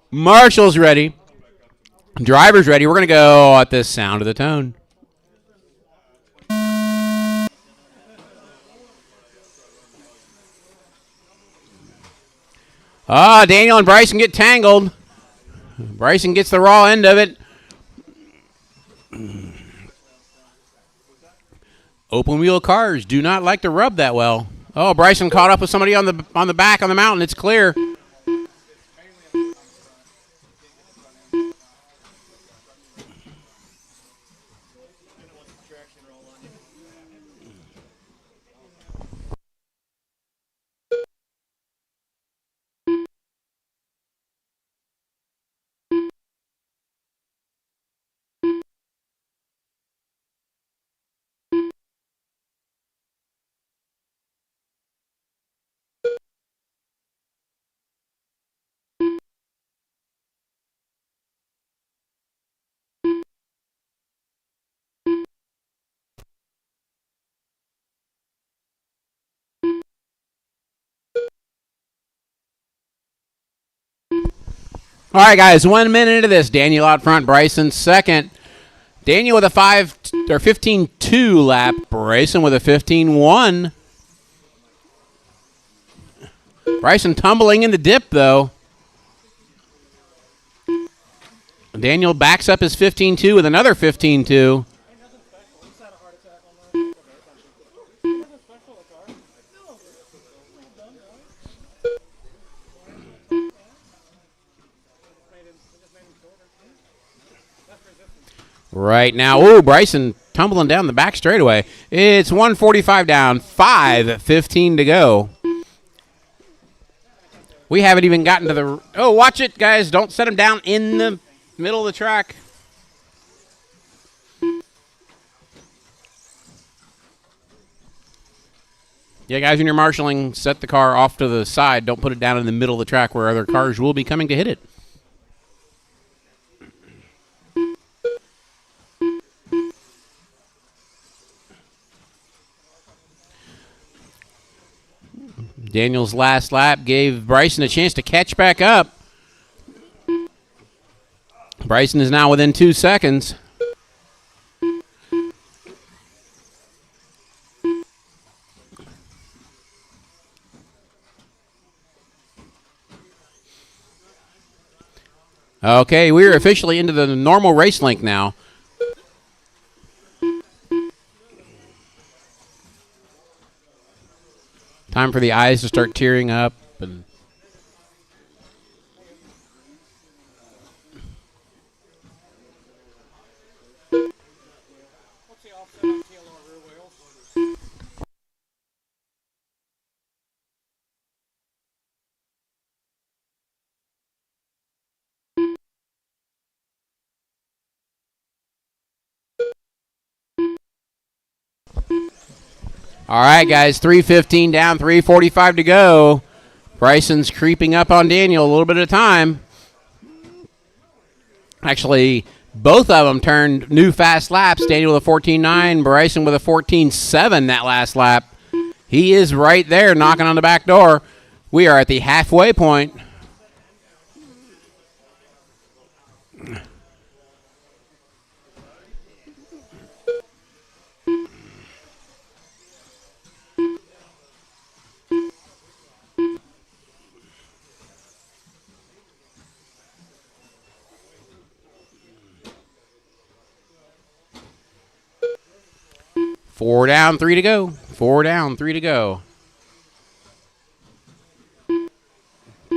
Marshals ready. Drivers ready. We're going to go at the sound of the tone. Daniel and Bryson get tangled. Bryson gets the raw end of it. Open wheel cars do not like to rub that well. Oh, Bryson caught up with somebody on the back on the mountain. It's clear. All right, guys, 1 minute into this. Daniel out front, Bryson second. Daniel with a 15.2 lap. Bryson with a 15.1. Bryson tumbling in the dip, though. Daniel backs up his 15.2 with another 15.2. right now. Ooh, Bryson tumbling down the back straightaway. It's 145 down, 5:15 to go. We haven't even gotten to the... Oh, watch it, guys. Don't set him down in the middle of the track. Yeah, guys, when you're marshalling, set the car off to the side. Don't put it down in the middle of the track where other cars will be coming to hit it. Daniel's last lap gave Bryson a chance to catch back up. Bryson is now within 2 seconds. Okay, we're officially into the normal race length now. Time for the eyes to start tearing up. And all right, guys, 3:15 down, 3:45 to go. Bryson's creeping up on Daniel a little bit at a time. Actually, both of them turned new fast laps. Daniel with a 14.9, Bryson with a 14.7 that last lap. He is right there knocking on the back door. We are at the halfway point. Four down, 3 to go. 4 down, 3 to go.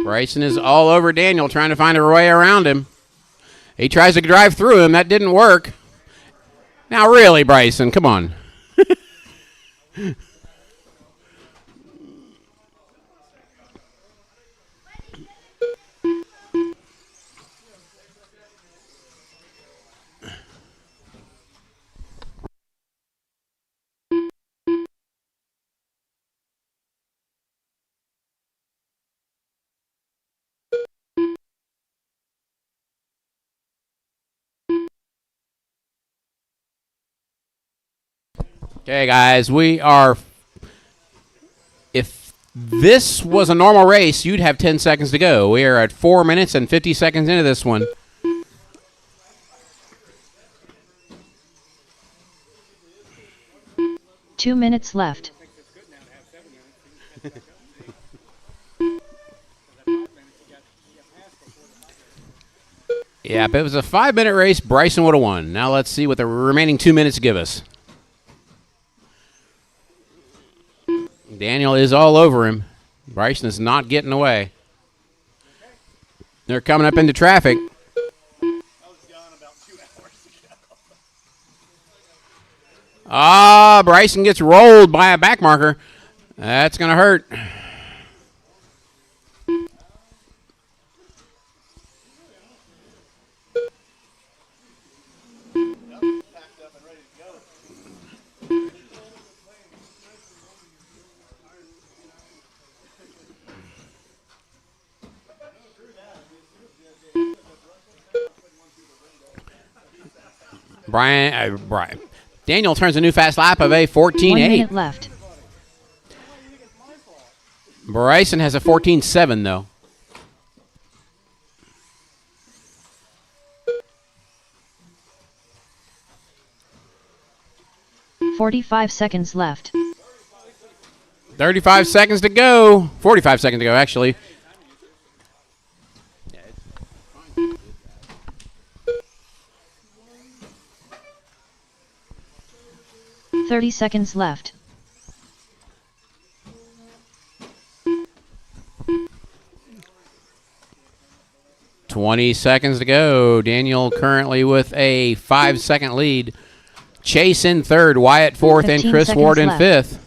Bryson is all over Daniel, trying to find a way around him. He tries to drive through him. That didn't work. Now, really, Bryson, come on. Okay, guys, we are... If this was a normal race, you'd have 10 seconds to go. We are at 4 minutes and 50 seconds into this one. Two minutes left. Yeah, if it was a 5-minute race, Bryson would have won. Now let's see what the remaining 2 minutes give us. Daniel is all over him. Bryson is not getting away. They're coming up into traffic. Ah, Bryson gets rolled by a back marker. That's going to hurt. Brian. Daniel turns a new fast lap of a 14.8. 1 minute left. Bryson has a 14.7 though. $45 left. 35 seconds to go. 45 seconds to go, actually. 30 seconds left. 20 seconds to go. Daniel currently with a 5-second lead. Chase in third, Wyatt fourth, and 15 Chris Ward in left. fifth.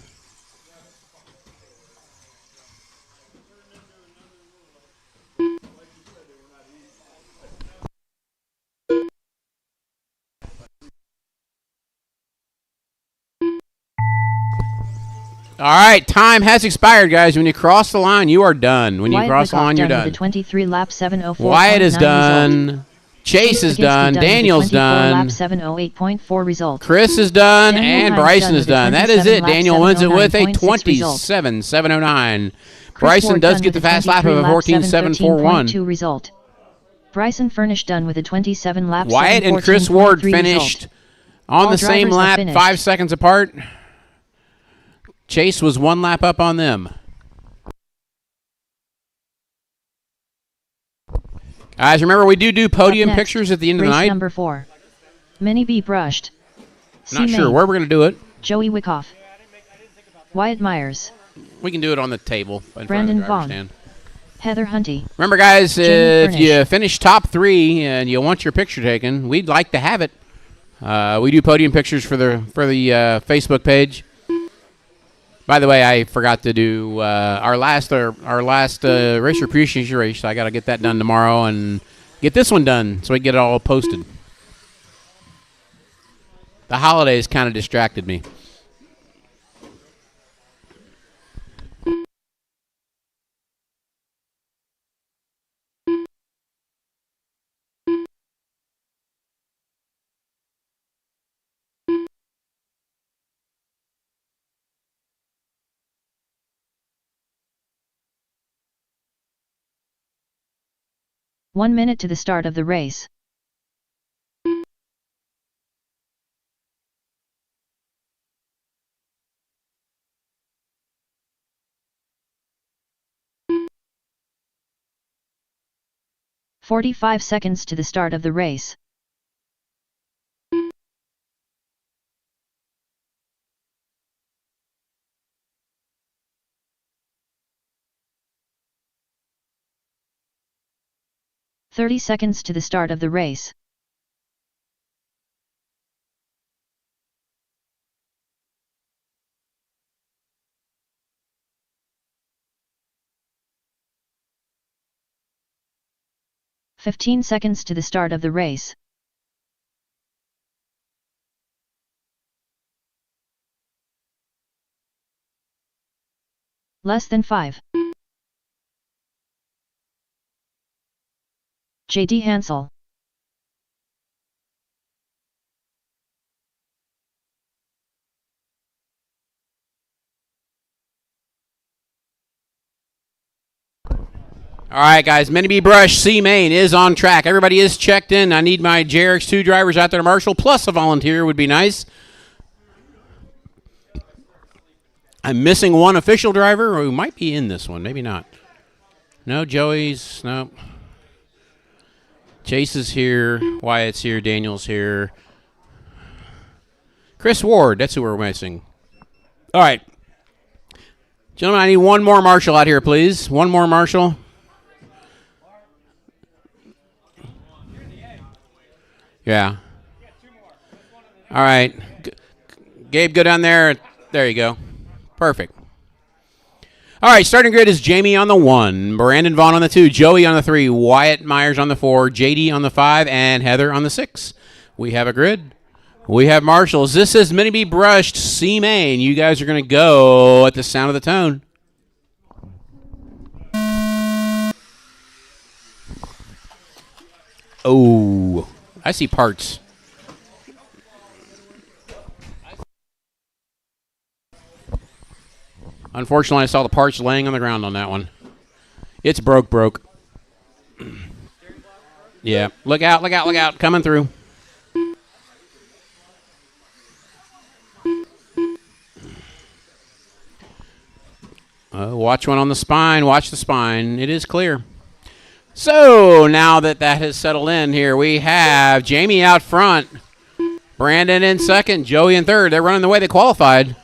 All right, time has expired, guys. When you cross the line, you are done. When you Wyatt cross the Wyckoff line, you're done done. with a 23 lap 704.9 Wyatt is result. done. Chase is done. Daniel's done. 708.4 result. Chris is done. Daniel And Hunt's Bryson done is with a done. That is 27 it. lap Daniel wins it with a 709.6 result. 27.709. Chris Bryson Ward does done get the with a fast lap of 23 a lap 14.741. 713.2 result. Bryson Furnish done with a 27 lap Wyatt and Chris Ward 714.3 finished result. on All the same drivers are lap, finished. 5 seconds apart. Chase was 1 lap up on them. Guys, remember we do podium Up next, pictures at the end of the race night. number 4. Minnie B. Brushed. Not C. sure Main. where we're going to do it. Joey Wyckoff. Wyatt Myers. We can do it on the table in front of the Brandon driver's Vaughn. stand. Heather Hunty. Remember, guys, Jamie if Furnish. you finish top 3 and you want your picture taken, we'd like to have it. We do podium pictures for the Facebook page. By the way, I forgot to do our last racer appreciation race. I got to get that done tomorrow and get this one done so we get it all posted. The holidays kind of distracted me. One minute to the start of the race. "45 seconds to the start of the race. "30 seconds to the start of the race. "15 seconds to the start of the race. Less than 5. J.D. Hansel. All right, guys. Minnie B. Brush, C Main is on track. Everybody is checked in. I need my JRX2 drivers out there to marshal, plus a volunteer would be nice. I'm missing one official driver who might be in this one. Maybe not. No, Joey's. No. Chase is here. Wyatt's here. Daniel's here. Chris Ward. That's who we're missing. All right. Gentlemen, I need one more marshal out here, please. One more marshal. Yeah. All right. Gabe, go down there. There you go. Perfect. All right, starting grid is Jamie on the 1, Brandon Vaughn on the 2, Joey on the 3, Wyatt Myers on the 4, JD on the 5, and Heather on the 6. We have a grid. We have marshals. This is Minnie B. Brushed, C Main. You guys are going to go at the sound of the tone. Oh, I see parts. Unfortunately, I saw the parts laying on the ground on that one. It's broke. Yeah, look out, coming through. Watch one on the spine, watch the spine. It is clear. So, now that has settled in here, we have Jamie out front, Brandon in second, Joey in third. They're running the way they qualified.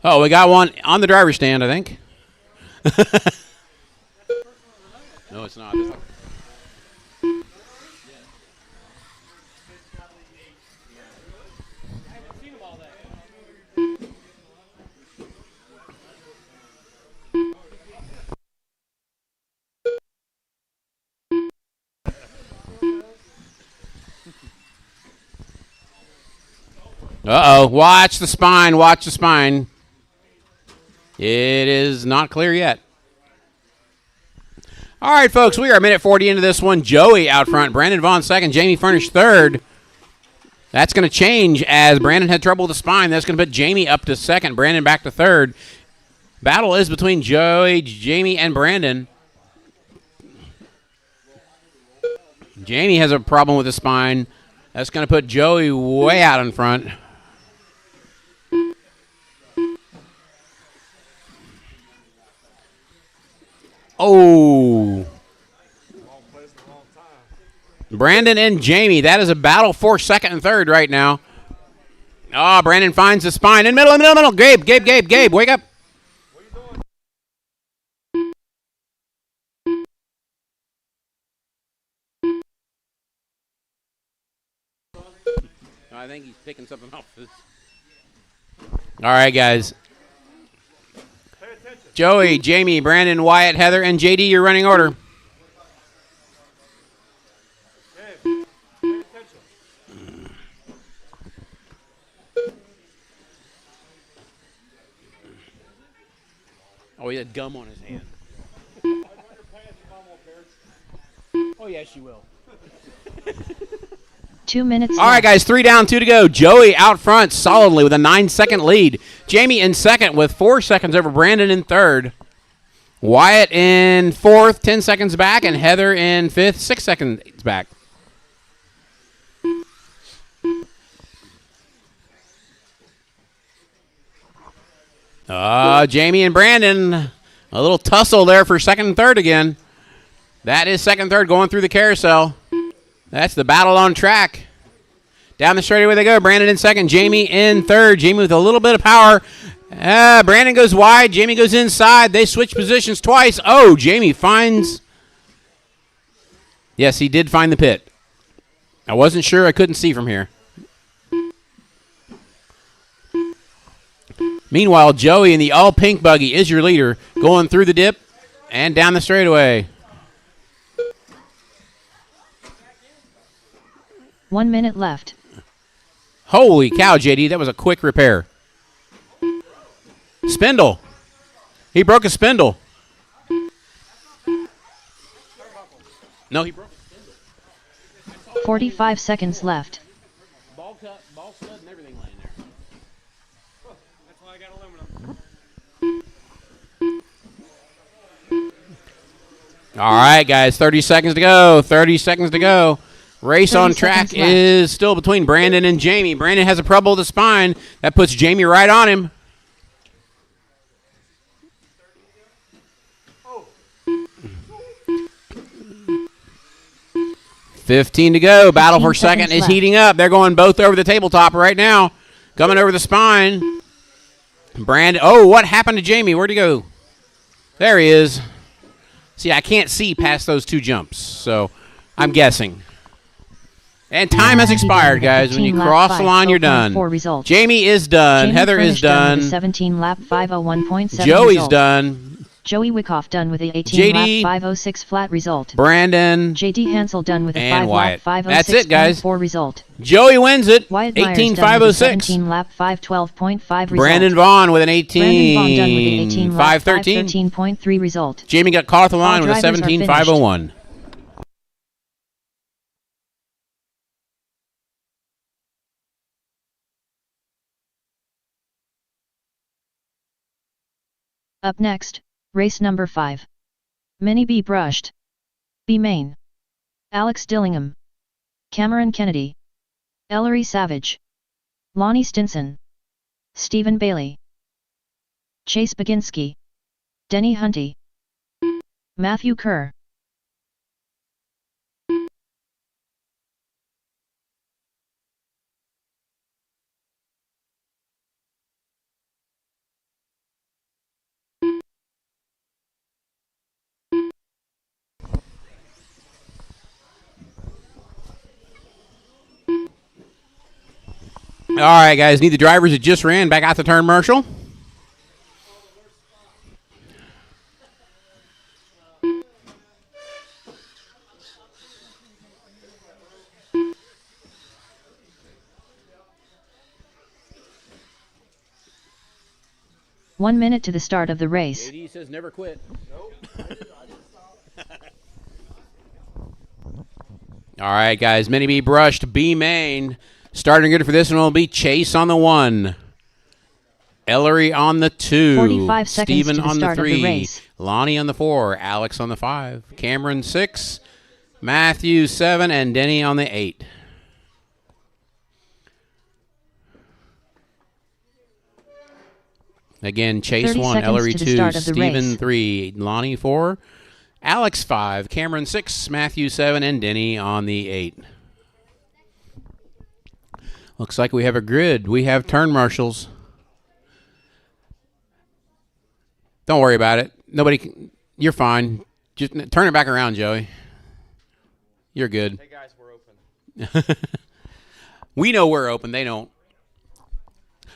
Oh, we got one on the driver's stand, I think. No, it's not. Uh-oh. Watch the spine. Watch the spine. It is not clear yet. All right, folks. We are a minute 40 into this one. Joey out front. Brandon Vaughn second. Jamie Furnish third. That's going to change as Brandon had trouble with the spine. That's going to put Jamie up to second. Brandon back to third. Battle is between Joey, Jamie, and Brandon. Jamie has a problem with the spine. That's going to put Joey way out in front. Oh. Brandon and Jamie. That is a battle for second and third right now. Oh, Brandon finds the spine. In middle. Gabe, wake up. I think he's picking something off. All right, guys. Joey, Jamie, Brandon, Wyatt, Heather, and JD, your running order. Oh, he had gum on his hand. Oh, yes, she will. 2 minutes All right, guys, 3 down, 2 to go. Joey out front solidly with a 9-second lead. Jamie in second with 4 seconds over Brandon in third. Wyatt in fourth, 10 seconds back, and Heather in fifth, 6 seconds back. Jamie and Brandon, a little tussle there for second and third again. That is second and third going through the carousel. That's the battle on track. Down the straightaway they go. Brandon in second. Jamie in third. Jamie with a little bit of power. Brandon goes wide. Jamie goes inside. They switch positions twice. Oh, Jamie finds... Yes, he did find the pit. I wasn't sure. I couldn't see from here. Meanwhile, Joey in the all-pink buggy is your leader, going through the dip and down the straightaway. 1 minute left. Holy cow, JD, that was a quick repair. Spindle. He broke a spindle. No, he broke a spindle. 45 seconds left. Ball cut, ball stud, and everything laying there. That's why I got aluminum. All right, guys, 30 seconds to go. 30 seconds to go. Race on track is still between Brandon and Jamie. Brandon has a trouble with the spine. That puts Jamie right on him. Oh. 15 to go. Battle for 15 second seconds is heating up. They're going both over the tabletop right now. Coming over the spine. Brandon. Oh, what happened to Jamie? Where'd he go? There he is. See, I can't see past those two jumps, so I'm guessing. And time has expired, guys. When you cross the line, you're done. Jamie is done. Jamie Heather is done. 17 lap 501.7 Joey's result. done. Joey Wyckoff done with a 18 JD, lap 506 flat result. Brandon. JD Hansel done with a And 5 Wyatt. lap That's it, guys. 506.4 result. Joey wins it. Wyatt Myers 18 done with a 506. 17 lap 512.5 result. Brandon Vaughn with an Brandon Vaughn done with an 18 lap 18 513.3 result. Jamie got caught off the line All with a drivers are 17 finished. 501. Up next, race number 5. Mini B brushed. B main. Alex Dillingham. Cameron Kennedy. Ellery Savage. Lonnie Stinson. Stephen Bailey. Chase Baginski. Denny Hunty. Matthew Kerr. right, guys. Need the drivers that just ran back out the turn, Marshall. One minute to the start of the race. JD says never quit. All right, guys. Mini B brushed, B main. Starting good for this one will be Chase on the 1. Ellery on the 2. 45 seconds Steven to the on the start of the 3. race. Lonnie on the 4. Alex on the 5. Cameron 6. Matthew 7. And Denny on the 8. Again, Chase 30 1, seconds Ellery to the 2, start of the Steven race. 3, Lonnie 4, Alex 5, Cameron 6, Matthew 7, and Denny on the 8. Looks like we have a grid. We have turn marshals. Don't worry about it. Nobody can, you're fine. Just turn it back around, Joey. You're good. Hey guys, we're open. We know we're open. They don't.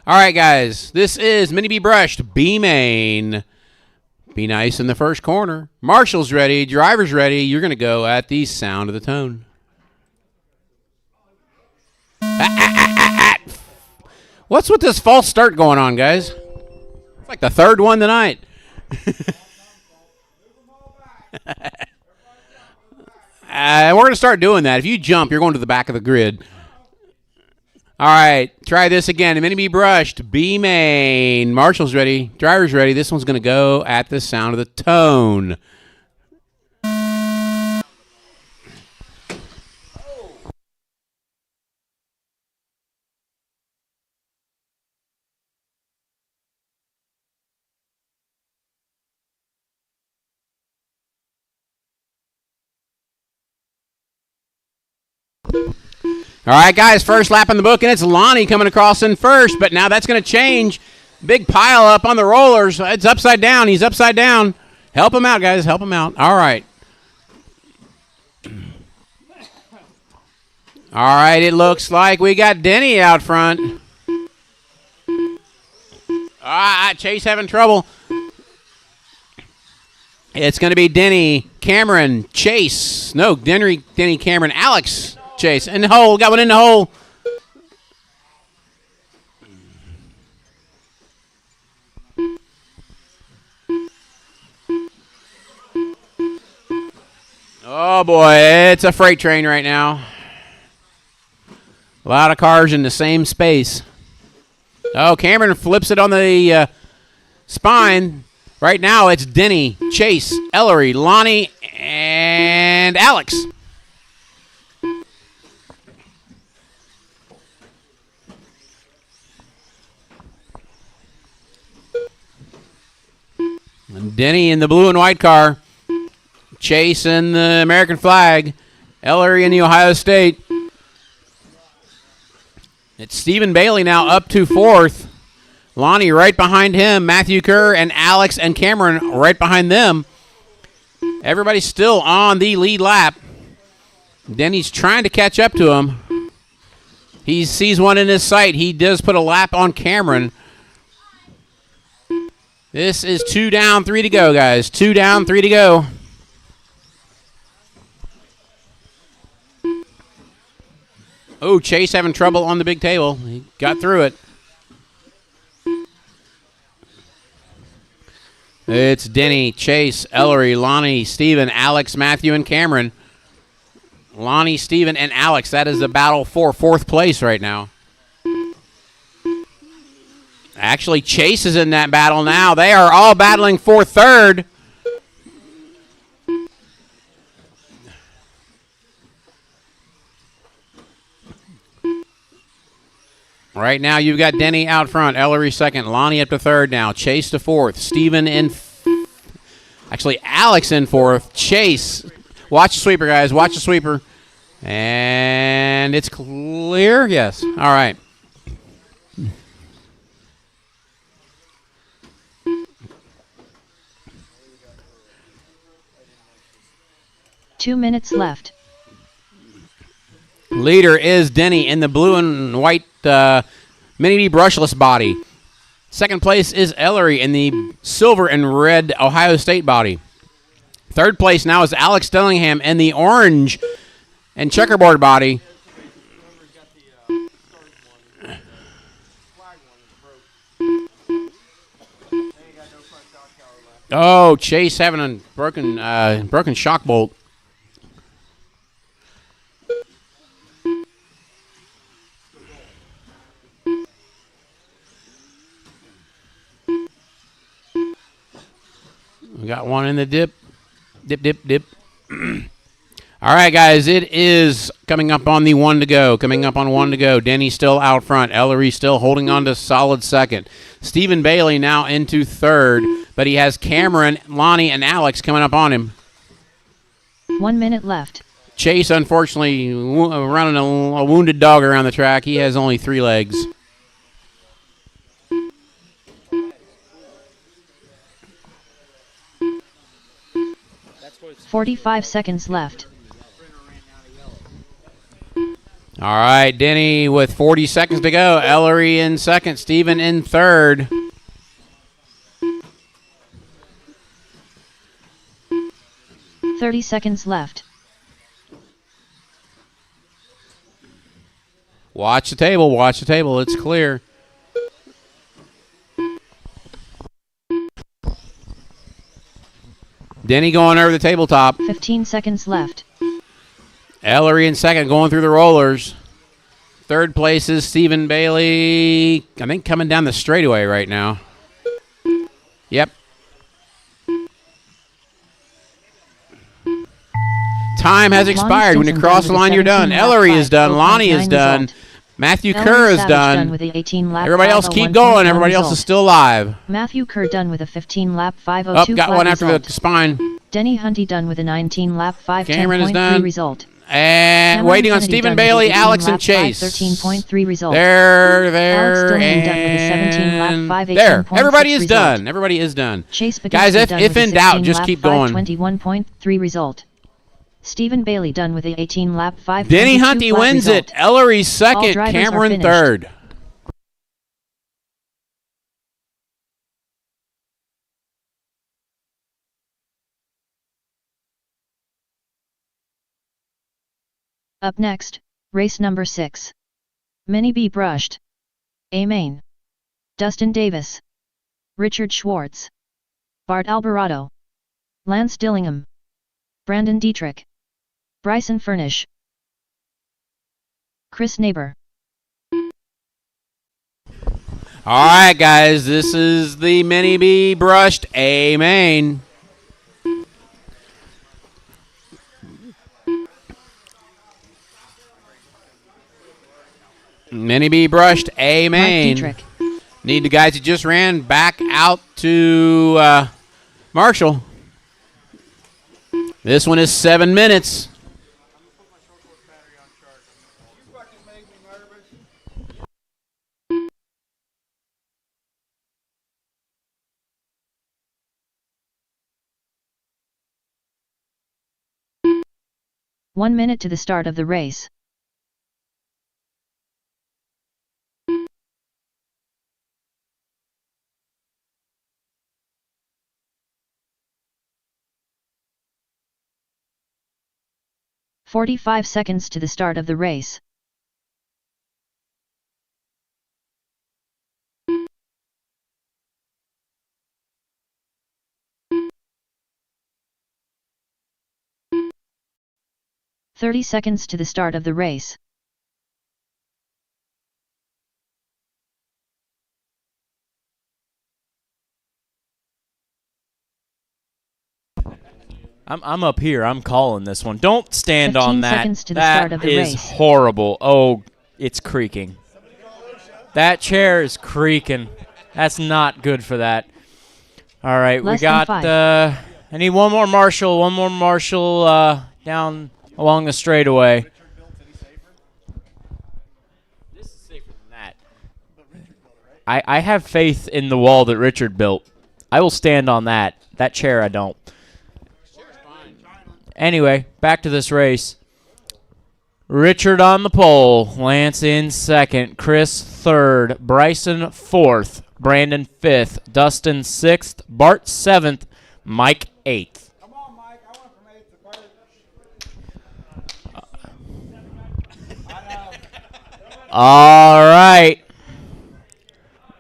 All right, guys. This is Mini B brushed, B main. Be nice in the first corner. Marshall's ready. Driver's ready. You're going to go at the sound of the tone. What's with this false start going on, guys? It's like the third one tonight. We're going to start doing that. If you jump, you're going to the back of the grid. All right, try this again. Mini B brushed, B main. Marshall's ready. Driver's ready. This one's going to go at the sound of the tone. All right, guys, first lap in the book, and it's Lonnie coming across in first, but now that's going to change. Big pile up on the rollers. It's upside down. He's upside down. Help him out, guys. Help him out. All right. All right, it looks like we got Denny out front. Chase having trouble. It's going to be Denny, Cameron, Chase. No, Denny, Cameron, Alex, Chase. In the hole. Got one in the hole. Oh, boy. It's a freight train right now. A lot of cars in the same space. Oh, Cameron flips it on the spine. Right now, it's Denny, Chase, Ellery, Lonnie, and Alex. And Denny in the blue and white car. Chase in the American flag. Ellery in the Ohio State. It's Stephen Bailey now up to fourth. Lonnie right behind him. Matthew Kerr and Alex and Cameron right behind them. Everybody's still on the lead lap. Denny's trying to catch up to him. He sees one in his sight. He does put a lap on Cameron. This is 2 down, 3 to go, guys. 2 down, 3 to go. Oh, Chase having trouble on the big table. He got through it. It's Denny, Chase, Ellery, Lonnie, Steven, Alex, Matthew, and Cameron. Lonnie, Steven, and Alex. That is the battle for fourth place right now. Actually, Chase is in that battle now. They are all battling for third. Right now, you've got Denny out front, Ellery second, Lonnie up to third now, Chase to fourth, Steven in, actually Alex in fourth, Chase. Watch the sweeper, guys, watch the sweeper. And it's clear, yes, all right. Two minutes left. Leader is Denny in the blue and white Mini B brushless body. Second place is Ellery in the silver and red Ohio State body. Third place now is Alex Dillingham in the orange and checkerboard body. Oh, Chase having a broken shock bolt. We got one in the dip. Dip. All right, guys, it is coming up on the 1 to go. Denny still out front. Ellery still holding on to solid second. Stephen Bailey now into third, but he has Cameron, Lonnie, and Alex coming up on him. 1 minute left. Chase, unfortunately, running a wounded dog around the track. He has only 3 legs. That's 45 seconds left. All right, Denny with 40 seconds to go. Ellery in second. Stephen in third. "30 seconds left. Watch the table. It's clear. Denny going over the tabletop. 15 seconds left. Ellery in second, going through the rollers. Third place is Stephen Bailey, I think coming down the straightaway right now. Yep. Time has expired. When you cross the line, you're done. Ellery is done. Lonnie is done. Matthew Kerr is done. Everybody else keep going. Everybody else is still alive. Matthew Kerr done with a 15-lap 5:02. Got one after the spine. Denny Hunty done with a 19-lap 5:10.3 Cameron is done. result. And Cameron waiting on Kennedy Stephen done Bailey, with a Alex, and 18-lap Chase. 5:13.3 result. There, Alex Dillon done with a 17-lap and 5:18.6 there. Everybody is result. done. Everybody is done. Chase Guys, Baginski done if with in a doubt, just 16-lap keep going. 5:21.3 result. Stephen Bailey done with a 18-lap 5:22 Denny Hunty flat wins result. it. Ellery All second. drivers are Cameron finished. third. Up next, race number 6. Mini B brushed. A main. Dustin Davis. Richard Schwartz. Bart Alvarado. Lance Dillingham. Brandon Dietrich. Bryson Furnish. Chris Neighbor. All right, guys. This is the Mini B brushed A main. Mini B brushed A main. Mike Dietrich. Need the guys that just ran back out to Marshall. This one is 7 minutes. You fucking make me nervous. One minute to the start of the race. "45 seconds to the start of the race. "30 seconds to the start of the race. I'm up here. I'm calling this one. Don't stand 15 on that. seconds to the That start of the is race. horrible. Oh, it's creaking. That chair is creaking. That's not good for that. All right, Less we than got. 5. I need one more Marshall. One more Marshall down along the straightaway. This is safer than that. I have faith in the wall that Richard built. I will stand on that. That chair, I don't. Anyway, back to this race. Richard on the pole. Lance in second. Chris third. Bryson fourth. Brandon fifth. Dustin sixth. Bart seventh. Mike eighth. Come on, Mike. I went from 8th to first. All right.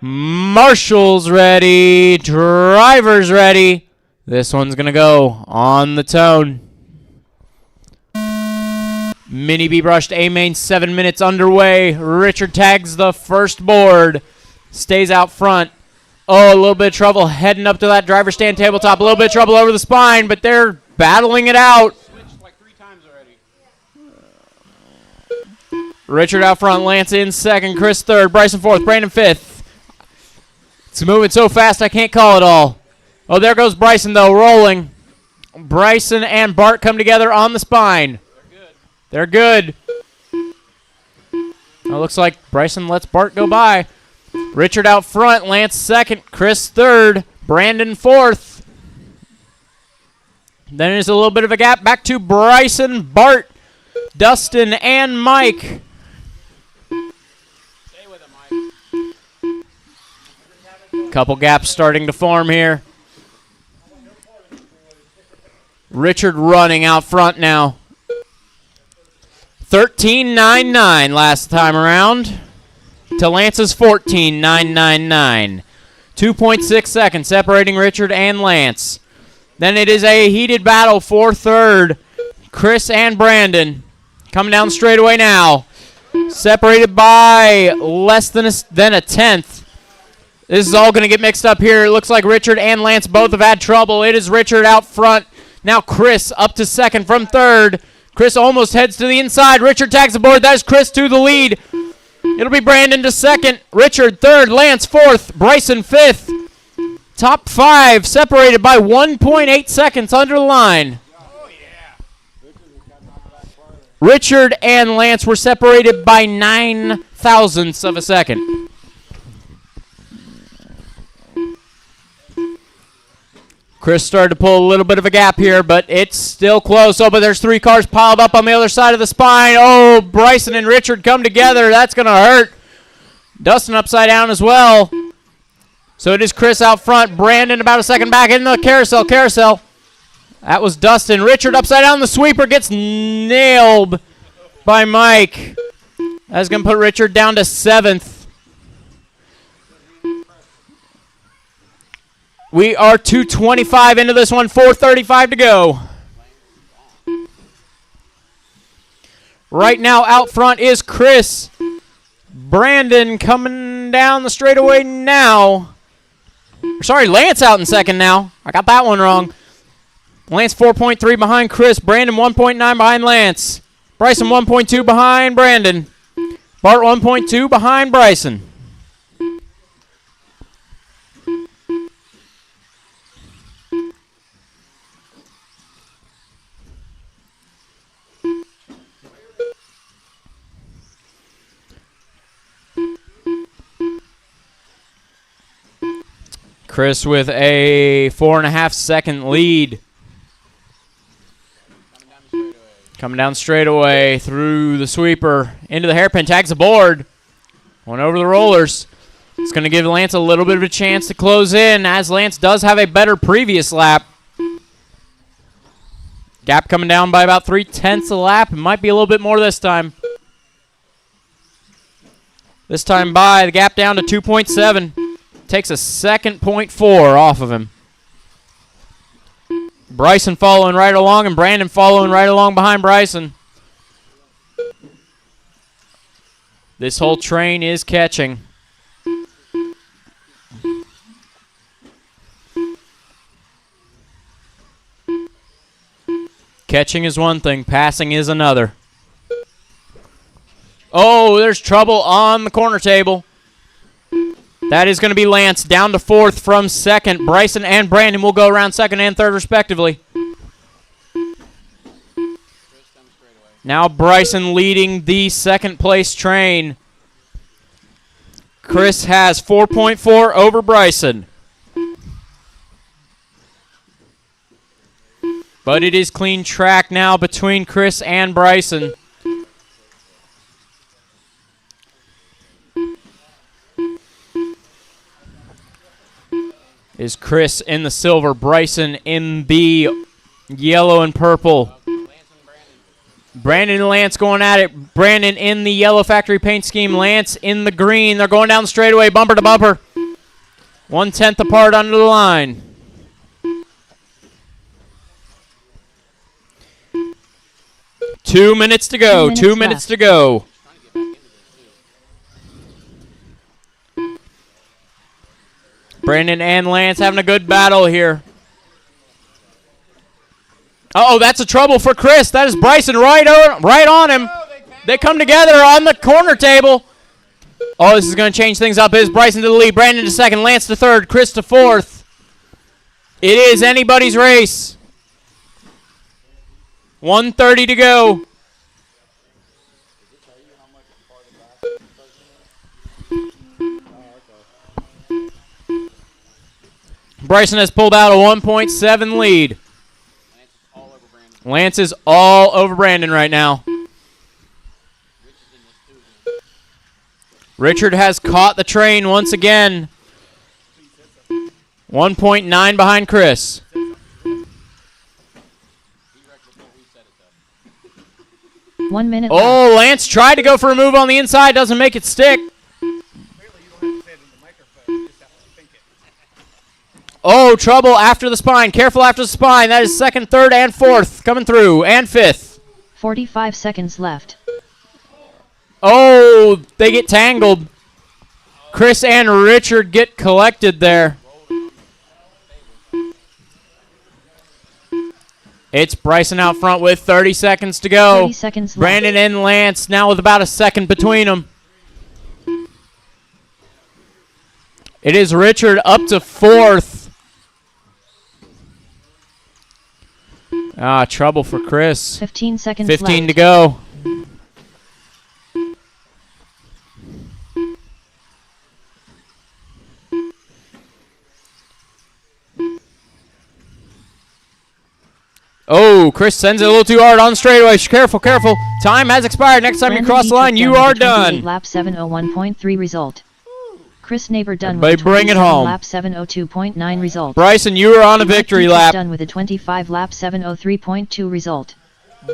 Marshall's ready. Driver's ready. This one's going to go on the tone. Mini B brushed A main, 7 minutes underway. Richard tags the first board. Stays out front. Oh, a little bit of trouble heading up to that driver stand tabletop. A little bit of trouble over the spine, but they're battling it out. Switched like 3 times already. Richard out front. Lance in second. Chris third. Bryson fourth. Brandon fifth. It's moving so fast I can't call it all. Oh, there goes Bryson, though, rolling. Bryson and Bart come together on the spine. They're good. It looks like Bryson lets Bart go by. Richard out front. Lance second. Chris third. Brandon fourth. Then there's a little bit of a gap. Back to Bryson, Bart, Dustin, and Mike. Stay with it, Mike. Couple gaps starting to form here. Richard running out front now. 13.99 last time around to Lance's 14.999. 2.6 seconds separating Richard and Lance. Then it is a heated battle for third. Chris and Brandon coming down the straightaway now. Separated by less than a tenth. This is all going to get mixed up here. It looks like Richard and Lance both have had trouble. It is Richard out front. Now Chris up to second from third. Chris almost heads to the inside. Richard tags the board. That is Chris to the lead. It'll be Brandon to second. Richard third. Lance fourth. Bryson fifth. Top 5 separated by 1.8 seconds under the line. Richard and Lance were separated by 9 thousandths of a second. Chris started to pull a little bit of a gap here, but it's still close. Oh, but there's 3 cars piled up on the other side of the spine. Oh, Bryson and Richard come together. That's going to hurt. Dustin upside down as well. So it is Chris out front. Brandon about a second back in the carousel. That was Dustin. Richard upside down. The sweeper gets nailed by Mike. That's going to put Richard down to 7th. We are 2:25 into this one, 4:35 to go. Right now out front is Chris. Brandon coming down the straightaway now. Sorry, Lance out in second now. I got that one wrong. Lance 4.3 behind Chris. Brandon 1.9 behind Lance. Bryson 1.2 behind Brandon. Bart 1.2 behind Bryson. Chris with a 4.5 second lead. Coming down straightaway through the sweeper into the hairpin, tags the board. One over the rollers. It's going to give Lance a little bit of a chance to close in, as Lance does have a better previous lap. Gap coming down by about 3/10 a lap. It might be a little bit more this time. This time by the gap down to 2.7. Takes a second 0.4 off of him. Bryson following right along, and Brandon following right along behind Bryson. This whole train is catching. Catching is one thing, passing is another. Oh, there's trouble on the corner table. That is going to be Lance down to 4th from 2nd. Bryson and Brandon will go around 2nd and 3rd respectively. Now Bryson leading the 2nd place train. Chris has 4.4 over Bryson. But it is clean track now between Chris and Bryson. is Chris in the silver, Bryson in the yellow and purple. Brandon and Lance going at it. Brandon in the yellow factory paint scheme. Lance in the green. They're going down the straightaway, bumper to bumper. 1/10 apart under the line. Two minutes to go. 2 minutes to go. Brandon and Lance having a good battle here. Uh-oh, that's a trouble for Chris. That is Bryson right on him. They come together on the corner table. Oh, this is going to change things up. It is Bryson to the lead, Brandon to second, Lance to third, Chris to fourth. It is anybody's race. 1:30 to go. Bryson has pulled out a 1.7 lead. Lance is all over Brandon right now. Richard has caught the train once again. 1.9 behind Chris. One minute Oh, Lance tried to go for a move on the inside. Doesn't make it stick. Oh, trouble after the spine. Careful after the spine. That is second, third, and fourth coming through. And fifth. 45 seconds left. Oh, they get tangled. Chris and Richard get collected there. It's Bryson out front with 30 seconds to go. 30 seconds left. Brandon and Lance now with about a second between them. It is Richard up to fourth. Ah, trouble for Chris. 15 seconds 15 left. to go. Oh, Chris sends it a little too hard on the straightaway. Careful, careful. Time has expired. Next time you Brandon cross the line, you are done. Lap 701.3 result. Chris Neighbor done Everybody with a bring it 27 home. lap 702.9 result. Bryson, you are on a victory lap. Done with a 25 lap 703.2 result.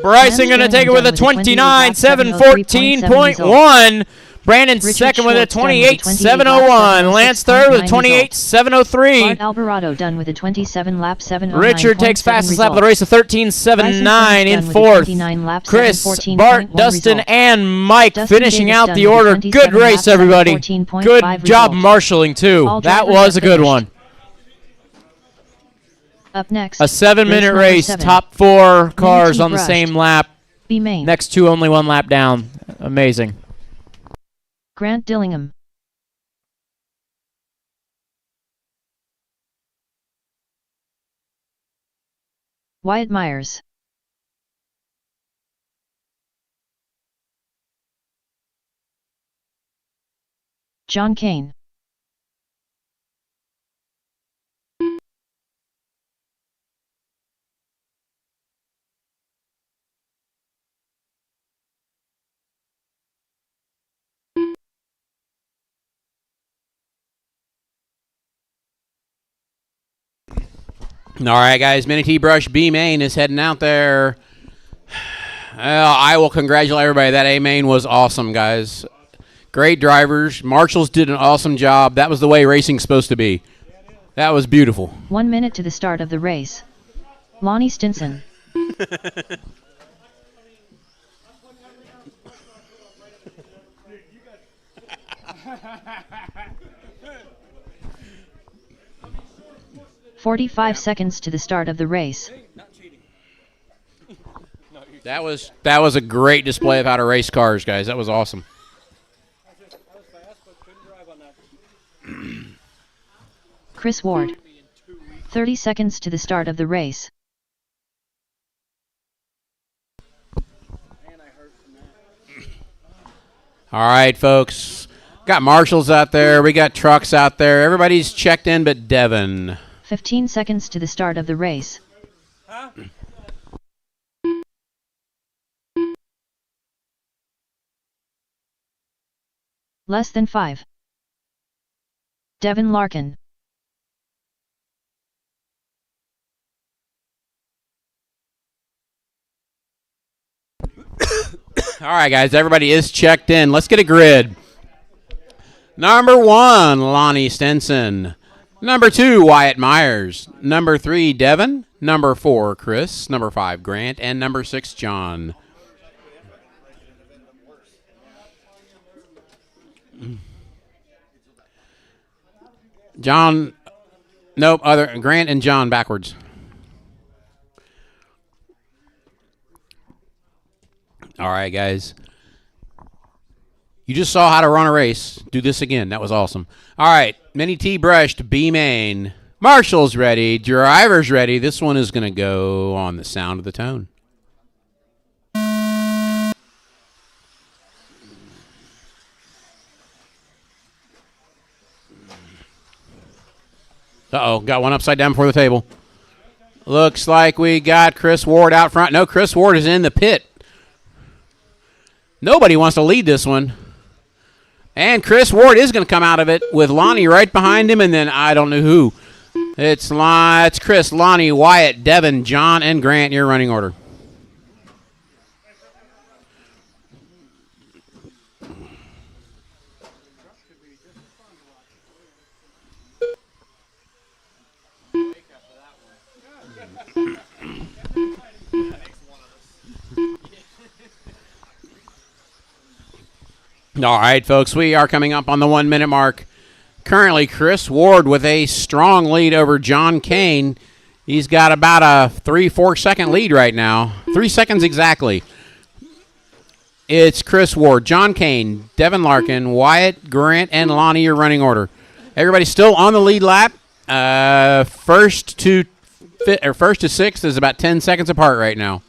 Bryson going to take it with a 29 714.1. Brandon Richard second with a Schwartz done with a 28 701. Lance third with a 28 703. Bart Alvarado done with a 27 lap 709. Richard takes fastest lap of the race, a 13.79 in fourth. Chris, Bart, Dustin, and Mike finishing out the order. Good race, everybody. Good job marshalling, too. That was a good one. Up next, a 7-minute race, top 4 cars on the same lap. B main. Next 2 only 1 lap down. Amazing. Grant Dillingham. Wyatt Myers. John Kane. All right, guys. Mini T-Brush B main is heading out there. I will congratulate everybody. That A main was awesome, guys. Great drivers. Marshals did an awesome job. That was the way racing's supposed to be. That was beautiful. 1 minute to the start of the race. Lonnie Stinson. "45 seconds to the start of the race. That was a great display of how to race cars, guys. That was awesome. Chris Ward. 30 seconds to the start of the race. All right, folks. Got marshals out there. We got trucks out there. Everybody's checked in but Devin. 15 seconds to the start of the race. Less than 5. Devin Larkin. All right, guys, everybody is checked in. Let's get a grid. Number 1, Lonnie Stenson. Number 2, Wyatt Myers. Number 3, Devin. Number 4, Chris. Number 5, Grant. And number 6, John. John, nope, Grant and John backwards. All right, guys. You just saw how to run a race. Do this again. That was awesome. All right, Mini T brushed, B main. Marshall's ready. Driver's ready. This one is going to go on the sound of the tone. Uh-oh, got one upside down before the table. Looks like we got Chris Ward out front. No, Chris Ward is in the pit. Nobody wants to lead this one. And Chris Ward is going to come out of it with Lonnie right behind him, and then I don't know who. It's Chris, Lonnie, Wyatt, Devin, John, and Grant in your running order. All right, folks, we are coming up on the 1 minute mark. Currently, Chris Ward with a strong lead over John Kane. He's got about a 3-4 second lead right now. 3 seconds exactly. It's Chris Ward, John Kane, Devin Larkin, Wyatt, Grant, and Lonnie, your running order. Everybody's still on the lead lap. First to sixth is about 10 seconds apart right now.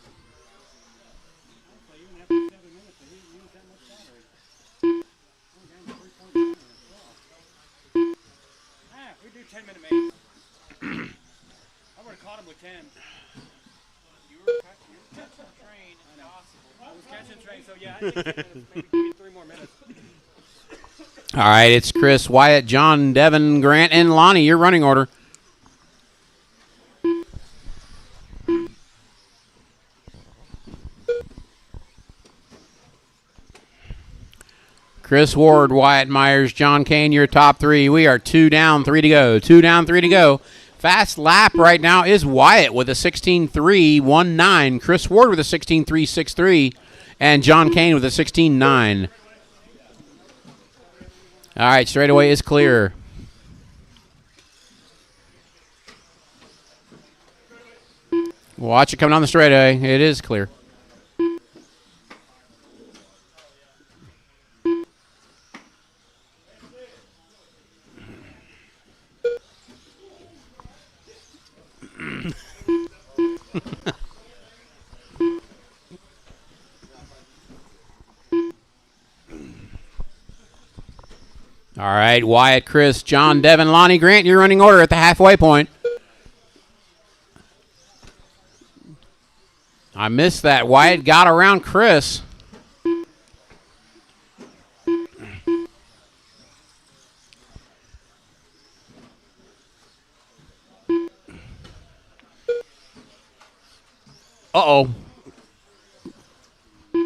All right, it's Chris, Wyatt, John, Devin, Grant, and Lonnie, your running order. Chris Ward, Wyatt Myers, John Kane, your top 3. We are 2 down, 3 to go. 2 down, 3 to go. Fast lap right now is Wyatt with a 16.319. Chris Ward with a 16.363. And John Kane with a 16.9. All right, straightaway is clear. Watch it coming on the straightaway. It is clear. All right, Wyatt, Chris, John, Devin, Lonnie, Grant, your running order at the halfway point. I missed that. Wyatt got around Chris. Uh-oh.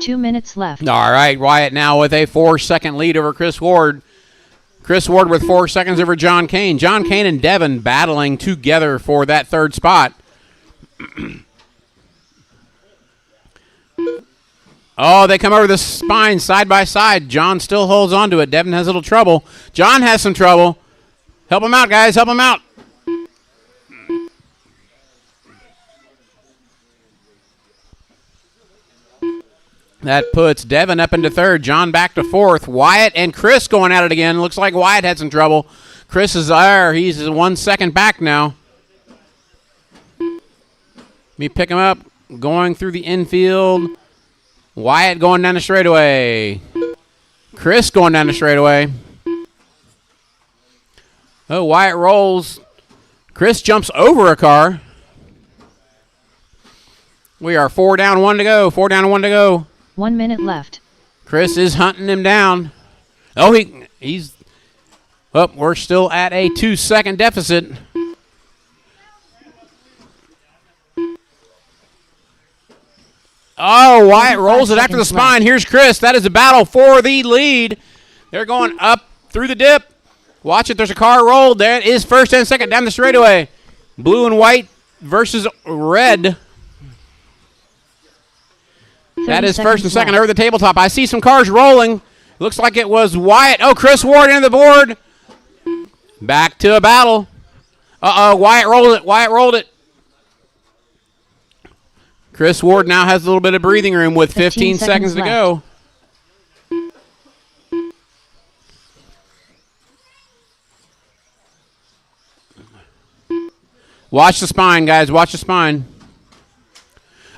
2 minutes left. All right, Wyatt now with a 4-second lead over Chris Ward. Chris Ward with 4 seconds over John Kane. John Kane and Devin battling together for that 3rd spot. Oh, they come over the spine side by side. John still holds on to it. Devin has a little trouble. John has some trouble. Help him out, guys. Help him out. That puts Devin up into 3rd. John back to 4th. Wyatt and Chris going at it again. Looks like Wyatt had some trouble. Chris is there. He's 1 second back now. Let me pick him up. Going through the infield. Wyatt going down the straightaway. Chris going down the straightaway. Oh, Wyatt rolls. Chris jumps over a car. We are 4 down, 1 to go. 4 down, 1 to go. 1 minute left. Chris is hunting him down. Oh, he's... Oh, we're still at a 2-second deficit. Oh, Wyatt rolls it 35 after the seconds spine. left. Here's Chris. That is a battle for the lead. They're going up through the dip. Watch it. There's a car rolled. There is first and second down the straightaway. Blue and white versus red. That is first and second over the tabletop. I see some cars rolling. Looks like it was Wyatt. Oh, Chris Ward into the board. Back to a battle. Uh-oh, Wyatt rolled it. Wyatt rolled it. Chris Ward now has a little bit of breathing room with 15 seconds to go. Watch the spine, guys. Watch the spine.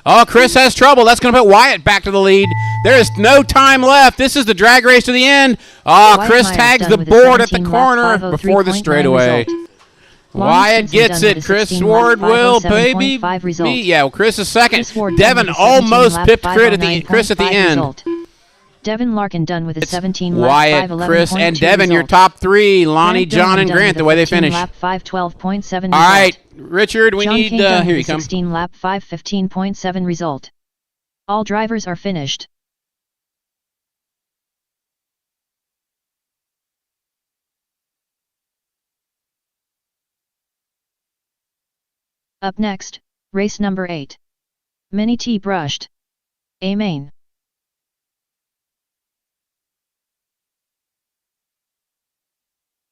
Oh, Chris has trouble. That's going to put Wyatt back to the lead. There is no time left. This is the drag race to the end. Oh, Chris tags the board at the corner before the straightaway. Wyatt gets it. Chris Ward will, baby. Yeah, well, Chris is second. Devin almost pipped Chris at the end. Devin Larkin done with a 17 lap Wyatt, Chris, and Devin, your top three. Lonnie, John, and Grant, the way they finish. Lap 5:12.7 All right, Richard, we need, here you come. 16 lap 5:15.7 result. All drivers are finished. Up next, race number 8. Mini T brushed. A main.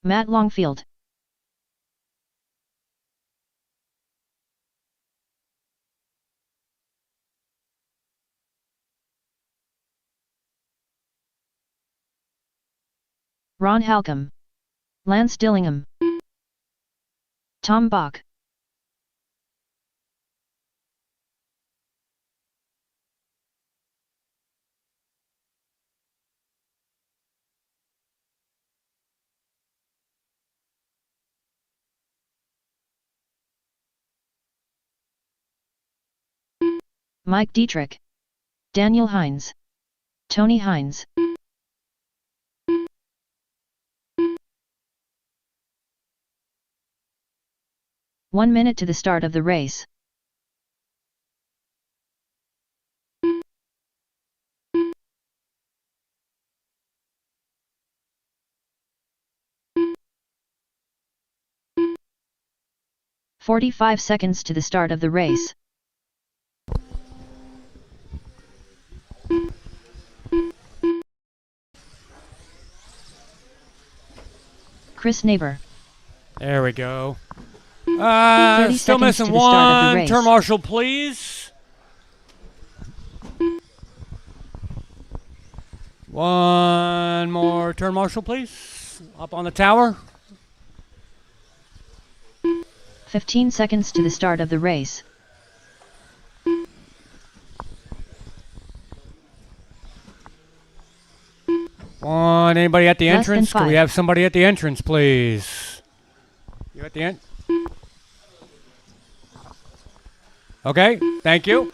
Matt Longfield. Ron Halcomb. Lance Dillingham. Tom Bach. Mike Dietrich. Daniel Hines. Tony Hines. One minute to the start of the race. "45 seconds to the start of the race. Chris Neighbor. There we go. 30 Still seconds missing to the start of the one. race. Turn marshal, please. One more turn marshal, please. Up on the tower. 15 seconds to the start of the race. Anybody at the Less than entrance? Can we 5. have somebody at the entrance, please? You at the end? Okay, thank you.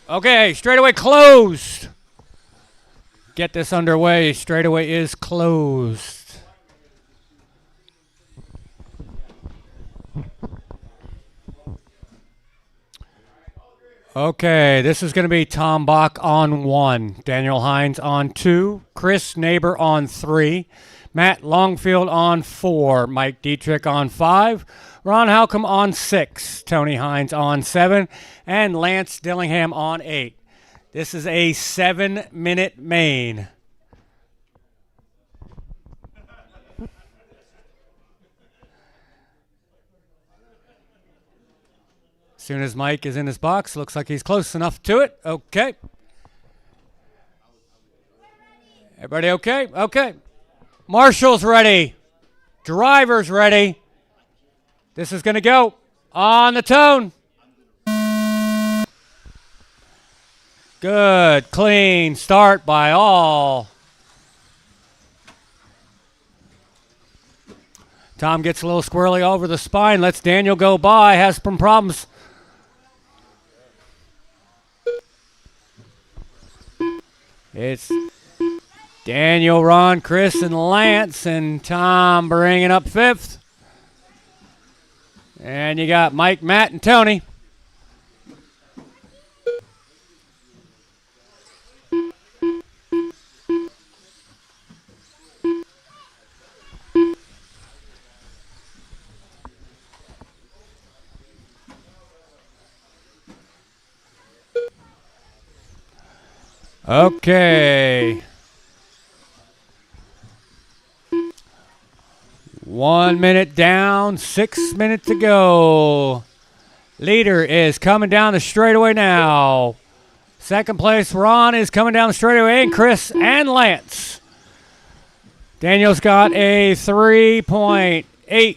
Okay, straightaway closed. Get this underway. Straightaway is closed. Okay, this is going to be Tom Bach on 1, Daniel Hines on 2, Chris Neighbor on 3, Matt Longfield on 4, Mike Dietrich on 5, Ron Halcomb on 6, Tony Hines on 7, and Lance Dillingham on 8. This is a 7-minute main. As soon as Mike is in his box, looks like he's close enough to it. Okay. Everybody okay? Okay. Marshal's ready. Driver's ready. This is going to go on the tone. Good, clean start by all. Tom gets a little squirrely over the spine, lets Daniel go by, has some problems. It's Daniel, Ron, Chris, and Lance, and Tom bringing up 5th. And you got Mike, Matt, and Tony. Okay. 1 minute down, 6 minutes to go. Leader is coming down the straightaway now. Second place, Ron is coming down the straightaway, and Chris and Lance. Daniel's got a 3.8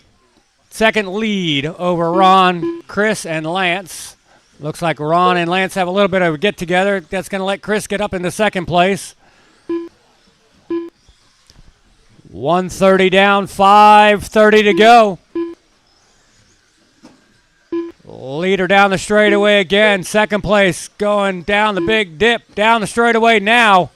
second lead over Ron, Chris, and Lance. Looks like Ron and Lance have a little bit of a get together. That's going to let Chris get up into second place. 1:30 down, 5:30 to go. Leader down the straightaway again. Second place going down the big dip, down the straightaway now.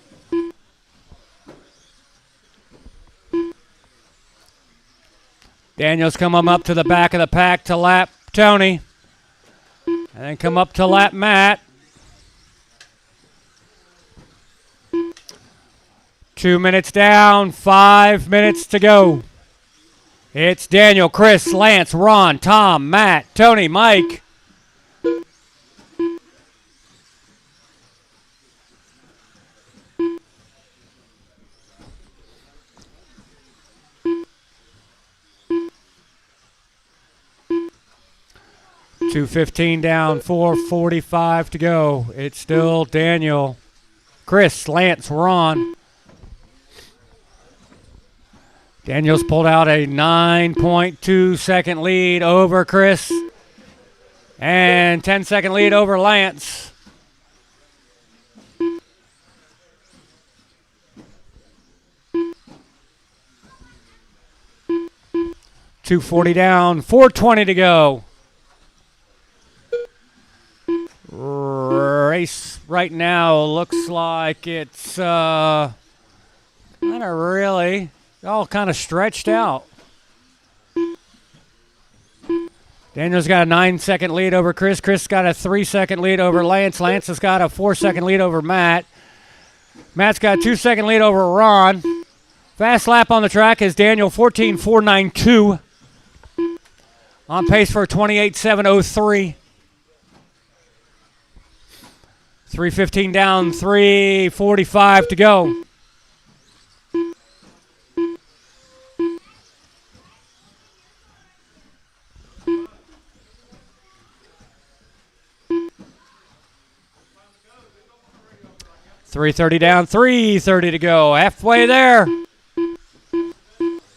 Daniel's come up to the back of the pack to lap Tony. And then come up to lap Matt. 2 minutes down, 5 minutes to go. It's Daniel, Chris, Lance, Ron, Tom, Matt, Tony, Mike. .215 down, 4:45 to go. It's still Daniel, Chris, Lance, Ron. Daniel's pulled out a 9.2 second lead over Chris and 10-second lead over Lance. .240 down, 4:20 to go. Race right now looks like it's kind of really all kind of stretched out. Daniel's got a 9-second lead over Chris. Chris got a 3-second lead over Lance. Lance has got a 4-second lead over Matt. Matt's got a 2-second lead over Ron. Fast lap on the track is Daniel 14.492. On pace for 28.703. 3:15 down, 3:45 to go. .330 down, 3:30 to go. Halfway there.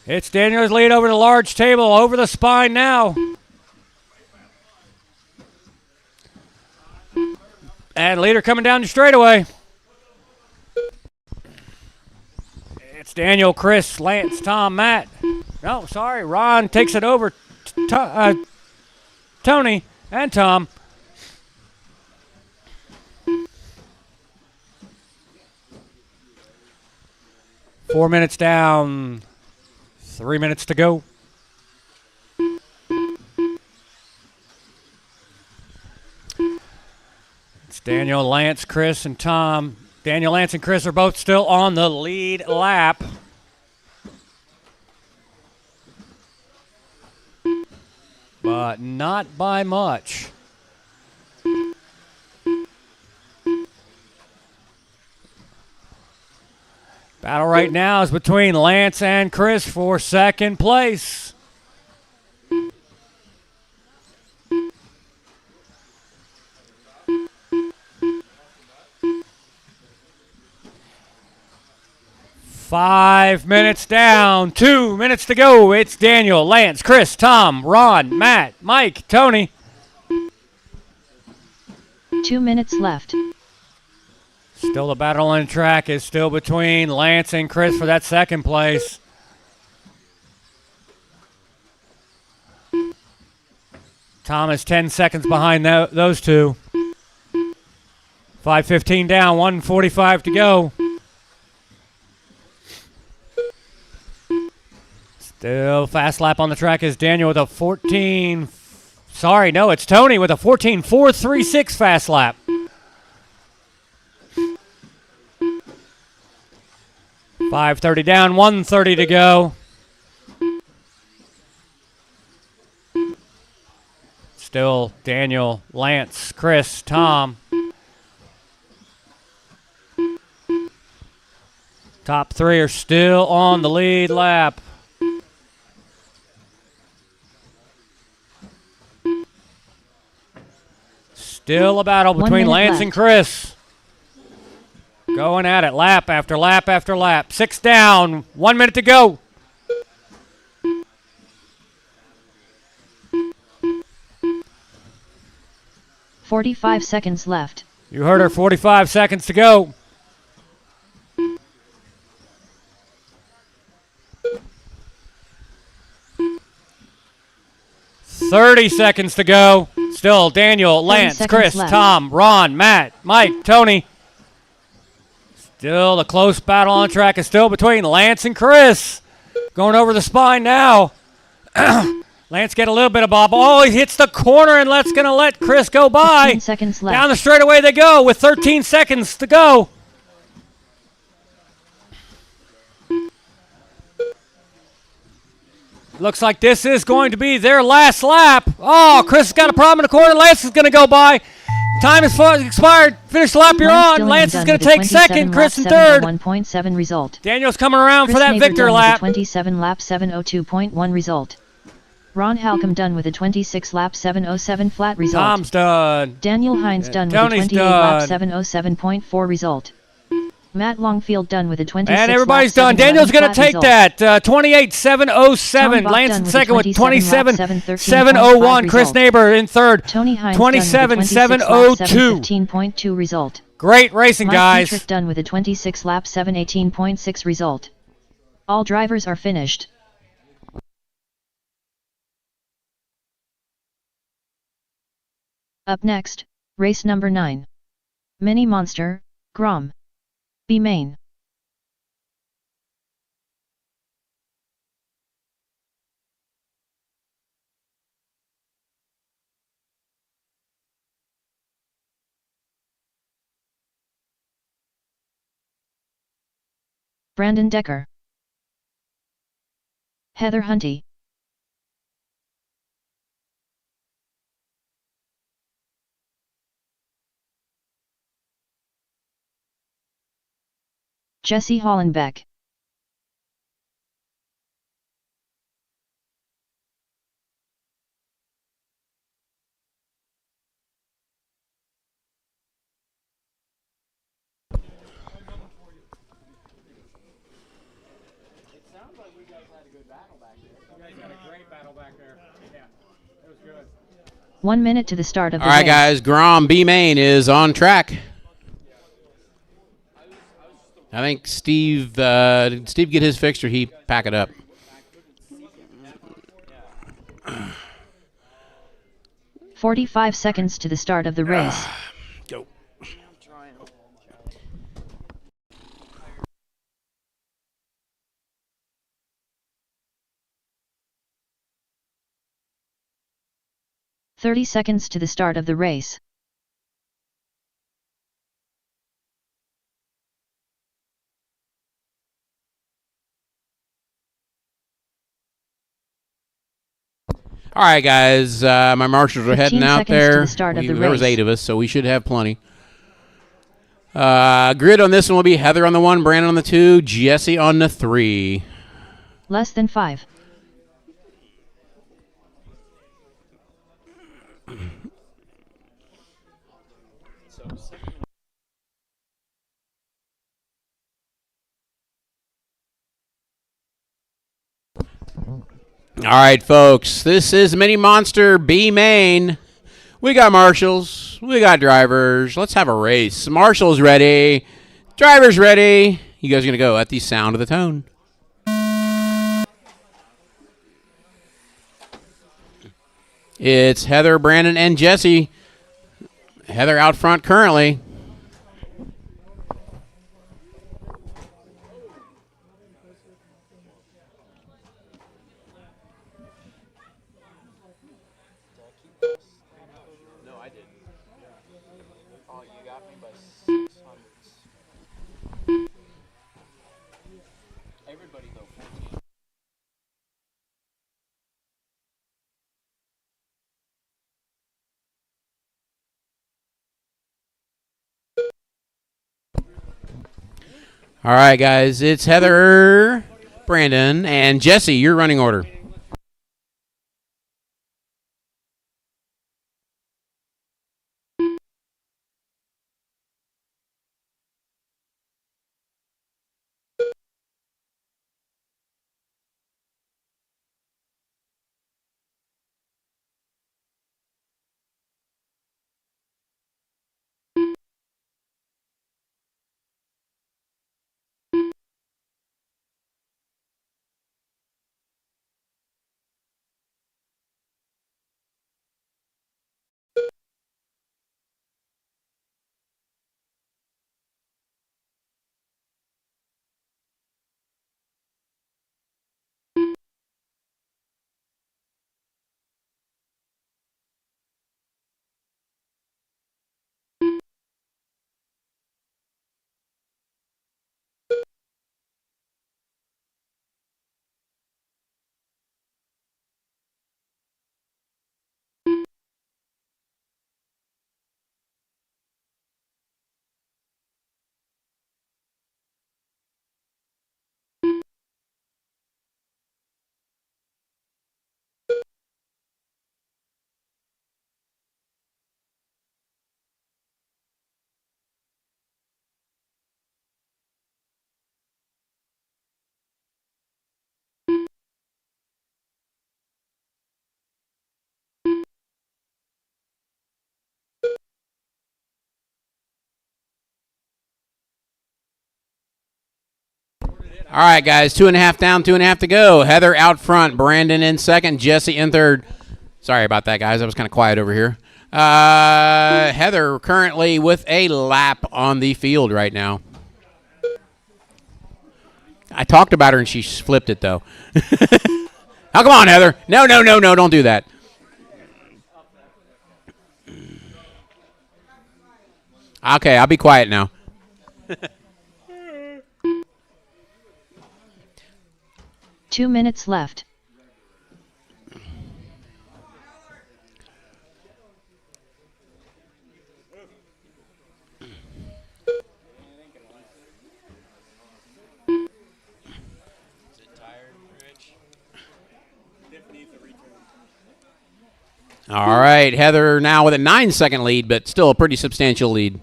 It's Daniel's lead over the large table, over the spine now. And leader coming down the straightaway. It's Daniel, Chris, Lance, Tom, Matt. No, sorry, Ron takes it over Tony and Tom. Four minutes down, 3 minutes to go. It's Daniel, Lance, Chris, and Tom. Daniel, Lance, and Chris are both still on the lead lap. But not by much. Battle right now is between Lance and Chris for second place. Five minutes down, 2 minutes to go. It's Daniel, Lance, Chris, Tom, Ron, Matt, Mike, Tony. 2 minutes left. Still the battle on the track is still between Lance and Chris for that second place. Tom is 10 seconds behind those two. 5:15 down, 1:45 to go. Still fast lap on the track is Daniel with a 14. Sorry, no, it's Tony with a 14.436 fast lap. .530 down, 1:30 to go. Still Daniel, Lance, Chris, Tom. Top three are still on the lead lap. Still a battle 1 between minute Lance left. and Chris. Going at it lap after lap after lap. 6 down, 1 minute to go. "45 seconds left. You heard her, 45 seconds to go. "30 seconds to go. Still Daniel, Lance, seconds Chris, left. Tom, Ron, Matt, Mike, Tony. Still the close battle on track is still between Lance and Chris. Going over the spine now. Lance get a little bit of bob. Oh, he hits the corner and going to let Chris go by. 15 seconds left. Down the straightaway they go with 13 seconds to go. Looks like this is going to be their last lap. Oh, Chris has got a problem in the corner. Lance is going to go by. Time is expired. Finish the lap you're on. Lance is going to take second. Chris in third. 1.7 result. Daniel's coming around Chris for that Nader victor done lap. With a 27 lap 702.1 result. Ron Halcomb done with a 26 lap 707 flat result. Tom's done. Daniel Hines done with a Tony's 28 lap done. 707.4 result. Matt Longfield done with a 26 And everybody's lap done. Daniel's going to flat take result. that. 28.707. Tom Bach Lance done in with a second with 27 lap 27.701. Chris result. Neighbor in third. Tony Hines 27.702. 15.2 result. Great racing, Mike guys. Dietrich done with a 26 lap 718.6 result. All drivers are finished. Up next, race number 9. Mini Monster, Grom B main. Brandon Decker, Heather Hunty, Jesse Hollenbeck, It sounds like we guys had a good battle back there. You guys had a great battle back there. Yeah, it was good. 1 minute to the start of the All right, race. guys. Grom B main is on track. I think Steve did Steve get his fixed or he pack it up? – 45 seconds to the start of the race. Go. 30 seconds to the start of the race. All right, guys. My marshals are 15 heading out seconds to there. the start of the There was race. 8 of us, so we should have plenty. Grid on this one will be Heather on the 1, Brandon on the 2, Jesse on the 3. Less than 5. All right, folks. This is Mini Monster B main. We got marshals. We got drivers. Let's have a race. Marshals ready. Drivers ready. You guys are going to go at the sound of the tone. It's Heather, Brandon, and Jesse. Heather out front currently. All right, guys. It's Heather, Brandon, and Jesse. Your running order. All right, guys. 2.5 down, 2.5 to go. Heather out front. Brandon in second. Jesse in third. Sorry about that, guys. I was kind of quiet over here. Heather currently with a lap on the field right now. I talked about her and she flipped it, though. Oh, come on, Heather. No, no, no, no. Don't do that. Okay, I'll be quiet now. 2 minutes left. All right, Heather now with a 9-second lead, but still a pretty substantial lead.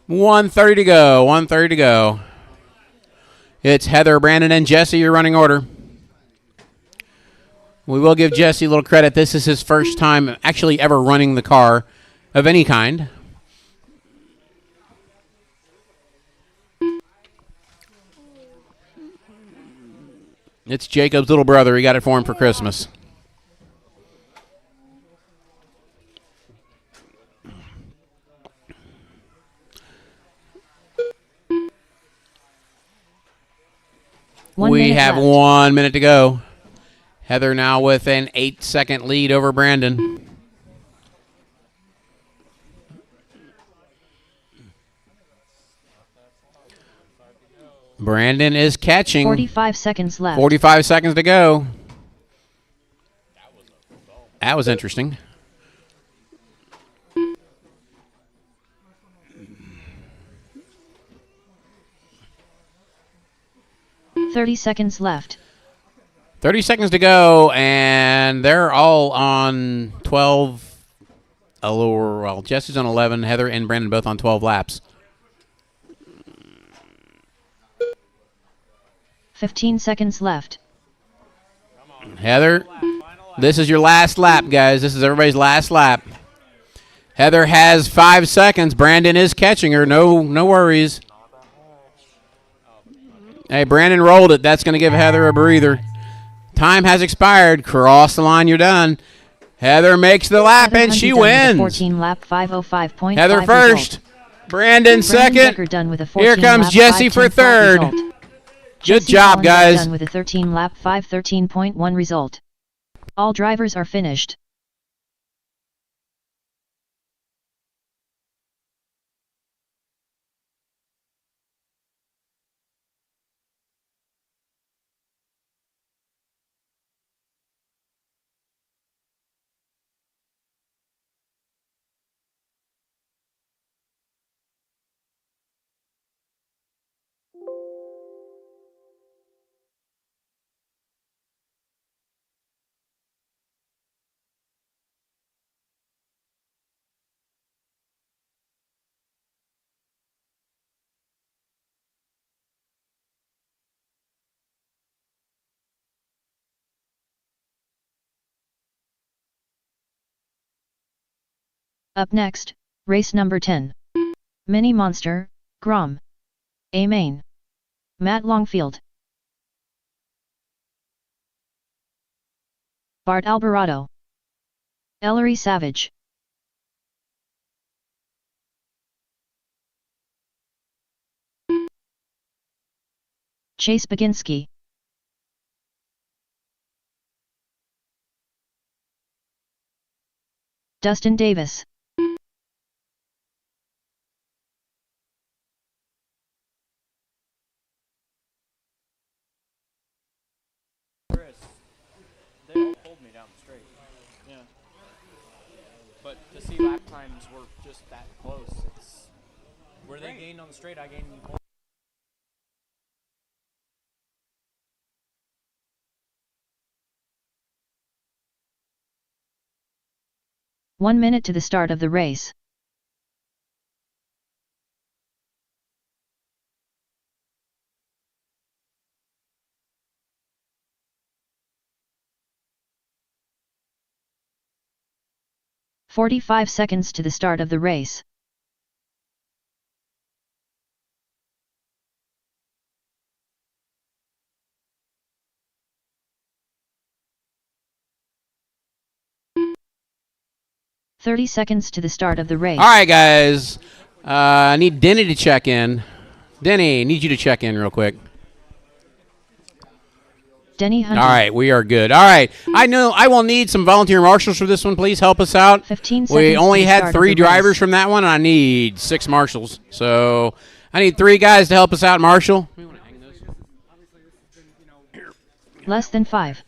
1:30 to go. 1:30 to go. It's Heather, Brandon, and Jesse, your running order. We will give Jesse a little credit. This is his first time actually ever running the car of any kind. It's Jacob's little brother. He got it for him for Christmas. We have 1 minute to go. Heather now with an 8-second lead over Brandon. Brandon is catching. 45 seconds left. 45 seconds to go. That was interesting. $30 seconds left. 30 seconds to go, and they're all on 12. Well, Jesse's on 11. Heather and Brandon both on 12 laps. 15 seconds left. Heather, this is your last lap, guys. This is everybody's last lap. Heather has 5 seconds. Brandon is catching her. No worries. Hey, Brandon rolled it. That's going to give Heather a breather. Time has expired. Cross the line. You're done. Heather makes the lap, and she wins. 14 lap 505.5 Heather first. Brandon second. Done with a Here comes Jesse for third. Good job, guys. Done with a 13 lap 513.1 result. All drivers are finished. Up next, race number 10. Mini Monster, Grom A main. Matt Longfield. Bart Alvarado. Ellery Savage. Chase Baginski. Dustin Davis. Chris, they all pulled me down the straight. Yeah. But to see lap times were just that close, it's where they gained on the straight, I gained in the pole. One minute to the start of the race. "45 seconds to the start of the race. "30 seconds to the start of the race. All right, guys. I need Denny to check in. Denny, need you to check in real quick. Denny Hunter. All right, we are good. All right. I know I will need some volunteer marshals for this one. Please help us out. 15 seconds We only to the had start of 3 the drivers race. from that one, and I need 6 marshals. So I need 3 guys to help us out, Marshall. Less than 5.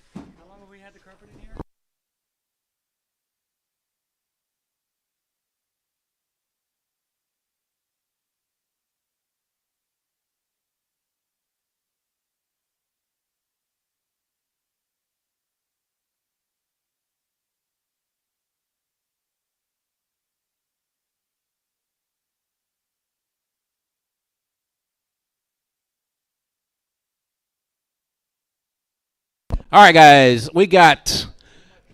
All right, guys.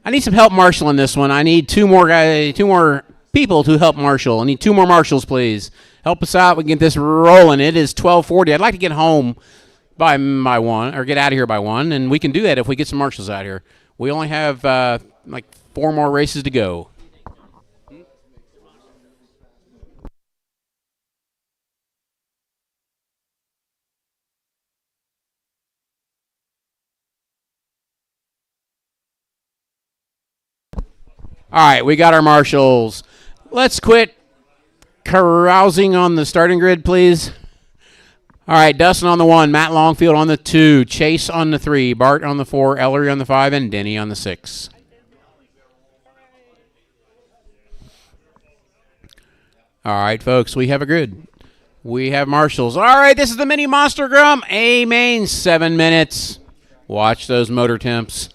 I need some help marshaling this one. I need 2 more people to help marshal. I need 2 more marshals, please. Help us out. We can get this rolling. It is 12:40. I'd like to get home by 1, or get out of here by 1, and we can do that if we get some marshals out here. We only have like 4 more races to go. All right, we got our marshals. Let's quit carousing on the starting grid, please. All right, Dustin on the 1, Matt Longfield on the 2, Chase on the 3, Bart on the 4, Ellery on the 5, and Denny on the 6. All right, folks, we have a grid. We have marshals. All right, this is the Mini Monster Grom A main, 7 minutes. Watch those motor temps.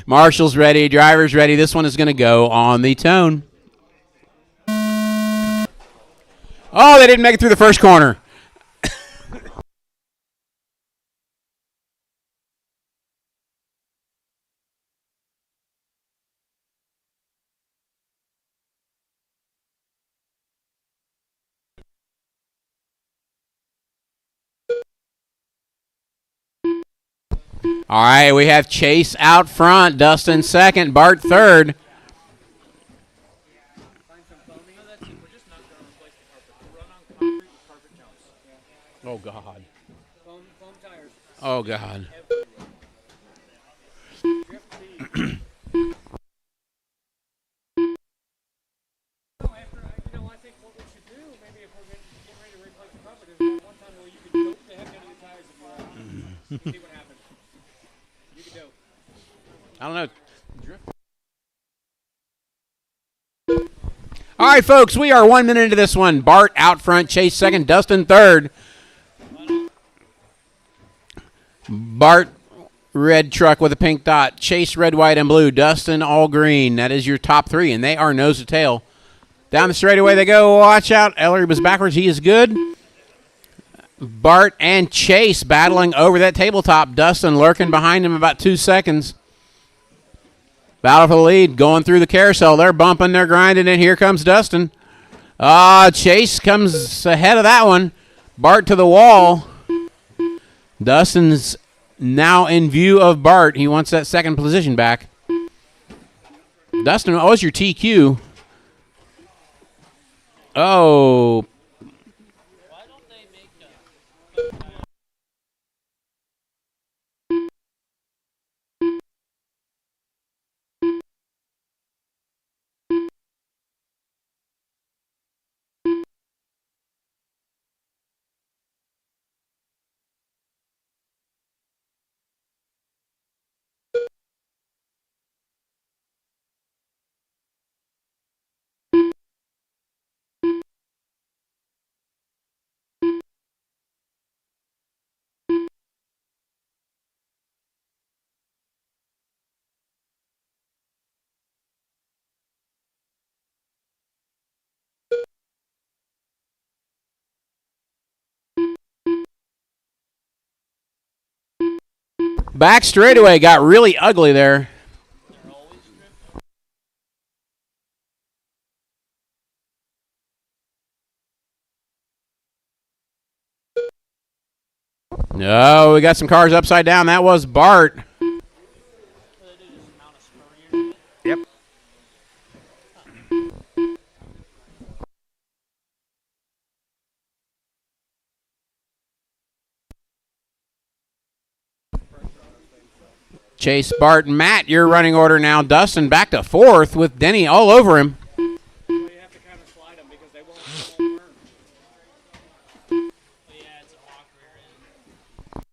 Marshals ready, drivers ready. This one is going to go on the tone. Oh, they didn't make it through the first corner. All right, we have Chase out front, Dustin second, Bart third. Oh, God. Oh, God. I don't know. All right, folks, we are 1 minute into this one. Bart out front, Chase second, Dustin third. Bart, red truck with a pink dot. Chase, red, white, and blue. Dustin, all green. That is your top 3, and they are nose to tail. Down the straightaway they go. Watch out. Ellery was backwards. He is good. Bart and Chase battling over that tabletop. Dustin lurking behind him about 2 seconds. Battle for the lead, going through the carousel. They're bumping, they're grinding, and here comes Dustin. Chase comes ahead of that one. Bart to the wall. Dustin's now in view of Bart. He wants that second position back. Dustin, what was your TQ? Oh. Back straightaway got really ugly there. No, we got some cars upside down. That was Bart. Yep. Chase, Bart, and Matt, your running order now. Dustin back to fourth with Denny all over him. You have to kind of slide them because they won't turn. Yeah, it's a hawk rear end.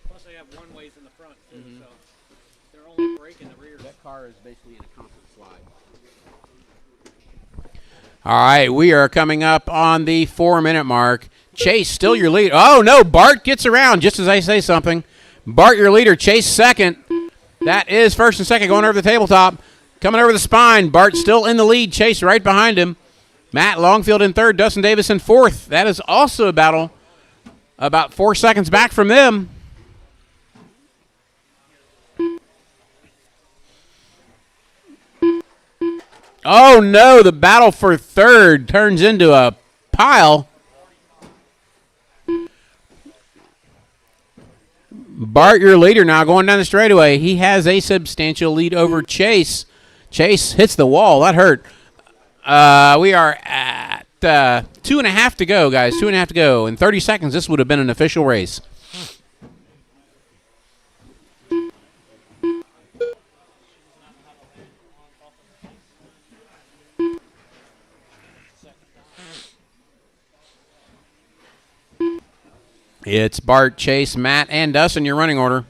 Plus they have one ways in the front too, so they're only breaking the rear. That car is basically in a constant slide. All right, we are coming up on the 4-minute mark. Chase, still your lead. Oh, no, Bart gets around just as I say something. Bart, your leader. Chase, second. That is first and second going over the tabletop. Coming over the spine. Bart still in the lead. Chase right behind him. Matt Longfield in third. Dustin Davis in fourth. That is also a battle about 4 seconds back from them. Oh, no, the battle for third turns into a pile. Bart, your leader now, going down the straightaway. He has a substantial lead over Chase. Chase hits the wall. That hurt. We are at 2.5 to go, guys. 2.5 to go. In 30 seconds, this would have been an official race. It's Bart, Chase, Matt, and Dustin, your running order.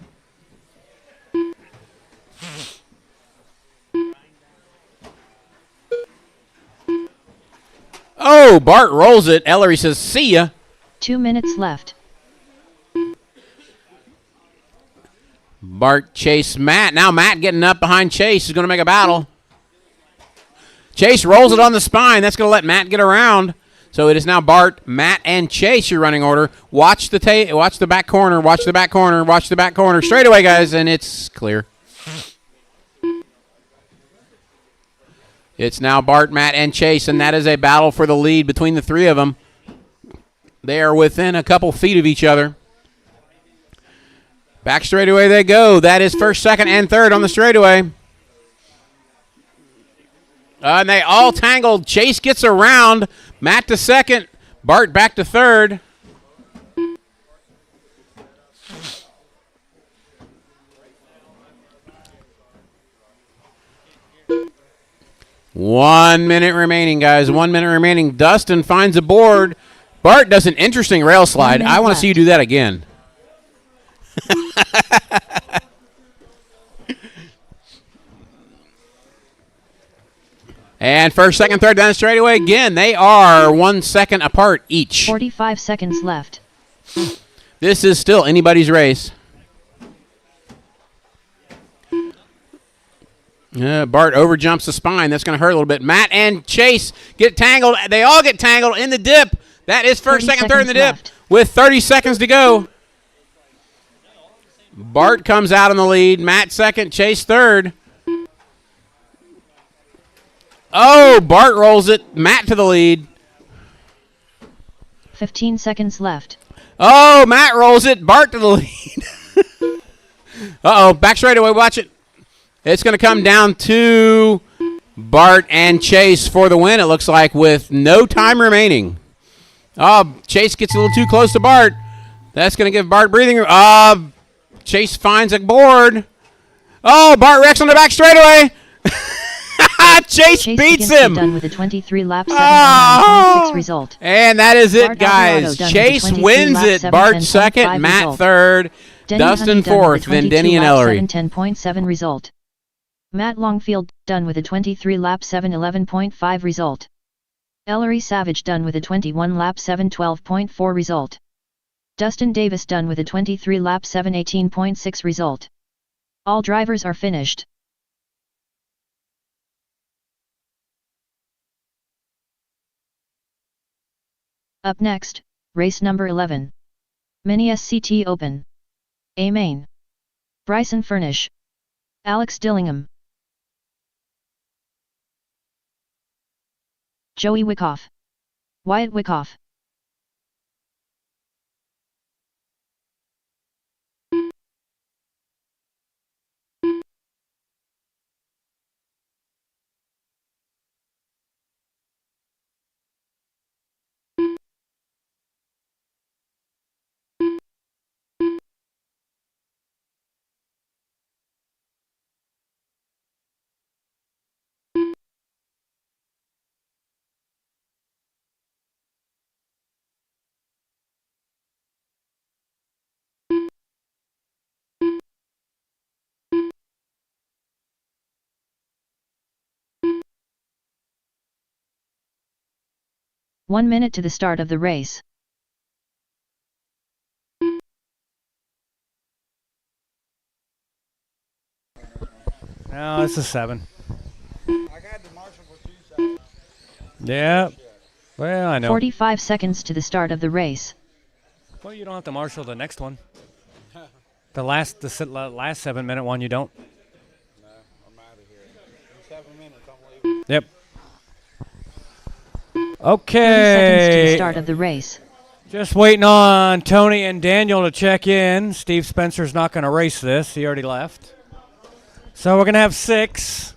Oh, Bart rolls it. Ellery says, see ya. 2 minutes left. Bart, Chase, Matt. Now Matt getting up behind Chase is going to make a battle. Chase rolls it on the spine. That's going to let Matt get around. So it is now Bart, Matt, and Chase, your running order. Watch the back corner. Watch the back corner. Watch the back corner. Straight away, guys, and it's clear. It's now Bart, Matt, and Chase, and that is a battle for the lead between the three of them. They are within a couple feet of each other. Back straightaway they go. That is first, second, and third on the straightaway. And they all tangled. Chase gets around. Matt to second. Bart back to third. One minute remaining, guys. 1 minute remaining. Dustin finds a board. Bart does an interesting rail slide. I want to see you do that again. And first, second, third down the straightaway. Again, they are 1 second apart each. 45 seconds left. This is still anybody's race. Bart overjumps the spine. That's going to hurt a little bit. Matt and Chase get tangled. They all get tangled in the dip. That is first, second, third in the dip with 30 seconds to go. Bart comes out in the lead. Matt second, Chase third. Oh, Bart rolls it. Matt to the lead. 15 seconds left. Oh, Matt rolls it. Bart to the lead. Uh-oh, back straightaway. Watch it. It's going to come down to Bart and Chase for the win, it looks like, with no time remaining. Oh, Chase gets a little too close to Bart. That's going to give Bart breathing room. Chase finds a board. Oh, Bart wrecks on the back straightaway. Chase beats him. Done with a 23 lap 7.6 result. And that is it, Bart guys. Chase wins it. Bart second, Matt result. Third, Denny Dustin Honey fourth, then Denny and Ellery. 10.7 result. Matt Longfield done with a 23 lap 7.11.5 result. Ellery Savage done with a 21 lap 7.12.4 result. Dustin Davis done with a 23 lap 7.18.6 result. All drivers are finished. Up next, race number 11. Mini SCT Open. A main. Bryson Furnish. Alex Dillingham. Joey Wickoff. Wyatt Wickoff. One minute to the start of the race. No, it's a 7. I got the Marshall for 2 seconds. Yeah. Well, I know. 45 seconds to the start of the race. Well, you don't have to marshal the next one. The last 7-minute one, you don't. No, I'm out of here. In 7 minutes, I'm leaving. Yep. 30 seconds to the Okay. start of the race. Just waiting on Tony and Daniel to check in. Steve Spencer's not going to race this. He already left. So we're going to have 6.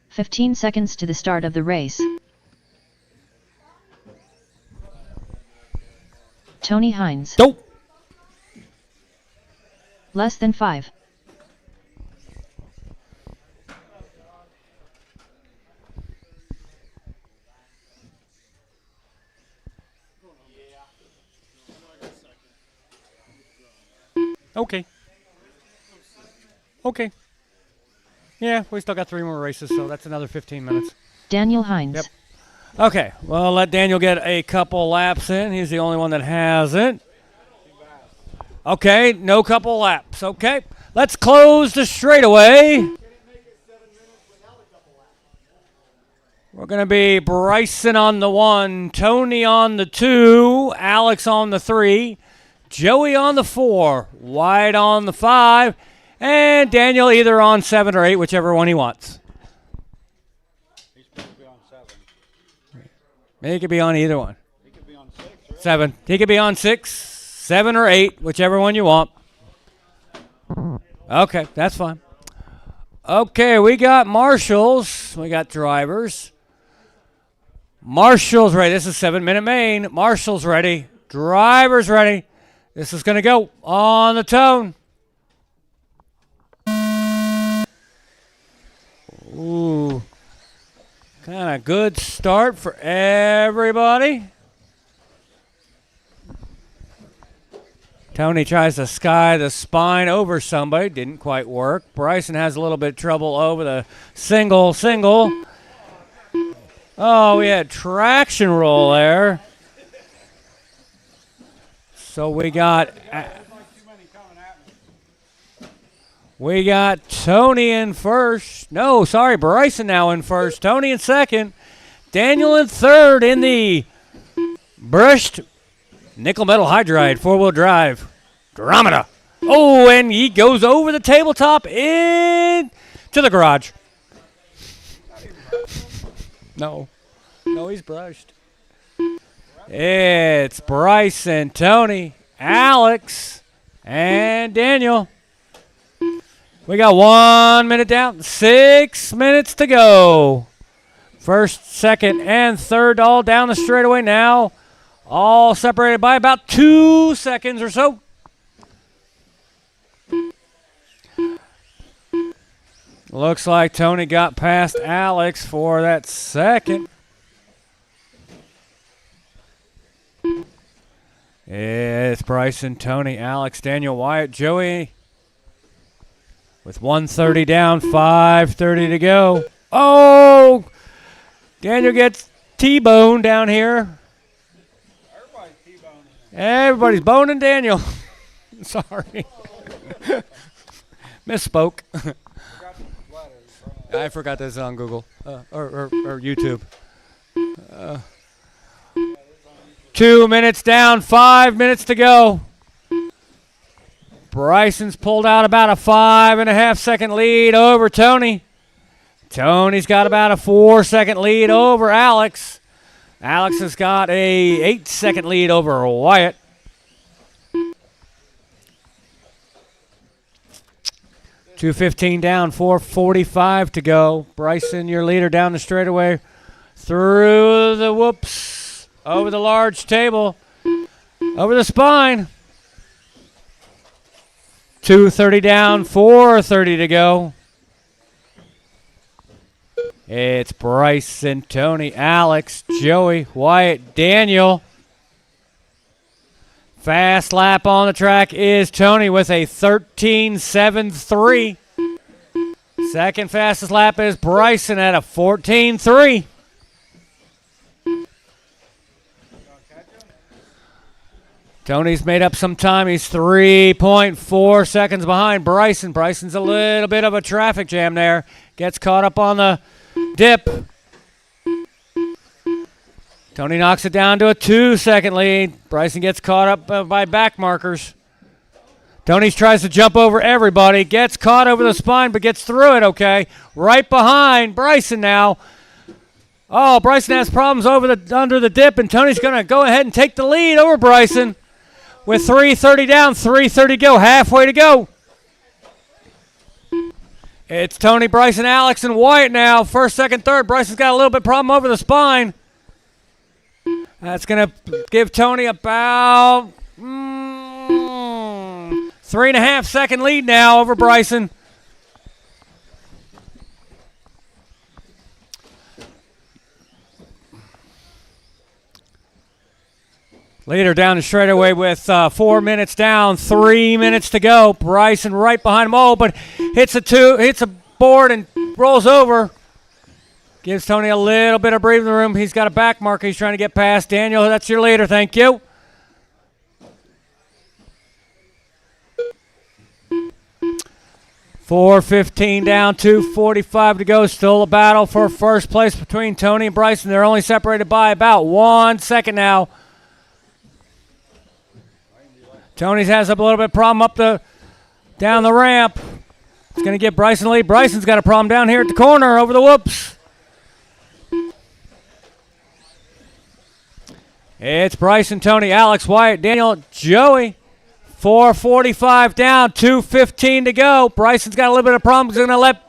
15 seconds to the start of the race. Tony Hines. Nope. Less than 5. Okay. Okay. Yeah, we still got 3 more races, so that's another 15 minutes. Daniel Hines. Yep. Okay, well, let Daniel get a couple laps in. He's the only one that hasn't. Okay, no couple laps. Okay, let's close the straightaway. We're going to be Bryson on the 1, Tony on the 2, Alex on the 3, Joey on the 4, Wyatt on the 5, and Daniel either on 7 or 8, whichever one he wants. He's supposed to be on 7. He could be on either one. He could be on 6, right? 7. He could be on 6, 7, or 8, whichever one you want. Okay, that's fine. Okay, we got marshals. We got drivers. Marshals ready. This is 7-minute main. Marshals ready. Drivers ready. This is going to go on the tone. Ooh. Kind of good start for everybody. Tony tries to sky the spine over somebody. Didn't quite work. Bryson has a little bit of trouble over the single. Oh, we had traction roll there. So we got... We got Tony in first. No, sorry, Bryson now in first. Tony in second. Daniel in third in the brushed nickel metal hydride 4-wheel drive. Grom. Oh, and he goes over the tabletop in to the garage. No, he's brushed. It's Bryson, Tony, Alex, and Daniel. We got 1 minute down, 6 minutes to go. First, second, and third all down the straightaway now. All separated by about 2 seconds or so. Looks like Tony got past Alex for that second. It's Bryson, Tony, Alex, Daniel, Wyatt, Joey. With 1:30 down, 5:30 to go. Oh! Daniel gets T-boned down here. Everybody's T-boning. Everybody's boning Daniel. Sorry. Misspoke. I forgot this on Google or YouTube. 2 minutes down, 5 minutes to go. Bryson's pulled out about a 5.5 second lead over Tony. Tony's got about a 4 second lead over Alex. Alex has got a 8 second lead over Wyatt. .215 down, 4:45 to go. Bryson, your leader down the straightaway. Through the whoops. Over the large table. Over the spine. 2:30 down, 4:30 to go. It's Bryson, Tony, Alex, Joey, Wyatt, Daniel. Fast lap on the track is Tony with a 13.73. Second fastest lap is Bryson at a 14.3. Tony's made up some time. He's 3.4 seconds behind Bryson. Bryson's a little bit of a traffic jam there. Gets caught up on the dip. Tony knocks it down to a 2 second lead. Bryson gets caught up by back markers. Tony tries to jump over everybody. Gets caught over the spine, but gets through it okay. Right behind Bryson now. Oh, Bryson has problems under the dip, and Tony's going to go ahead and take the lead over Bryson. With 3:30 down, 3:30 go, halfway to go. It's Tony, Bryson, Alex, and Wyatt now. First, second, third. Bryson's got a little bit problem over the spine. That's going to give Tony about 3.5 second lead now over Bryson. Leader down the straightaway with 4 minutes down, 3 minutes to go. Bryson right behind him. Oh, but hits a board and rolls over. Gives Tony a little bit of breathing room. He's got a back marker he's trying to get past. Daniel, that's your leader. Thank you. .415 down, 2:45 to go. Still a battle for first place between Tony and Bryson. They're only separated by about 1 second now. Tony's has a little bit of problem down the ramp. It's going to get Bryson the lead. Bryson's got a problem down here at the corner over the whoops. It's Bryson, Tony, Alex, Wyatt, Daniel, Joey. 4:45 down, 2:15 to go. Bryson's got a little bit of problem. He's going to let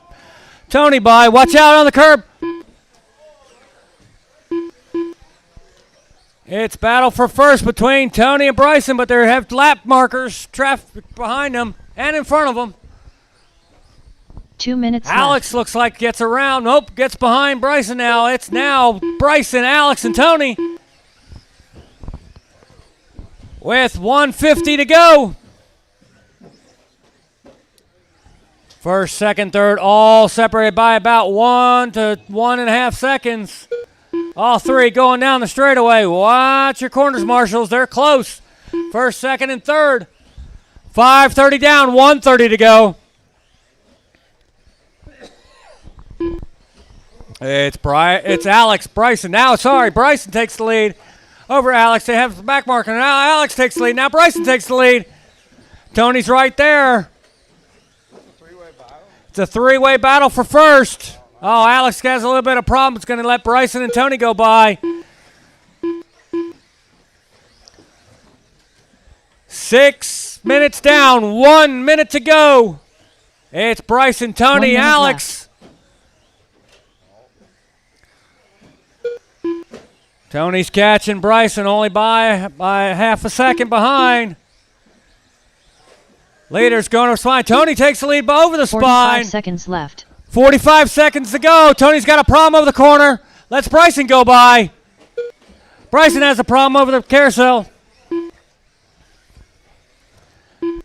Tony by. Watch out on the curb. It's battle for first between Tony and Bryson, but they have lap markers, traffic behind them and in front of them. 2 minutes Alex left. looks like gets around. Nope, gets behind Bryson now. It's now Bryson, Alex, and Tony. With 1:50 to go. First, second, third, all separated by about 1 to 1.5 seconds. All three going down the straightaway. Watch your corners, marshals. They're close. First, second, and third. 5:30 down, 1:30 to go. It's Alex. Bryson. Now, sorry, Bryson takes the lead over Alex. They have the back marker. Now Alex takes the lead. Now Bryson takes the lead. Tony's right there. It's a three-way battle for first. Oh, Alex has a little bit of problem. It's going to let Bryson and Tony go by. 6 minutes down. 1 minute to go. It's Bryson, Tony, Alex. Tony's catching Bryson only by half a second behind. Leader's going to spine. Tony takes the lead over the spine. 45 seconds left. 45 seconds to go. Tony's got a problem over the corner. Lets Bryson go by. Bryson has a problem over the carousel.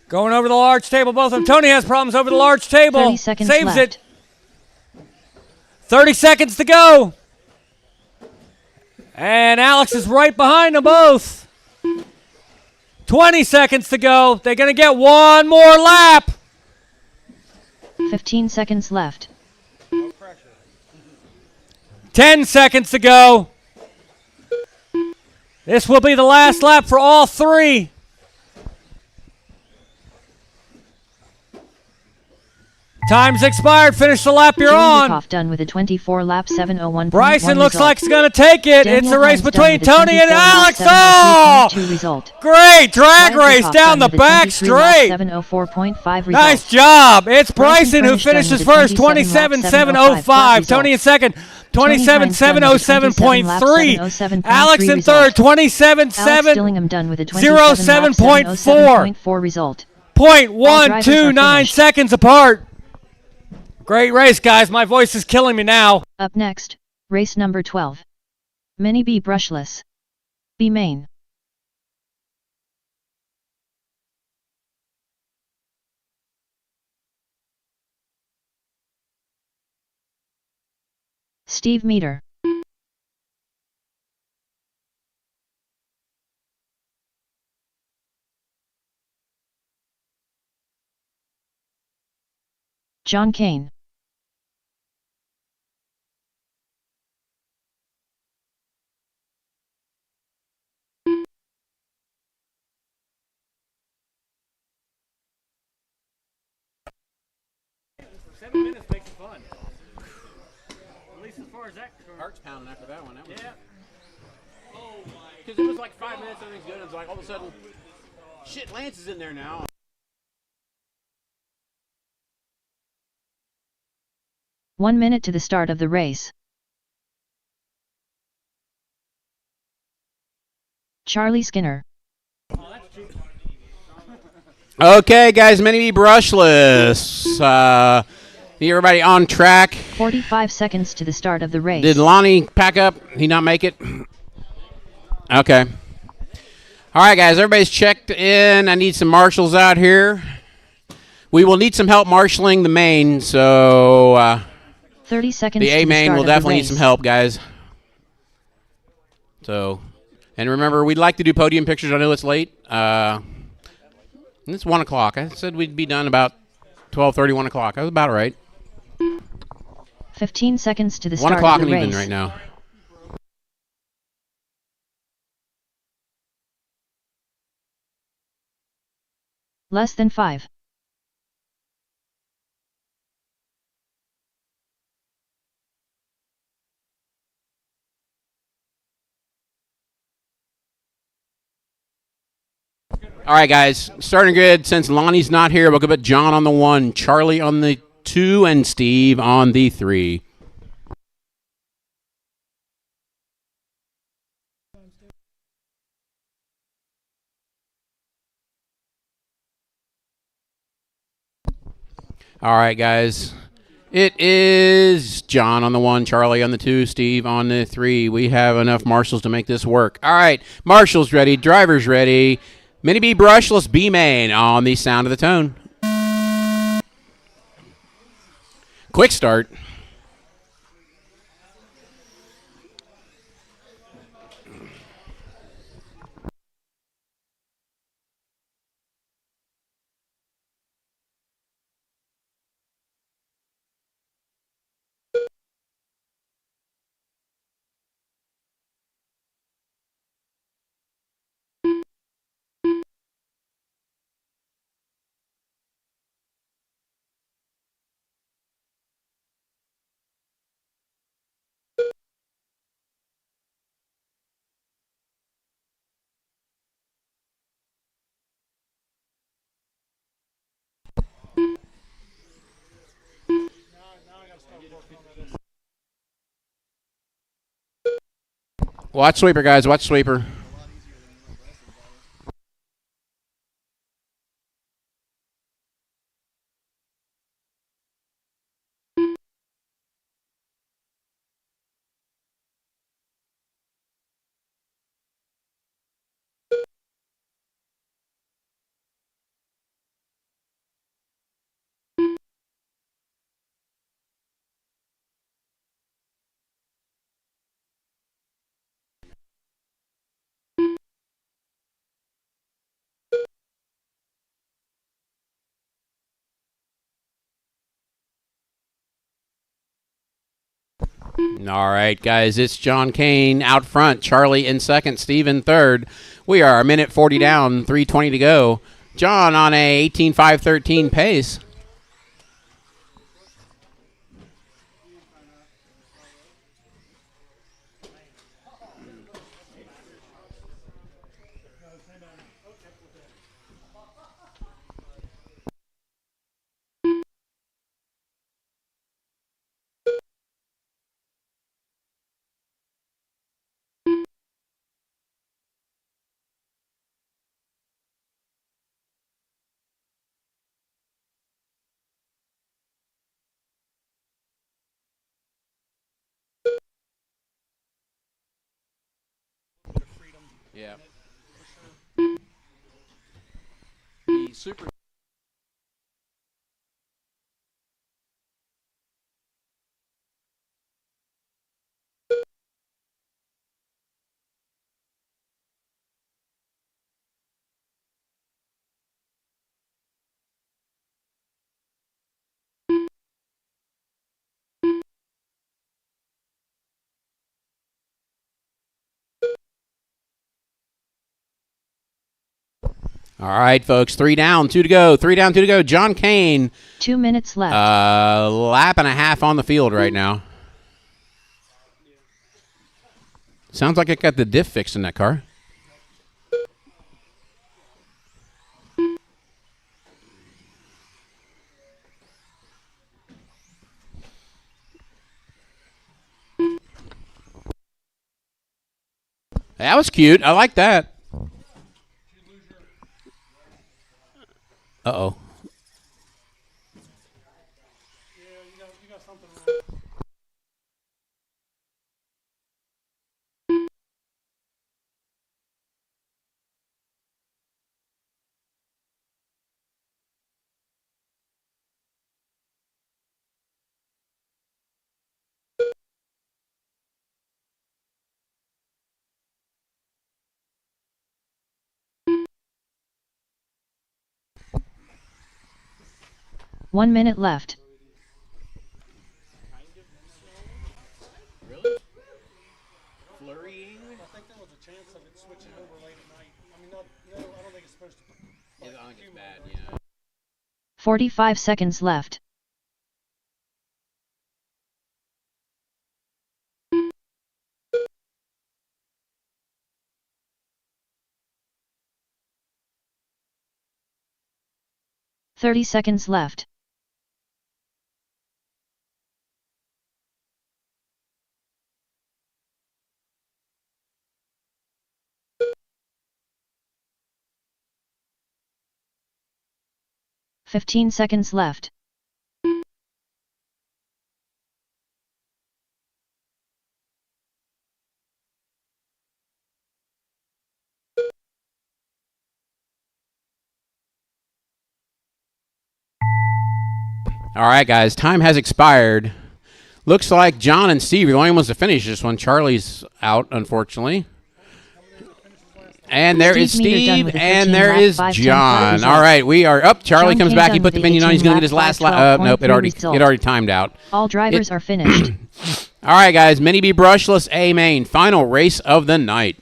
Going over the large table, both of them. Tony has problems over the large table. 30 seconds Saves left. it. 30 seconds to go. And Alex is right behind them both. 20 seconds to go. They're going to get one more lap. 15 seconds left. 10 seconds to go. This will be the last lap for all three. Time's expired. Finish the lap you're on. Joey done with a 24-lap 7:01. Bryson looks like he's going to take it. Daniel It's a race Hines between done with a Tony and 24-lap Alex. 7:02.2 Oh! result. Great drag Ryan race Peacock down done the with a back 23-lap straight. 7:04.5 result. Nice job. It's Bryson Bryson who French done finishes with a first, 27-lap 27.705. Tony in second, 27.707.3. Alex in third, Alex 27.707.4. Dillingham done with a 27.707.4 result. All drivers are 0.129 finished. seconds apart. Great race, guys. My voice is killing me now. Up next, race number 12. Mini B brushless. B main. Steve Meter. John Kane. Heart's pounding after that one. That because it was like 5 minutes, everything's good. It's like all of a sudden, shit, Lance is in there now. 1 minute to the start of the race. Charlie Skinner. Okay, guys, Mini B brushless. Everybody on track. 45 seconds to the start of the race. Did Lonnie pack up? He not make it? Okay. All right, guys, everybody's checked in. I need some marshals out here. We will need some help marshaling the main, so 30 seconds the to A the main start will of the definitely need race. some help, guys. So, and remember, we'd like to do podium pictures. I know it's late. It's 1 o'clock. I said we'd be done about 12:30, 1 o'clock. I was about right. 15 seconds to the 1 start o'clock of the and race. even right now. Less than 5. All right, guys, starting good. Since Lonnie's not here, we'll go put John on the 1, Charlie on the 2, and Steve on the 3. All right, guys. It is John on the 1, Charlie on the 2, Steve on the 3. We have enough marshals to make this work. All right, marshals ready, drivers ready. Mini B brushless B main on the sound of the tone. Quick start. Watch sweeper, guys. Watch sweeper. All right, guys, it's John Kane out front, Charlie in second, Steve in third. We are a minute 40 down, 3:20 to go. John on a 18.513 pace. Yeah. The super. All right, folks, 3 down, 2 to go. 3 down, 2 to go. John Kane. 2 minutes left. Lap and a half on the field right now. Sounds like it got the diff fixed in that car. That was cute. I like that. Uh-oh. One minute left. Really? Flurrying? I think there was a chance of it switching over late at night. I mean, I don't think it's supposed to. Yeah, I think it's bad, yeah. 45 seconds left. Thirty seconds left. Fifteen seconds left. All right, guys, time has expired. Looks like John and Steve are the only ones to finish this one. Charlie's out, unfortunately. And there is Steve, and there is John. All right, we are up. Charlie comes back. He put the minion on. He's going to get his last lap. Nope, it already timed out. All drivers are finished. All right, guys, Mini B Brushless A main. Final race of the night.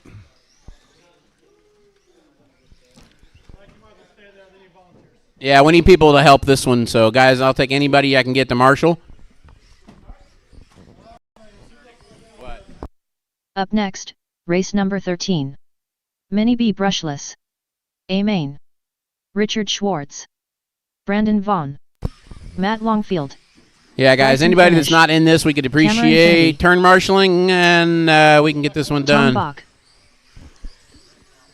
Yeah, we need people to help this one. So, guys, I'll take anybody I can get to Marshall. Up next, race number 13. Mini B Brushless. A main. Richard Schwartz. Brandon Vaughn. Matt Longfield. Yeah, guys, Bryson anybody finish. that's not in this, we could Cameron appreciate Finney. turn marshaling, and we can get this one Tom done. Bach.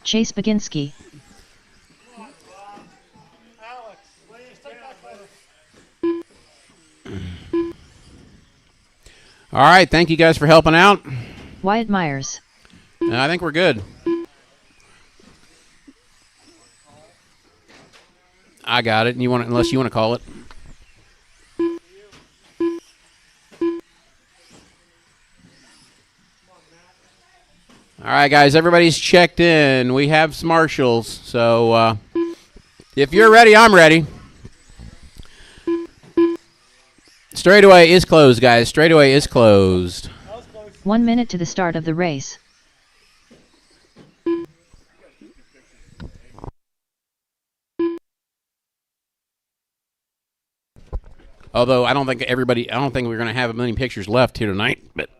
Chase Baginski. All right, thank you guys for helping out. Wyatt Myers. I think we're good. I got it. You want unless you want to call it. All right, guys, everybody's checked in. We have some marshals, so if you're ready, I'm ready. Straightaway is closed, guys. Straightaway is closed. 1 minute to the start of the race. Although I don't think we're going to have a million pictures left here tonight, but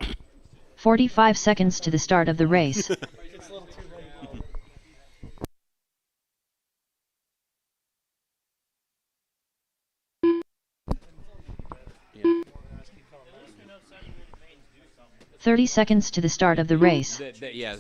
45 seconds to the start of the race. yeah. 30 seconds to the start of the race. Yeah.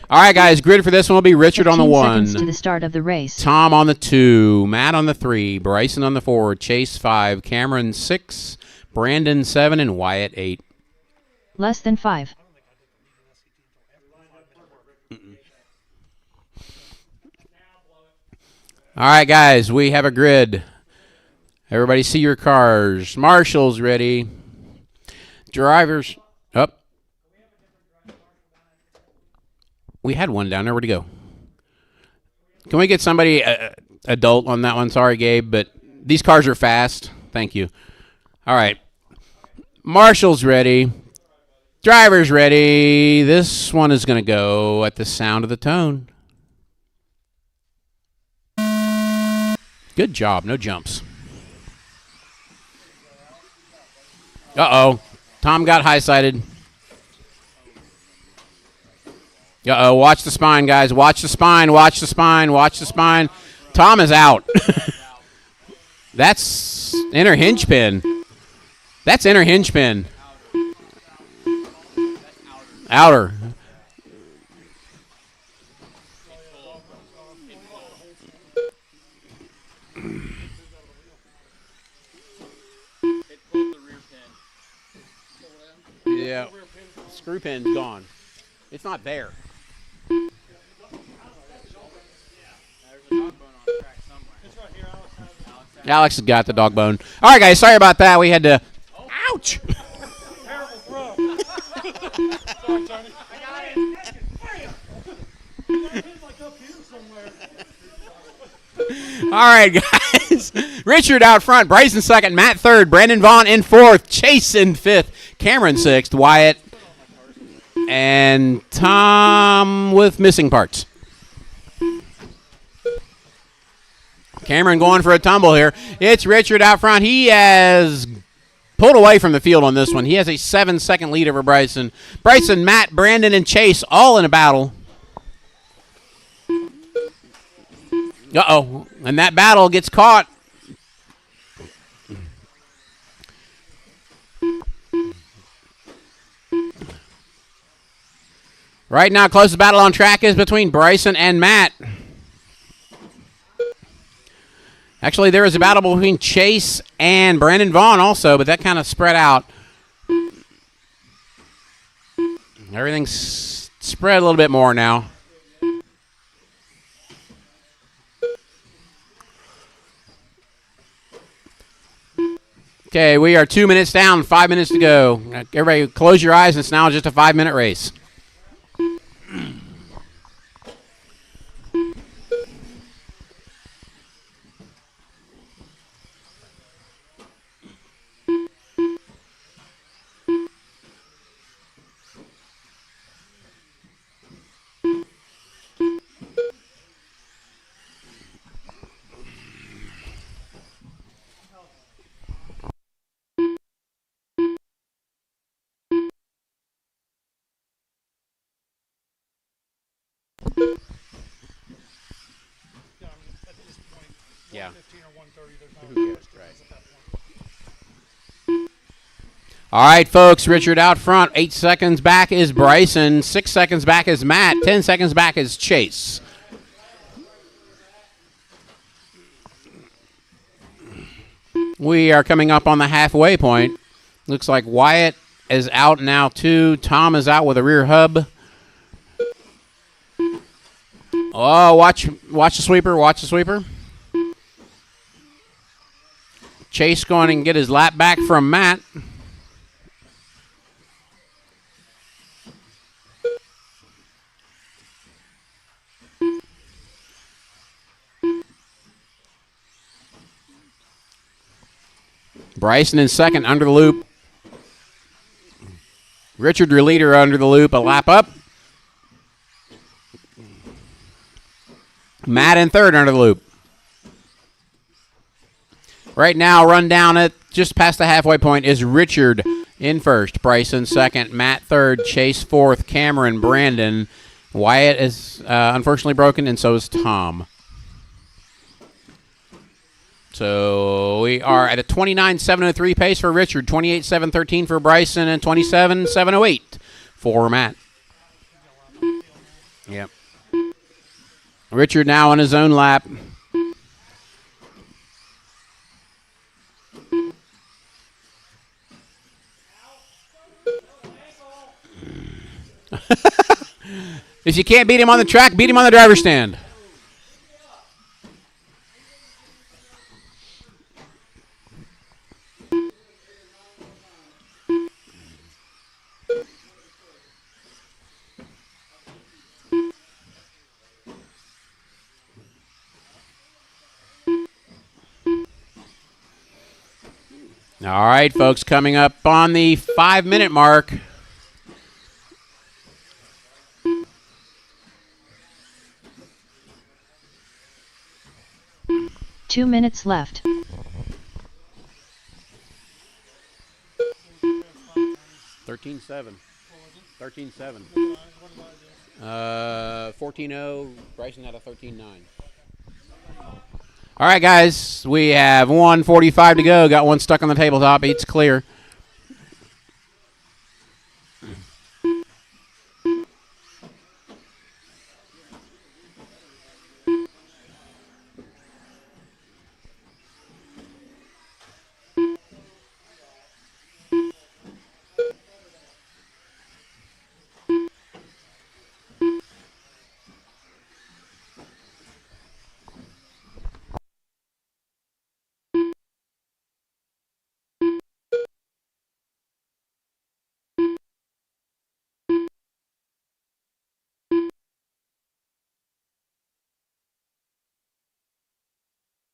All right, guys, grid for this one will be Richard on the 15 1. seconds to the start of the race. Tom on the 2, Matt on the 3, Bryson on the 4, Chase 5, Cameron 6, Brandon 7, and Wyatt 8. Less than 5. All right, guys, we have a grid. Everybody see your cars. Marshall's ready. Drivers up. We had one down there. Where'd he go? Can we get somebody adult on that one? Sorry, Gabe, but these cars are fast. Thank you. All right. Marshall's ready. Driver's ready. This one is going to go at the sound of the tone. Good job. No jumps. Uh-oh. Tom got high-sided. Uh-oh. Watch the spine, guys. Watch the spine. Watch the spine. Watch the spine. Tom is out. That's inner hinge pin. That's inner hinge pin. Outer. Yeah. Screw pin's gone. It's not there. Alex has got the dog bone. All right, guys. Sorry about that. We had to. Ouch. Terrible throw. Sorry, Tony. All right, guys. Richard out front. Bryson second. Matt third. Brandon Vaughn in fourth. Chase in fifth. Cameron sixth. Wyatt. And Tom with missing parts. Cameron going for a tumble here. It's Richard out front. He has pulled away from the field on this one. He has a 7-second lead over Bryson. Bryson, Matt, Brandon, and Chase all in a battle. Uh-oh. And that battle gets caught. Right now, closest battle on track is between Bryson and Matt. Actually, there was a battle between Chase and Brandon Vaughn also, but that kind of spread out. Everything's spread a little bit more now. Okay, we are 2 minutes down, 5 minutes to go. Everybody close your eyes. It's now just a 5-minute race. Yeah. 115 or 130. There's not Who cares, much right. difference at that point. All right, folks. Richard out front. 8 seconds back is Bryson. 6 seconds back is Matt. 10 seconds back is Chase. We are coming up on the halfway point. Looks like Wyatt is out now, too. Tom is out with a rear hub. Oh, watch the sweeper. Watch the sweeper. Chase going and get his lap back from Matt. Bryson in second, under the loop. Richard, your leader, under the loop, a lap up. Matt in third, under the loop. Right now, run down at just past the halfway point is Richard in first, Bryson second, Matt third, Chase fourth, Cameron, Brandon. Wyatt is unfortunately broken, and so is Tom. So we are at a 29.703 pace for Richard, 28.713 for Bryson, and 27.708 for Matt. Yep. Richard now on his own lap. If you can't beat him on the track, beat him on the driver's stand. All right, folks, coming up on the 5-minute mark. Two minutes left. 13.7. 13.7. 14.0. Bryson had a 13.9. All right, guys, we have 1:45 to go. Got one stuck on the tabletop. 8's clear.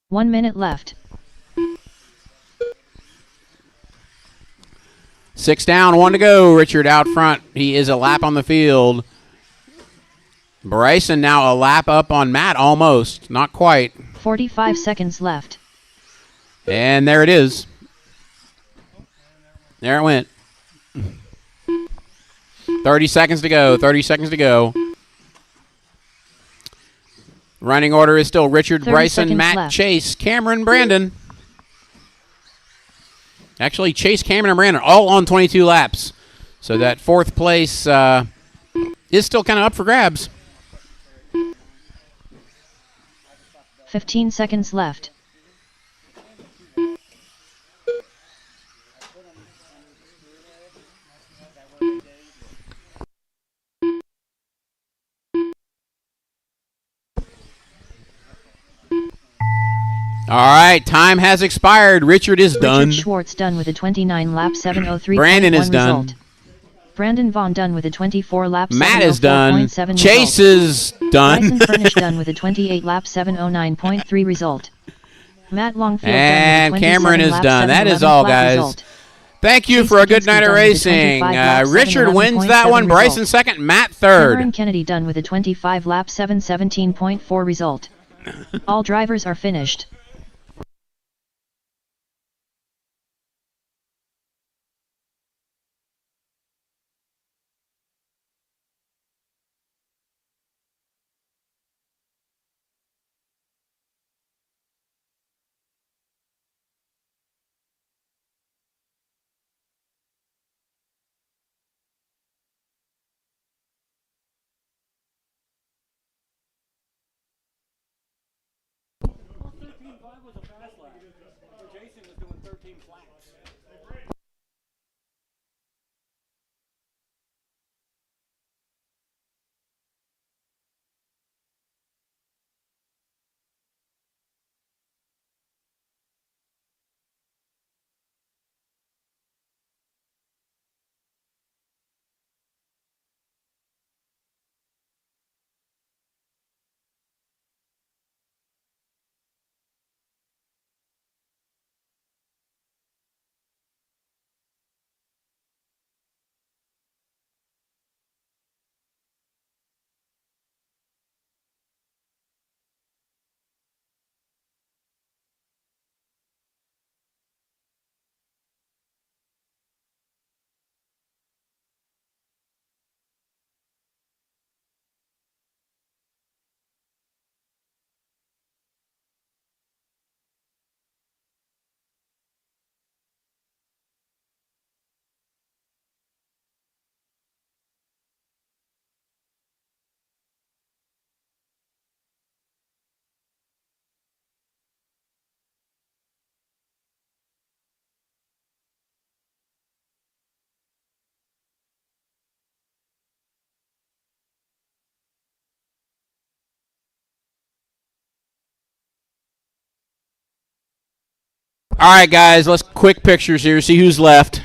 One minute left. 6 down, 1 to go. Richard out front. He is a lap on the field. Bryson now a lap up on Matt, almost. Not quite. 45 seconds left. And there it is. There it went. 30 seconds to go. 30 seconds to go. Running order is still Richard, 30 Bryson, seconds Matt, left. Chase, Cameron, Brandon. Actually, Chase, Cameron, and Brandon all on 22 laps. So that fourth place is still kind of up for grabs. 15 seconds left. All right, time has expired. Richard is done. Richard Schwartz done with a 29 lap 7:03. Brandon is done. Result. Brandon Vaughn done with a 24 lap Matt is done. 7:04.7 Chase result. is done. Bryson Furnish done with a 28 lap 7:09.3 result. Matt Longfield And done with a 27 Cameron is lap done. That is 7:11 all, flat guys. result. Thank you Chase for a good Kaczynski night of done with a racing. 25 lap Richard wins that one. 7:11.7 Bryson result. second. Matt third. Cameron Kennedy done with a 25 lap 7:17.4 result. All drivers are finished. 1:05 was a fast lap. Jason was doing 13 flaps. All right, guys, let's quick pictures here. See who's left.